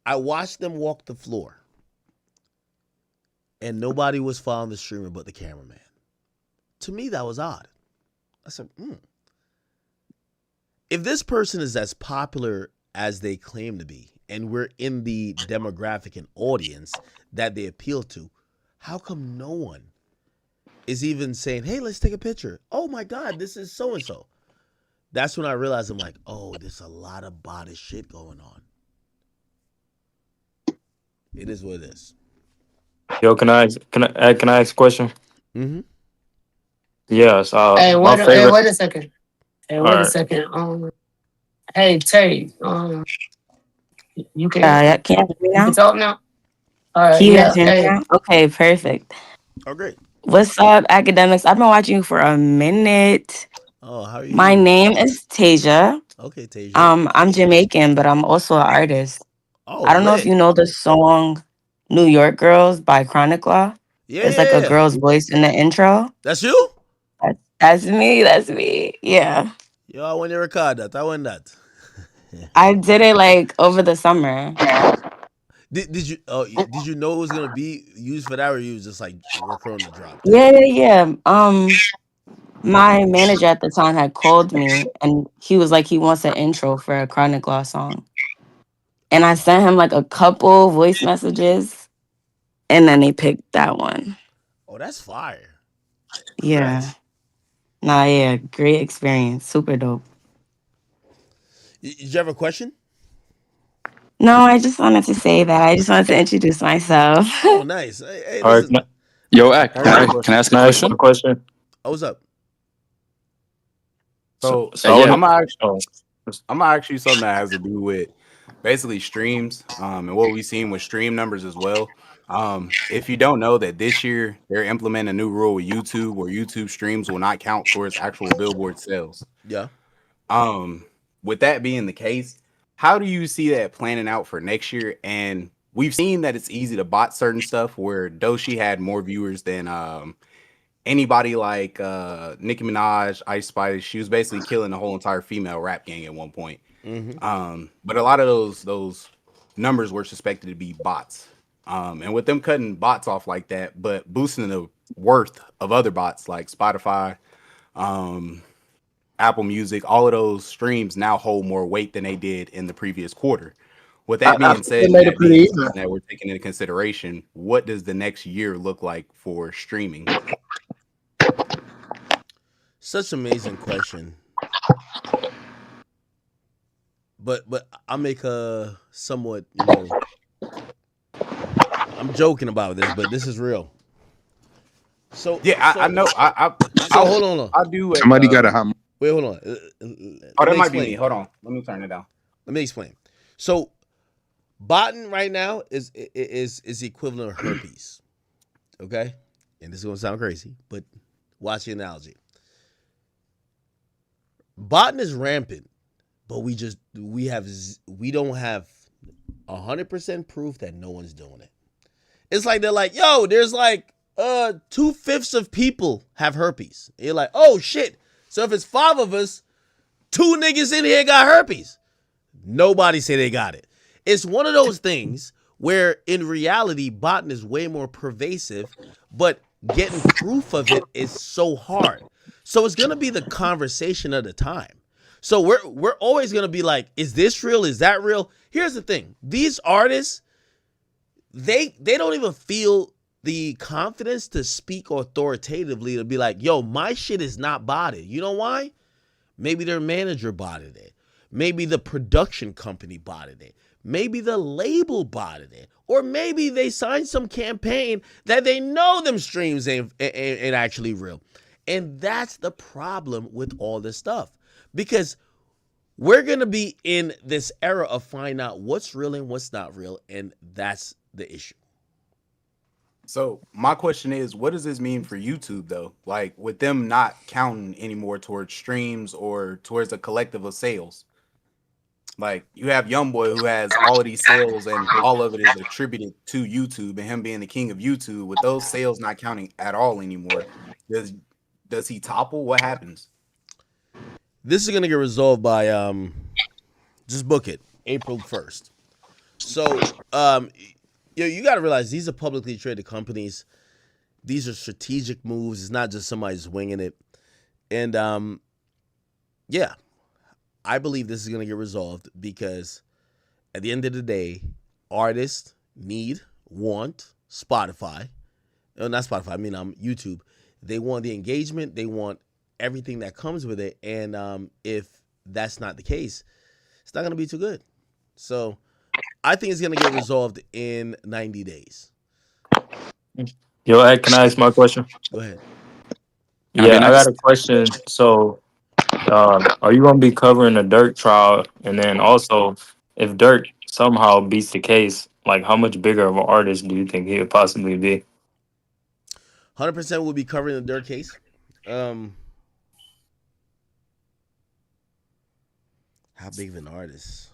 I watched them walk the floor, and nobody was following the streamer but the cameraman. To me, that was odd. I said, if this person is as popular as they claim to be, and we're in the demographic and audience that they appeal to, how come no one is even saying, hey, let's take a picture? Oh my God, this is so-and-so. That's when I realized, I'm like, oh, there's a lot of bodish shit going on. It is what it is. Yo, can I ask a question? Mm-hmm. Yes. Hey, My favorite. wait a second. Hey, All wait a right. second. Hey, Tay, you can Can you hear me you can now? talk now. All right, Can you guys yeah. hear me Hey, now? Okay, perfect. Oh, great. What's up, academics? I've been watching you for a minute. Oh, how are My you? name is Tasia. Okay, Tasia. I'm Jamaican, but I'm also an artist. Oh, I don't know if lit. you know the song New York Girls by Chronic Law. Yeah, It's like yeah, a yeah. girl's voice in the intro. That's you? That's me. That's me. Yeah. Yo, I want to record that. I want that. I did it like over the summer. Did you did you know it was gonna be used for that, or you was just like working on the drop that? Yeah, yeah, yeah. My manager at the time had called me and he was like, he wants an intro for a Chronic Law song. And I sent him like a couple voice messages and then they picked that one. Oh, that's fire. Yeah. Congrats. Nah, yeah. Great experience. Super dope. Did you have a question? No, I just wanted to say that. I just wanted to introduce myself. Oh, nice. Hey, All right. listen. Yo, Act, Can I ask a can I question? ask a Can I ask question? a question? Oh, what's up? So I Yeah. want to. I'm gonna ask you something that has to do with basically streams, and what we've seen with stream numbers as well. If you don't know that this year they're implementing a new rule with YouTube where YouTube streams will not count towards actual Billboard sales. Yeah. With that being the case, how do you see that planning out for next year? And we've seen that it's easy to bot certain stuff where Doshi had more viewers than anybody like Nicki Minaj, Ice Spice. She was basically killing the whole entire female rap gang at one point. But a lot of those numbers were suspected to be bots. And with them cutting bots off like that, but boosting the worth of other bots like Spotify, Apple Music, all of those streams now hold more weight than they did in the previous quarter. With that I being think said, they and made it that pretty being even. something that we're taking into consideration, what does the next year look like for streaming? Such an amazing question. But I'll make a somewhat, I'm joking about this, but this is real. So yeah, I know. So hold on. I'll do it. Somebody got a hot. Wait, hold on. Oh, that might be me. Hold on. Let me turn it down. Let me explain. So, botting right now is the equivalent of herpes. Okay, and this is gonna sound crazy, but watch the analogy. Botting is rampant, but we don't have 100% proof that no one's doing it. It's like they're like, yo, there's like 2/5 of people have herpes. And you're like, oh shit. So if it's 5 of us, 2 niggas in here got herpes. Nobody say they got it. It's one of those things where in reality, botting is way more pervasive, but getting proof of it is so hard. So it's gonna be the conversation of the time. So we're always gonna be like, is this real? Is that real? Here's the thing: these artists, they don't even feel the confidence to speak authoritatively to be like, yo, my shit is not botted. You know why? Maybe their manager botted it. Maybe the production company botted it. Maybe the label botted it. Or maybe they signed some campaign that they know them streams ain't actually real. And that's the problem with all this stuff. Because we're going to be in this era of finding out what's real and what's not real. And that's the issue. So my question is, what does this mean for YouTube though? Like with them not counting anymore towards streams or towards a collective of sales. Like you have YoungBoy who has all of these sales and all of it is attributed to YouTube and him being the king of YouTube. With those sales not counting at all anymore, does he topple? What happens? This is gonna get resolved by just book it April 1st. So you got to realize these are publicly traded companies. These are strategic moves. It's not just somebody just winging it. And yeah, I believe this is going to get resolved because at the end of the day, artists want Spotify. Not Spotify, I mean YouTube. They want the engagement. They want everything that comes with it. And if that's not the case, it's not going to be too good. So I think it's going to get resolved in 90 days. Yo, Ed, can I ask my question? Go ahead. Yeah, I got a question. So, are you going to be covering the Dirk trial? And then also, if Dirk somehow beats the case, like how much bigger of an artist do you think he would possibly be? 100% will be covering the Dirk case. How big of an artist?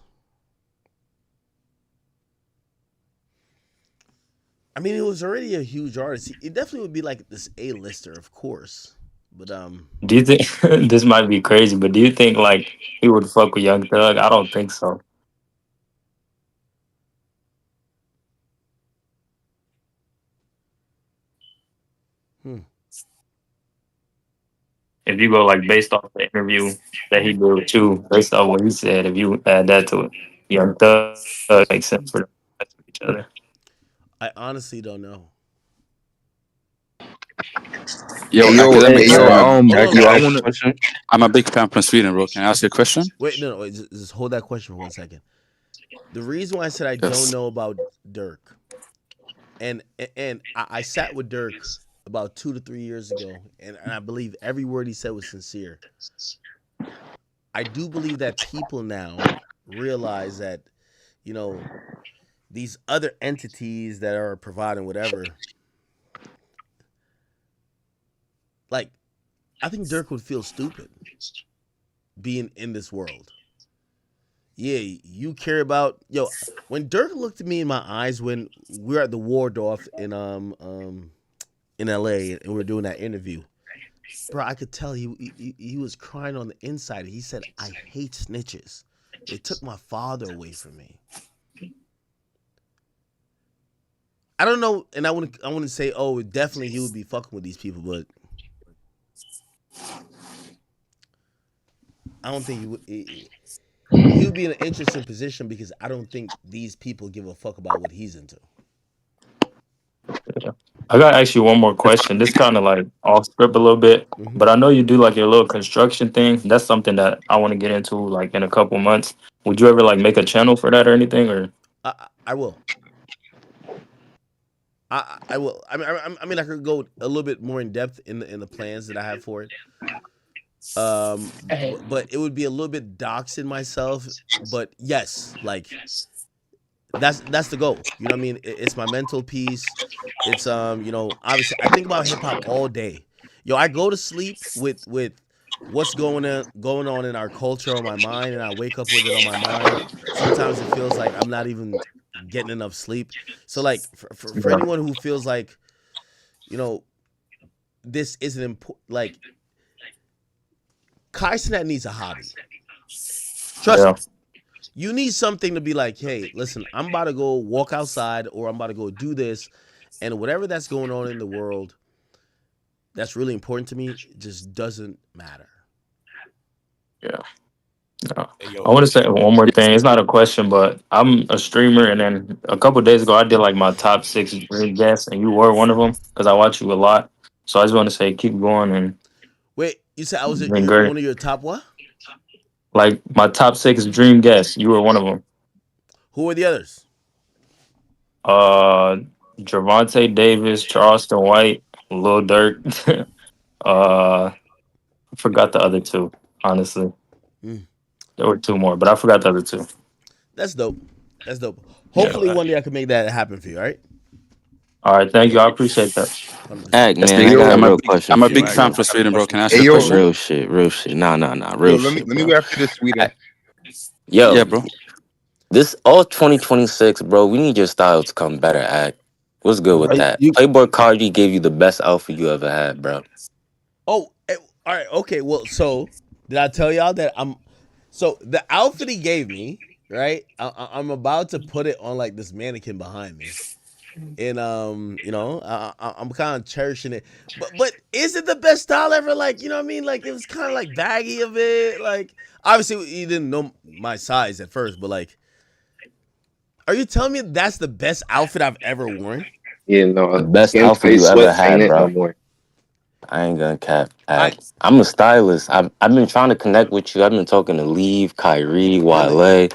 I mean, it was already a huge artist. It definitely would be like this A-lister, of course. But Do you think this might be crazy? But do you think like he would fuck with Young Thug? I don't think so. hmm. If you go like based off the interview that he did with you, based off what he said, if you add that to it, Young Thug makes sense for them to mess with each other. I honestly don't know. Yo, Hey academics. yo, Hold on, Yo, hold I on. want to. I'm a big fan from Sweden, bro. Can I ask you a question? Wait, no, wait, just hold that question for 1 second. The reason why I said I don't Yes. know about Dirk, and I sat with Dirk about 2 to 3 years ago, and I believe every word he said was sincere. I do believe that people now realize that, you know, these other entities that are providing whatever, like, I think Dirk would feel stupid being in this world. Yeah, you care about when Dirk looked at me in my eyes when we were at the Waldorf in LA and we were doing that interview. Bro, I could tell he was crying on the inside. He said, "I hate snitches. They took my father away from me." I don't know, and I wouldn't say, oh, definitely he would be fucking with these people, but I don't think he would be in an interesting position because I don't think these people give a fuck about what he's into. Yeah. I gotta ask you one more question. This kind of like off script a little bit, hmm but I know you do like your little construction thing. That's something that I want to get into like in a couple months. Would you ever like make a channel for that or anything? Or I will. I will. I mean, I could go a little bit more in depth in the plans that I have for it. Hey, But it would be a little bit doxing myself. But yes, like that's the goal. You know what I mean? It's my mental peace. It's obviously I think about hip hop all day. I go to sleep with what's going on in our culture on my mind, and I wake up with it on my mind. Sometimes it feels like I'm not even getting enough sleep. So like for yeah, anyone who feels like you know this isn't important, like Kai Cenat needs a hobby. Trust yeah, me. You need something to be like, hey, listen, I'm about to go walk outside or I'm about to go do this. And whatever that's going on in the world that's really important to me just doesn't matter. yeah. Yeah. Hey, I yo, want to say one more thing. It's not a question, but I'm a streamer, and then a couple days ago, I did like my top six dream guests, and you were one of them because I watch you a lot. So I just want to say, keep going, and Wait, you said I was you've been one great. of your top what? Like my top six dream guests, you were one of them. Who are the others? Uh, Javante Davis, Charleston White, Lil Durk. I forgot the other two. Honestly, Mm, there were two more, but I forgot the other two. that's dope. That's dope. Yeah. Hopefully one day I can make that happen for you, all right? All right. Thank you. I appreciate that. 100%. Act That's man, big. I got a Yo, real question I'm a for big you, fan bro. from I got a Sweden, bro. question Can I for ask you. hey, you a yo, question? Real shit, real shit. Nah, yo, real shit, let me bro. go after this, Sweden. Yeah, Yo, bro. this all 2026, bro. We need your style to come better, Act. What's good with Right, that? you Playboy Cardi gave you the best outfit you ever had, bro. Oh, all right, okay. Well, so did I tell y'all that so the outfit he gave me, right? I'm about to put it on like this mannequin behind me. And I'm kind of cherishing it, but is it the best style ever? Like, you know what I mean? Like, it was kind of like baggy a bit. Like, obviously he didn't know my size at first, but like, are you telling me that's the best outfit I've ever worn? Yeah, The no, best skin outfit tight you ever sweats ain't had, it no bro. more. I ain't gonna cap. I Act. I'm a stylist. I've been trying to connect with you. I've been talking to Leave, Kyrie, really. Wale.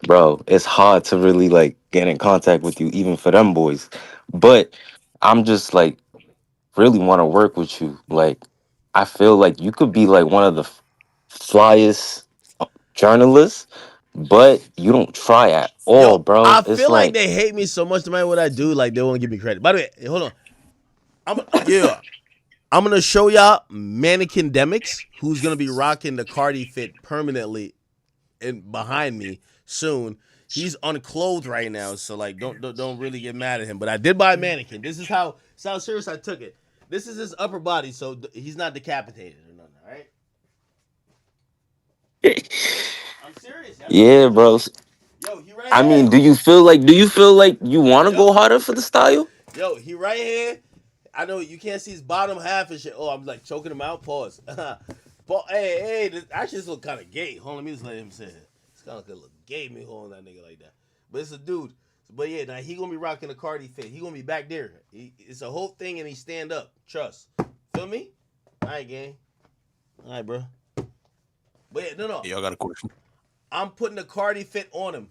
Bro, it's hard to really like get in contact with you, even for them boys. But I'm just like really want to work with you. Like, I feel like you could be like one of the flyest journalists, but you don't try at all, Yo, bro. I It's feel like like, they hate me so much no matter what I do. Like, they won't give me credit. By the way, hold on. Yeah. I'm gonna show y'all Mannequin Demics, who's gonna be rocking the Cardi fit permanently and behind me soon. He's unclothed right now, so like don't really get mad at him. But I did buy a mannequin. This is how serious I took it. This is his upper body, so he's not decapitated or nothing. All right. I'm serious. Yeah, bro. Yo, he right I here. mean, do you feel like you want to go harder for the style? Yo, he right here. I know you can't see his bottom half and shit. Oh, I'm like choking him out. Pause. Hey, actually this look kind of gay. Hold on, let me just let him say it. It's kind of look gay me holding that nigga like that. But it's a dude. But yeah, now he gonna be rocking a Cardi fit. He gonna be back there. It's a whole thing and he stand up. Trust. Feel me? All right, gang. All right, bro. But yeah, no. Y'all got a question? I'm putting a Cardi fit on him,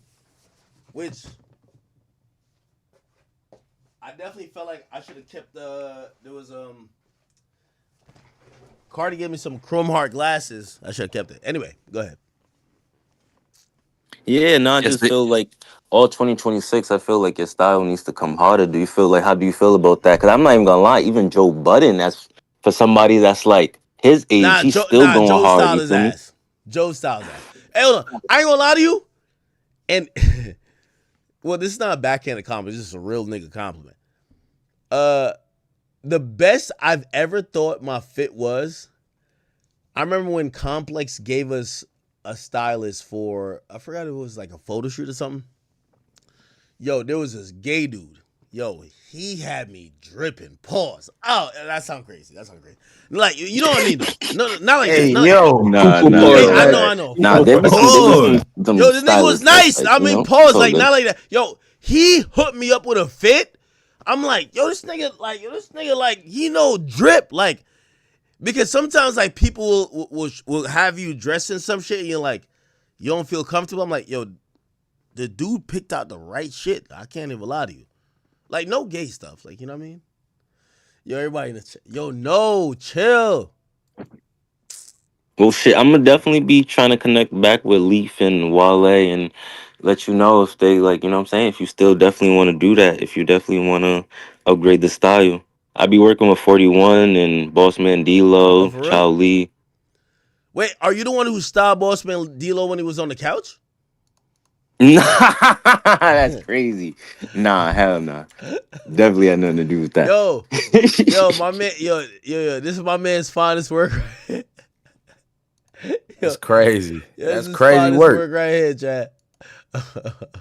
which I definitely felt like I should have kept there was Cardi gave me some chrome heart glasses. I should have kept it. Anyway, go ahead. Yeah, no, I Yes, just feel like all 2026, I feel like your style needs to come harder. Do you feel like, how do you feel about that? Because I'm not even gonna lie, even Joe Budden, that's for somebody that's like his age, he's still going Joe hard. style You is feel me? ass. Joe style's ass. Hey, hold on. I ain't gonna lie to you. And well, this is not a backhanded compliment. This is a real nigga compliment. The best I've ever thought my fit was, I remember when Complex gave us a stylist for, I forgot it was like a photo shoot or something. Yo, there was this gay dude. Yo, he had me dripping. Pause. Oh, that sounds crazy. Like, you know what I mean, though? No, not like Hey, that. No, yo. Nah, Poo-poo nah, pause, hey, nah, I man. nah. know. Nah, there be Pause. some Yo, the nigga was stylists that's nice. like, I you mean, know, it's pause. all Like, good. not like that. Yo, he hooked me up with a fit. I'm like, this nigga, like, he no drip. Like, because sometimes, like, people will have you dress in some shit and you're like, you don't feel comfortable. I'm like, yo, the dude picked out the right shit. I can't even lie to you. Like, no gay stuff. Like, you know what I mean? Yo, everybody in the chat. Yo, no, chill. Well, shit, I'm gonna definitely be trying to connect back with Leaf and Wale and let you know if they like, you know what I'm saying? If you still definitely want to do that, if you definitely want to upgrade the style. I be working with 41 and Bossman Oh, D-Lo, for real? Chow Lee. Wait, are you the one who styled Bossman D-Lo when he was on the couch? Nah, that's crazy. Nah, hell nah. Definitely had nothing to do with that. Yo, my man, yo, this is my man's finest work. That's crazy. This That's is crazy finest work. work right here, Chad.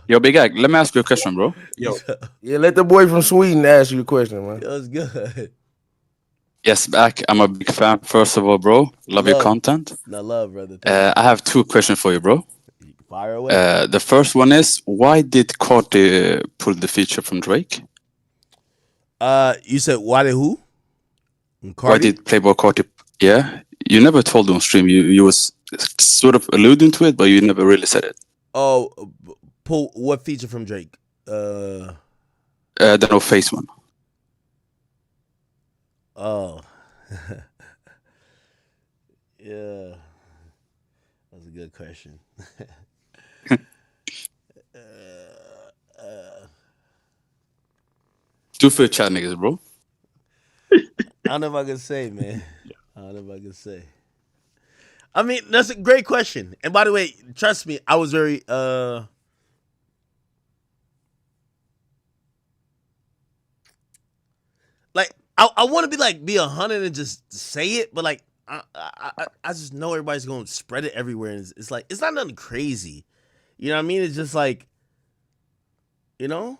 Yo, Big Ag, let me ask you a question, bro. Yo. Yeah, let the boy from Sweden ask you a question, man. It was good. Yes, back. I'm a big fan, first of all, bro. Love your content. Not love, brother. Thank you. I have two questions for you, bro. Fire away. The first one is, why did Carti pull the feature from Drake? You said why did who? Cardi? Why did Playboy Carti? Yeah, you never told on stream. You was sort of alluding to it, but you never really said it. Oh, pull what feature from Drake? The No Face one. Oh. Yeah. That's a good question. Two for chat niggas, bro. I don't know if I can say, man. I don't know if I can say. I mean, that's a great question. And by the way, trust me, I was very like I want to be 100 and just say it, but like I just know everybody's gonna spread it everywhere, and it's like it's not nothing crazy. You know what I mean? It's just like, you know.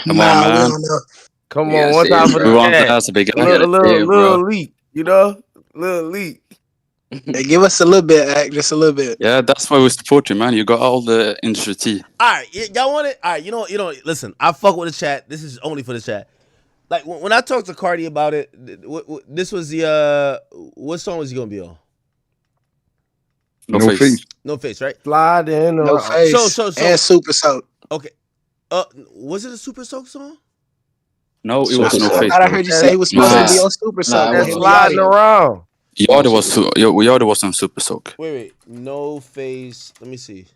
Come on, Nah, we man. don't know. Come You on, gotta one say time it, for bro. the We want chat. that to be A little leak, you know? Little leak. Hey, give us a little bit, Act, just a little bit. Yeah, that's why we support you, man. You got all the industry tea. All right, y'all want it? All right, you know. Listen, I fuck with the chat. This is only for the chat. Like when I talked to Cardi about it, this was the what song was he gonna be on? No face. No face, right? Slide in. No face. And Super Soak. Okay. Was it a Super Soak song? No, it was No I Face, thought I bro. heard you say he was No supposed to be Face. on Super Soak with him and sliding Yachty. around. Yachty was on Super Soak. Wait. No face. Let me see.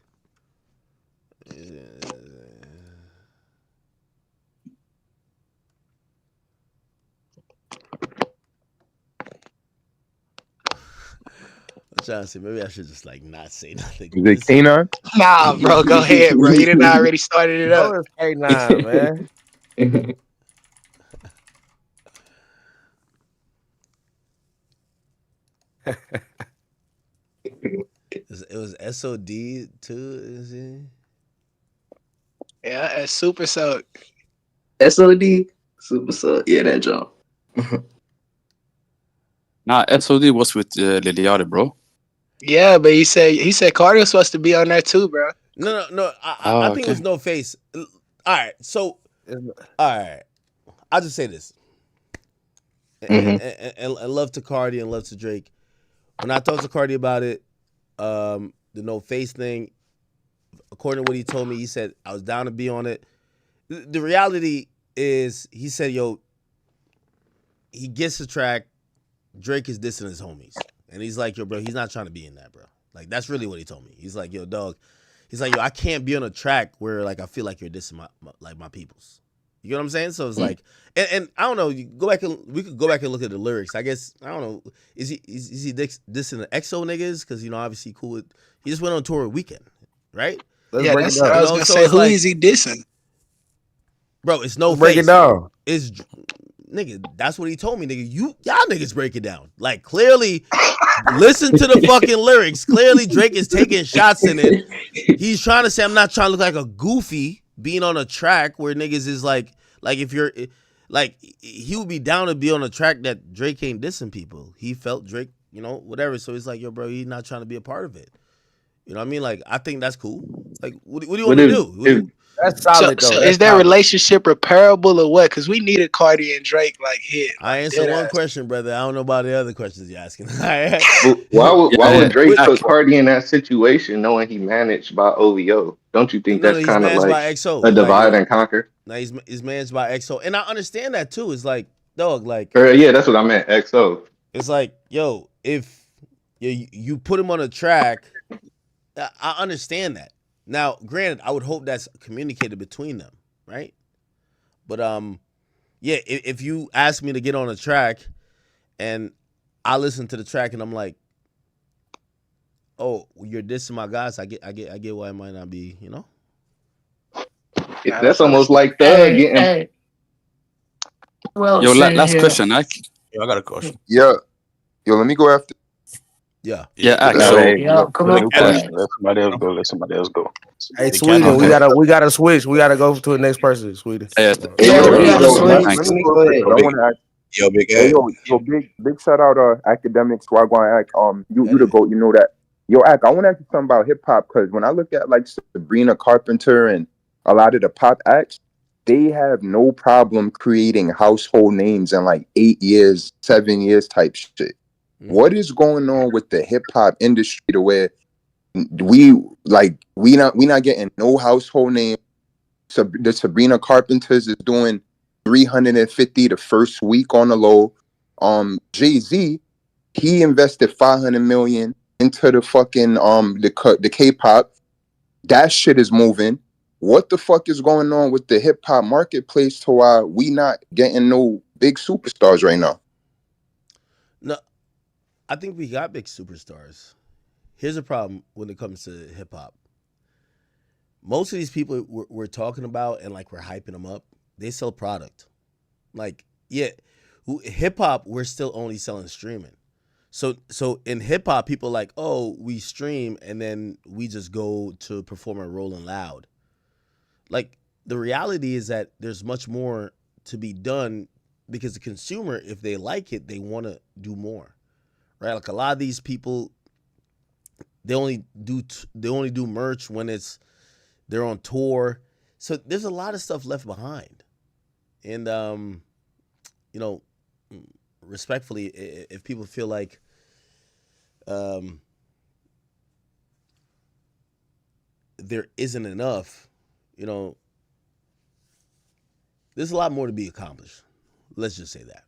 Johnson, maybe I should just like not say nothing. Is it Kanon? Nah, bro, go ahead, bro. You done already started it up. Bro, it's K9, man. It was SOD too, is it? Yeah, that's super soak. SOD, super sub. Yeah, that jump. Nah, SOD was with Liliari, bro. Yeah, but he said Cardi was supposed to be on there too, bro. No. I think it was No Face. All right, so all right, I'll just say this. And love to Cardi and love to Drake. When I talked to Cardi about it, the No Face thing, according to what he told me, he said I was down to be on it. The reality is, he said, yo, he gets the track, Drake is dissing his homies. And he's like, yo, bro, he's not trying to be in that, bro. Like, that's really what he told me. He's like, yo, dog. He's like, yo, I can't be on a track where, like, I feel like you're dissing my peoples. You know what I'm saying? So it's like, and I don't know. We could go back and look at the lyrics. I guess I don't know. Is he dissing the EXO niggas? Because obviously cool. He just went on tour with Weekend, right? Yeah, that's what I was gonna say. Who is he dissing? Bro, it's No Face. Break it down. It's nigga. That's what he told me, nigga. Y'all niggas break it down. Like clearly, listen to the fucking lyrics. Clearly, Drake is taking shots in it. He's trying to say, I'm not trying to look like a goofy being on a track where niggas is like if you're like, he would be down to be on a track that Drake ain't dissing people. He felt Drake, whatever. So he's like, yo, bro, he's not trying to be a part of it. You know what I mean? Like, I think that's cool. Like, what do you want to do? That's solid, though. So is their relationship repairable or what? Because we needed Cardi and Drake like hit. I answered one question, brother. I don't know about the other questions you're asking. Why would Drake put Cardi in that situation knowing he managed by OVO? Don't you think that's kind of like a divide and conquer? No, he's managed by EXO. And I understand that too. It's like, dog, like yeah, that's what I meant, EXO. It's like, yo, if you put him on a track, I understand that. Now, granted, I would hope that's communicated between them, right? But yeah, if you ask me to get on a track and I listen to the track and I'm like, oh, you're dissing my guys, I get why it might not be, That's almost like Thug getting. Hey. Well, yo, last question, Ike. Yo, I got a question. Yeah. Yo, let me go after. Yeah. Ike. Come on. Let somebody else go. Hey, Sweden, we gotta switch. We gotta go to the next person, Sweden. Let me go ahead. I want to ask. Yo, big Yo, big shout out academics. So I want to ask you the GOAT, you know that. Yo, Ak, I want to ask you something about hip hop, because when I look at like Sabrina Carpenter and a lot of the pop acts, they have no problem creating household names in like 8 years, 7 years type shit. What is going on with the hip hop industry to where we not getting no household name? The Sabrina Carpenters is doing 350 the first week on the low. Jay-Z, he invested 500 million into the fucking the K-pop. That shit is moving. What the fuck is going on with the hip hop marketplace to why we not getting no big superstars right now? No, I think we got big superstars. Here's a problem when it comes to hip hop. Most of these people we're talking about and like we're hyping them up, they sell product. Like, yeah, hip hop, we're still only selling streaming. So in hip hop, people are like, oh, we stream and then we just go to perform at Rolling Loud. Like, the reality is that there's much more to be done because the consumer, if they like it, they want to do more, right? Like a lot of these people, they only do merch when they're on tour. So there's a lot of stuff left behind. And, respectfully, if people feel like there isn't enough, there's a lot more to be accomplished. Let's just say that.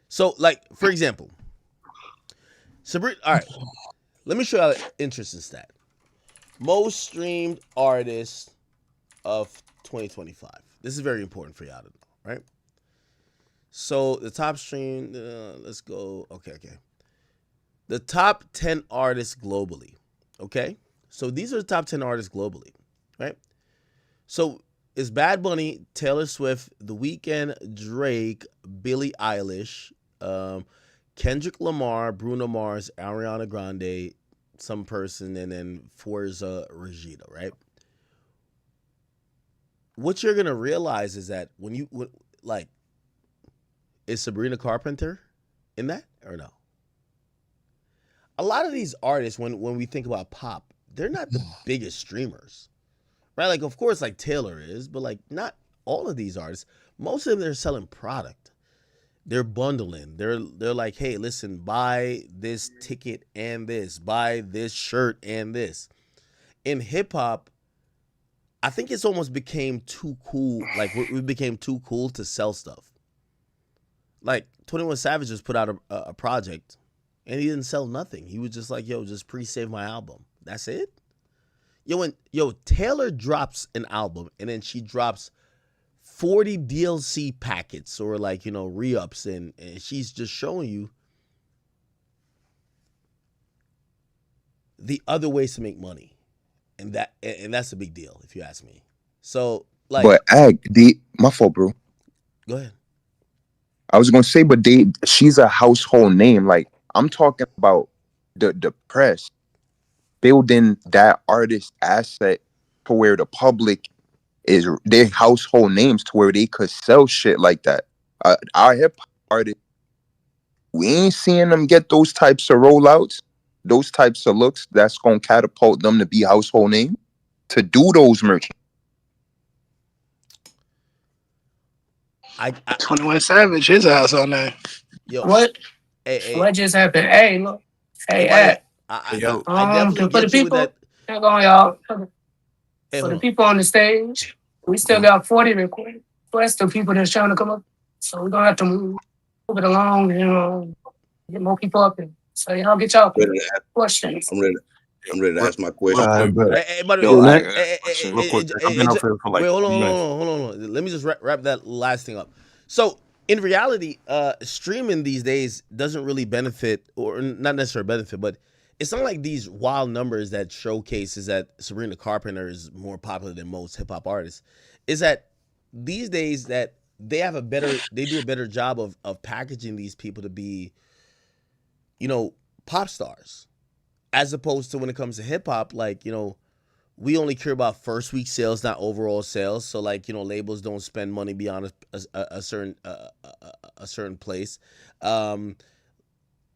So, like, for example, Sabrina, all right, let me show you an interesting stat. Most streamed artists of 2025. This is very important for y'all to know, right? So, the top stream, let's go, okay. The top 10 artists globally. Okay? So these are the top 10 artists globally, right? So it's Bad Bunny, Taylor Swift, The Weeknd, Drake, Billie Eilish, Kendrick Lamar, Bruno Mars, Ariana Grande, some person, and then Forza Regina, right? What you're gonna realize is that when you like, is Sabrina Carpenter in that or no? A lot of these artists, when we think about pop, they're not the biggest streamers, right? Like, of course, like Taylor is, but like not all of these artists. Most of them, they're selling product. They're bundling. They're like, hey, listen, buy this ticket and this, buy this shirt and this. In hip hop, I think it's almost became too cool. Like we became too cool to sell stuff. Like 21 Savage just put out a project, and he didn't sell nothing. He was just like, yo, just pre-save my album. That's it. Yo, Taylor drops an album, and then she drops 40 DLC packets or like, re-ups, and she's just showing you the other ways to make money. And that's a big deal, if you ask me. So, like, but my fault, bro. Go ahead. I was gonna say, but she's a household name. Like, I'm talking about the press building that artist asset to where the public is their household names to where they could sell shit like that. Our hip hop artists, we ain't seeing them get those types of rollouts, those types of looks that's gonna catapult them to be household name to do those merchants. 21 Savage, his household name. Yo, what? Hey, what just happened? Hey, look. Hey, I definitely for the get you with people, that. hang on, y'all. Hey, For the people on the stage, we still got 40 requests of people that's trying to come up. So we're gonna have to move it along and get more people up here. So y'all get y'all questions. I'm ready to ask my question. Hey, buddy, Yo, wait, hold on. Let me just wrap that last thing up. So, in reality, streaming these days doesn't really benefit, or not necessarily benefit, but it's not like these wild numbers that showcases that Sabrina Carpenter is more popular than most hip hop artists. Is that these days that they do a better job of packaging these people to be, pop stars, as opposed to when it comes to hip hop, like, we only care about first week sales, not overall sales. So like, labels don't spend money beyond a certain place.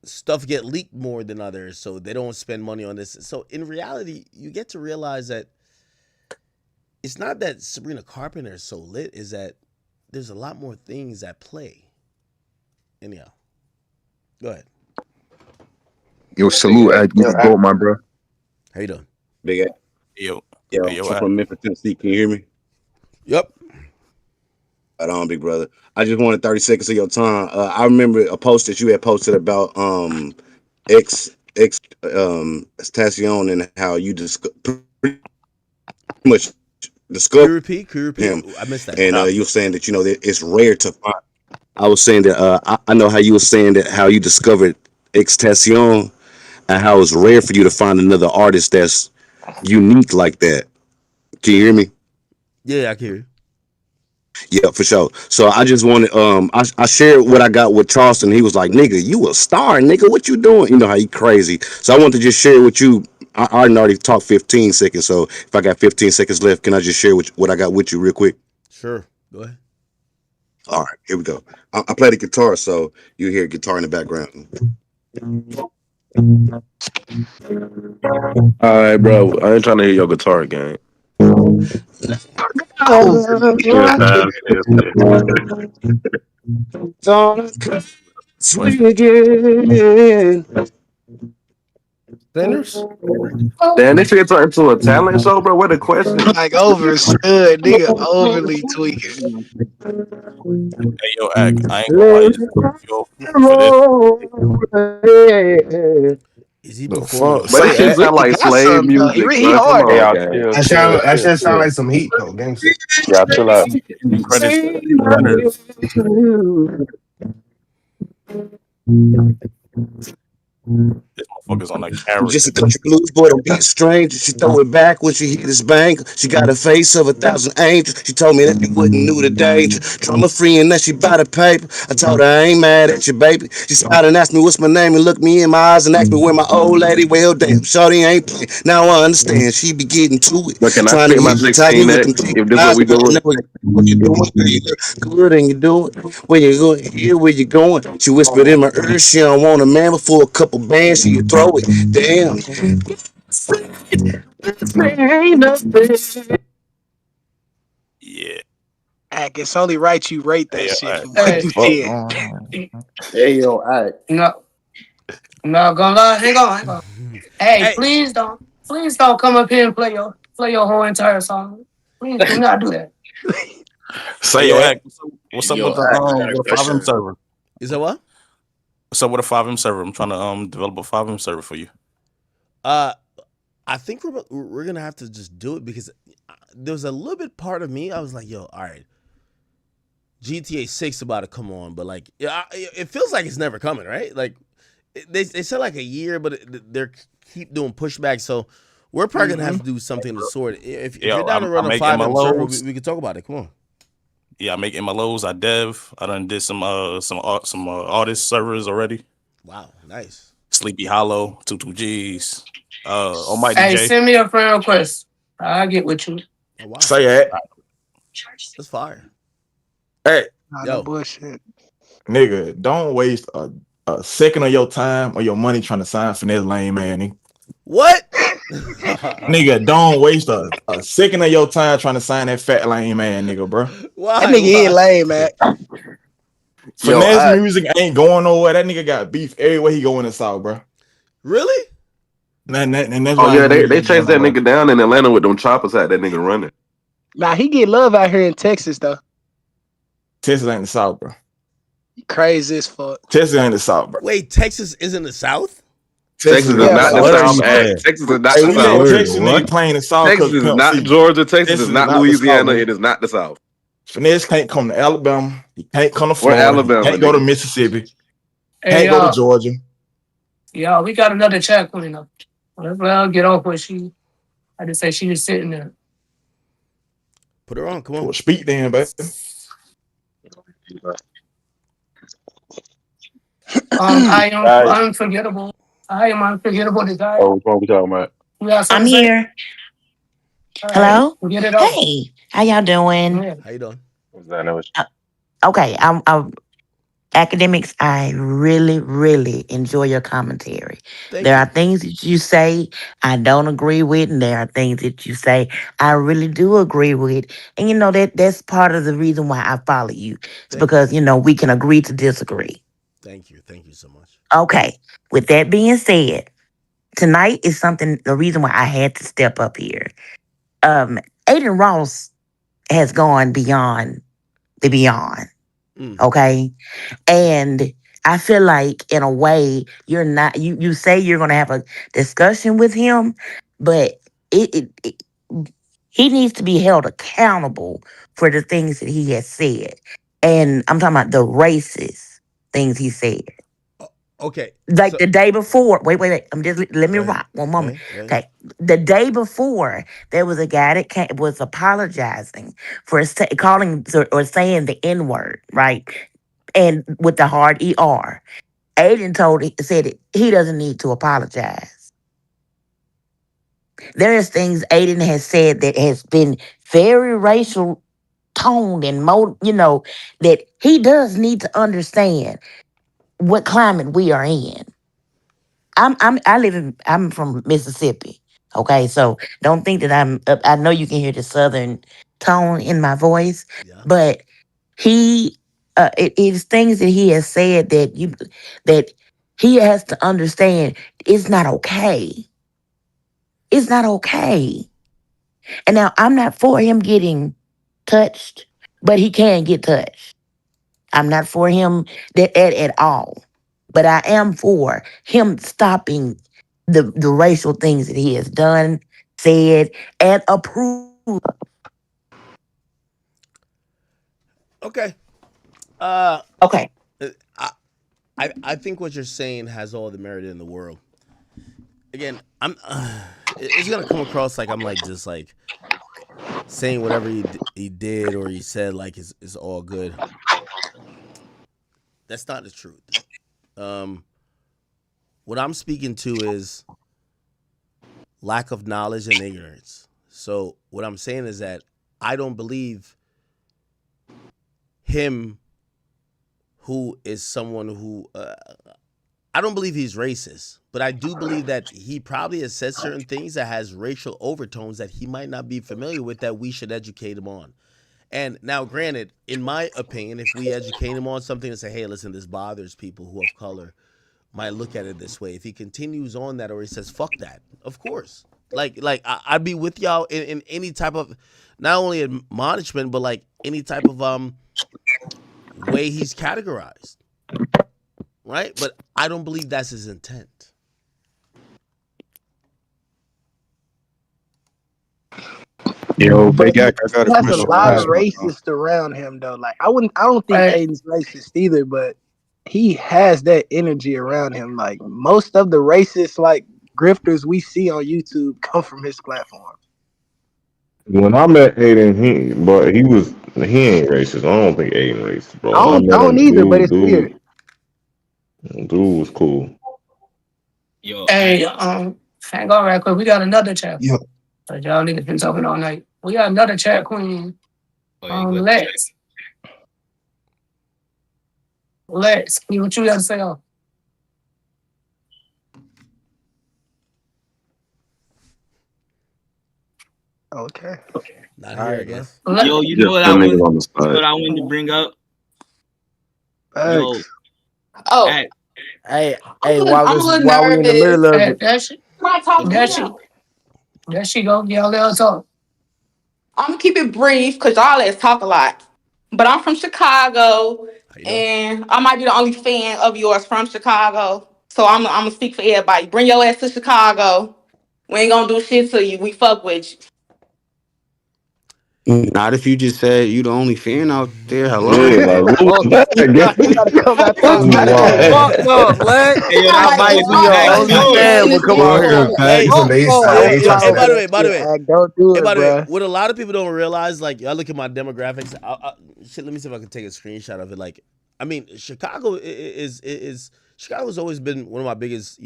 Stuff get leaked more than others, so they don't spend money on this. So in reality, you get to realize that it's not that Sabrina Carpenter is so lit, is that there's a lot more things at play. Anyhow, go ahead. Yo, salute, you my bro. How you doing? Big Yo, I'm from Memphis, Tennessee. Can you hear me? Yep. Right on, big brother. I just wanted 30 seconds of your time. I remember a post that you had posted about Tentacion and how you pretty much discovered him. I missed that. And you were saying that that it's rare to find. I was saying that I know how you were saying that how you discovered Tentacion and how it's rare for you to find another artist that's unique like that. Can you hear me? Yeah, I can hear you. Yeah, for sure. So I just wanted, I shared what I got with Charleston. He was like, "Nigga, you a star, nigga. What you doing?" You know how he crazy. So I wanted to just share with you. I already talked 15 seconds. So if I got 15 seconds left, can I just share what I got with you real quick? Sure. Go ahead. All right, here we go. I play the guitar, so you hear guitar in the background. All right, bro. I ain't trying to hear your guitar game. Sweet again. Sinners? Damn, this shit turned into a talent show, bro. What a question. Like overstood, nigga, overly tweaking. Hey, yo, I ain't gonna lie. Is he The performing? fuck? But this shit sound like slave music, He bro. Come hard though. on, gang. That shit sound like some heat though, gangster. Yeah, chill out. Credits to Sinners. Focus on that I'm just character. a country blues boy, don't be a stranger. She throw it back when she hit this bang. She got a face of 1,000 angels. She told me that you wouldn't knew the danger. Drama free and that she by the paper. I told her I ain't mad at you, baby. She smiled and asked me what's my name and looked me in my eyes and asked me where my old lady. Well, damn, shorty ain't playing. Now I understand she be getting to it. But can I Trying to spit my hit me, tag me 16 with X them thick if this what eyes. we doing? What you doing? Good and you doing. Where you going? Here, where you going? She whispered in my ear, she don't want a man before a couple bands. She can throw it. Damn. Yeah. It's only right you rate that Hey, shit from 1 Hey, through fuck. 10. Hey yo, all right. no, I'm not gonna lie. Hang on. Hey, Hey, please don't come up here and play your whole entire song. Please do not do that. Say Hey yo, yo, act. What's up yo, with all right. I got a the 5M question. server? is that what? What's up with a 5M server? I'm trying to develop a 5M server for you. Uh, I think we're gonna have to just do it because there was a little bit part of me. I was like, yo, all right, GTA 6 about to come on, but like, yeah, it feels like it's never coming, right? Like, they said like a year, but they're keep doing pushback. So we're probably gonna have to do something to sort. If you're Yo, down to I run a make 5M server, MLOs. we could talk about it. Come on. Yeah, I make MLOs. I dev. I done did some artist servers already. Wow, nice. Sleepy Hollow, 22 Gs. Almighty Hey, J. send me a friend request. I'll get with you. Oh wow, Say it. that's fire. Hey, Nah, no Yo, bullshit. Nigga, don't waste a second of your time or your money trying to sign finesse lame man. what? Nigga, don't waste a second of your time trying to sign that fat lame man, nigga, bro. That Why? nigga is Why? lame, man. yo, all Finesse right. music ain't going nowhere. That nigga got beef everywhere he go in the South, bro. Really? And that's Oh why yeah, his music they ain't going chased that nowhere. nigga down in Atlanta with them choppers at that nigga running. Nah, he get love out here in Texas, though. Texas ain't the South, bro. He crazy as fuck. Texas ain't the South, bro. Wait, Texas is in the South? Texas Texas is is not Yeah, the not like the South. What What are you South. you mean? saying? Texas is not Hey, the We what's the let South. word? Texas What? nigga claim the South Texas because is Pimp not C. Georgia. Texas Texas is is not not the South, Louisiana. nigga. It is not the South. Finesse can't come to Alabama. He can't come to Or Florida. He Alabama, can't go to nigga. Mississippi. Hey, Can't go to Georgia. y'all, we got another chat queen up. Well, get off where she. I just say she was sitting there. Put her on. Come on. Well, speak then, baby. I am All right. unforgettable. I am unforgettable. The guy. Oh, what we talking about? You got I'm something to say? here. All right, Hello. get it off. Hey, how y'all doing? Yeah. How you doing? What's that? That was- Okay, I'm academics. I really, really enjoy your commentary. Thank There are you. things that you say I don't agree with, and there are things that you say I really do agree with. And you know that's part of the reason why I follow you. It's Thank you. because we can agree to disagree. Thank you. Thank you so much. Okay. With that being said, tonight is something. The reason why I had to step up here. Aiden Ross has gone beyond the beyond. Mm. Okay. And I feel like in a way you're not you say you're gonna have a discussion with him, but it he needs to be held accountable for the things that he has said. And I'm talking about the racist things he said. Okay. Like So the day before, wait. I'm just let me go ahead. rock one Go moment. ahead. Go ahead. Okay, the day before there was a guy that was apologizing for calling or saying the N word, right? And with the hard ER, Aiden said he doesn't need to apologize. There is things Aiden has said that has been very racial toned and that he does need to understand what climate we are in. I'm from Mississippi. Okay, so don't think that I know you can hear the southern tone in my voice, Yeah. but it is things that he has said that he has to understand it's not okay. It's not okay. And now I'm not for him getting touched, but he can get touched. I'm not for him at all. But I am for him stopping the racial things that he has done, said, and approved. Okay. Uh, Okay. I think what you're saying has all the merit in the world. again, it's gonna come across like I'm like just like saying whatever he did or he said like is all good. That's not the truth. Um, what I'm speaking to is lack of knowledge and ignorance. So what I'm saying is that I don't believe him, who is someone who I don't believe he's racist, but I do believe that he probably has said certain things that has racial overtones that he might not be familiar with that we should educate him on. And now, granted, in my opinion, if we educate him on something and say, hey, listen, this bothers people who have color, might look at it this way. If he continues on that or he says, fuck that, of course. I'd be with y'all in any type of, not only admonishment, but like any type of way he's categorized. Right? But I don't believe that's his intent. Yo, But Big Act, I got he a has a question to lot of ask you. racists around him though. Like I don't think Right. Aiden's racist either, but he has that energy around him. Like most of the racist like grifters we see on YouTube come from his platform. When I met Aiden, he ain't racist. I don't think Aiden racist, bro. When I I met don't him, either, but it's weird. dude was cool. Hey, hang on right quick. We got another chat. Yo, Y'all niggas been talking all night. We got another chat queen. Lex. Lex, what you got to say on? Okay. Not here, I guess. Yo, you know what I want? You know what I wanted to bring up? Yo, Oh, Hey, I'm a little while we in the nervous. middle of it, That shit. Am I talking That to shit. you? That shit go. Y'all let her talk. I'm gonna keep it brief because y'all let's talk a lot. But I'm from Chicago, and I might be the only fan of yours from Chicago. So I'm gonna speak for everybody. Bring your ass to Chicago. We ain't gonna do shit to you. We fuck with you. not if you just said you the only fan out there. Hello. Yeah, like what Oh, was that? you gotta come out That that was mic. wild. Fucked up, Lex. Hey, yo, Sound that like might it's be be my your mad first only time annoying. fan, in but this come on bitch. here. Hey, Oh, hey, that's all by the that way, by the shit, way. Act. Don't do Hey, it, by the way, bruh. what a lot of people don't realize, like, I look at my demographics. Shit, let me see if I can take a screenshot of it. Like, I mean, Chicago is Chicago's always been one of my biggest,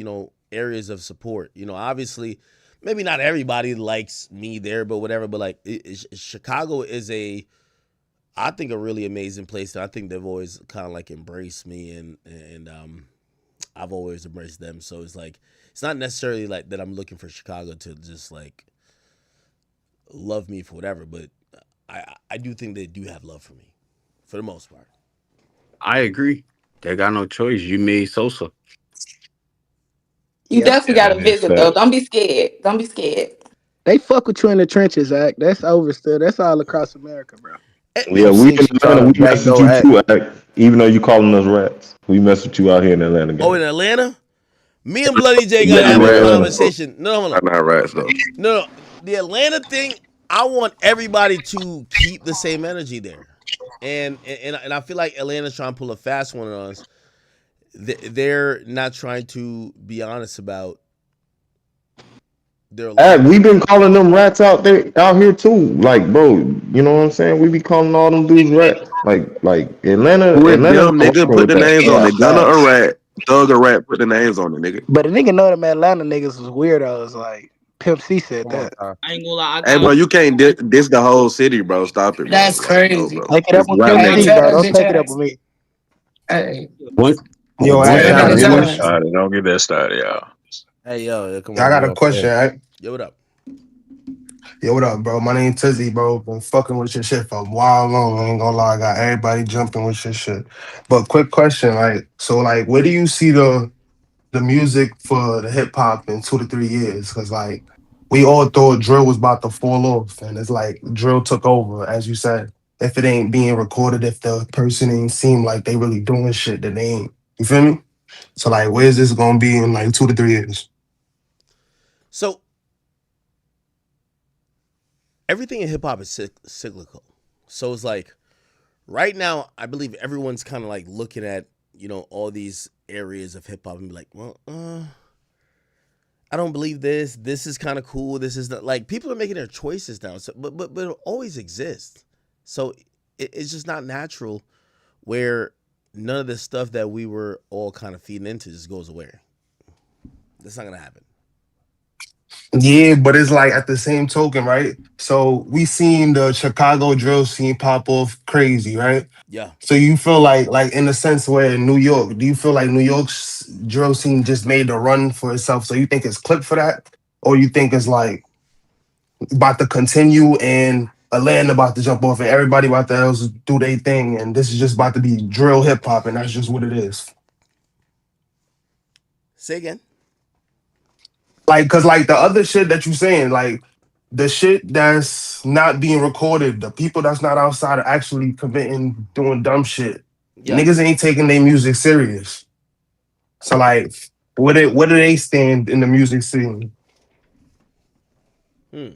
areas of support. Obviously, maybe not everybody likes me there, but whatever. But like, Chicago is I think a really amazing place, and I think they've always kind of like embraced me, and I've always embraced them. So it's like it's not necessarily like that I'm looking for Chicago to just like love me for whatever, but I do think they do have love for me, for the most part. I agree. They got no choice. You made Sosa. You definitely Yeah, gotta that's visit though. fact. Don't be scared. Don't be scared. They fuck with you in the trenches, Act. That's over still. That's all across America, bro. Yeah, we in MC trying Atlanta. to We mess with backdoor you act. too, Act. Even though you calling us rats, we mess with you out here in Atlanta, Oh, gang. in Atlanta, me and Bloody J Not gotta have a rats, Yeah. though. conversation. No, hold on. Not rats, though. No, the Atlanta thing. I want everybody to keep the same energy there, and I feel like Atlanta's trying to pull a fast one on us. They're not trying to be honest about their Act, love. we been calling them rats out here too. Like, bro, you know what I'm saying? We be calling all them dudes rats. Like Who is Atlanta's them, not nigga? rocking Put with the that. names on Yeah, it. Gunner a facts. rat. Thug a rat. Put the names on it, nigga. But the nigga know them Atlanta niggas was weirdos. Like Pimp C said Come on, that. Ty. I ain't gonna lie. I Hey, got bro, you can't diss the whole city, bro. Stop it, bro. That's Like, no, crazy. bro. Take it up It's with rap Pimp Hey, C, niggas. tell bro. that Don't bitch take it up ass. with me. Hey, what? yo, tell Act, that y'all Don't can nigga hear get me? that tell us. started. Don't get that started, y'all. Hey, yo, come Y'all on, got we a on question, film. Act? Yo, what up? Yo, what up, bro? My name Tizzy, bro. Been fucking with your shit for a while long. I ain't gonna lie, I got everybody jumping with your shit. But quick question, like, so like, where do you see the music for the hip hop in 2 to 3 years? Because like, we all thought drill was about to fall off, and it's like drill took over, as you said. If it ain't being recorded, if the person ain't seem like they really doing shit, then they ain't. You feel me? So like, where's this gonna be in like 2 to 3 years? So everything in hip hop is cyclical. So it's like right now, I believe everyone's kind of like looking at all these areas of hip hop and be like, well, I don't believe this. This is kind of cool. This is not like people are making their choices now. So, but it always exists. So it's just not natural where none of the stuff that we were all kind of feeding into just goes away. That's not gonna happen. Yeah, but it's like at the same token, right? So we seen the Chicago drill scene pop off crazy, right? Yeah. So you feel like in a sense where in New York, do you feel like New York's drill scene just made a run for itself? So you think it's clipped for that? Or you think it's like about to continue and Atlanta about to jump off and everybody about to else do their thing and this is just about to be drill hip hop and that's just what it is? Say again. Like, cause like the other shit that you saying, like the shit that's not being recorded, the people that's not outside are actually committing, doing dumb shit. Yeah. Niggas ain't taking their music serious. So like, where do they stand in the music scene? Yo,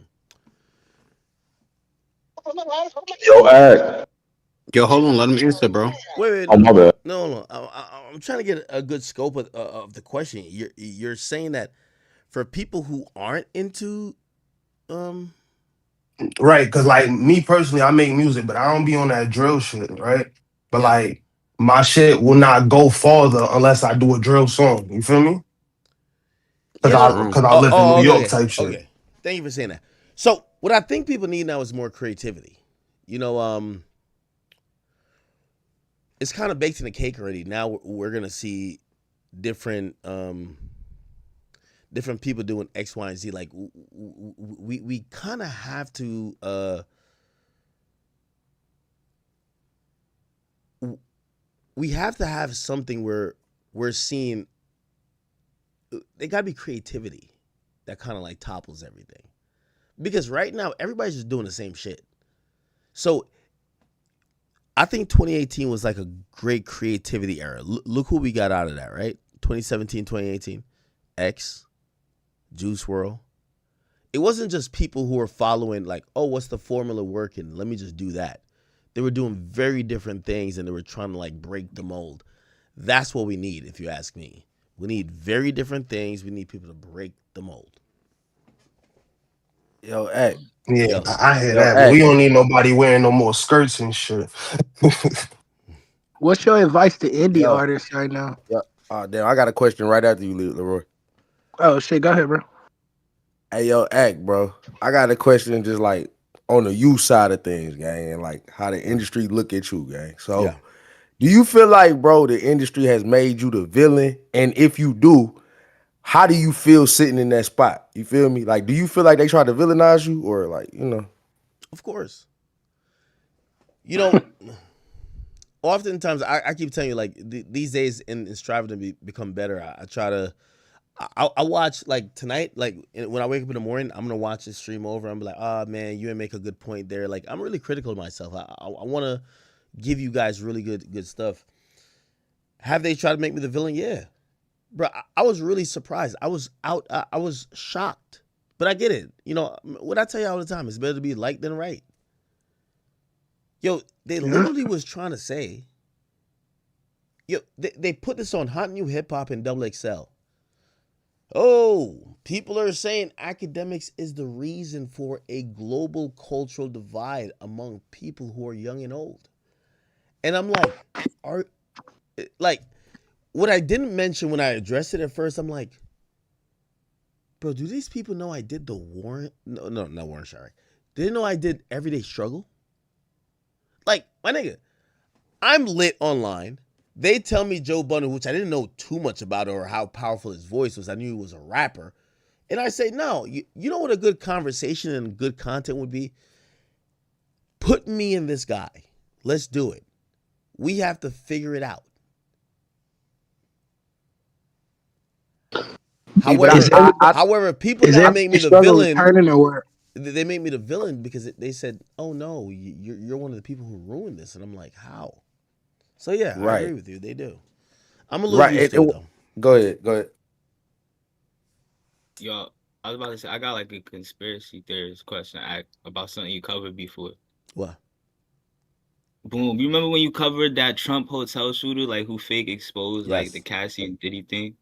act. Yo, hold on, let him answer, bro. Wait. Oh, No, my bad. no. I'm trying to get a good scope of the question. You're saying that for people who aren't into Right, cause like me personally, I make music, but I don't be on that drill shit, right? But yeah. like my shit will not go farther unless I do a drill song. You feel me? Cause Yeah, I no. cause I live in New York Okay. type shit. Okay. Thank you for saying that. So what I think people need now is more creativity. You know, it's kind of baked in the cake already. Now we're gonna see different different people doing X, Y, and Z. Like we kind of have to we have to have something where we're seeing. They gotta be creativity that kind of like topples everything. Because right now everybody's just doing the same shit. So I think 2018 was like a great creativity era. Look who we got out of that, right? 2017, 2018. X, Juice WRLD. It wasn't just people who were following like, oh, what's the formula working? Let me just do that. They were doing very different things and they were trying to like break the mold. That's what we need, if you ask me. We need very different things. We need people to break the mold. Yo, act. Yeah, Yo, I hear Yo, that, but we act. don't need nobody wearing no more skirts and shit. What's your advice to indie Yo, artists right now? yo. Oh, damn, I got a question right after you, Leroy. Oh shit, go ahead, bro. Hey, yo, act, bro. I got a question just like on the you side of things, gang, and like how the industry look at you, gang. yeah. So, do you feel like, bro, the industry has made you the villain? And if you do, how do you feel sitting in that spot? You feel me? Like, do you feel like they try to villainize you or like, you know? Of course. You know, oftentimes I keep telling you like these days in striving to become better, I try to I watch like tonight, like when I wake up in the morning, I'm gonna watch this stream over. I'm like, oh man, you didn't make a good point there. Like I'm really critical of myself. I want to give you guys really good stuff. Have they tried to make me the villain? Yeah, bro. I was really surprised. I was out. I was shocked. But I get it. You know what I tell you all the time? It's better to be liked than right. Yo, they literally was trying to say, yo, they put this on Hot New Hip Hop and Double XL. Oh, people are saying academics is the reason for a global cultural divide among people who are young and old. And I'm like, are like what I didn't mention when I addressed it at first, I'm like, bro, do these people know I did the Warren? No, not Warren Shark. Do they know I did Everyday Struggle? Like, my nigga, I'm lit online. They tell me Joe Budden, which I didn't know too much about or how powerful his voice was. I knew he was a rapper. And I say, no, you know what a good conversation and good content would be? Put me in this guy. Let's do it. We have to figure it out. However, people now make me the villain. They make me the villain because they said, "Oh no, you're one of the people who ruined this," and I'm like, "How?" So yeah, I agree with you. They do. I'm a little used to it though. Go ahead. Yo, I was about to say I got like a conspiracy theorist question about something you covered before. What? Boom. You remember when you covered that Trump hotel shooter, like who fake exposed like the Cassie and Diddy thing?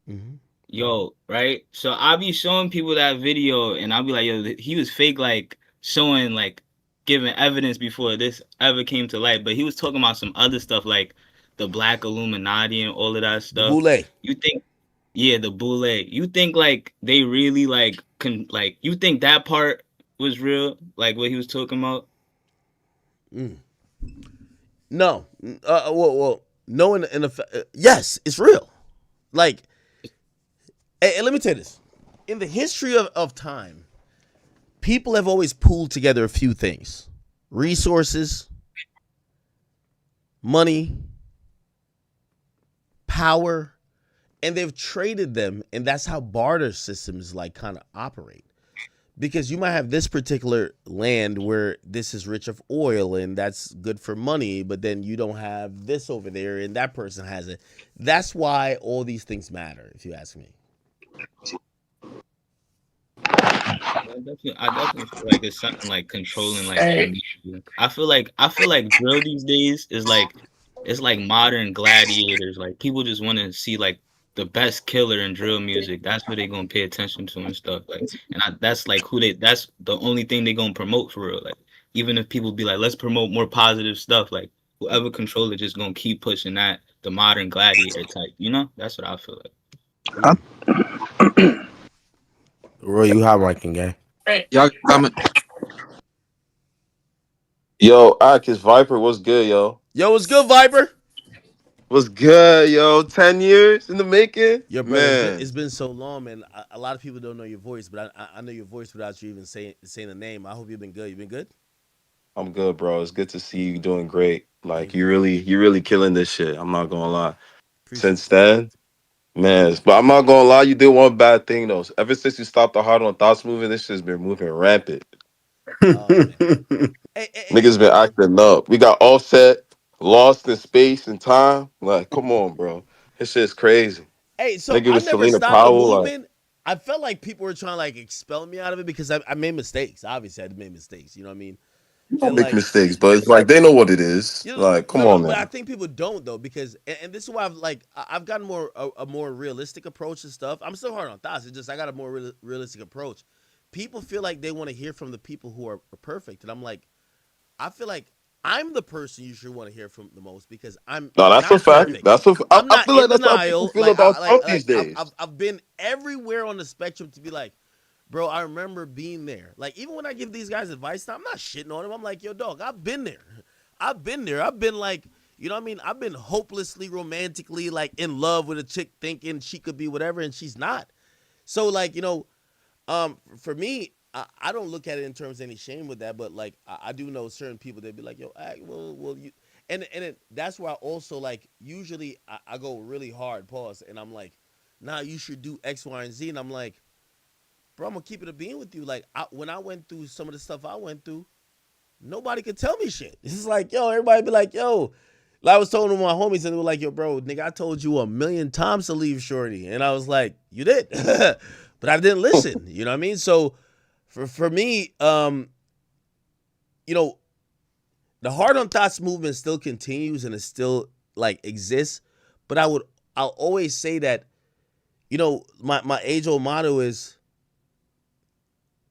Mm-hmm. Yo, right? So I'll be showing people that video and I'll be like, yo, he was fake, like showing, like giving evidence before this ever came to light. But he was talking about some other stuff like the Black Illuminati and all of that The stuff. boule. You think, yeah, the boule. You think like they really like like you think that part was real, like what he was talking about? No. Well, no. Yes, it's real. Like, and let me tell you this: in the history of time, people have always pooled together a few things: resources, money, power, and they've traded them, and that's how barter systems like kind of operate. Because you might have this particular land where this is rich of oil and that's good for money, but then you don't have this over there and that person has it. That's why all these things matter, if you ask me. I definitely feel like it's something like controlling like Hey, I feel like drill these days is like it's like modern gladiators. Like people just want to see like the best killer in drill music. That's what they gonna pay attention to and stuff. Like, and that's like who they. That's the only thing they gonna promote for real. Like, even if people be like, let's promote more positive stuff. Like, whoever control it just gonna keep pushing that the modern gladiator type. You know, that's what I feel like. Roy, you hot ranking gang. Hey, Y'all comment. Yo, Akis Viper, what's good, yo? Yo, what's good, Viper? What's good, yo? 10 years in the making? Yo, brother, Man, it's been so long, man. A lot of people don't know your voice, but I know your voice without you even saying the name. I hope you've been good. You been good? I'm good, bro. It's good to see you doing great. Like Thank you. you really killing this shit. I'm not gonna lie. Appreciate Since you, man. then, man, but I'm not gonna lie, you did one bad thing though. Ever since you stopped the Hard on Thoughts moving, this shit's been moving rampant. Oh man. Hey, Niggas been acting up. We got Offset, Lost in Space and Time. Like, come on, bro. This shit's crazy. hey. So Nigga I with never Selena stopped the Powell, like, movement. I felt like people were trying to like expel me out of it because I made mistakes. Obviously, I made mistakes. You know what I mean? you don't And make like, mistakes, but it's like they know what it is. you know, Like, come no, on, but I man. think people don't though because, and this is why I've gotten a more realistic approach to stuff. I'm still hard on thoughts. It's just I got a more realistic approach. People feel like they want to hear from the people who are perfect, and I'm like, I feel like I'm the person you should want to hear from the most because I'm No, that's a not fact. perfect. That's a. I'm I not feel in like that's how people denial. feel about Trump these days. I've been everywhere on the spectrum to be like, bro, I remember being there. Like, even when I give these guys advice, I'm not shitting on them. I'm like, yo, dog, I've been there. I've been there. I've been like, you know what I mean? I've been hopelessly romantically like in love with a chick thinking she could be whatever and she's not. So like, for me, I don't look at it in terms of any shame with that, but like I do know certain people that be like, yo, well, you, that's why I also like usually I go really hard, pause, and I'm like, nah, you should do X, Y, and Z, and I'm like, bro, I'm gonna keep it a being with you. Like when I went through some of the stuff I went through, nobody could tell me shit. It's like, yo, everybody be like, yo. Like I was telling my homies, and they were like, yo, bro, nigga, I told you a million times to leave Shorty. And I was like, you did. But I didn't listen. You know what I mean? So for me, you know, the Hard on Thoughts movement still continues and it still like exists. But I'll always say that, my age old motto is,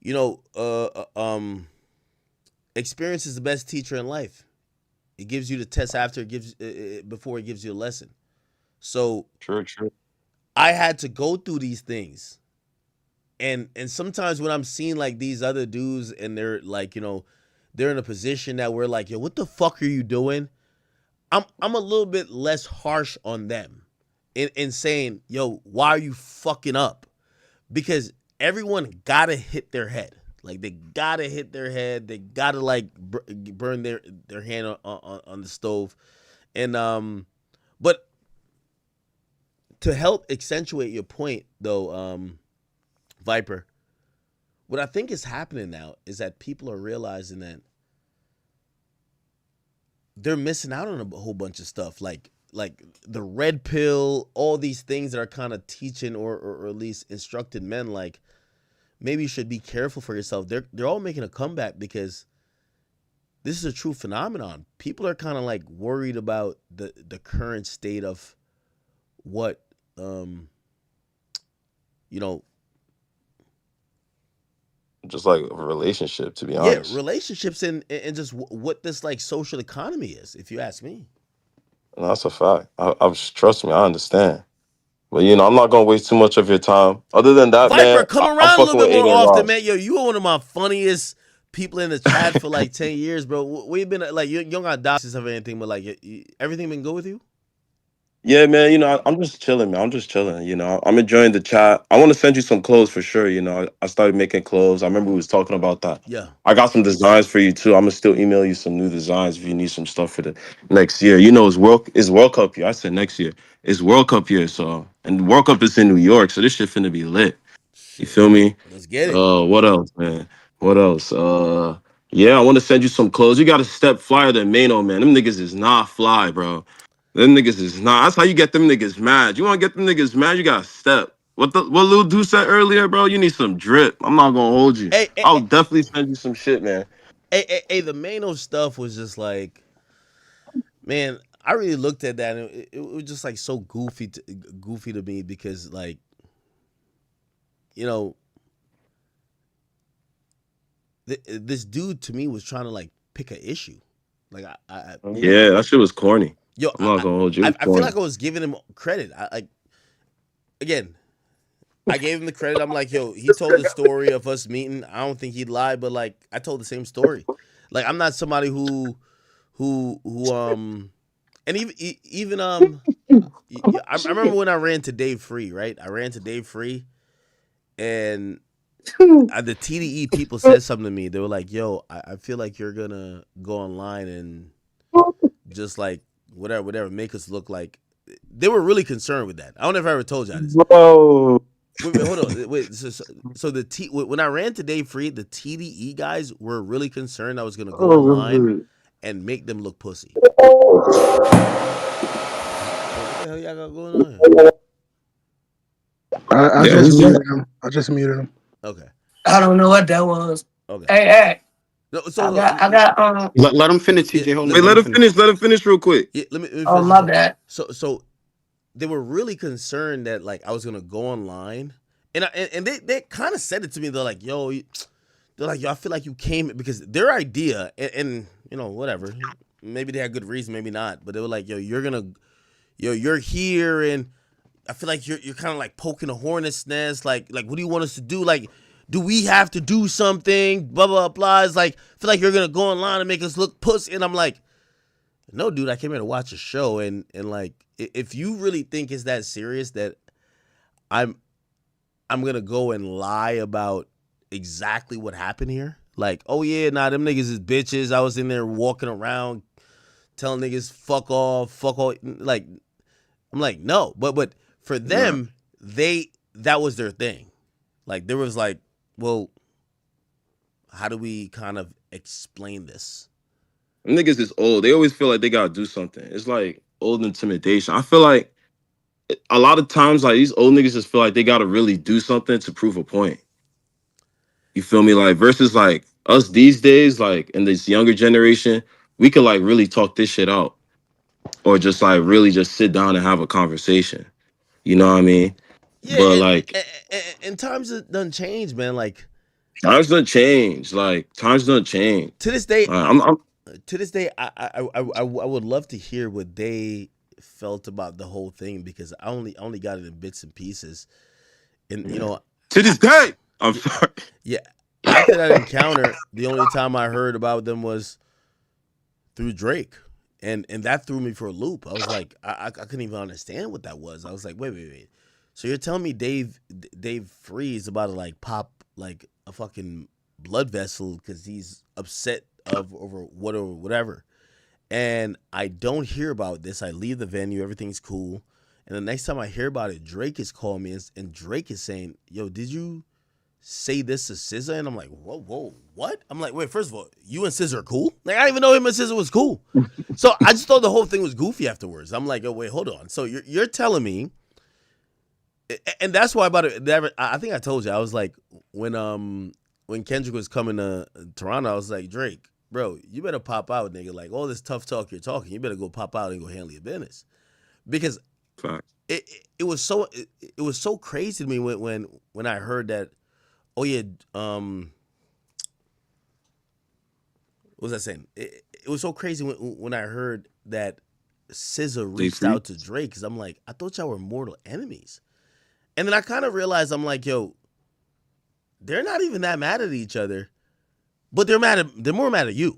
you know, experience is the best teacher in life. It gives you the test after it gives before it gives you a lesson. So True, true. I had to go through these things. And sometimes when I'm seeing like these other dudes and they're like, they're in a position that we're like, yo, what the fuck are you doing? I'm a little bit less harsh on them in saying, yo, why are you fucking up? Because everyone gotta hit their head. Like they gotta hit their head. They gotta like burn their hand on the stove. And but to help accentuate your point though, Viper, what I think is happening now is that people are realizing that they're missing out on a whole bunch of stuff like the red pill, all these things that are kind of teaching or at least instructed men like maybe you should be careful for yourself. They're all making a comeback because this is a true phenomenon. People are kind of like worried about the current state of what you know, just like a relationship, to be yeah, honest. relationships and just what this like social economy is, if you ask me. And that's a fact. Trust me, I understand. But I'm not gonna waste too much of your time. Other than that, Viper, man, come I'm around a little fucking bit with more Aiden often, Ross. man. Yo, you are one of my funniest people in the chat for like 10 years, bro. We've been like, you don't got doxes or anything, but like, everything been good with you? Yeah, man. I'm just chilling, man. I'm just chilling. I'm enjoying the chat. I want to send you some clothes for sure. I started making clothes. I remember we was talking about that. Yeah. I got some designs for you too. I'm gonna still email you some new designs if you need some stuff for the next year. It's World Cup year. I said next year. It's World Cup year, and World Cup is in New York, so this shit finna be lit. You Shit. feel me? Let's get it. What else, man? What else? Yeah, I want to send you some clothes. You got to step flyer than Mano, man. Them niggas is not fly, bro. Them niggas is not. That's how you get them niggas mad. You want to get them niggas mad? You got to step. What Lil Dude said earlier, bro? You need some drip. I'm not gonna hold you. Hey, I'll definitely send you some shit, man. the Mano stuff was just like, man, I really looked at that and it was just like so goofy to me because like, you know, this dude to me was trying to like pick an issue. Like Yeah, that shit was corny. yo, I'm not gonna hold you. It was I feel corny. like I was giving him credit. Again, I gave him the credit. I'm like, yo, he told the story of us meeting. I don't think he'd lie, but like I told the same story. Like I'm not somebody who and even I remember when I ran to Dave Free, right? I ran to Dave Free and the TDE people said something to me. They were like, yo, I feel like you're gonna go online and just like whatever, make us look like. They were really concerned with that. I don't know if I ever told y'all this. Bro. Wait, hold on. Wait, so when I ran to Dave Free, the TDE guys were really concerned I was gonna go online and make them look pussy. Wait, what the hell y'all got going on here? I Yeah, just who's muted that? him. I just muted him. Okay. I don't know what that was. Okay. Hey, No, I got Let him finish, yeah, TJ. Hold on, Wait, let let him him finish. finish. Let him finish real quick. yeah, let me oh finish my this. bad. So they were really concerned that like I was gonna go online, and they kind of said it to me. They're like, yo, they're like, yo, I feel like you came because their idea, and whatever. Maybe they had good reason, maybe not, but they were like, yo, you're here, and I feel like you're kind of like poking a hornet's nest. Like what do you want us to do? Like, do we have to do something? Blah blah blah. It's like I feel like you're gonna go online and make us look pussy, and I'm like, no, dude, I came here to watch a show, and like if you really think it's that serious that I'm gonna go and lie about exactly what happened here, like, oh yeah, nah, them niggas is bitches. I was in there walking around telling niggas fuck off, fuck all. Like I'm like no, but for them, that was their thing. Like there was like, well, how do we kind of explain this? Them niggas is old. They always feel like they gotta do something. It's like old intimidation. I feel like a lot of times, like these old niggas just feel like they gotta really do something to prove a point. You feel me? Like versus like us these days, like in this younger generation, we could like really talk this shit out, or just like really just sit down and have a conversation. You know what I mean? Yeah, But like and times have done change, man. Like times don't change. Like times don't change. to this day, I'm I would love to hear what they felt about the whole thing because I only got it in bits and pieces, and to this day. I'm sorry. yeah. After that encounter, the only time I heard about them was through Drake, and that threw me for a loop. I was like, I couldn't even understand what that was. I was like, wait. So you're telling me Dave Free is about to like pop like a fucking blood vessel because he's upset over whatever. And I don't hear about this. I leave the venue, everything's cool. And the next time I hear about it, Drake is calling me and Drake is saying, yo, did you say this to SZA? And I'm like, whoa, what? I'm like, wait, first of all, you and SZA are cool? Like, I didn't even know him and SZA was cool. So I just thought the whole thing was goofy afterwards. I'm like, oh, wait, hold on. So you're telling me, and that's why about it, I think I told you, I was like, when Kendrick was coming to Toronto, I was like, Drake, bro, you better pop out, nigga. Like all this tough talk you're talking, you better go pop out and go handle your business. Because it was so crazy to me when I heard that. Oh yeah, what was I saying? It was so crazy when I heard that SZA They reached free. out to Drake because I'm like, I thought y'all were mortal enemies, and then I kind of realized I'm like, yo, they're not even that mad at each other, but they're more mad at you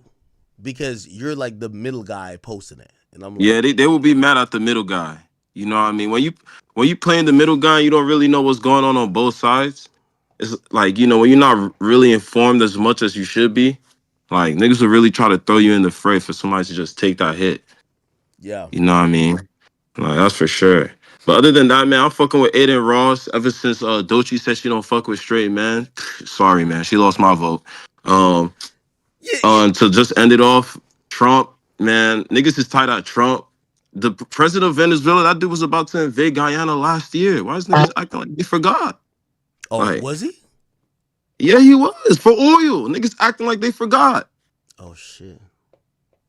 because you're like the middle guy posting it, and I'm like, Yeah, they will be mad at the middle guy. You know what I mean? When you playing the middle guy, you don't really know what's going on both sides. It's like, you know, when you're not really informed as much as you should be, like niggas will really try to throw you in the fray for somebody to just take that hit. yeah, You know what I mean? Like that's for sure. But other than that, man, I'm fucking with Adin Ross ever since Doechii said she don't fuck with straight man. Sorry, man, she lost my vote. Um, to just end it off, Trump, man, niggas is tied at Trump. The president of Venezuela, that dude was about to invade Guyana last year. Why is niggas acting like they forgot? oh, Like, was he? yeah, he was for oil. Niggas acting like they forgot. Oh shit.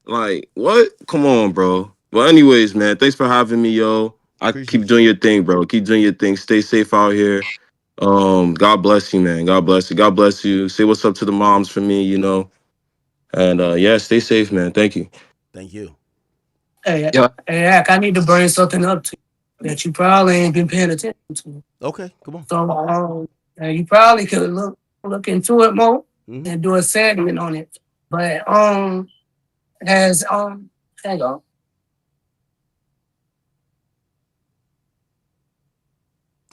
Like, what? Come on, bro. Well, anyways, man, thanks for having me, yo. I keep Appreciate you. doing your thing, bro. Keep doing your thing. Stay safe out here. God bless you, man. God bless you. God bless you. Say what's up to the moms for me, you know. And yeah, stay safe, man. Thank you. Thank you. Hey, hey, Ak, I need to bring something up to you that you probably ain't been paying attention to. Okay, come on. So you probably could look into it more and do a segment on it. But as hang on.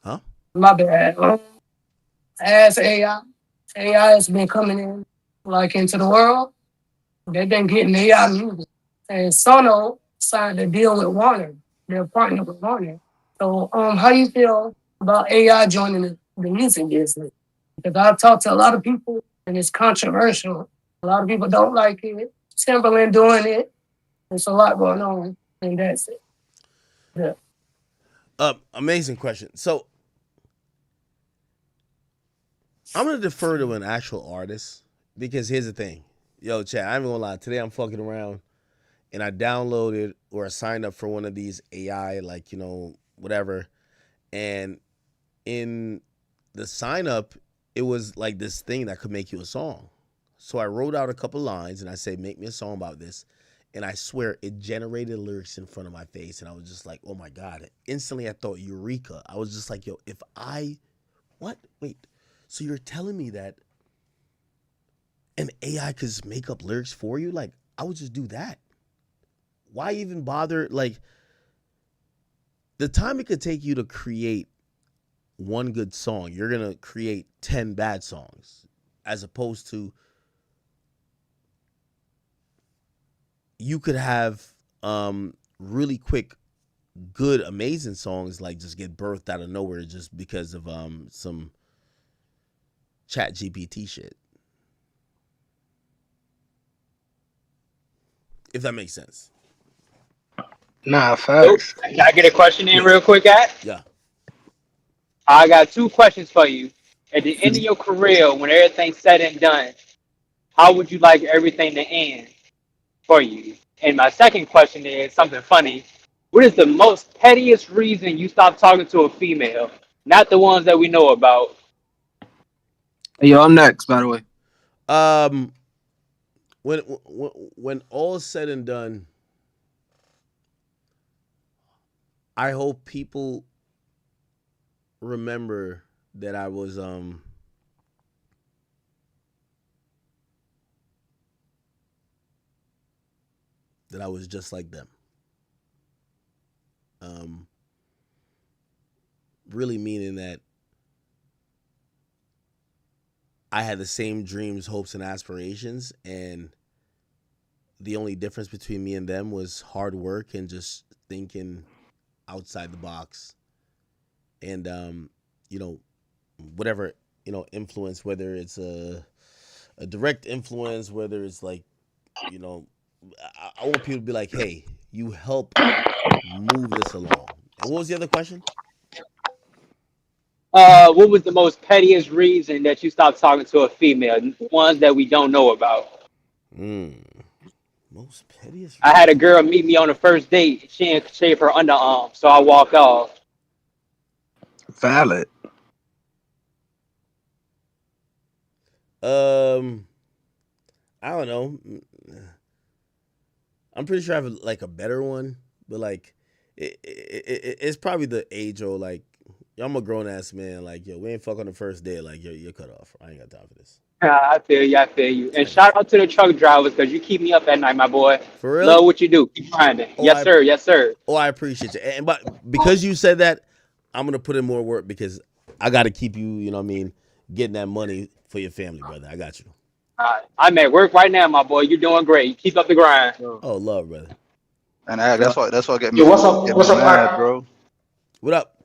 Huh? My bad. As AI has been coming in like into the world. They've been getting AI music. And Sono signed a deal with Warner. They're partnered with Warner. So how you feel about AI joining the music business? Because I've talked to a lot of people and it's controversial. A lot of people don't like it. Timberland doing it. There's a lot going on, and that's it. Yeah. Amazing question. So I'm gonna defer to an actual artist because here's the thing. Yo, chat, I'm gonna lie. Today I'm fucking around and I downloaded or I signed up for one of these AI, like, you know, whatever. And in the sign up, it was like this thing that could make you a song. So I wrote out a couple lines and I said, make me a song about this. And I swear it generated lyrics in front of my face. And I was just like, oh my God. Instantly I thought, Eureka. I was just like, yo, if I, what? Wait. So you're telling me that an AI could just make up lyrics for you? Like, I would just do that. Why even bother? Like, the time it could take you to create one good song, you're going to create 10 bad songs, as opposed to you could have really quick, good, amazing songs like just get birthed out of nowhere just because of some chat GPT shit. If that makes sense. Nah, facts. Can I get a question in real quick, At? Yeah. I got two questions for you. At the end of your career, when everything's said and done, how would you like everything to end for you? And my second question is something funny. What is the most pettiest reason you stopped talking to a female? Not the ones that we know about. Hey, yo, I'm next, by the way. Um, when all is said and done, I hope people remember that I was just like them. Really meaning that I had the same dreams, hopes, and aspirations, and the only difference between me and them was hard work and just thinking outside the box. And you know, whatever, you know, influence, whether it's a direct influence, whether it's like, you know, I want people to be like, hey, you help move this along. And what was the other question? What was the most pettiest reason that you stopped talking to a female? Ones that we don't know about. Most pettiest I had a reason. girl meet me on the first date. She didn't shave her underarm, so I walked off. Valid. I don't know. I'm pretty sure I have like a better one, but like it's probably the age old like I'm a grown ass man. Like yo, we ain't fuck on the first day. Like you're cut off. I ain't got time for this. I feel you. I feel you. And shout out to the truck drivers because you keep me up at night, my boy. For real? Love what you do. Keep grinding. Oh, Yes, sir. Yes, sir. I appreciate you. And but because you said that, I'm gonna put in more work because I got to keep you. You know what I mean? Getting that money for your family, brother. I got you. I'm at work right now, my boy. You're doing great. Keep up the grind. Oh, love, brother. And that's why get me Yo, get me what's up, mad, Art? bro. What up?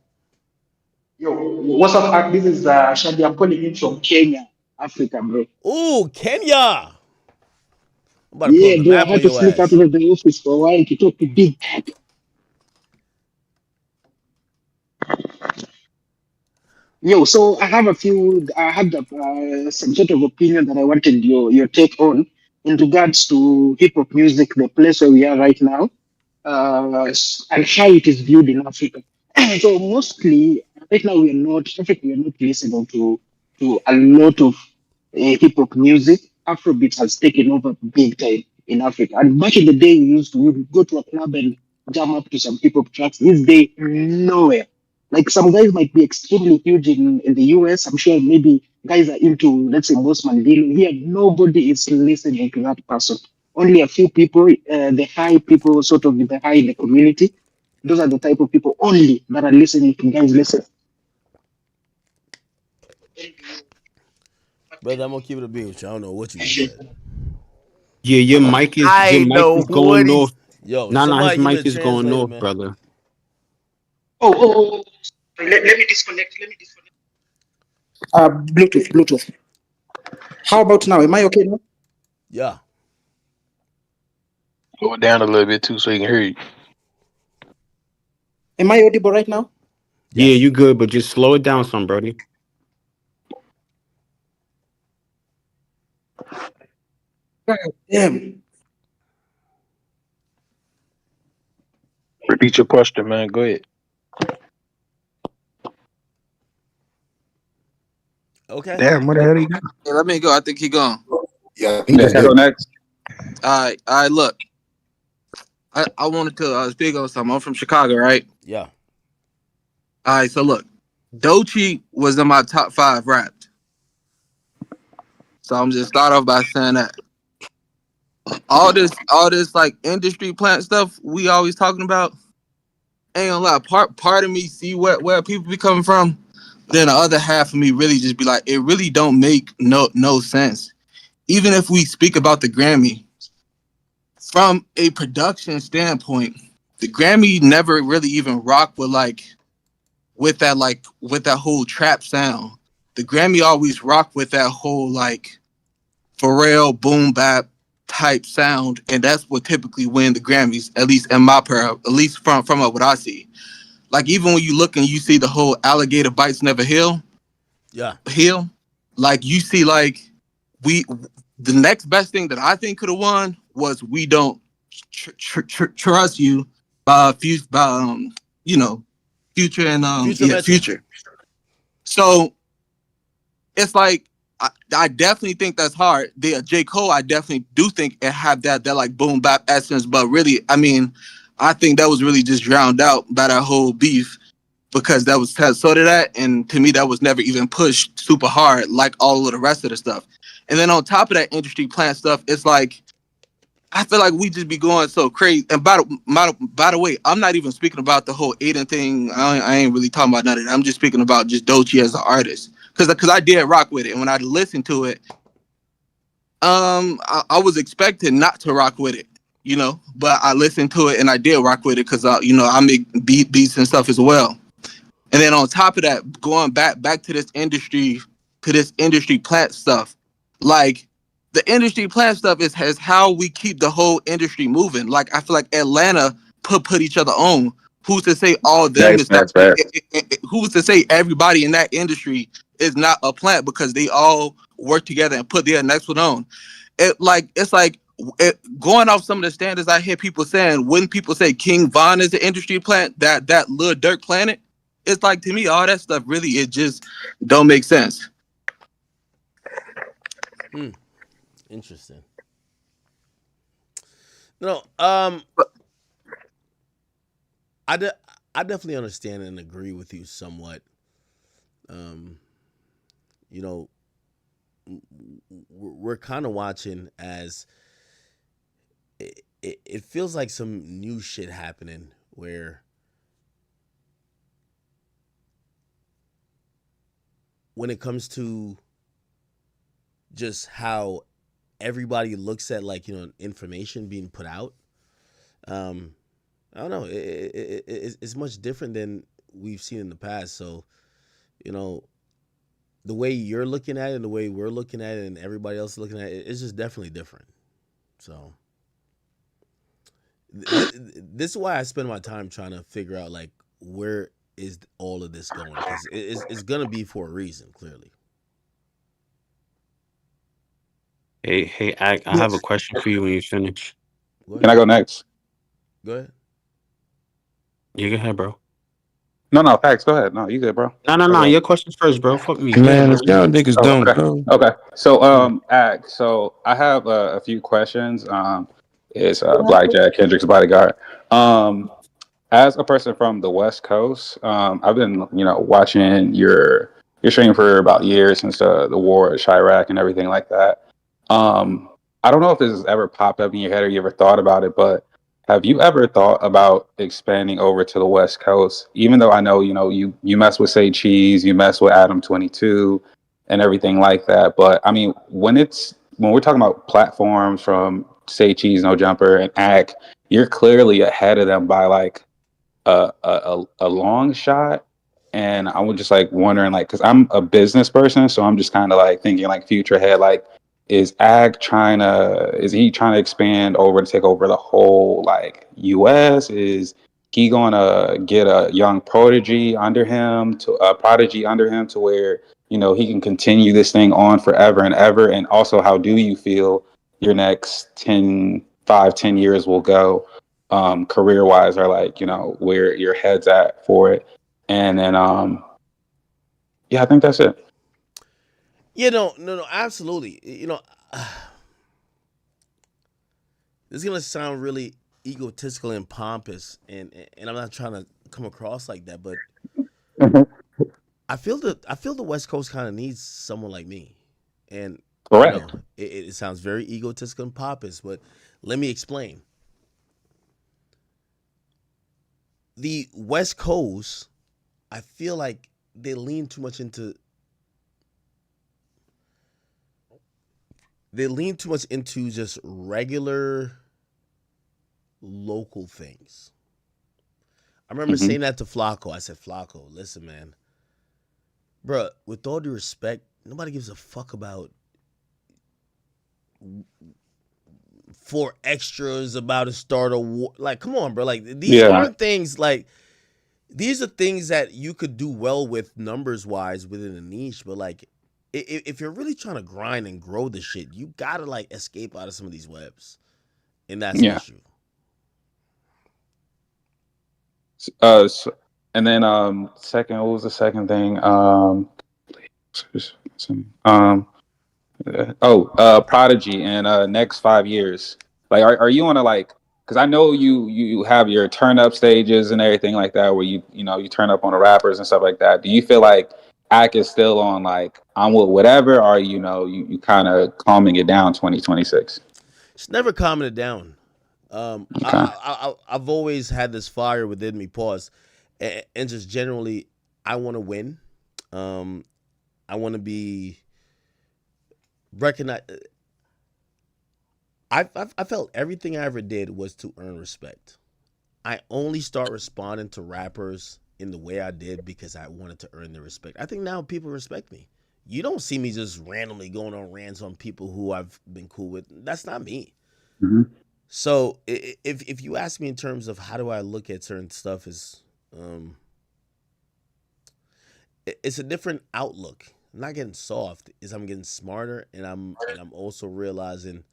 Yo, what's up, Art? This is Shadi. I'm calling in from Kenya, Africa, bro. Ooh, Kenya. I'm about to pull up Yeah, the bro. I map had on to your sneak out ass. of the office for a while to talk to Big. Yo, so I have a few. I had some sort of opinion that I wanted your take on in regards to hip hop music, the place where we are right now, and how it is viewed in Africa. So mostly right now we are not Africa. We are not listening to a lot of hip hop music. Afrobeat has taken over big time in Africa. And back in the day, we would go to a club and jam up to some hip hop tracks. This day, nowhere. Like some guys might be extremely huge in the US. I'm sure maybe guys are into, let's say, Boss Mandela. Here, nobody is listening to that person. Only a few people, the high people, sort of the high in the community. Those are the type of people only that are listening to guys. Listen. Brother, I'm gonna keep it a beat with you. I don't know what you just said. Yeah, your mic is I ain't know what going he. off. Yo, Nah, somebody his give me mic a is going translator, off, man. brother. Oh. Let me disconnect. Bluetooth. How about now? Am I okay now? Yeah. Slow it down a little bit too, so he can hear you. Am I audible right now? Yeah, you good, but just slow it down some, Brody. God damn. Repeat your question, man. Go ahead. Okay. Damn, what the hell you got? Hey, let me go. I think he gone. Yeah, he Next, just I go did. next. All right. Look, I wanted to speak on something. I'm from Chicago, right? Yeah. All right. So look, Doechii was in my top 5 rapped. So I'm just start off by saying that all this like industry plant stuff we always talking about. Ain't gonna lie. Part of me see where people be coming from. Then the other half of me really just be like, it really don't make no sense. Even if we speak about the Grammy from a production standpoint, the Grammy never really even rocked with that whole trap sound. The Grammy always rocked with that whole like Pharrell boom bap type sound, and that's what typically win the Grammys. At least in my at least from what I see. Like even when you look and you see the whole alligator bites never heal, Yeah. like you see like we the next best thing that I think could have won was we don't trust you you know future and Future mental. future. So it's like I definitely think that's hard. The J. Cole, I definitely do think it had that like boom bap essence, but really, I mean, I think that was really just drowned out by that whole beef because that was so did that, and to me that was never even pushed super hard like all of the rest of the stuff. And then on top of that industry plant stuff, it's like I feel like we just be going so crazy. And by the way, I'm not even speaking about the whole Adin thing. I ain't really talking about none of that. I'm just speaking about just Doechii as an artist. Because I did rock with it. And when I listened to it, I was expecting not to rock with it, but I listened to it and I did rock with it because, I make beats and stuff as well. And then on top of that, going back to this industry plant stuff, like the industry plant stuff has how we keep the whole industry moving. Like I feel like Atlanta put each other on. Who's to say all them is not? Who's to say everybody in that industry is not a plant because they all work together and put their next one on? Going off some of the standards I hear people saying. When people say King Von is the industry plant, that Lil Durk Planet. it's like to me, all that stuff really it just don't make sense. Interesting. No, I, de- I definitely understand and agree with you somewhat. Um, you know, we're kind of watching as it feels like some new shit happening where when it comes to just how everybody looks at like information being put out. Um, I don't know. It's much different than we've seen in the past. So you know the way you're looking at it and the way we're looking at it and everybody else is looking at it, it's just definitely different. So this is why I spend my time trying to figure out like where is all of this going because it's gonna be for a reason clearly. Hey, I have a question for you when you finish. Go Can ahead. I go next? Go ahead. You go ahead, bro. No, no, facts. Go ahead. No, you good, bro. No. Okay. Your questions first, bro. Fuck me. Go ahead, Man, bro. if y'all niggas Oh, don't okay. go. Okay. So, Mm. Act. So I have a few questions. Is Blackjack Kendrick's bodyguard. As a person from the West Coast, I've been, watching your stream for about years since the war at Chirac and everything like that. Um, I don't know if this has ever popped up in your head or you ever thought about it, but have you ever thought about expanding over to the West Coast? Even though I know, you mess with Say Cheese, you mess with Adam 22 and everything like that. But I mean, when we're talking about platforms from Say Cheese, No Jumper, and Act, you're clearly ahead of them by like a long shot. And I was just like wondering, like, because I'm a business person, so I'm just kind of like thinking like future ahead, like, is he trying to expand over to take over the whole like US? Is he gonna get a young prodigy under him to where, he can continue this thing on forever and ever? And also, how do you feel your next 10 years will go, career wise, or like, where your head's at for it? And then, yeah, I think that's it. Yeah, no, absolutely. This is gonna sound really egotistical and pompous, and I'm not trying to come across like that, but I feel the West Coast kind of needs someone like me, and I know Correct. it sounds very egotistical and pompous, but let me explain. The West Coast, I feel like they lean too much into just regular local things. I remember Hmm. saying that to Flacco. I said, Flacco, listen, man, bruh, with all due respect, nobody gives a fuck about four extras about to start a war. Like, come on, bro. Like, these Yeah. aren't things like these are things that you could do well with numbers wise within a niche, but like if you're really trying to grind and grow the shit, you gotta like escape out of some of these webs. And that's an Yeah. issue. So, and then second, what was the second thing? Um, Prodigy in next 5 years. Like, are you on a like? Because I know you have your turn up stages and everything like that, where you turn up on the rappers and stuff like that. Do you feel like Ack is still on like I'm with whatever, or you kind of calming it down 2026? It's never calming it down. Okay. I've always had this fire within me. Pause, and just generally, I want to win. Um, I want to be recognized. I felt everything I ever did was to earn respect. I only start responding to rappers in the way I did because I wanted to earn their respect. I think now people respect me. You don't see me just randomly going on rants on people who I've been cool with. That's not me. Hmm. So if you ask me in terms of how do I look at certain stuff, is um, it's a different outlook. I'm not getting soft. Is I'm getting smarter, and I'm also realizing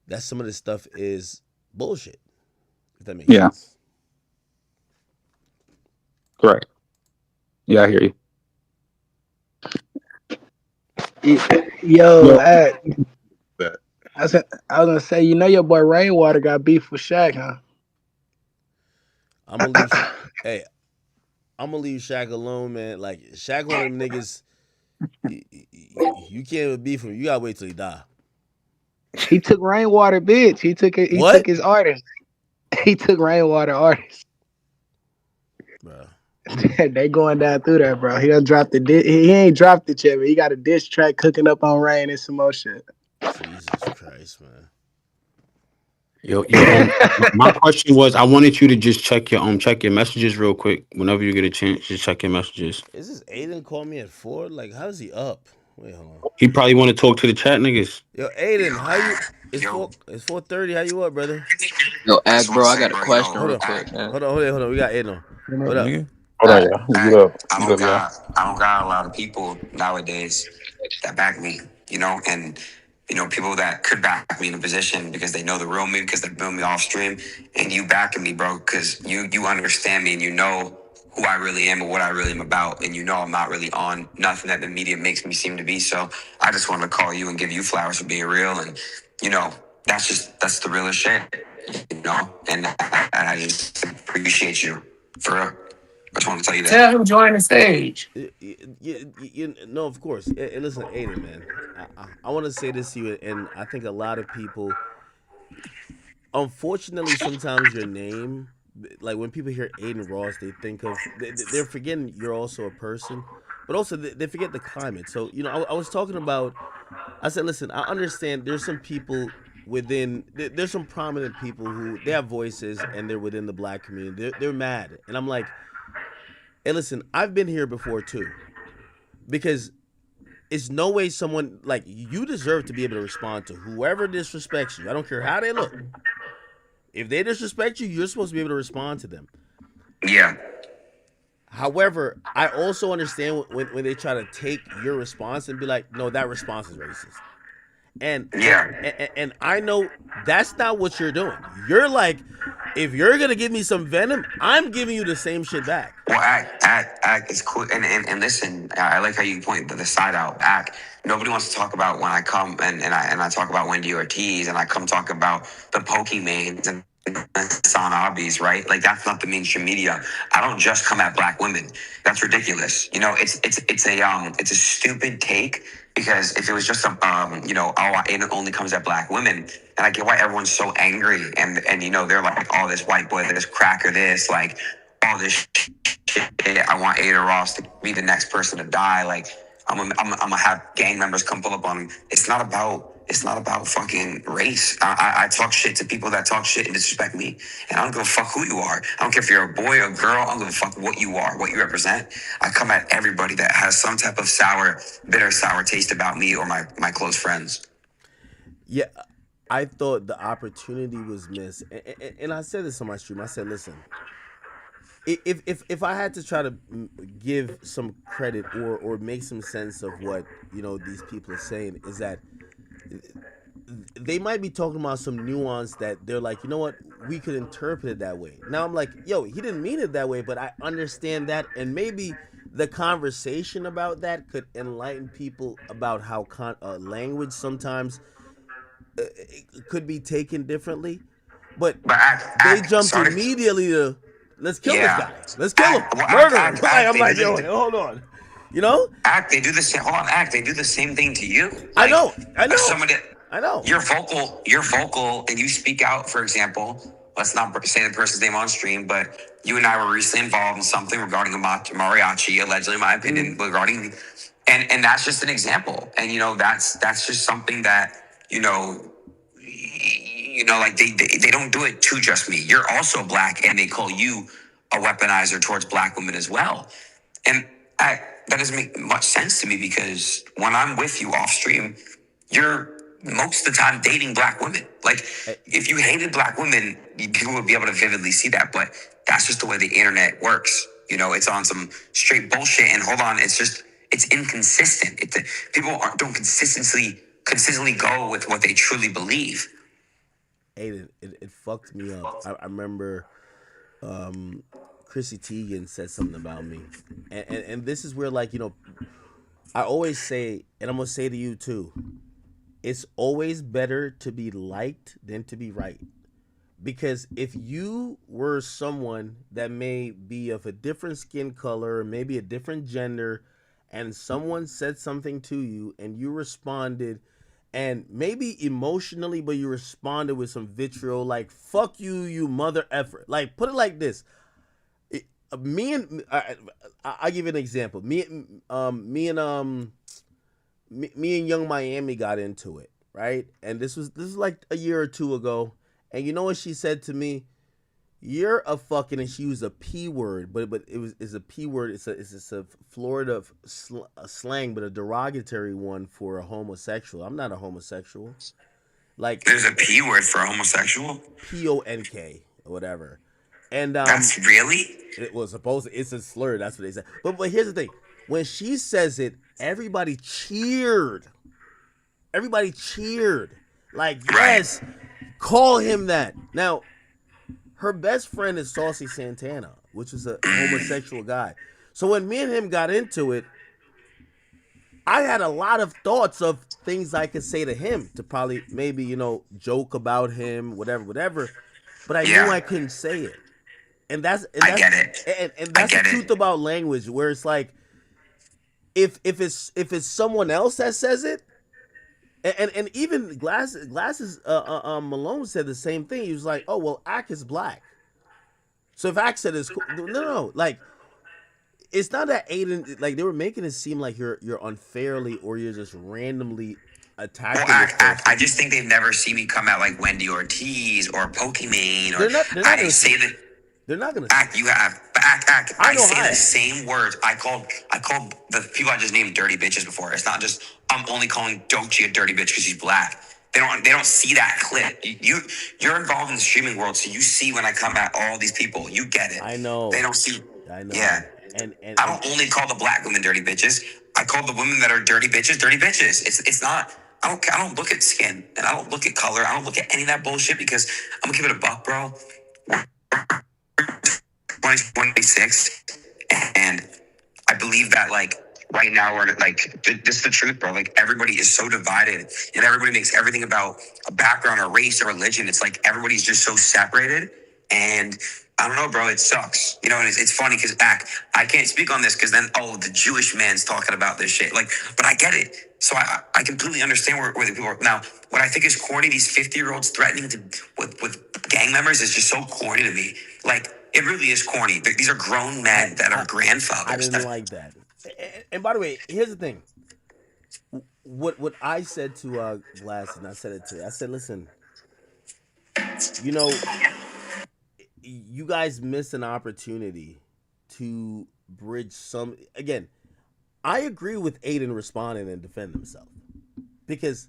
that some of this stuff is bullshit. If that makes Yeah. sense. Correct. Yeah, I hear you. Yo, Yo, Ad, that. I was gonna say, you know your boy Rainwater got beef with Shaq, huh? I'm gonna leave. Hey, I'm gonna leave Shaq alone, man. Like Shaq, one of them niggas. You can't even beef him. You gotta wait till he die. He took Rainwater, bitch. He took it. He took What, his artist. He took Rainwater artist. bro? They going down through that, bro. He done dropped the. He ain't dropped it yet, but he got a diss track cooking up on Rain and some more shit. Jesus Christ, man. Yo, my question was, I wanted you to just check your messages real quick. Whenever you get a chance, just check your messages. Is this Aiden call me at 4? Like, how's he up? Wait, hold on. He probably want to talk to the chat niggas. Yo, Aiden, how you? It's 4. It's 4:30. How you up, brother? Yo, Ag, bro, I got a question Hold real on. quick, man. Hold on. We got Aiden on. What What up, up? nigga? Hold on, Alright, y'all. Get up. I Get don't up, y'all. got I don't got a lot of people nowadays that back me, and people that could back me in a position because they know the real me because they've been me off stream, and you backing me, bro, because you understand me and you know who I really am and what I really am about, and I'm not really on nothing that the media makes me seem to be. So I just wanted to call you and give you flowers for being real, and that's the realest shit, and I just appreciate you for real. I just want to tell you that. Tell him join the stage. No, of course. Listen, Aiden, man. I want to say this to you, and I think a lot of people, unfortunately, sometimes your name, like when people hear Aiden Ross, they think of they're forgetting you're also a person, but also they forget the climate. So I was talking about. I said, listen, I understand. There's some people there's some prominent people who they have voices and they're within the black community. They're mad, and I'm like, hey, listen, I've been here before too, because it's no way someone like you deserve to be able to respond to whoever disrespects you. I don't care how they look. If they disrespect you, you're supposed to be able to respond to them. Yeah. However, I also understand when they try to take your response and be like, no, that response is racist. And I know that's not what you're doing. You're like, if you're gonna give me some venom, I'm giving you the same shit back. Well, act is cool. And listen, I like how you point the side out. Act. Nobody wants to talk about when I come and I talk about Wendy Ortiz and I come talk about the Pokemans and Hassan Abis, right? Like that's not the mainstream media. I don't just come at black women. That's ridiculous. It's a stupid take because if it was just it only comes at black women, and I get why everyone's so angry and they're like, oh, this white boy, this cracker, this like all this shit. I want Ada Ross to be the next person to die. Like I'm gonna have gang members come pull up on him. It's not about fucking race. I talk shit to people that talk shit and disrespect me, and I don't give a fuck who you are. I don't care if you're a boy or a girl. I don't give a fuck what you are, what you represent. I come at everybody that has some type of bitter sour taste about me or my close friends. Yeah, I thought the opportunity was missed, and I said this on my stream. I said, listen, if I had to try to give some credit or make some sense of what these people are saying, is that they might be talking about some nuance that they're like, you know what, we could interpret it that way. Now I'm like, yo, he didn't mean it that way, but I understand that, and maybe the conversation about that could enlighten people about how language sometimes could be taken differently. But they jumped immediately to let's kill this guy, let's kill him, murder him. I'm like, yo, hold on, They do the same. Hold on, they do the same thing to you. I Like, know. somebody, I know. You're vocal, and you speak out. For example, let's not say the person's name on stream, but you and I were recently involved in something regarding a mariachi, allegedly, in my opinion, regarding, and that's just an example. And that's just something that like they don't do it to just me. You're also black, and they call you a weaponizer towards black women as well. And that doesn't make much sense to me because when I'm with you off stream, you're most of the time dating black women. Like, if you hated black women, people would be able to vividly see that. But that's just the way the internet works. It's on some straight bullshit. And hold on, it's inconsistent. People don't consistently go with what they truly believe. Aiden, it fucked me up. I remember Chrissy Teigen said something about me, and this is where, like, I always say, and I'm gonna say to you too, it's always better to be liked than to be right. Because if you were someone that may be of a different skin color, maybe a different gender, and someone said something to you and you responded, and maybe emotionally, but you responded with some vitriol, like "fuck you, you mother effer." Like, put it like this: me and I give you an example. Me and Young Miami got into it, right? And this is like a year or two ago. And you know what she said to me? You're a fucking, and she used a p word, but it's a p word. It's a Florida slang, but a derogatory one for a homosexual. I'm not a homosexual. Like, There's a P word for homosexual? PONK or whatever. And That's really? it was supposed to, it's a slur. That's what they said. But here's the thing: when she says it, everybody cheered. Everybody cheered. Like, yes, call him that. Now, her best friend is Saucy Santana, which is a homosexual guy. So when me and him got into it, I had a lot of thoughts of things I could say to him to probably maybe, joke about him, whatever. But I knew I couldn't say it. And that's I get it. and that's the truth about language, where it's like, if it's someone else that says it, and even glasses Malone said the same thing. He was like, "Oh well, Ack is black." So if Ack said it's cool, no, like, it's not that Adin, like, they were making it seem like you're unfairly, or you're just randomly attacking this person. I just think they've never seen me come out like Wendy Ortiz or Pokimane, or They're not I gonna say see. that. They're not gonna Act, see. you have act. I know say I the have. same words. I called the people I just named dirty bitches before. It's not just I'm only calling Doechii a dirty bitch because she's black. They don't see that clip. You're involved in the streaming world, so you see when I come at all these people. You get it. I know. They don't see. I know. Yeah. And I don't only call the black women dirty bitches. I call the women that are dirty bitches dirty bitches. It's not. I don't look at skin, and I don't look at color. I don't look at any of that bullshit, because I'm gonna give it a buck, bro. 2026, and I believe that, like, right now we're like, this is the truth, bro. Like, everybody is so divided, and everybody makes everything about a background or race or religion. It's like everybody's just so separated, and I don't know, bro. It sucks, and it's funny because I can't speak on this because then the Jewish man's talking about this shit. Like, but I get it. So I completely understand where the people are now. What I think is corny, these 50-year-olds threatening to with gang members, is just so corny to me. Like, it really is corny. These are grown men that are grandfathers. I didn't like that. And by the way, here's the thing. What I said to Glass, and I said it to, I said, listen, you guys missed an opportunity to bridge some. Again, I agree with Adin responding and defending himself, because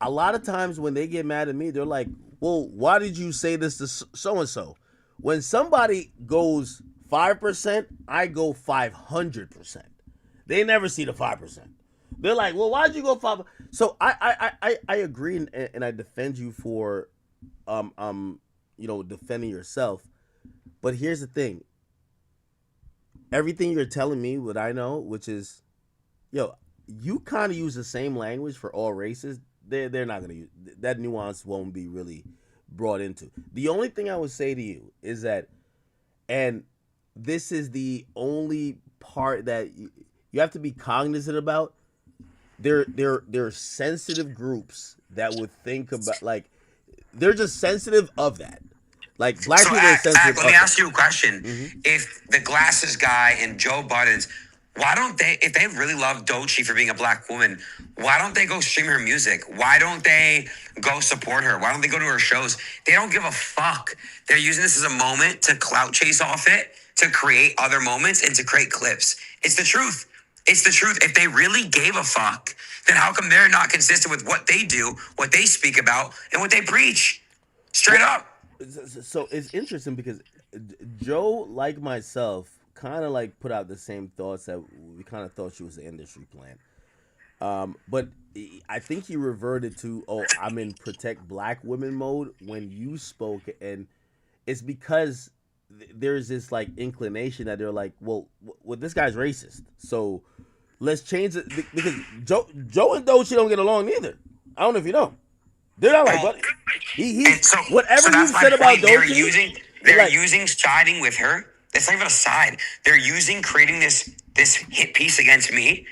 a lot of times when they get mad at me, they're like, well, why did you say this to so and so? When somebody goes 5%, I go 500%. They never see the 5%. They're like, well, why'd you go 5? So I agree, and I defend you for defending yourself. But here's the thing. Everything you're telling me, what I know, which is, you kind of use the same language for all races. They're not gonna use that. Nuance won't be really brought into. The only thing I would say to you is that, and this is the only part that you have to be cognizant about. There are sensitive groups that would think about, like, they're just sensitive of that. Like, black people are sensitive. Let me ask you a question. Mm-hmm. If the Glasses guy and Joe Buttons, why don't they, if they really love Doechii for being a black woman, why don't they go stream her music? Why don't they go support her? Why don't they go to her shows? They don't give a fuck. They're using this as a moment to clout chase off it, to create other moments, and to create clips. It's the truth. It's the truth. If they really gave a fuck, then how come they're not consistent with what they do, what they speak about, and what they preach? Straight up. So it's interesting because Joe, like myself, kind of like put out the same thoughts that we kind of thought she was an industry plant. But I think he reverted to, I'm in protect black women mode when you spoke, and it's because there's this like inclination that they're like, well, this guy's racist, so let's change it because Joe and Doechii don't get along neither. I don't know if you know. They're not like, but he's whatever that's you've my said about point. Doechii. They're using siding with her. It's not even a side. They're using creating this hit piece against me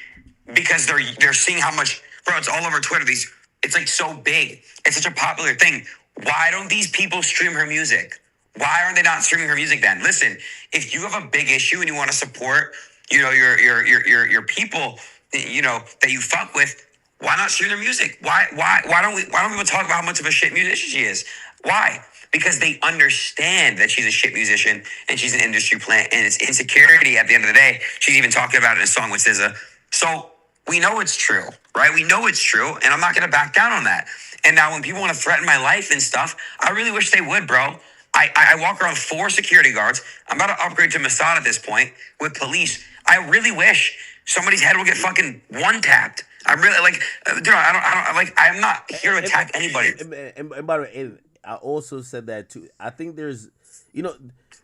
because they're seeing how much, bro. It's all over Twitter. It's like so big. It's such a popular thing. Why don't these people stream her music? Why aren't they not streaming her music then? Listen, if you have a big issue and you want to support, your people, that you fuck with, why not stream their music? Why don't people talk about how much of a shit musician she is? Why? Because they understand that she's a shit musician and she's an industry plant and it's insecurity at the end of the day. She's even talking about it in a song with SZA. So we know it's true, right? We know it's true, and I'm not gonna back down on that. And now when people want to threaten my life and stuff, I really wish they would, bro. I walk around 4 security guards. I'm about to upgrade to Mossad at this point with police. I really wish somebody's head will get fucking one tapped. I'm really like, dude. I don't like. I'm not here to attack anybody. And by the way, I also said that too. I think there's,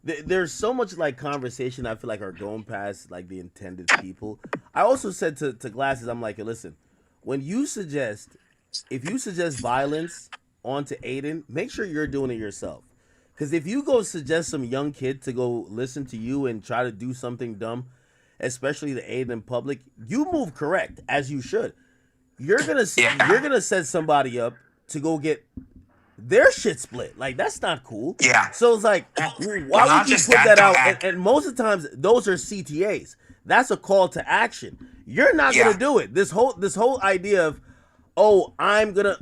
there's so much like conversation I feel like are going past like the intended people. I also said to Glasses, I'm like, listen, when you suggest, if you suggest violence onto Adin, make sure you're doing it yourself. Because if you go suggest some young kid to go listen to you and try to do something dumb, especially to Adin in public, you move correct as you should. You're gonna set somebody up to go get their shit split. Like that's not cool. Yeah. So it's like, why would you put that out? And most of the times, those are CTAs. That's a call to action. You're not gonna do it. This whole idea of, oh, I'm gonna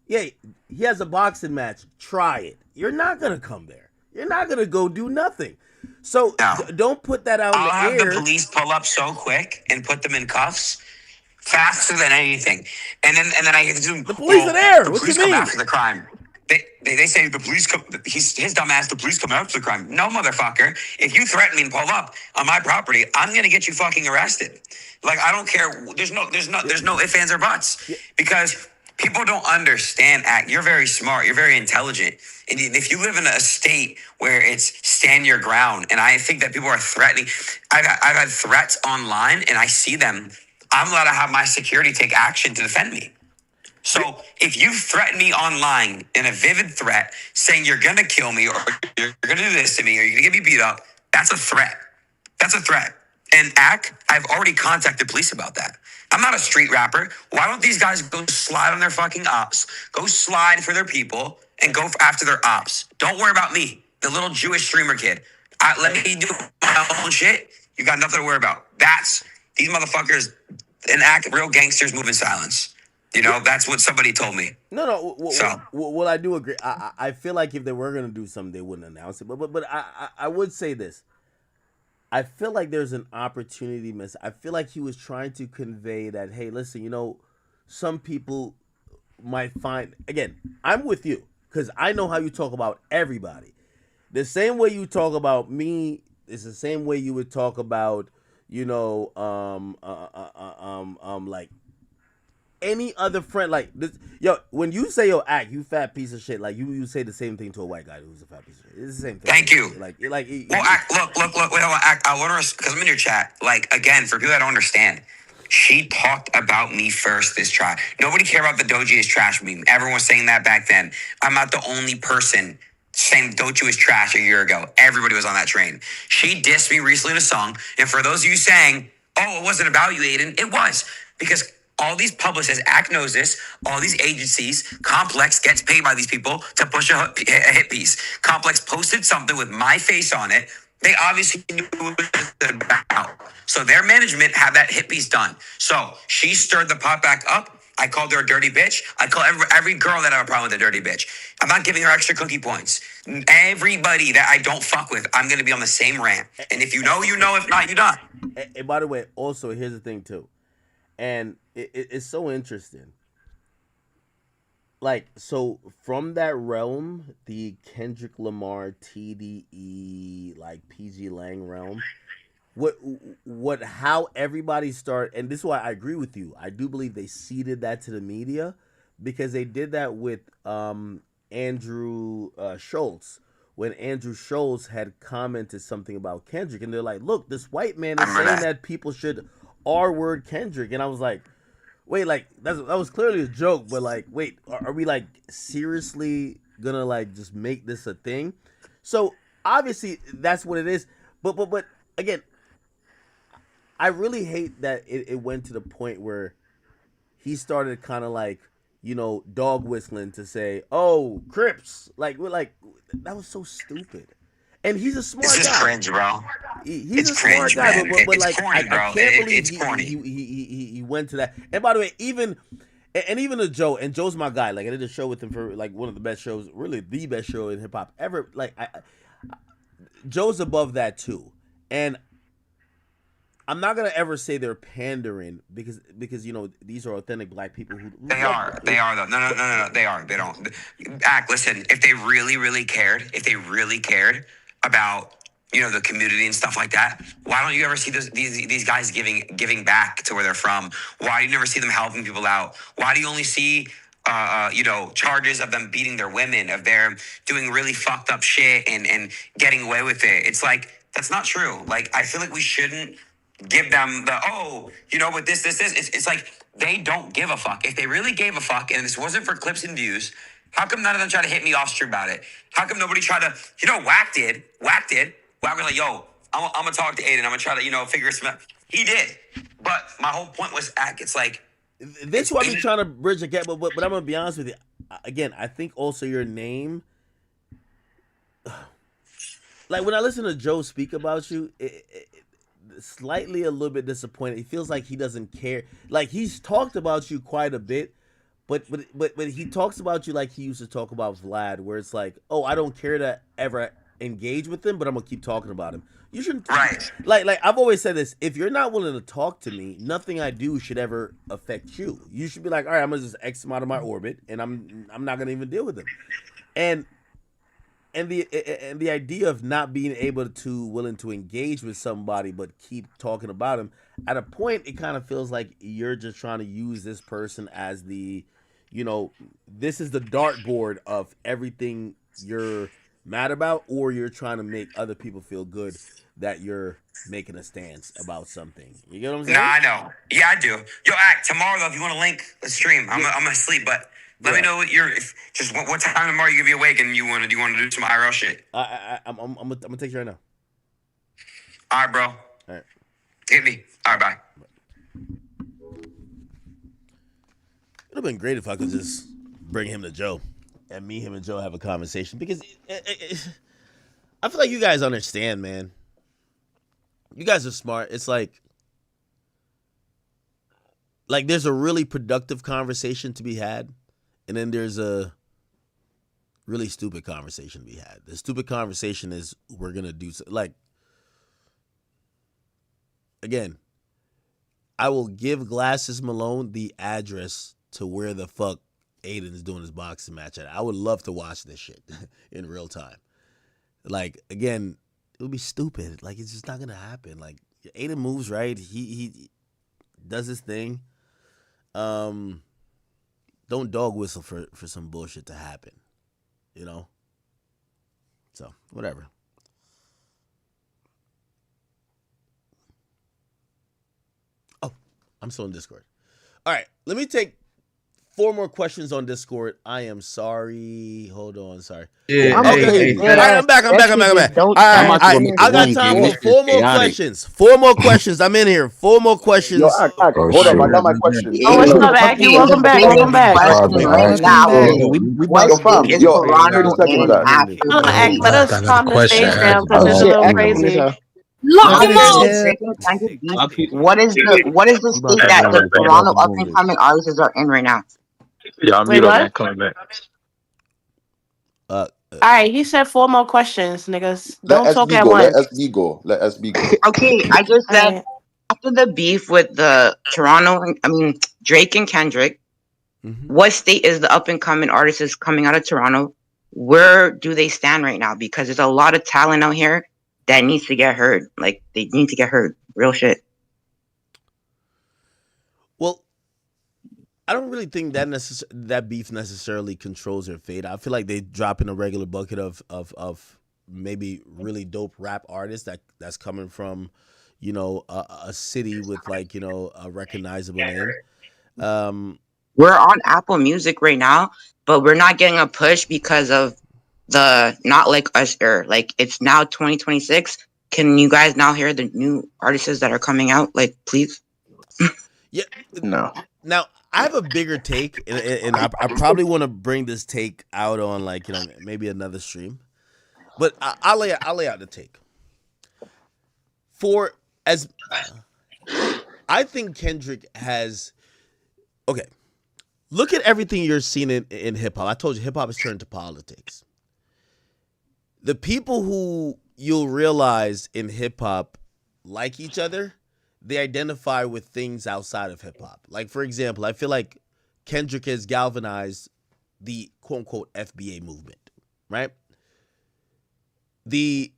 he has a boxing match. Try it. You're not gonna come there. You're not gonna go do nothing. So don't put that out in the air. I'll have the police pull up so quick and put them in cuffs faster than anything. And then I get to do the police are there. The what police you mean? come after the crime. They say the police come. His dumb ass. The police come after the crime. No, motherfucker. If you threaten me and pull up on my property, I'm gonna get you fucking arrested. Like I don't care. There's no ifs, ands, or buts because people don't understand. You're very smart. You're very intelligent. And if you live in a state where it's stand your ground, and I think that people are threatening, I've had threats online, and I see them. I'm allowed to have my security take action to defend me. So if you threaten me online in a vivid threat saying you're going to kill me or you're going to do this to me or you're going to get me beat up, that's a threat. That's a threat. And I've already contacted police about that. I'm not a street rapper. Why don't these guys go slide on their fucking ops, go slide for their people and go after their ops? Don't worry about me, the little Jewish streamer kid. Let me do my own shit. You got nothing to worry about. These motherfuckers and real gangsters move in silence. That's what somebody told me. No. Well, I do agree. I feel like if they were gonna do something, they wouldn't announce it. But I would say this. I feel like there's an opportunity miss. I feel like he was trying to convey that, hey, listen, some people might find. Again, I'm with you because I know how you talk about everybody. The same way you talk about me is the same way you would talk about, like any other friend, like this, when you say you fat piece of shit, like you say the same thing to a white guy who's a fat piece of shit. It's the same thing. Thank you. Look. Wait, I want to, because I'm in your chat. Like again, for people that don't understand, she talked about me first. This try. Nobody cared about the Doechii is trash meme. Everyone was saying that back then. I'm not the only person saying Doechii was trash a year ago. Everybody was on that train. She dissed me recently in a song, and for those of you saying, "Oh, it wasn't about you, Adin," it was because all these publicists, Act knows this, all these agencies, Complex gets paid by these people to push a hit piece. Complex posted something with my face on it. They obviously knew what it was about. So their management had that hit piece done. So she stirred the pot back up. I called her a dirty bitch. I call every girl that I have a problem with a dirty bitch. I'm not giving her extra cookie points. Everybody that I don't fuck with, I'm going to be on the same rant. And if you know, you know. If not, you don't. And by the way, also, here's the thing, too. And it's so interesting. Like, so from that realm, the Kendrick Lamar, TDE, like PG Lang realm, how everybody started, and this is why I agree with you. I do believe they ceded that to the media because they did that with Andrew Schultz, when Andrew Schultz had commented something about Kendrick, and they're like, "Look, this white man is saying that people should R-word Kendrick," and I was like, "Wait, like that was clearly a joke, but like, wait, are we like seriously gonna like just make this a thing?" So obviously that's what it is, but again, I really hate that it went to the point where he started kind of like, dog whistling to say, "Oh, Crips," like we're like, that was so stupid. And he's a smart guy. It's just cringe, bro. He's It's a smart cringe, guy, man. but It's like corny, I bro. can't believe It's corny. he went to that. And by the way, even to Joe, and Joe's my guy. Like I did a show with him for like one of the best shows, really the best show in hip hop ever. Like Joe's above that too, and I'm not gonna ever say they're pandering because these are authentic black people who They are though. No. They are. They don't act. Listen, if they really cared about the community and stuff like that, why don't you ever see these guys giving back to where they're from? Why do you never see them helping people out? Why do you only see charges of them beating their women, of their doing really fucked up shit and getting away with it? It's like that's not true. Like I feel like we shouldn't give them but this. It's like they don't give a fuck. If they really gave a fuck and this wasn't for clips and views, how come none of them tried to hit me off street about it? How come nobody tried to, Whack did. Whack was like, yo, I'm gonna talk to Adin. I'm gonna try to, figure some out. He did. But my whole point was, it's like, this is what I'm trying to bridge the gap, but I'm gonna be honest with you. Again, I think also your name, like when I listen to Joe speak about you, slightly a little bit disappointed. It feels like he doesn't care. Like he's talked about you quite a bit, but he talks about you like he used to talk about Vlad, where it's like, oh, I don't care to ever engage with him, but I'm gonna keep talking about him. You shouldn't. Right. Like I've always said this: if you're not willing to talk to me, nothing I do should ever affect you. You should be like, all right, I'm gonna just X him out of my orbit, and I'm not gonna even deal with him. And the idea of not being willing to engage with somebody but keep talking about him, at a point it kind of feels like you're just trying to use this person as the this is the dartboard of everything you're mad about, or you're trying to make other people feel good that you're making a stance about something. You get what I'm saying? Nah, I know. Yeah, I do. Yo, Act, tomorrow though, if you want to link the stream, I'm gonna sleep, but let me know what what time tomorrow you gonna be awake and you wanna do some IRL shit. I'm gonna take you right now. All right, bro. All right. Hit me. All right, bye. It'd have been great if I could just bring him to Joe and him and Joe have a conversation, because I feel like you guys understand, man. You guys are smart. It's like there's a really productive conversation to be had, and then there's a really stupid conversation to be had. The stupid conversation is we're gonna do again. I will give Glasses Malone the address to where the fuck Adin's doing his boxing match at. I would love to watch this shit in real time. Like, again, it would be stupid. Like, it's just not gonna happen. Like, Adin moves right. He does his thing. Don't dog whistle for some bullshit to happen. So, whatever. Oh, I'm still in Discord. All right, let me take 4 more questions on Discord. I am sorry. Hold on, sorry. Yeah, All right, I'm back. All right, I got time for 4 more questions. 4 more questions. I'm in here. 4 more questions. Yo, hold up. I got my question. Oh, what's up, Aki? Welcome back. Welcome back. Question right now is, what Yo, state fam, is yo, Toronto 30 seconds, in guys. after Hold on, Aki. Let us calm the stage down because Oh it's a shit, little Act coming crazy. out. Lock him out. What is the state that the Toronto up and coming artists are in right now? Yeah, I'm Wait, mute up, what? man. Coming back. All right, he said 4 more questions, niggas. Let Don't talk SB at go. Let once. SB go. Let SB go. Okay, I just All said right. after the beef with the Drake and Kendrick, what state is the up and coming artists coming out of Toronto? Where do they stand right now? Because there's a lot of talent out here that needs to get heard. Like, they need to get heard. Real shit. Well, I don't really think that beef necessarily controls their fate. I feel like they drop in a regular bucket of maybe really dope rap artists that's coming from, you know, a city with like, you know, a recognizable name. Um, We're on Apple Music right now, but we're not getting a push because of the Not Like Us era. Like it's now 2026. Can you guys now hear the new artists that are coming out? Like, please. yeah. No. Now I have a bigger take, and I probably want to bring this take out on like, you know, maybe another stream, but I'll lay out the take for as I think Kendrick has. Okay, look at everything you're seeing in hip hop. I told you hip hop has turned to politics. The people who you'll realize in hip hop like each other, they identify with things outside of hip hop. Like, for example, I feel like Kendrick has galvanized the quote unquote FBA movement, right? The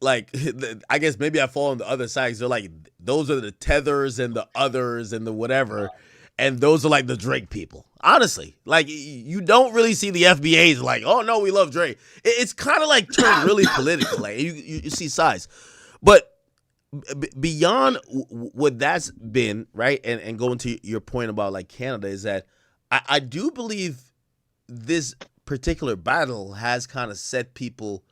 like I guess maybe I fall on the other side. 'Cause they're like those are the tethers and the others and the whatever, and those are like the Drake people. Honestly, like you don't really see the FBAs like, oh no, we love Drake. It's kind of like turned really political. Like you see sides, but beyond what that's been right, and going to your point about like Canada is that I do believe this particular battle has kind of set people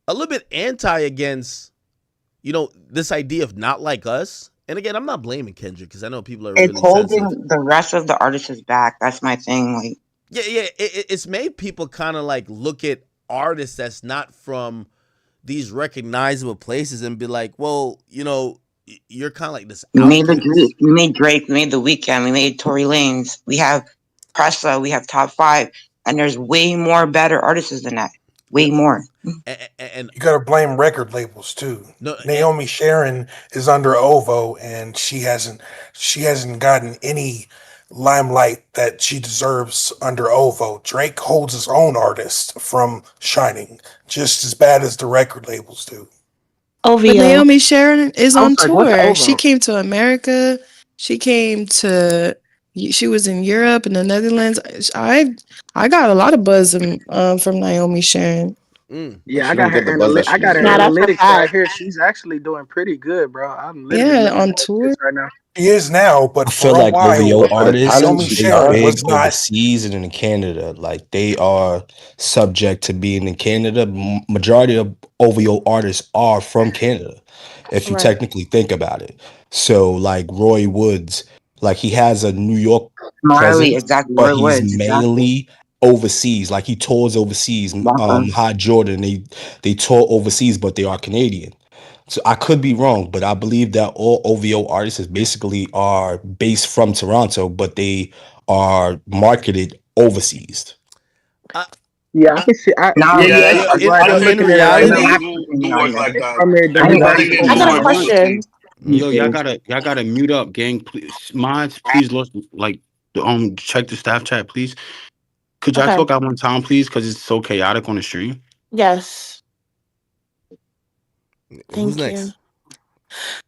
a little bit anti against, you know, this idea of not like us. And again, I'm not blaming Kendrick because I know people are It's really sensitive. holding the rest of the artists back. That's my thing. Like, Yeah, it's made people kind of like look at artists that's not from these recognizable places and be like, well, you know, you're kind of like this we made outcast. we made Drake, we made The Weeknd, we made Tory Lanez, we have Pressa, we have Top Five, and there's way more better artists than that. Way more. And You got to blame record labels too. no, Naomi Sharon is under Ovo, and she hasn't gotten any limelight that she deserves under Ovo. Drake holds his own artists from shining just as bad as the record labels do. But OVO. Naomi Sharon is I was on like, what's tour. She over? came to America. She came to. She was in Europe and the Netherlands. I got a lot of buzz from Naomi Sharon. Yeah, She don't get the buzz that I she got her Nah, deserves. that's a analytics right fact. here. She's actually doing pretty good, bro. I'm literally Yeah, looking on at this tour. right now. She is now, but I feel for a like OVO while, But for the talent artists, Naomi she they got, Sharon big was not. overseas and in Canada. Like they are subject to being in Canada. Majority of OVO artists are from Canada, if you Right. technically think about it. So like Roy Woods, like he has a New York Marley, presence, exactly. but Roy he's Woods, exactly. mainly overseas. Like he tours overseas. Walker. Hot Jordan, they tour overseas, but they are Canadian. So I could be wrong, but I believe that all OVO artists basically are based from Toronto, but they are marketed overseas. I, Yeah, I I, can see. No, Yeah, yeah, you're Yeah, actually in, right. no, I'm in looking at it right there's now. an reality, accent thing do on work there. like It's that. primarily I ain't But gonna I WWE's think speak I it's got a on more. tour. question. Yo, mm-hmm. y'all gotta mute up, gang. Please, minds, please, like, check the staff chat, please. Could y'all Okay. talk at one time, please? Because it's so chaotic on the stream. Yes. Who's Thank you. next?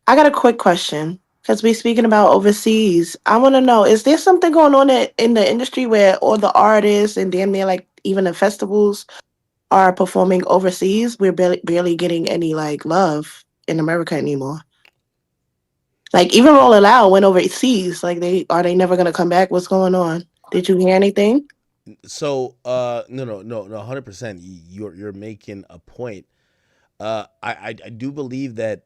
I got a quick question. Because we're speaking about overseas. I want to know, is there something going on in the industry where all the artists and damn near like even the festivals are performing overseas? We're barely getting any like love in America anymore. Like even Roll It Loud went overseas. Like they never gonna come back? What's going on? Did you hear anything? So no 100%, you're making a point. I do believe that,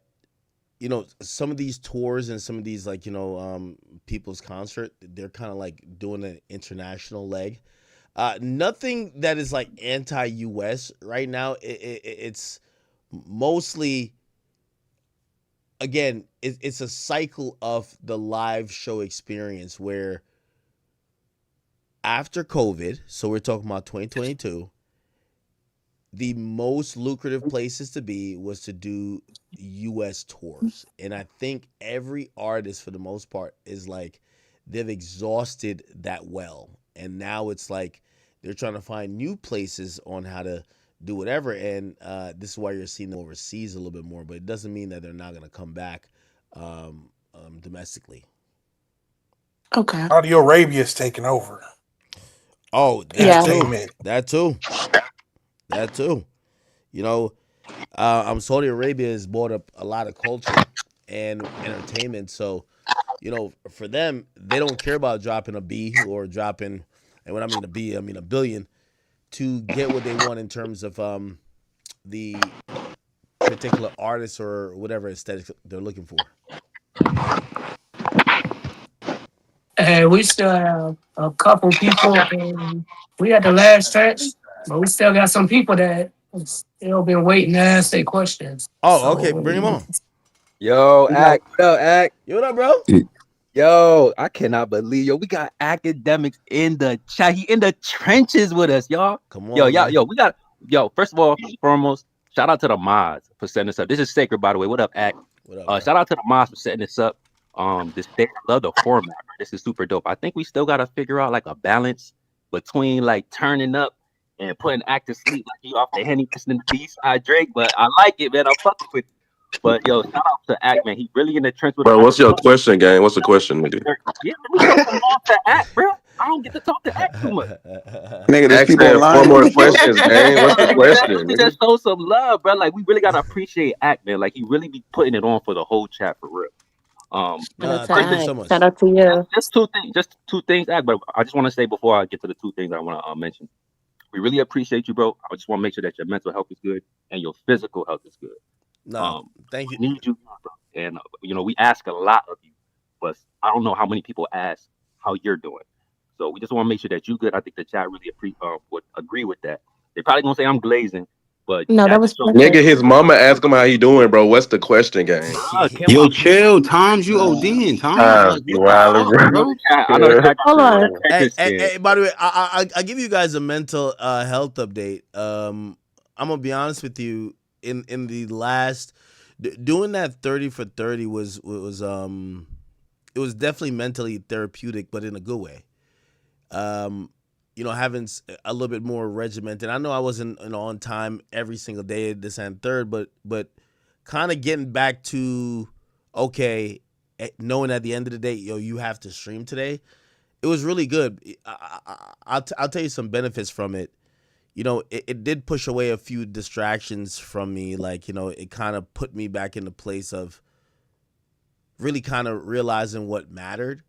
you know, some of these tours and some of these like, you know, people's concert, they're kind of like doing an international leg. Nothing that is like anti-US right now. It's mostly, again, it's a cycle of the live show experience where after COVID, so we're talking about 2022, the most lucrative places to be was to do US tours. And I think every artist for the most part is like they've exhausted that well. And now it's like they're trying to find new places on how to do whatever. And this is why you're seeing them overseas a little bit more, but it doesn't mean that they're not going to come back domestically. Okay. Saudi Arabia's taken over Oh, that Yeah. too. entertainment. That too. That too. You know, Saudi Arabia has brought up a lot of culture and entertainment. So, for them, they don't care about dropping a B or dropping, and when I mean a B, I mean a billion to get what they want in terms of the particular artist or whatever aesthetic they're looking for. And we still have a couple people. We had the last stretch, but we still got some people that still been waiting to ask their questions. Oh, okay, So bring him on. Yo, we got Act, what up, Act? Yo, what up, bro? Yo, I cannot believe, yo, we got academics in the chat. He in the trenches with us, y'all. Come Yo, on, man. first of all, foremost, shout out to the mods for setting this up. This is sacred, by the way. What up, Act? What up, bro? Shout out to the mods for setting this up. I love the format. This is super dope. I think we still gotta figure out like a balance between like turning up and putting Act to sleep like he off the Henny listening to B-side Drake. But I like it, man. I'm fucking with you. But yo, shout out to Act, man. He really in the trench with us. Bro, what's your question, gang? What's the question, nigga? Yeah, let me show some love to Act, bro. I don't get to talk to Act too much. Nigga, there's Ask people that online. 4 more questions, gang. What's the question, Let me nigga? just show some love, bro. Like we really gotta appreciate Act, man. Like he really be putting it on for the whole chat for real. Shout out to Thank you Ike. so much. Shout out to you. Just two things, Act. But I just want to say before I get to the two things I want to mention, we really appreciate you, bro. I just want to make sure that your mental health is good and your physical health is good. No, thank you. We need you, bro. And we ask a lot of you, but I don't know how many people ask how you're doing. So we just want to make sure that you're good. I think the chat really would agree with that. They're probably gonna say I'm glazing, but No, that that was just shows. perfect. Nigga, his mama ask him how he doing, bro. What's the question, gang? Yo, chill. Times you ODing. Times like what the Wildin', fuck, bro. bro? I know the chat Hold on. Hey, got scared. by the way, I give you guys a mental health update. I'm gonna be honest with you. In the last, doing that 30 for 30 was it was definitely mentally therapeutic, but in a good way. Having a little bit more regimented. I know I wasn't on time every single day, this and third, but kind of getting back to okay, knowing at the end of the day, you have to stream today. It was really good. I'll tell you some benefits from it. It did push away a few distractions from me. Like, it kind of put me back in the place of really kind of realizing what mattered.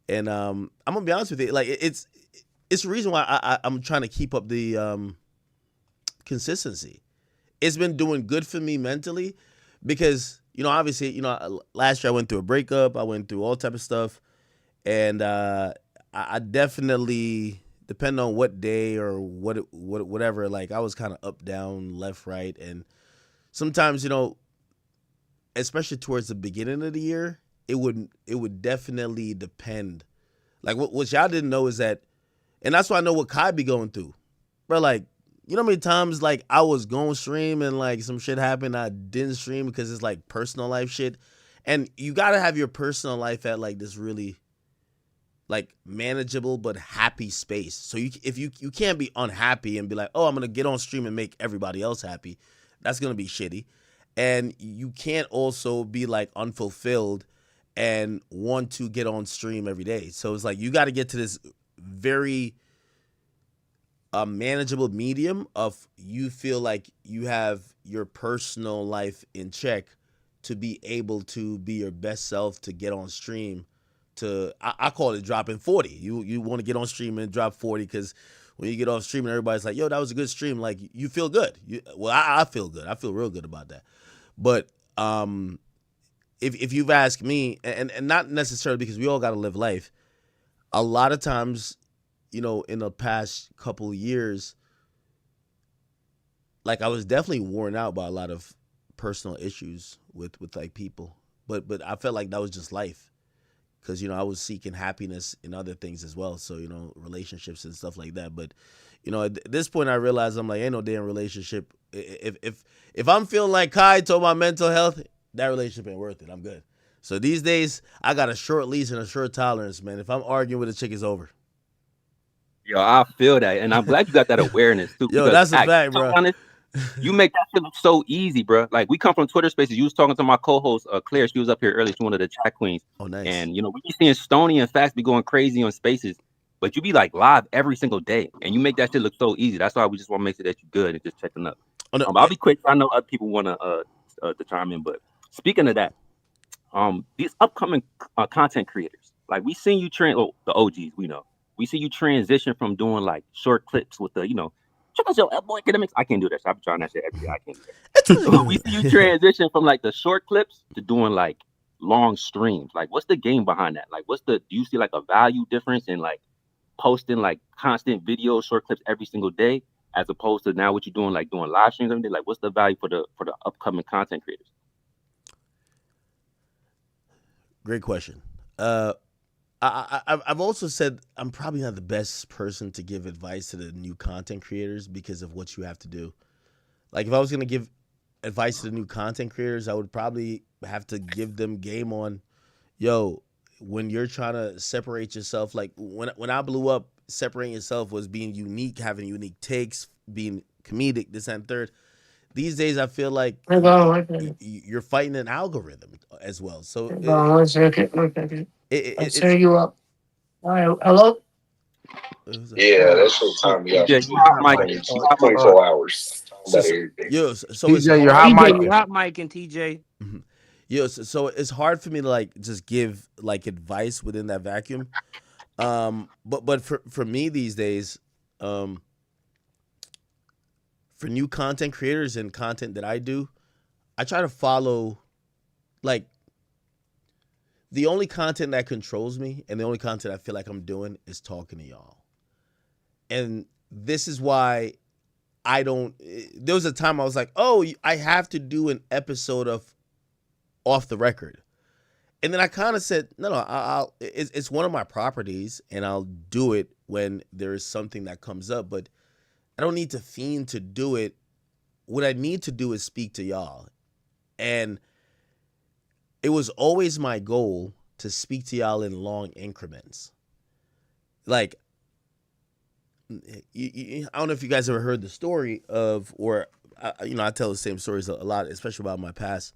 And I'm gonna be honest with you, like it's the reason why I'm trying to keep up the consistency. It's been doing good for me mentally because obviously last year I went through a breakup, I went through all type of stuff, and I definitely, depending on what day or whatever, like I was kind of up, down, left, right, and sometimes especially towards the beginning of the year, it would definitely depend. Like what y'all didn't know is that, and that's why I know what Kai be going through, bro. Like how many times like I was going stream and like some shit happened, I didn't stream because it's like personal life shit, and you gotta have your personal life at like this really like manageable but happy space. So if you can't be unhappy and be like, oh, I'm gonna get on stream and make everybody else happy, that's gonna be shitty. And you can't also be like unfulfilled and want to get on stream every day. So it's like you got to get to this very manageable medium of you feel like you have your personal life in check to be able to be your best self, to get on stream, to I call it dropping 40. You want to get on stream and drop 40 because when you get off stream and everybody's like, yo, that was a good stream, like you feel good. I feel good. I feel real good about that. But if you've asked me, and not necessarily because we all got to live life, a lot of times, in the past couple of years, like I was definitely worn out by a lot of personal issues with like people, but I felt like that was just life, because I was seeking happiness in other things as well, so relationships and stuff like that. But at this point I realized I'm like, ain't no damn relationship. If I'm feeling like Kai told my mental health, that relationship ain't worth it. I'm good. So these days I got a short leash and a short tolerance, man. If I'm arguing with a chick, it's over. Yo, I feel that, and I'm glad you got that awareness too. Yo, that's a fact, bro. You make that shit look so easy, bro. Like we come from Twitter Spaces. You was talking to my co-host Claire. She was up here earlier. She's one of the chat queens. Oh, nice. And we be seeing Stony and Fast be going crazy on Spaces, but you be like live every single day, and you make that shit look so easy. That's why we just want to make sure that you're good and just checking up. Oh, no, I'll be quick. I know other people want to chime in, but speaking of that, these upcoming content creators, like we seen you the OGs, we know. We see you transition from doing like short clips with the, check out your boy academics. I can't do that. So I'm trying that shit every day. I can't do that. We see you transition from like the short clips to doing like long streams. Like, what's the game behind that? Like, do you see like a value difference in like posting like constant videos, short clips every single day, as opposed to now what you're doing, like doing live streams every day? Like, what's the value for the upcoming content creators? Great question. I've also said I'm probably not the best person to give advice to the new content creators because of what you have to do. Like if I was gonna give advice to the new content creators, I would probably have to give them game on, yo, when you're trying to separate yourself. Like when I blew up, separating yourself was being unique, having unique takes, being comedic, this and third. These days, I feel like you're fighting an algorithm as well. So Hold on, one second. I'll it's turn you up. All right, hello? Yeah, that shit turned me off TJ, for you hot mic. You hot mic. 24 hours. About so, everything. yo, so it's TJ, you're hard. hot TJ, mic. you hot mic and TJ. Mhm. Yo, so it's hard for me to like just give like advice within that vacuum. But for me these days, for new content creators and content that I do, I try to follow like the only content that controls me and the only content I feel like I'm doing is talking to y'all. And this is why I don't. There was a time I was like, oh, I have to do an episode of Off the Record. And then I kind of said, no, it's one of my properties and I'll do it when there is something that comes up. But I don't need to fiend to do it. What I need to do is speak to y'all. And it was always my goal to speak to y'all in long increments. Like, I don't know if you guys ever heard the story of, or, I tell the same stories a lot, especially about my past.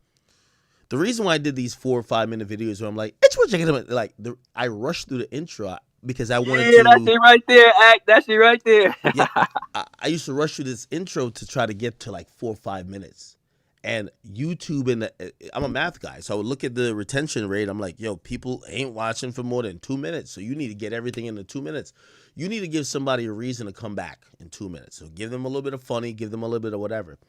The reason why I did these 4 or 5 minute videos where I'm like, I rushed through the intro because I wanted to. That shit right there, Act. That shit right there. Yeah, I used to rush through this intro to try to get to like 4 or 5 minutes. And YouTube, I'm a math guy, so I would look at the retention rate. I'm like, yo, people ain't watching for more than 2 minutes. So you need to get everything into 2 minutes. You need to give somebody a reason to come back in 2 minutes. So give them a little bit of funny, give them a little bit of whatever.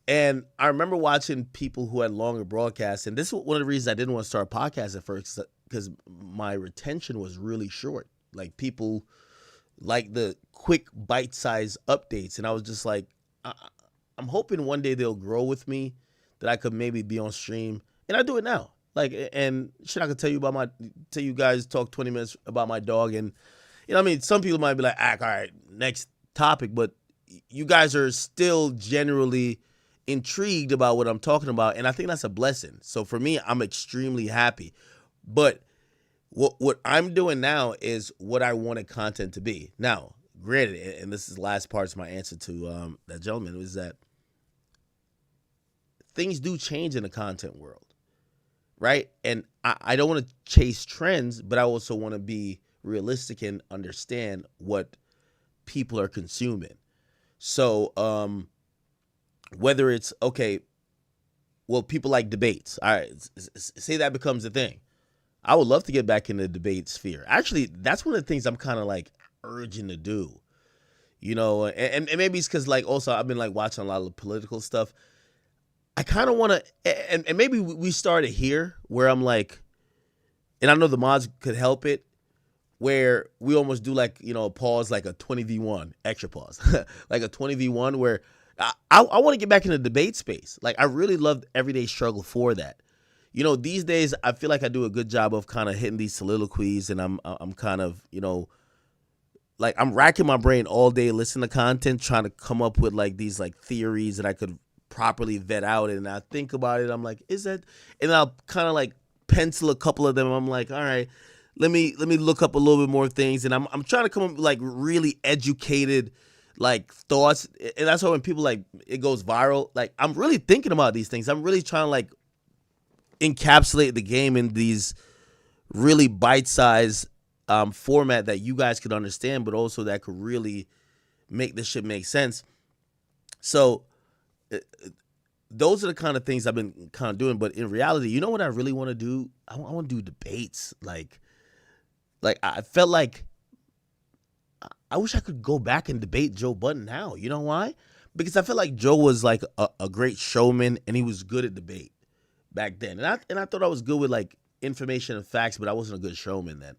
And I remember watching people who had longer broadcasts. And this is one of the reasons I didn't want to start a podcast at first, because my retention was really short. Like people like the quick bite-sized updates. And I was just like, I'm hoping one day they'll grow with me, that I could maybe be on stream. And I do it now. Like, and shit, I could tell you guys talk 20 minutes about my dog. And, some people might be like, all right, next topic. But you guys are still generally intrigued about what I'm talking about. And I think that's a blessing. So for me, I'm extremely happy. But what I'm doing now is what I wanted content to be. Now, granted, and this is the last part of my answer to that gentleman, was that things do change in the content world, right? And I don't want to chase trends, but I also want to be realistic and understand what people are consuming. So whether it's, okay, well, people like debates. All right, say that becomes a thing. I would love to get back in the debate sphere. Actually, that's one of the things I'm kind of like urging to do. And maybe it's because like also I've been like watching a lot of political stuff. I kind of want to, and maybe we started here where I'm like, and I know the mods could help it, where we almost do like, a pause, like a 20v1, extra pause, like a 20v1 where I want to get back in the debate space. Like I really love everyday struggle for that. These days I feel like I do a good job of kind of hitting these soliloquies, and I'm kind of, like I'm racking my brain all day listening to content, trying to come up with like these like theories that I could properly vet out. And I think about it, I'm like, is that, and I'll kind of like pencil a couple of them. I'm like, all right, let me look up a little bit more things. And I'm trying to come up with like really educated like thoughts. And that's why when people like it goes viral, like I'm really thinking about these things. I'm really trying to like encapsulate the game in these really bite-sized format that you guys could understand, but also that could really make this shit make sense. So those are the kind of things I've been kind of doing. But in reality, you know what I really want to do? I want to do debates. Like I felt like I wish I could go back and debate Joe Budden now. You know why? Because I feel like Joe was like a great showman and he was good at debate back then. And I thought I was good with like information and facts, but I wasn't a good showman then.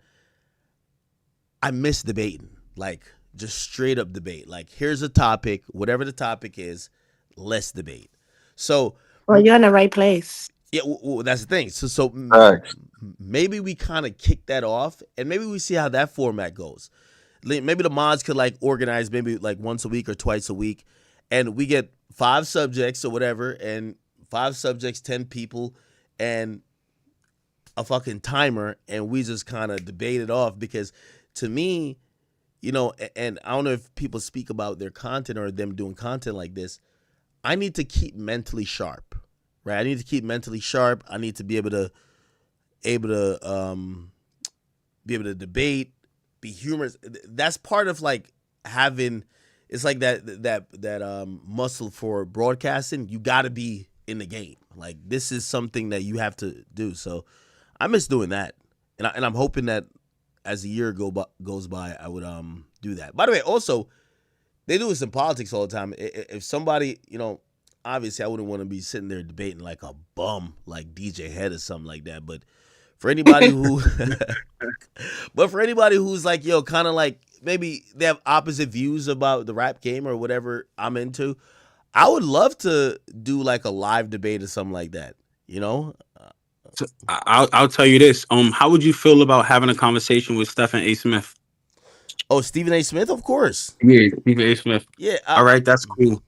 I miss debating, like just straight up debate. Like here's a topic, whatever the topic is, let's debate. So Well, you're in the right place. yeah, that's the thing. Facts. Maybe we kind of kick that off, and maybe we see how that format goes. Maybe the mods could like organize maybe like once a week or twice a week, and we get 5 subjects or whatever, and 5 subjects, 10 people, and a fucking timer, and we just kind of debate it off. Because to me, and I don't know if people speak about their content or them doing content like this. I need to keep mentally sharp, right? I need to keep mentally sharp. I need to be able to be able to debate, be humorous. That's part of like having. It's like that muscle for broadcasting. You got to be in the game. Like this is something that you have to do. So I miss doing that, and I'm hoping that as the year goes by, I would do that. By the way, also they do this in politics all the time. If somebody, obviously I wouldn't want to be sitting there debating like a bum like DJ Head or something like that. But for anybody who, but for anybody who's like, kind of like maybe they have opposite views about the rap game or whatever I'm into, I would love to do like a live debate or something like that. So I'll tell you this. How would you feel about having a conversation with Stephen A. Smith? Oh, Stephen A. Smith, of course. Yeah, Stephen A. Smith. Yeah. All right, that's cool.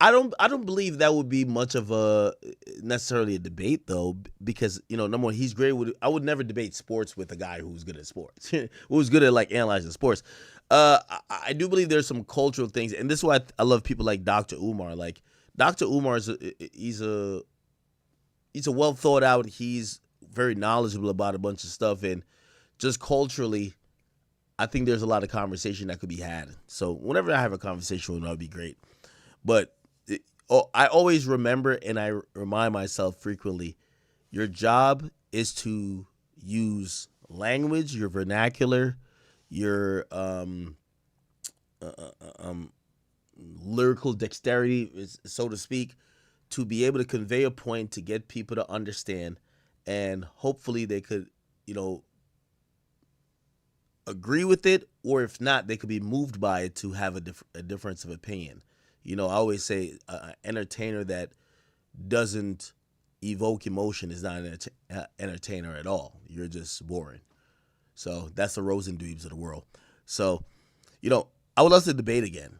I don't believe that would be much of a necessarily a debate though, because number one, he's great with. I would never debate sports with a guy who's good at sports, who's good at like analyzing sports. I do believe there's some cultural things, and this is why I love people like Dr. Umar. Like Dr. Umar he's a well thought out. He's very knowledgeable about a bunch of stuff, and just culturally, I think there's a lot of conversation that could be had. So whenever I have a conversation with him, that would be great. But I always remember, and I remind myself frequently, your job is to use language, your vernacular, your lyrical dexterity, so to speak, to be able to convey a point to get people to understand, and hopefully they could, agree with it, or if not, they could be moved by it to have a difference of opinion. I always say an entertainer that doesn't evoke emotion is not an entertainer at all. You're just boring. So that's the Rosendweebs of the world. So, I would love to debate again.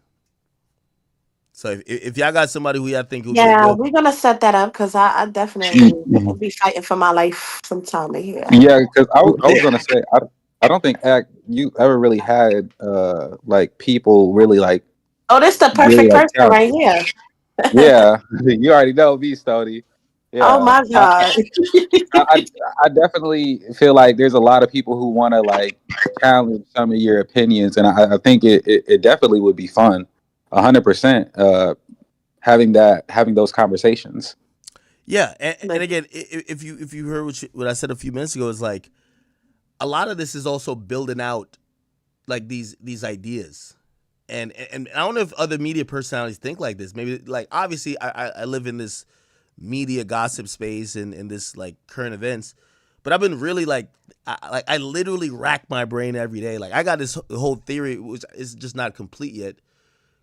So if y'all got somebody who y'all think would be a Yeah, good, we're gonna set that up because I definitely will be fighting for my life sometime in here. Yeah, because I was gonna say I don't think you ever really had like people really like Oh, this the really perfect like person challenge. right here. Yeah, you already know me, Stody. Oh Yeah, my God. I definitely feel like there's a lot of people who want to like challenge some of your opinions, and I think it definitely would be fun, 100%. Having those conversations. yeah. And again, if you heard what I said a few minutes ago, is like a lot of this is also building out like these ideas. And I don't know if other media personalities think like this. Maybe like obviously I live in this media gossip space and in this like current events, but I've been really like I literally rack my brain every day. Like I got this whole theory, which is just not complete yet,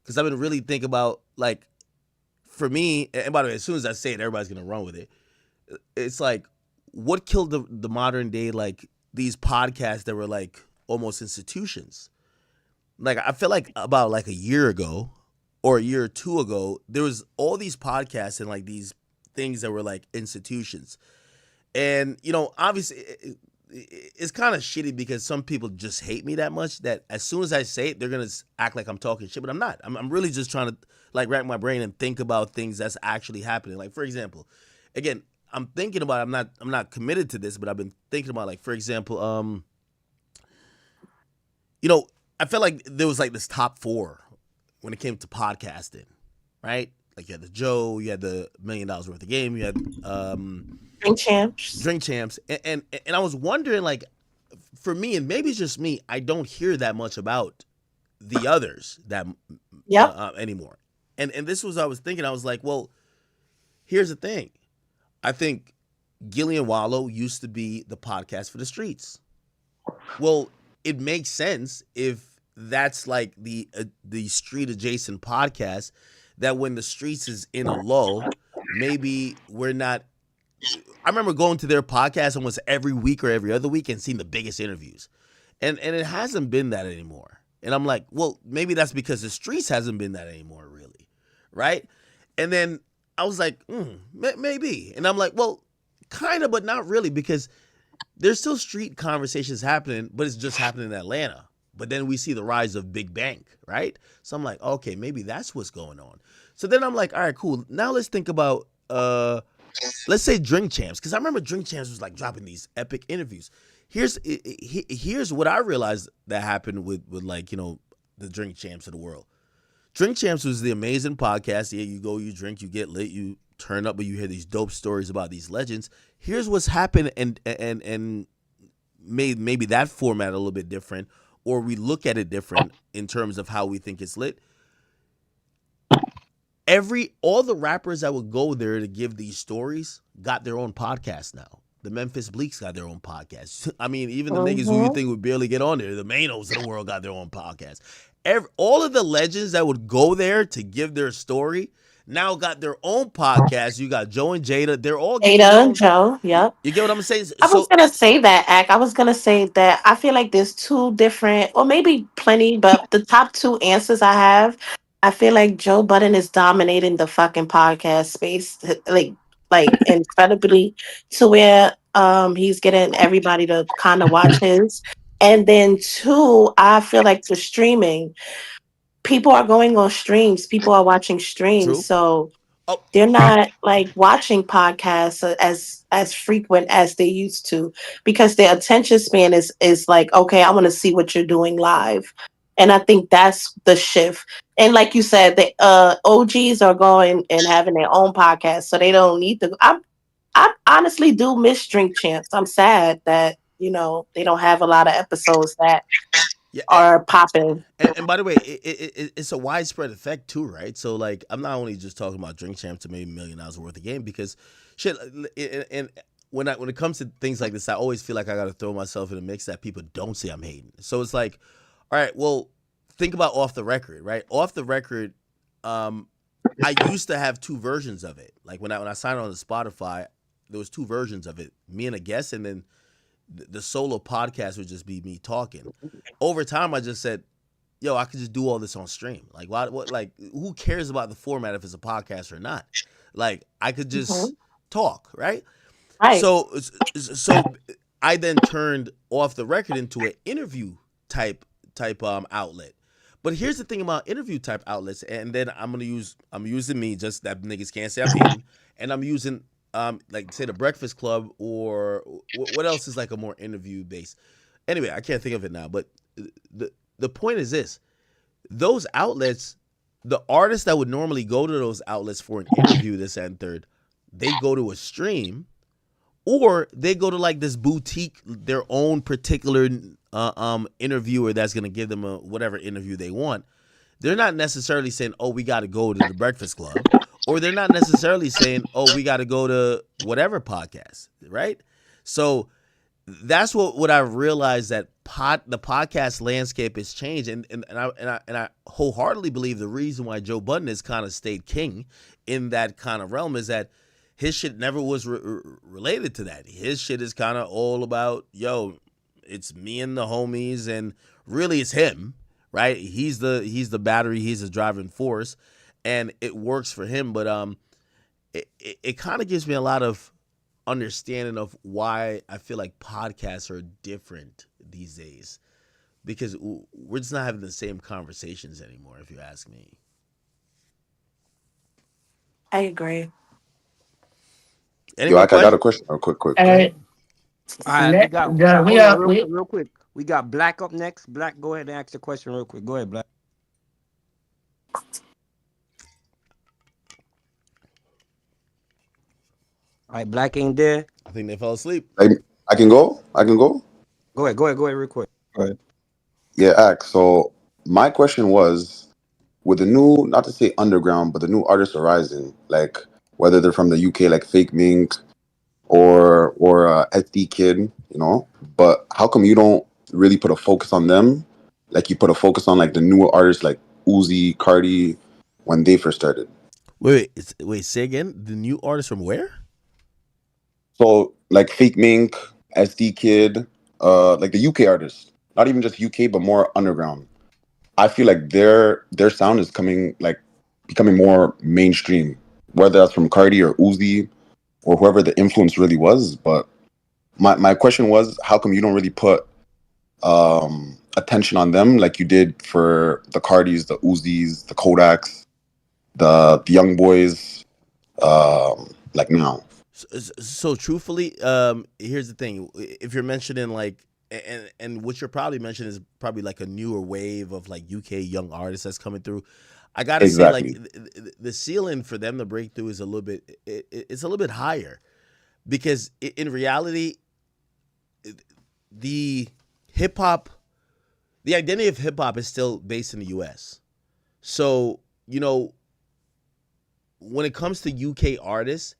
because I've been really thinking about like for me. And by the way, as soon as I say it, everybody's gonna run with it. It's like what killed the modern day like these podcasts that were like almost institutions. Like I feel like about like a year ago or a year or two ago, there was all these podcasts and like these things that were like institutions. And obviously it's kind of shitty because some people just hate me that much that as soon as I say it, they're gonna act like I'm talking shit, but I'm not. I'm really just trying to like rack my brain and think about things that's actually happening. Like for example, again, I'm thinking about. I'm not committed to this, but I've been thinking about like for example, I felt like there was like this top 4 when it came to podcasting, right? Like you had the Joe, you had the $1 million worth of game, you had Drink champs. Drink Champs, and I was wondering, like, for me, and maybe it's just me, I don't hear that much about the others that Yep. anymore. And this was I was thinking. I was like, well, here's the thing. I think Gillian Wallow used to be the podcast for the streets. Well, it makes sense if that's like the street adjacent podcast, that when the streets is in a lull, maybe we're not. I remember going to their podcast almost every week or every other week and seeing the biggest interviews, and it hasn't been that anymore. And I'm like, well, maybe that's because the streets hasn't been that anymore, really, right? And then I was like, maybe, and I'm like, well, kind of, but not really, because there's still street conversations happening, but it's just happening in Atlanta. But then we see the rise of Big Bank, right? So I'm like, okay, maybe that's what's going on. So then I'm like, all right, cool. Now let's think about let's say Drink Champs, because I remember Drink Champs was like dropping these epic interviews. Here's what I realized that happened with like, you know, the Drink Champs of the world. Drink Champs was the amazing podcast. Yeah, you go, you drink, you get lit, you turn up, but you hear these dope stories about these legends. Here's what's happened, and maybe that format a little bit different, or we look at it different in terms of how we think it's lit. All the rappers that would go there to give these stories got their own podcast now. The Memphis Bleaks got their own podcast. I mean, even the niggas who you think would barely get on there, the Manos of the world, got their own podcast. All of the legends that would go there to give their story now got their own podcast. You got Joe and Jada. They're all giving their Ada and own. Joe. Yep. You get what I'm saying? I was So gonna say that, Act. I was gonna say that I feel like there's two different, or maybe plenty, but the top two answers I have, I feel like Joe Budden is dominating the fucking podcast space, like incredibly, to where he's getting everybody to kind of watch his. And then two, I feel like for streaming, people are going on streams, people are watching streams, true. so Oh, they're not like watching podcasts as frequent as they used to, because their attention span is like, okay, I want to see what you're doing live. And I think that's the shift. And like you said, the OGs are going and having their own podcast, so they don't need to. I honestly do miss Drink Champs. I'm sad that, you know, they don't have a lot of episodes that yeah. are popping. And by the way, it's a widespread effect too, right? So like, I'm not only just talking about Drink Champs to maybe $1 million worth of game, because shit. And when it comes to things like this, I always feel like I got to throw myself in a mix that people don't say I'm hating. So it's like, all right, well, think about Off the Record, right? Off the Record, I used to have two versions of it. Like when I signed on to Spotify, there was two versions of it, me and a guest, and then the solo podcast would just be me talking. Over time, I just said, yo, I could just do all this on stream. Like, what, like, who cares about the format if it's a podcast or not? Like, I could Mhm. just talk, right? Right. So I then turned Off the Record into an interview type outlet. But here's the thing about interview type outlets, and then I'm using me, just that niggas can't say I'm hating, and I'm using like say the Breakfast Club, or what else is like a more interview based. Anyway, I can't think of it now, but the point is this: those outlets, the artists that would normally go to those outlets for an interview, this and third, they go to a stream, or they go to like this boutique, their own particular interviewer that's gonna give them a whatever interview they want. They're not necessarily saying, "Oh, we got to go to the Breakfast Club," or they're not necessarily saying, "Oh, we got to go to whatever podcast," right? So that's what I realized, that the podcast landscape has changed, and I wholeheartedly believe the reason why Joe Budden has kind of stayed king in that kind of realm is that his shit never was related to that. His shit is kind of all about, yo, it's me and the homies, and really it's him, right? He's the battery, he's the driving force, and it works for him. But it kind of gives me a lot of understanding of why I feel like podcasts are different these days, because we're just not having the same conversations anymore, if you ask me. I agree. Any Yo, more I got a questions? question real quick. All right. All right, We hold on, got we real quick. We got Black up next. Black, go ahead and ask the question real quick. Go ahead, Black. All right, Black ain't there. I think they fell asleep. I can go. I can go. Go ahead, real quick. But Yeah, Act. So my question was, with the new, not to say underground, but the new artists arising, like whether they're from the UK, like Fake Mink or SD Kid, you know. But how come you don't really put a focus on them, like you put a focus on like the newer artists like Uzi, Cardi, when they first started? Wait, say again. The new artist from where? So like Fake Mink, SD Kid, like the UK artists, not even just UK, but more underground. I feel like their sound is becoming more mainstream, whether that's from Cardi or Uzi or whoever the influence really was. But my question was, how come you don't really put attention on them like you did for the Cardis, the Uzis, the Kodaks, the Young Boys, like now? So truthfully, here's the thing: if you're mentioning like, and what you're probably mentioning is probably like a newer wave of like UK young artists that's coming through. I gotta say, like, Exactly. the ceiling for them to break through is a little bit, it's a little bit higher because in reality, the hip hop, the identity of hip hop is still based in the US. So when it comes to UK artists,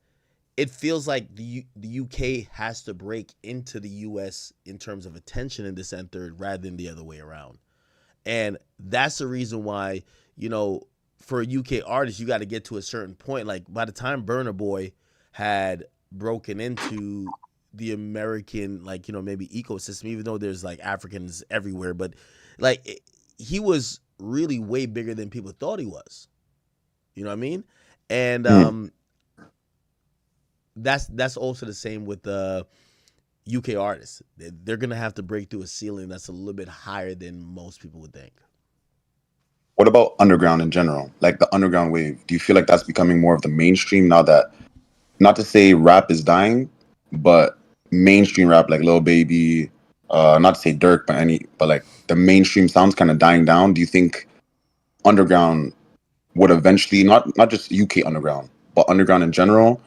it feels like the UK has to break into the US in terms of attention in this and third rather than the other way around. And that's the reason why, for a UK artist, you got to get to a certain point. Like by the time Burna Boy had broken into the American, like, maybe ecosystem, even though there's like Africans everywhere, but like he was really way bigger than people thought he was. You know what I mean? And that's also the same with the UK artists. They're gonna have to break through a ceiling that's a little bit higher than most people would think. What about underground in general? Like the underground wave, do you feel like that's becoming more of the mainstream now that, not to say rap is dying, but mainstream rap like Lil Baby, not to say Dirk, but like the mainstream sounds kind of dying down. Do you think underground would eventually, not just UK underground, but underground in general,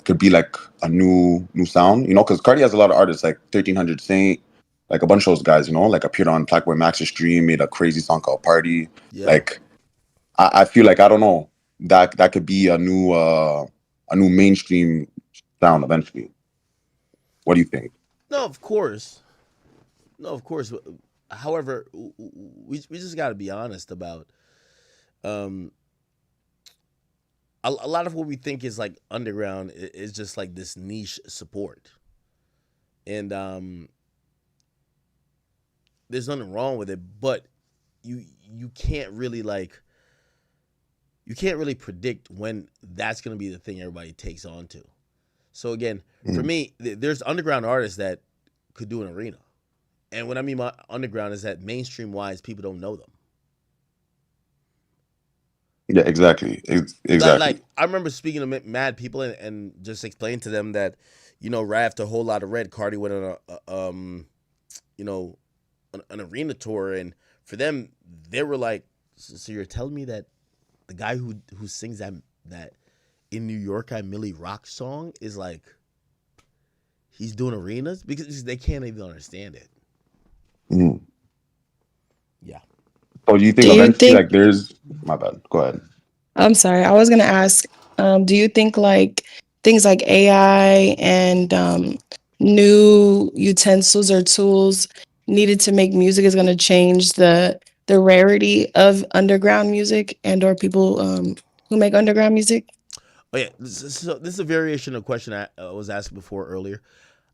could be like a new sound? Because Cardi has a lot of artists like 1300 Saint, like a bunch of those guys. Like appeared on Blackboy Max's stream, made a crazy song called Party. Yeah. Like I feel like, I don't know, that could be a new mainstream sound eventually. What do you think? No, of course. No, of course. However, we just got to be honest about um a lot of what we think is like underground is just like this niche support. And there's nothing wrong with it, but you can't really like you can't really predict when that's going to be the thing everybody takes on to. So again, for me, there's underground artists that could do an arena. And what I mean by underground is that mainstream wise, people don't know them. Yeah, exactly. Exactly. Like I remember speaking to mad people and just explaining to them that, right after a whole lot of red, Cardi went on you know, an arena tour, and for them, they were like, "So you're telling me that the guy who sings that in New York I Millie Rock song is like he's doing arenas?" Because they can't even understand it. Mhm. Yeah. So do you think Do you eventually, think like, there's, my bad, go ahead. I'm sorry. I was gonna ask, do you think like things like AI and new utensils or tools needed to make music is gonna change the rarity of underground music and or people who make underground music? Oh yeah. So this is a variation of a question I was asked before earlier.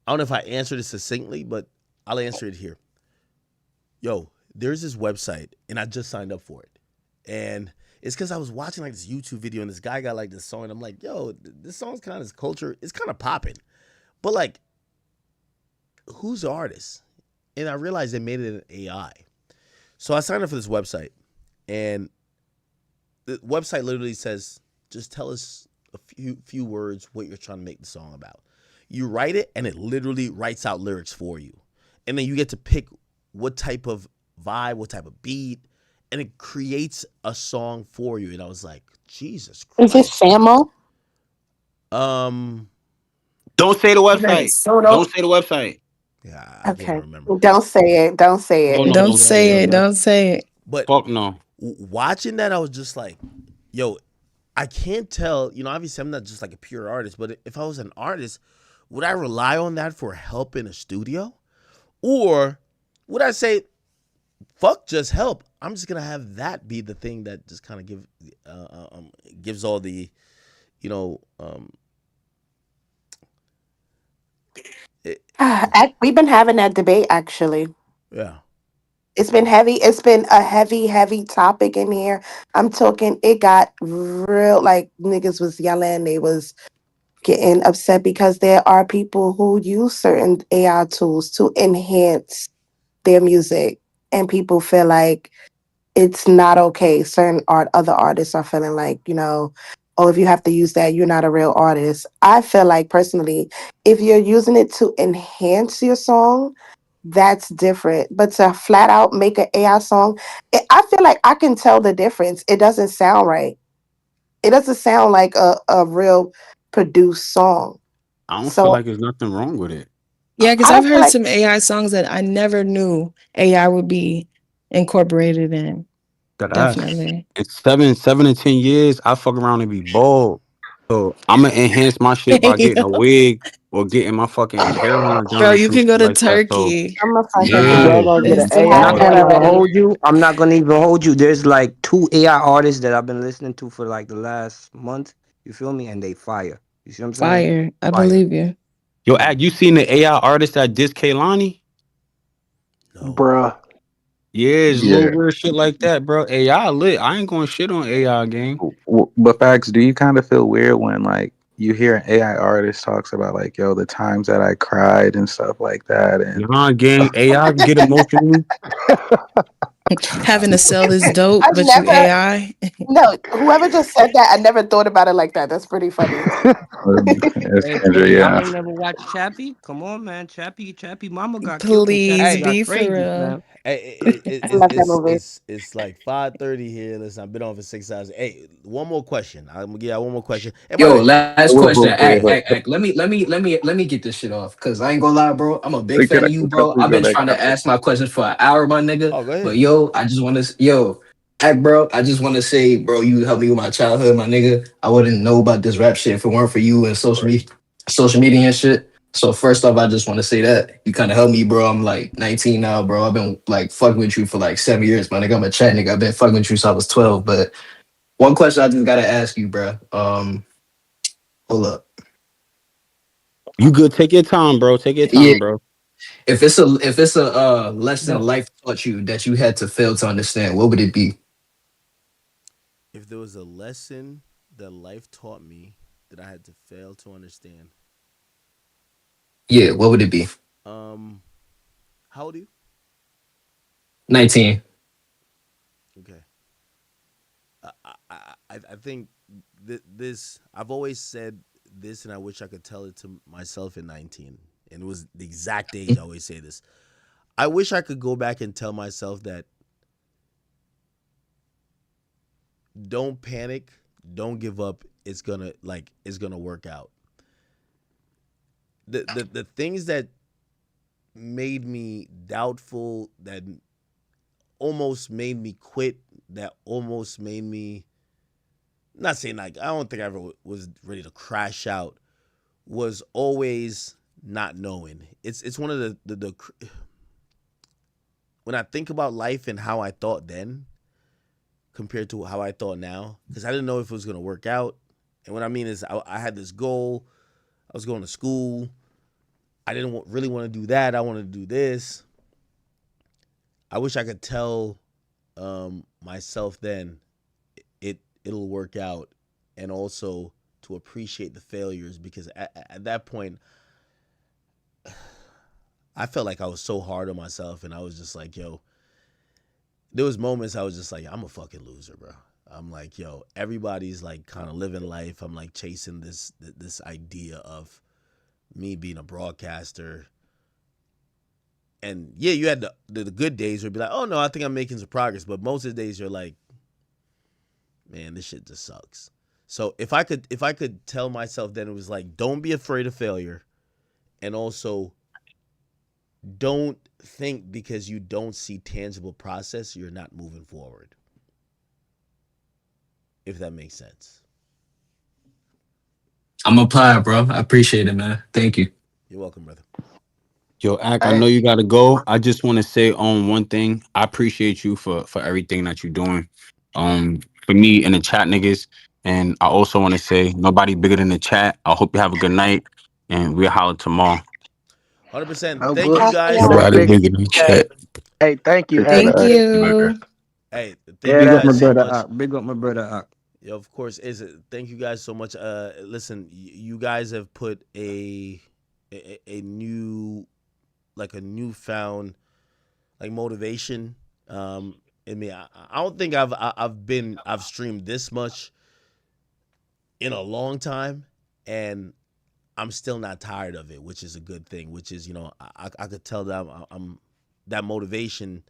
I don't know if I answered it succinctly, but I'll answer it here. Yo, there's this website, and I just signed up for it, and it's because I was watching like this YouTube video, and this guy got like this song, and I'm like, yo, this song's kind of this culture, it's kind of popping, but like, who's the artist? And I realized they made it an AI. So I signed up for this website, and the website literally says, just tell us a few words what you're trying to make the song about. You write it, and it literally writes out lyrics for you, and then you get to pick what type of vibe, what type of beat, and it creates a song for you. And I was like, Jesus Is it Christ. Samo? Um, Don't say the Okay, website. so Don't though, say the website. yeah, I can't Okay. remember. Don't say it. Don't say Oh it. no, Don't don't say say it. it. Okay. Don't say it. But Fuck no. watching that, I was just like, yo, I can't tell. Obviously, I'm not just like a pure artist, but if I was an artist, would I rely on that for help in a studio? Or would I say, fuck just help? I'm just gonna have that be the thing that just kind of gives all the, you know, it, We've been having that debate actually. yeah. It's been heavy. It's been a heavy, heavy topic in here. I'm talking, it got real, like niggas was yelling, they was getting upset because there are people who use certain AI tools to enhance their music. And people feel like it's not okay. Other artists are feeling like, oh, if you have to use that, you're not a real artist. I feel like personally, if you're using it to enhance your song, that's different. But to flat out make an AI song, I feel like I can tell the difference. It doesn't sound right. It doesn't sound like a real produced song. I don't feel So like there's nothing wrong with it. Yeah, because I I've don't feel heard like some AI songs that I never knew AI would be incorporated in. That ass. Definitely. In 7 to 10 years, I fuck around and be bald. So I'm gonna enhance my shit by getting a wig or getting my fucking hairline done Bro, or you some can go shit to like that. So Turkey. I'm a fucking If yeah, y'all lie. gonna get an It's It I'm not happened gonna happening. even already. hold you. I'm not gonna even hold you. There's like 2 AI artists that I've been listening to for like the last month. You feel me? And they fire. You see what I'm saying? Fire. I Fire. believe you. yo, Ag, you seen the AI artist that diss Kaylani? No. bruh. Yeah, it's little Yeah. weird shit like that, bro. AI lit. I ain't going shit on AI game. But facts, do you kind of feel weird when like you hear an AI artist talks about like, yo, the times that I cried and stuff like that, and Nah, gang. AI can get emotional. Having to sell this dope, I've but you never, AI. no, whoever just said that, I never thought about it like that. That's pretty funny. it's Kendra, Hey, y'all yeah. ain't never watched Chappie? Come on, man. Chappie mama got killed and Chappie Please Hey, got be for crazy, real. man. I love that movie. it's like 5:30 here. Listen, I've been on for 6 hours. Hey, one more question. I'm gonna give you one more question. And by the Yo, way, last question. yeah. Let me get this shit off. Cause I ain't gonna lie, bro. I'm a big Can fan I, of you, can I bro. please I've go been next trying to after? ask my questions for an hour, my nigga. Oh, go But ahead. yo, I just wanna bro, I just wanna say, bro, you helped me with my childhood, my nigga. I wouldn't know about this rap shit if it weren't for you and social media and shit. So first off, I just want to say that you kind of helped me, bro. I'm like 19 now, bro. I've been like fucking with you for like 7 years, my nigga. I'm a chat nigga. I've been fucking with you since I was 12. But one question I just gotta ask you, bro. Hold up. You good? Take your time, bro. Take your Yeah, time, bro. if it's a lesson no. life taught you that you had to fail to understand, what would it be? If there was a lesson that life taught me that I had to fail to understand, Yeah, what would it be? um, how old are you? 19. Okay. I think this. I've always said this, and I wish I could tell it to myself in 19. And it was the exact age I always say this. I wish I could go back and tell myself that don't panic, don't give up. It's gonna work out. The things that made me doubtful, that almost made me quit, that almost made me, not saying like I don't think I ever was ready to crash out, was always not knowing. It's one of the when I think about life and how I thought then compared to how I thought now, because I didn't know if it was gonna work out. And what I mean is, I had this goal. I was going to school. I didn't really want to do that. I wanted to do this. I wish I could tell myself then it'll work out, and also to appreciate the failures, because at that point I felt like I was so hard on myself, and I was just like, yo, there was moments I was just like, I'm a fucking loser, bro. I'm like, yo, everybody's like kind of living life. I'm like chasing this idea of me being a broadcaster. And yeah, you had the good days where you'd be like, oh no, I think I'm making some progress. But most of the days you're like, man, this shit just sucks. So if I could tell myself then, it was like, don't be afraid of failure, and also don't think because you don't see tangible process you're not moving forward. If that makes sense. I'm applied, bro. I appreciate it, man. Thank you. You're welcome, brother. Yo, Ak, I Hey, know you gotta go. I just want to say on one thing. I appreciate you for everything that you're doing. For me and the chat niggas, and I also want to say nobody bigger than the chat. I hope you have a good night, and we'll holler tomorrow. 100%. No Thank you bullshit. guys. That's nobody big. bigger than Hey, chat. hey, thank you, Appreciate Ak. Thank that. you. Hey, thank Yeah, you Big up that, my guys so brother much. Ak. Big up my brother Ak. Yeah, of course. Thank you guys so much. Listen, you guys have put a new, like a newfound, like, motivation in me. I don't think I've streamed this much in a long time, and I'm still not tired of it, which is a good thing. Which is, I could tell that I'm that motivation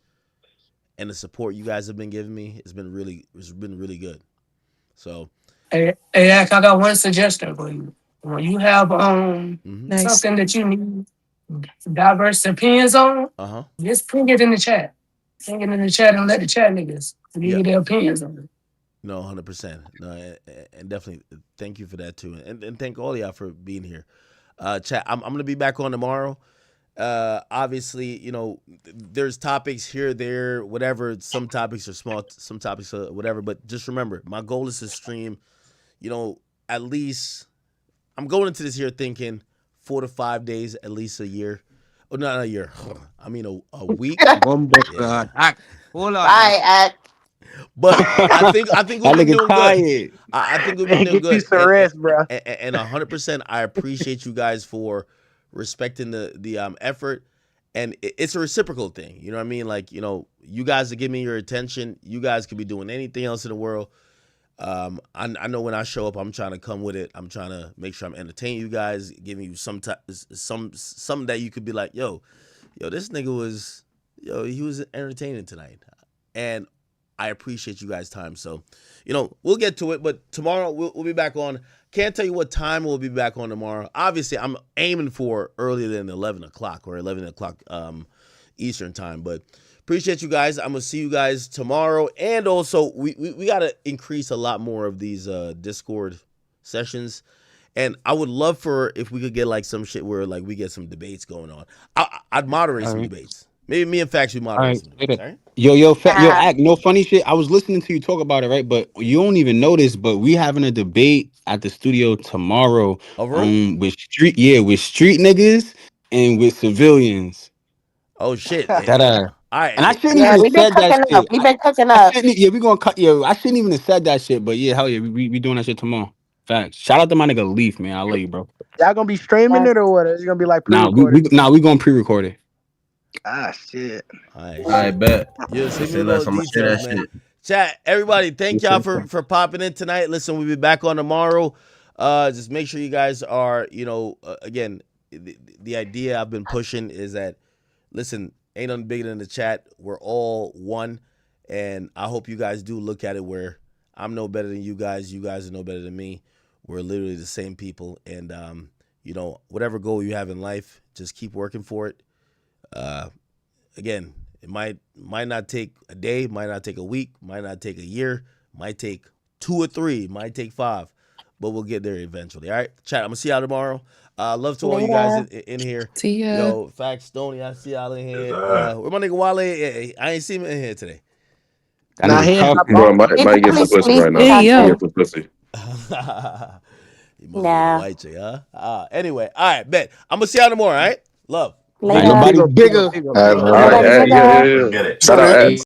and the support you guys have been giving me has been really good. So, Hey, Ak, I got one suggestion for you. When you have mm-hmm. Nice. something that you need diverse opinions on, Uh huh. just ping it in the chat. Ping it in the chat and let the chat niggas give Yeah. you their opinions on it. No, 100%. No, and definitely thank you for that too, and thank all of y'all for being here. Chat. I'm gonna be back on tomorrow. Obviously, there's topics here, there, whatever. Some topics are small, some topics are whatever. But just remember, my goal is to stream. At least I'm going into this year thinking 4 to 5 days, at least a year. Oh, not a year. I mean a week. Bumbo Yeah. God. Ak, hold on, man. Bye, Ak. But I think we've That been nigga doing good. tired. I think we've been man, doing get you good, some and rest, bro. 100%. I appreciate you guys for respecting the effort, and it's a reciprocal thing. You know what I mean? Like, you guys are giving me your attention. You guys could be doing anything else in the world. I know when I show up, I'm trying to come with it. I'm trying to make sure I'm entertaining you guys, giving you some that you could be like, yo, this nigga was, he was entertaining tonight, and I appreciate you guys' time. So, we'll get to it, but tomorrow we'll be back on. Can't tell you what time we'll be back on tomorrow. Obviously, I'm aiming for earlier than 11 o'clock or 11 o'clock Eastern time, but appreciate you guys. I'm gonna see you guys tomorrow, and also we gotta increase a lot more of these Discord sessions. And I would love for if we could get like some shit where like we get some debates going on. I'd moderate All some right. debates. Maybe me and Fax we All moderate right. some Say debates. that. All right. Yo, Act. No funny shit. I was listening to you talk about it, right? But you don't even notice. But we having a debate at the studio tomorrow. Oh really? With street niggas and with civilians. Oh shit. That All and I right. shouldn't Yeah, even we've been said that cooking up. shit. We've been cooking I up. shouldn't. Yeah, we gonna cut. Yeah, I shouldn't even have said that shit. But yeah, hell yeah, we doing that shit tomorrow. Facts. Shout out to my nigga Leaf, man. I love you, bro. Y'all gonna be streaming Yes. it or what? It's gonna be like We pre-recorded. gonna pre-record it. Ah, shit. All right. I Shit. bet. Yeah, send me Say a little less. I'm gonna say details, that man. shit. Chat, everybody, thank Yes, y'all sir. for popping in tonight. Listen, we'll be back on tomorrow. Just make sure you guys are, again, the idea I've been pushing is that, listen, ain't nothing bigger than the chat. We're all one, and I hope you guys do look at it where I'm no better than you guys are no better than me. We're literally the same people, and whatever goal you have in life, just keep working for it. Uh, Again, it might not take a day, might not take a week, might not take a year, might take 2 or 3, might take 5, but we'll get there eventually. All right, chat. I'm gonna see y'all tomorrow. Love to all you guys Later. in here. See ya. Yo, Facts, Stoney, I see y'all in Yes, here. sir. Where my nigga Wale? I ain't seen him in here today. That Nah, nigga he tough, hop man. Bro, off. might He might get probably some pussy sleep right now. Hey Might yo. get some pussy. He must be with a Yeah. white chick, huh? Anyway, all right, bet. I'm gonna see y'all tomorrow. All right, love. Ain't Hey, Later. big nobody up, big up, bigger. big up, All big right, up. man. Love. All right, Nobody yeah, bigger. yeah. Let's get it. Shout out. Hey,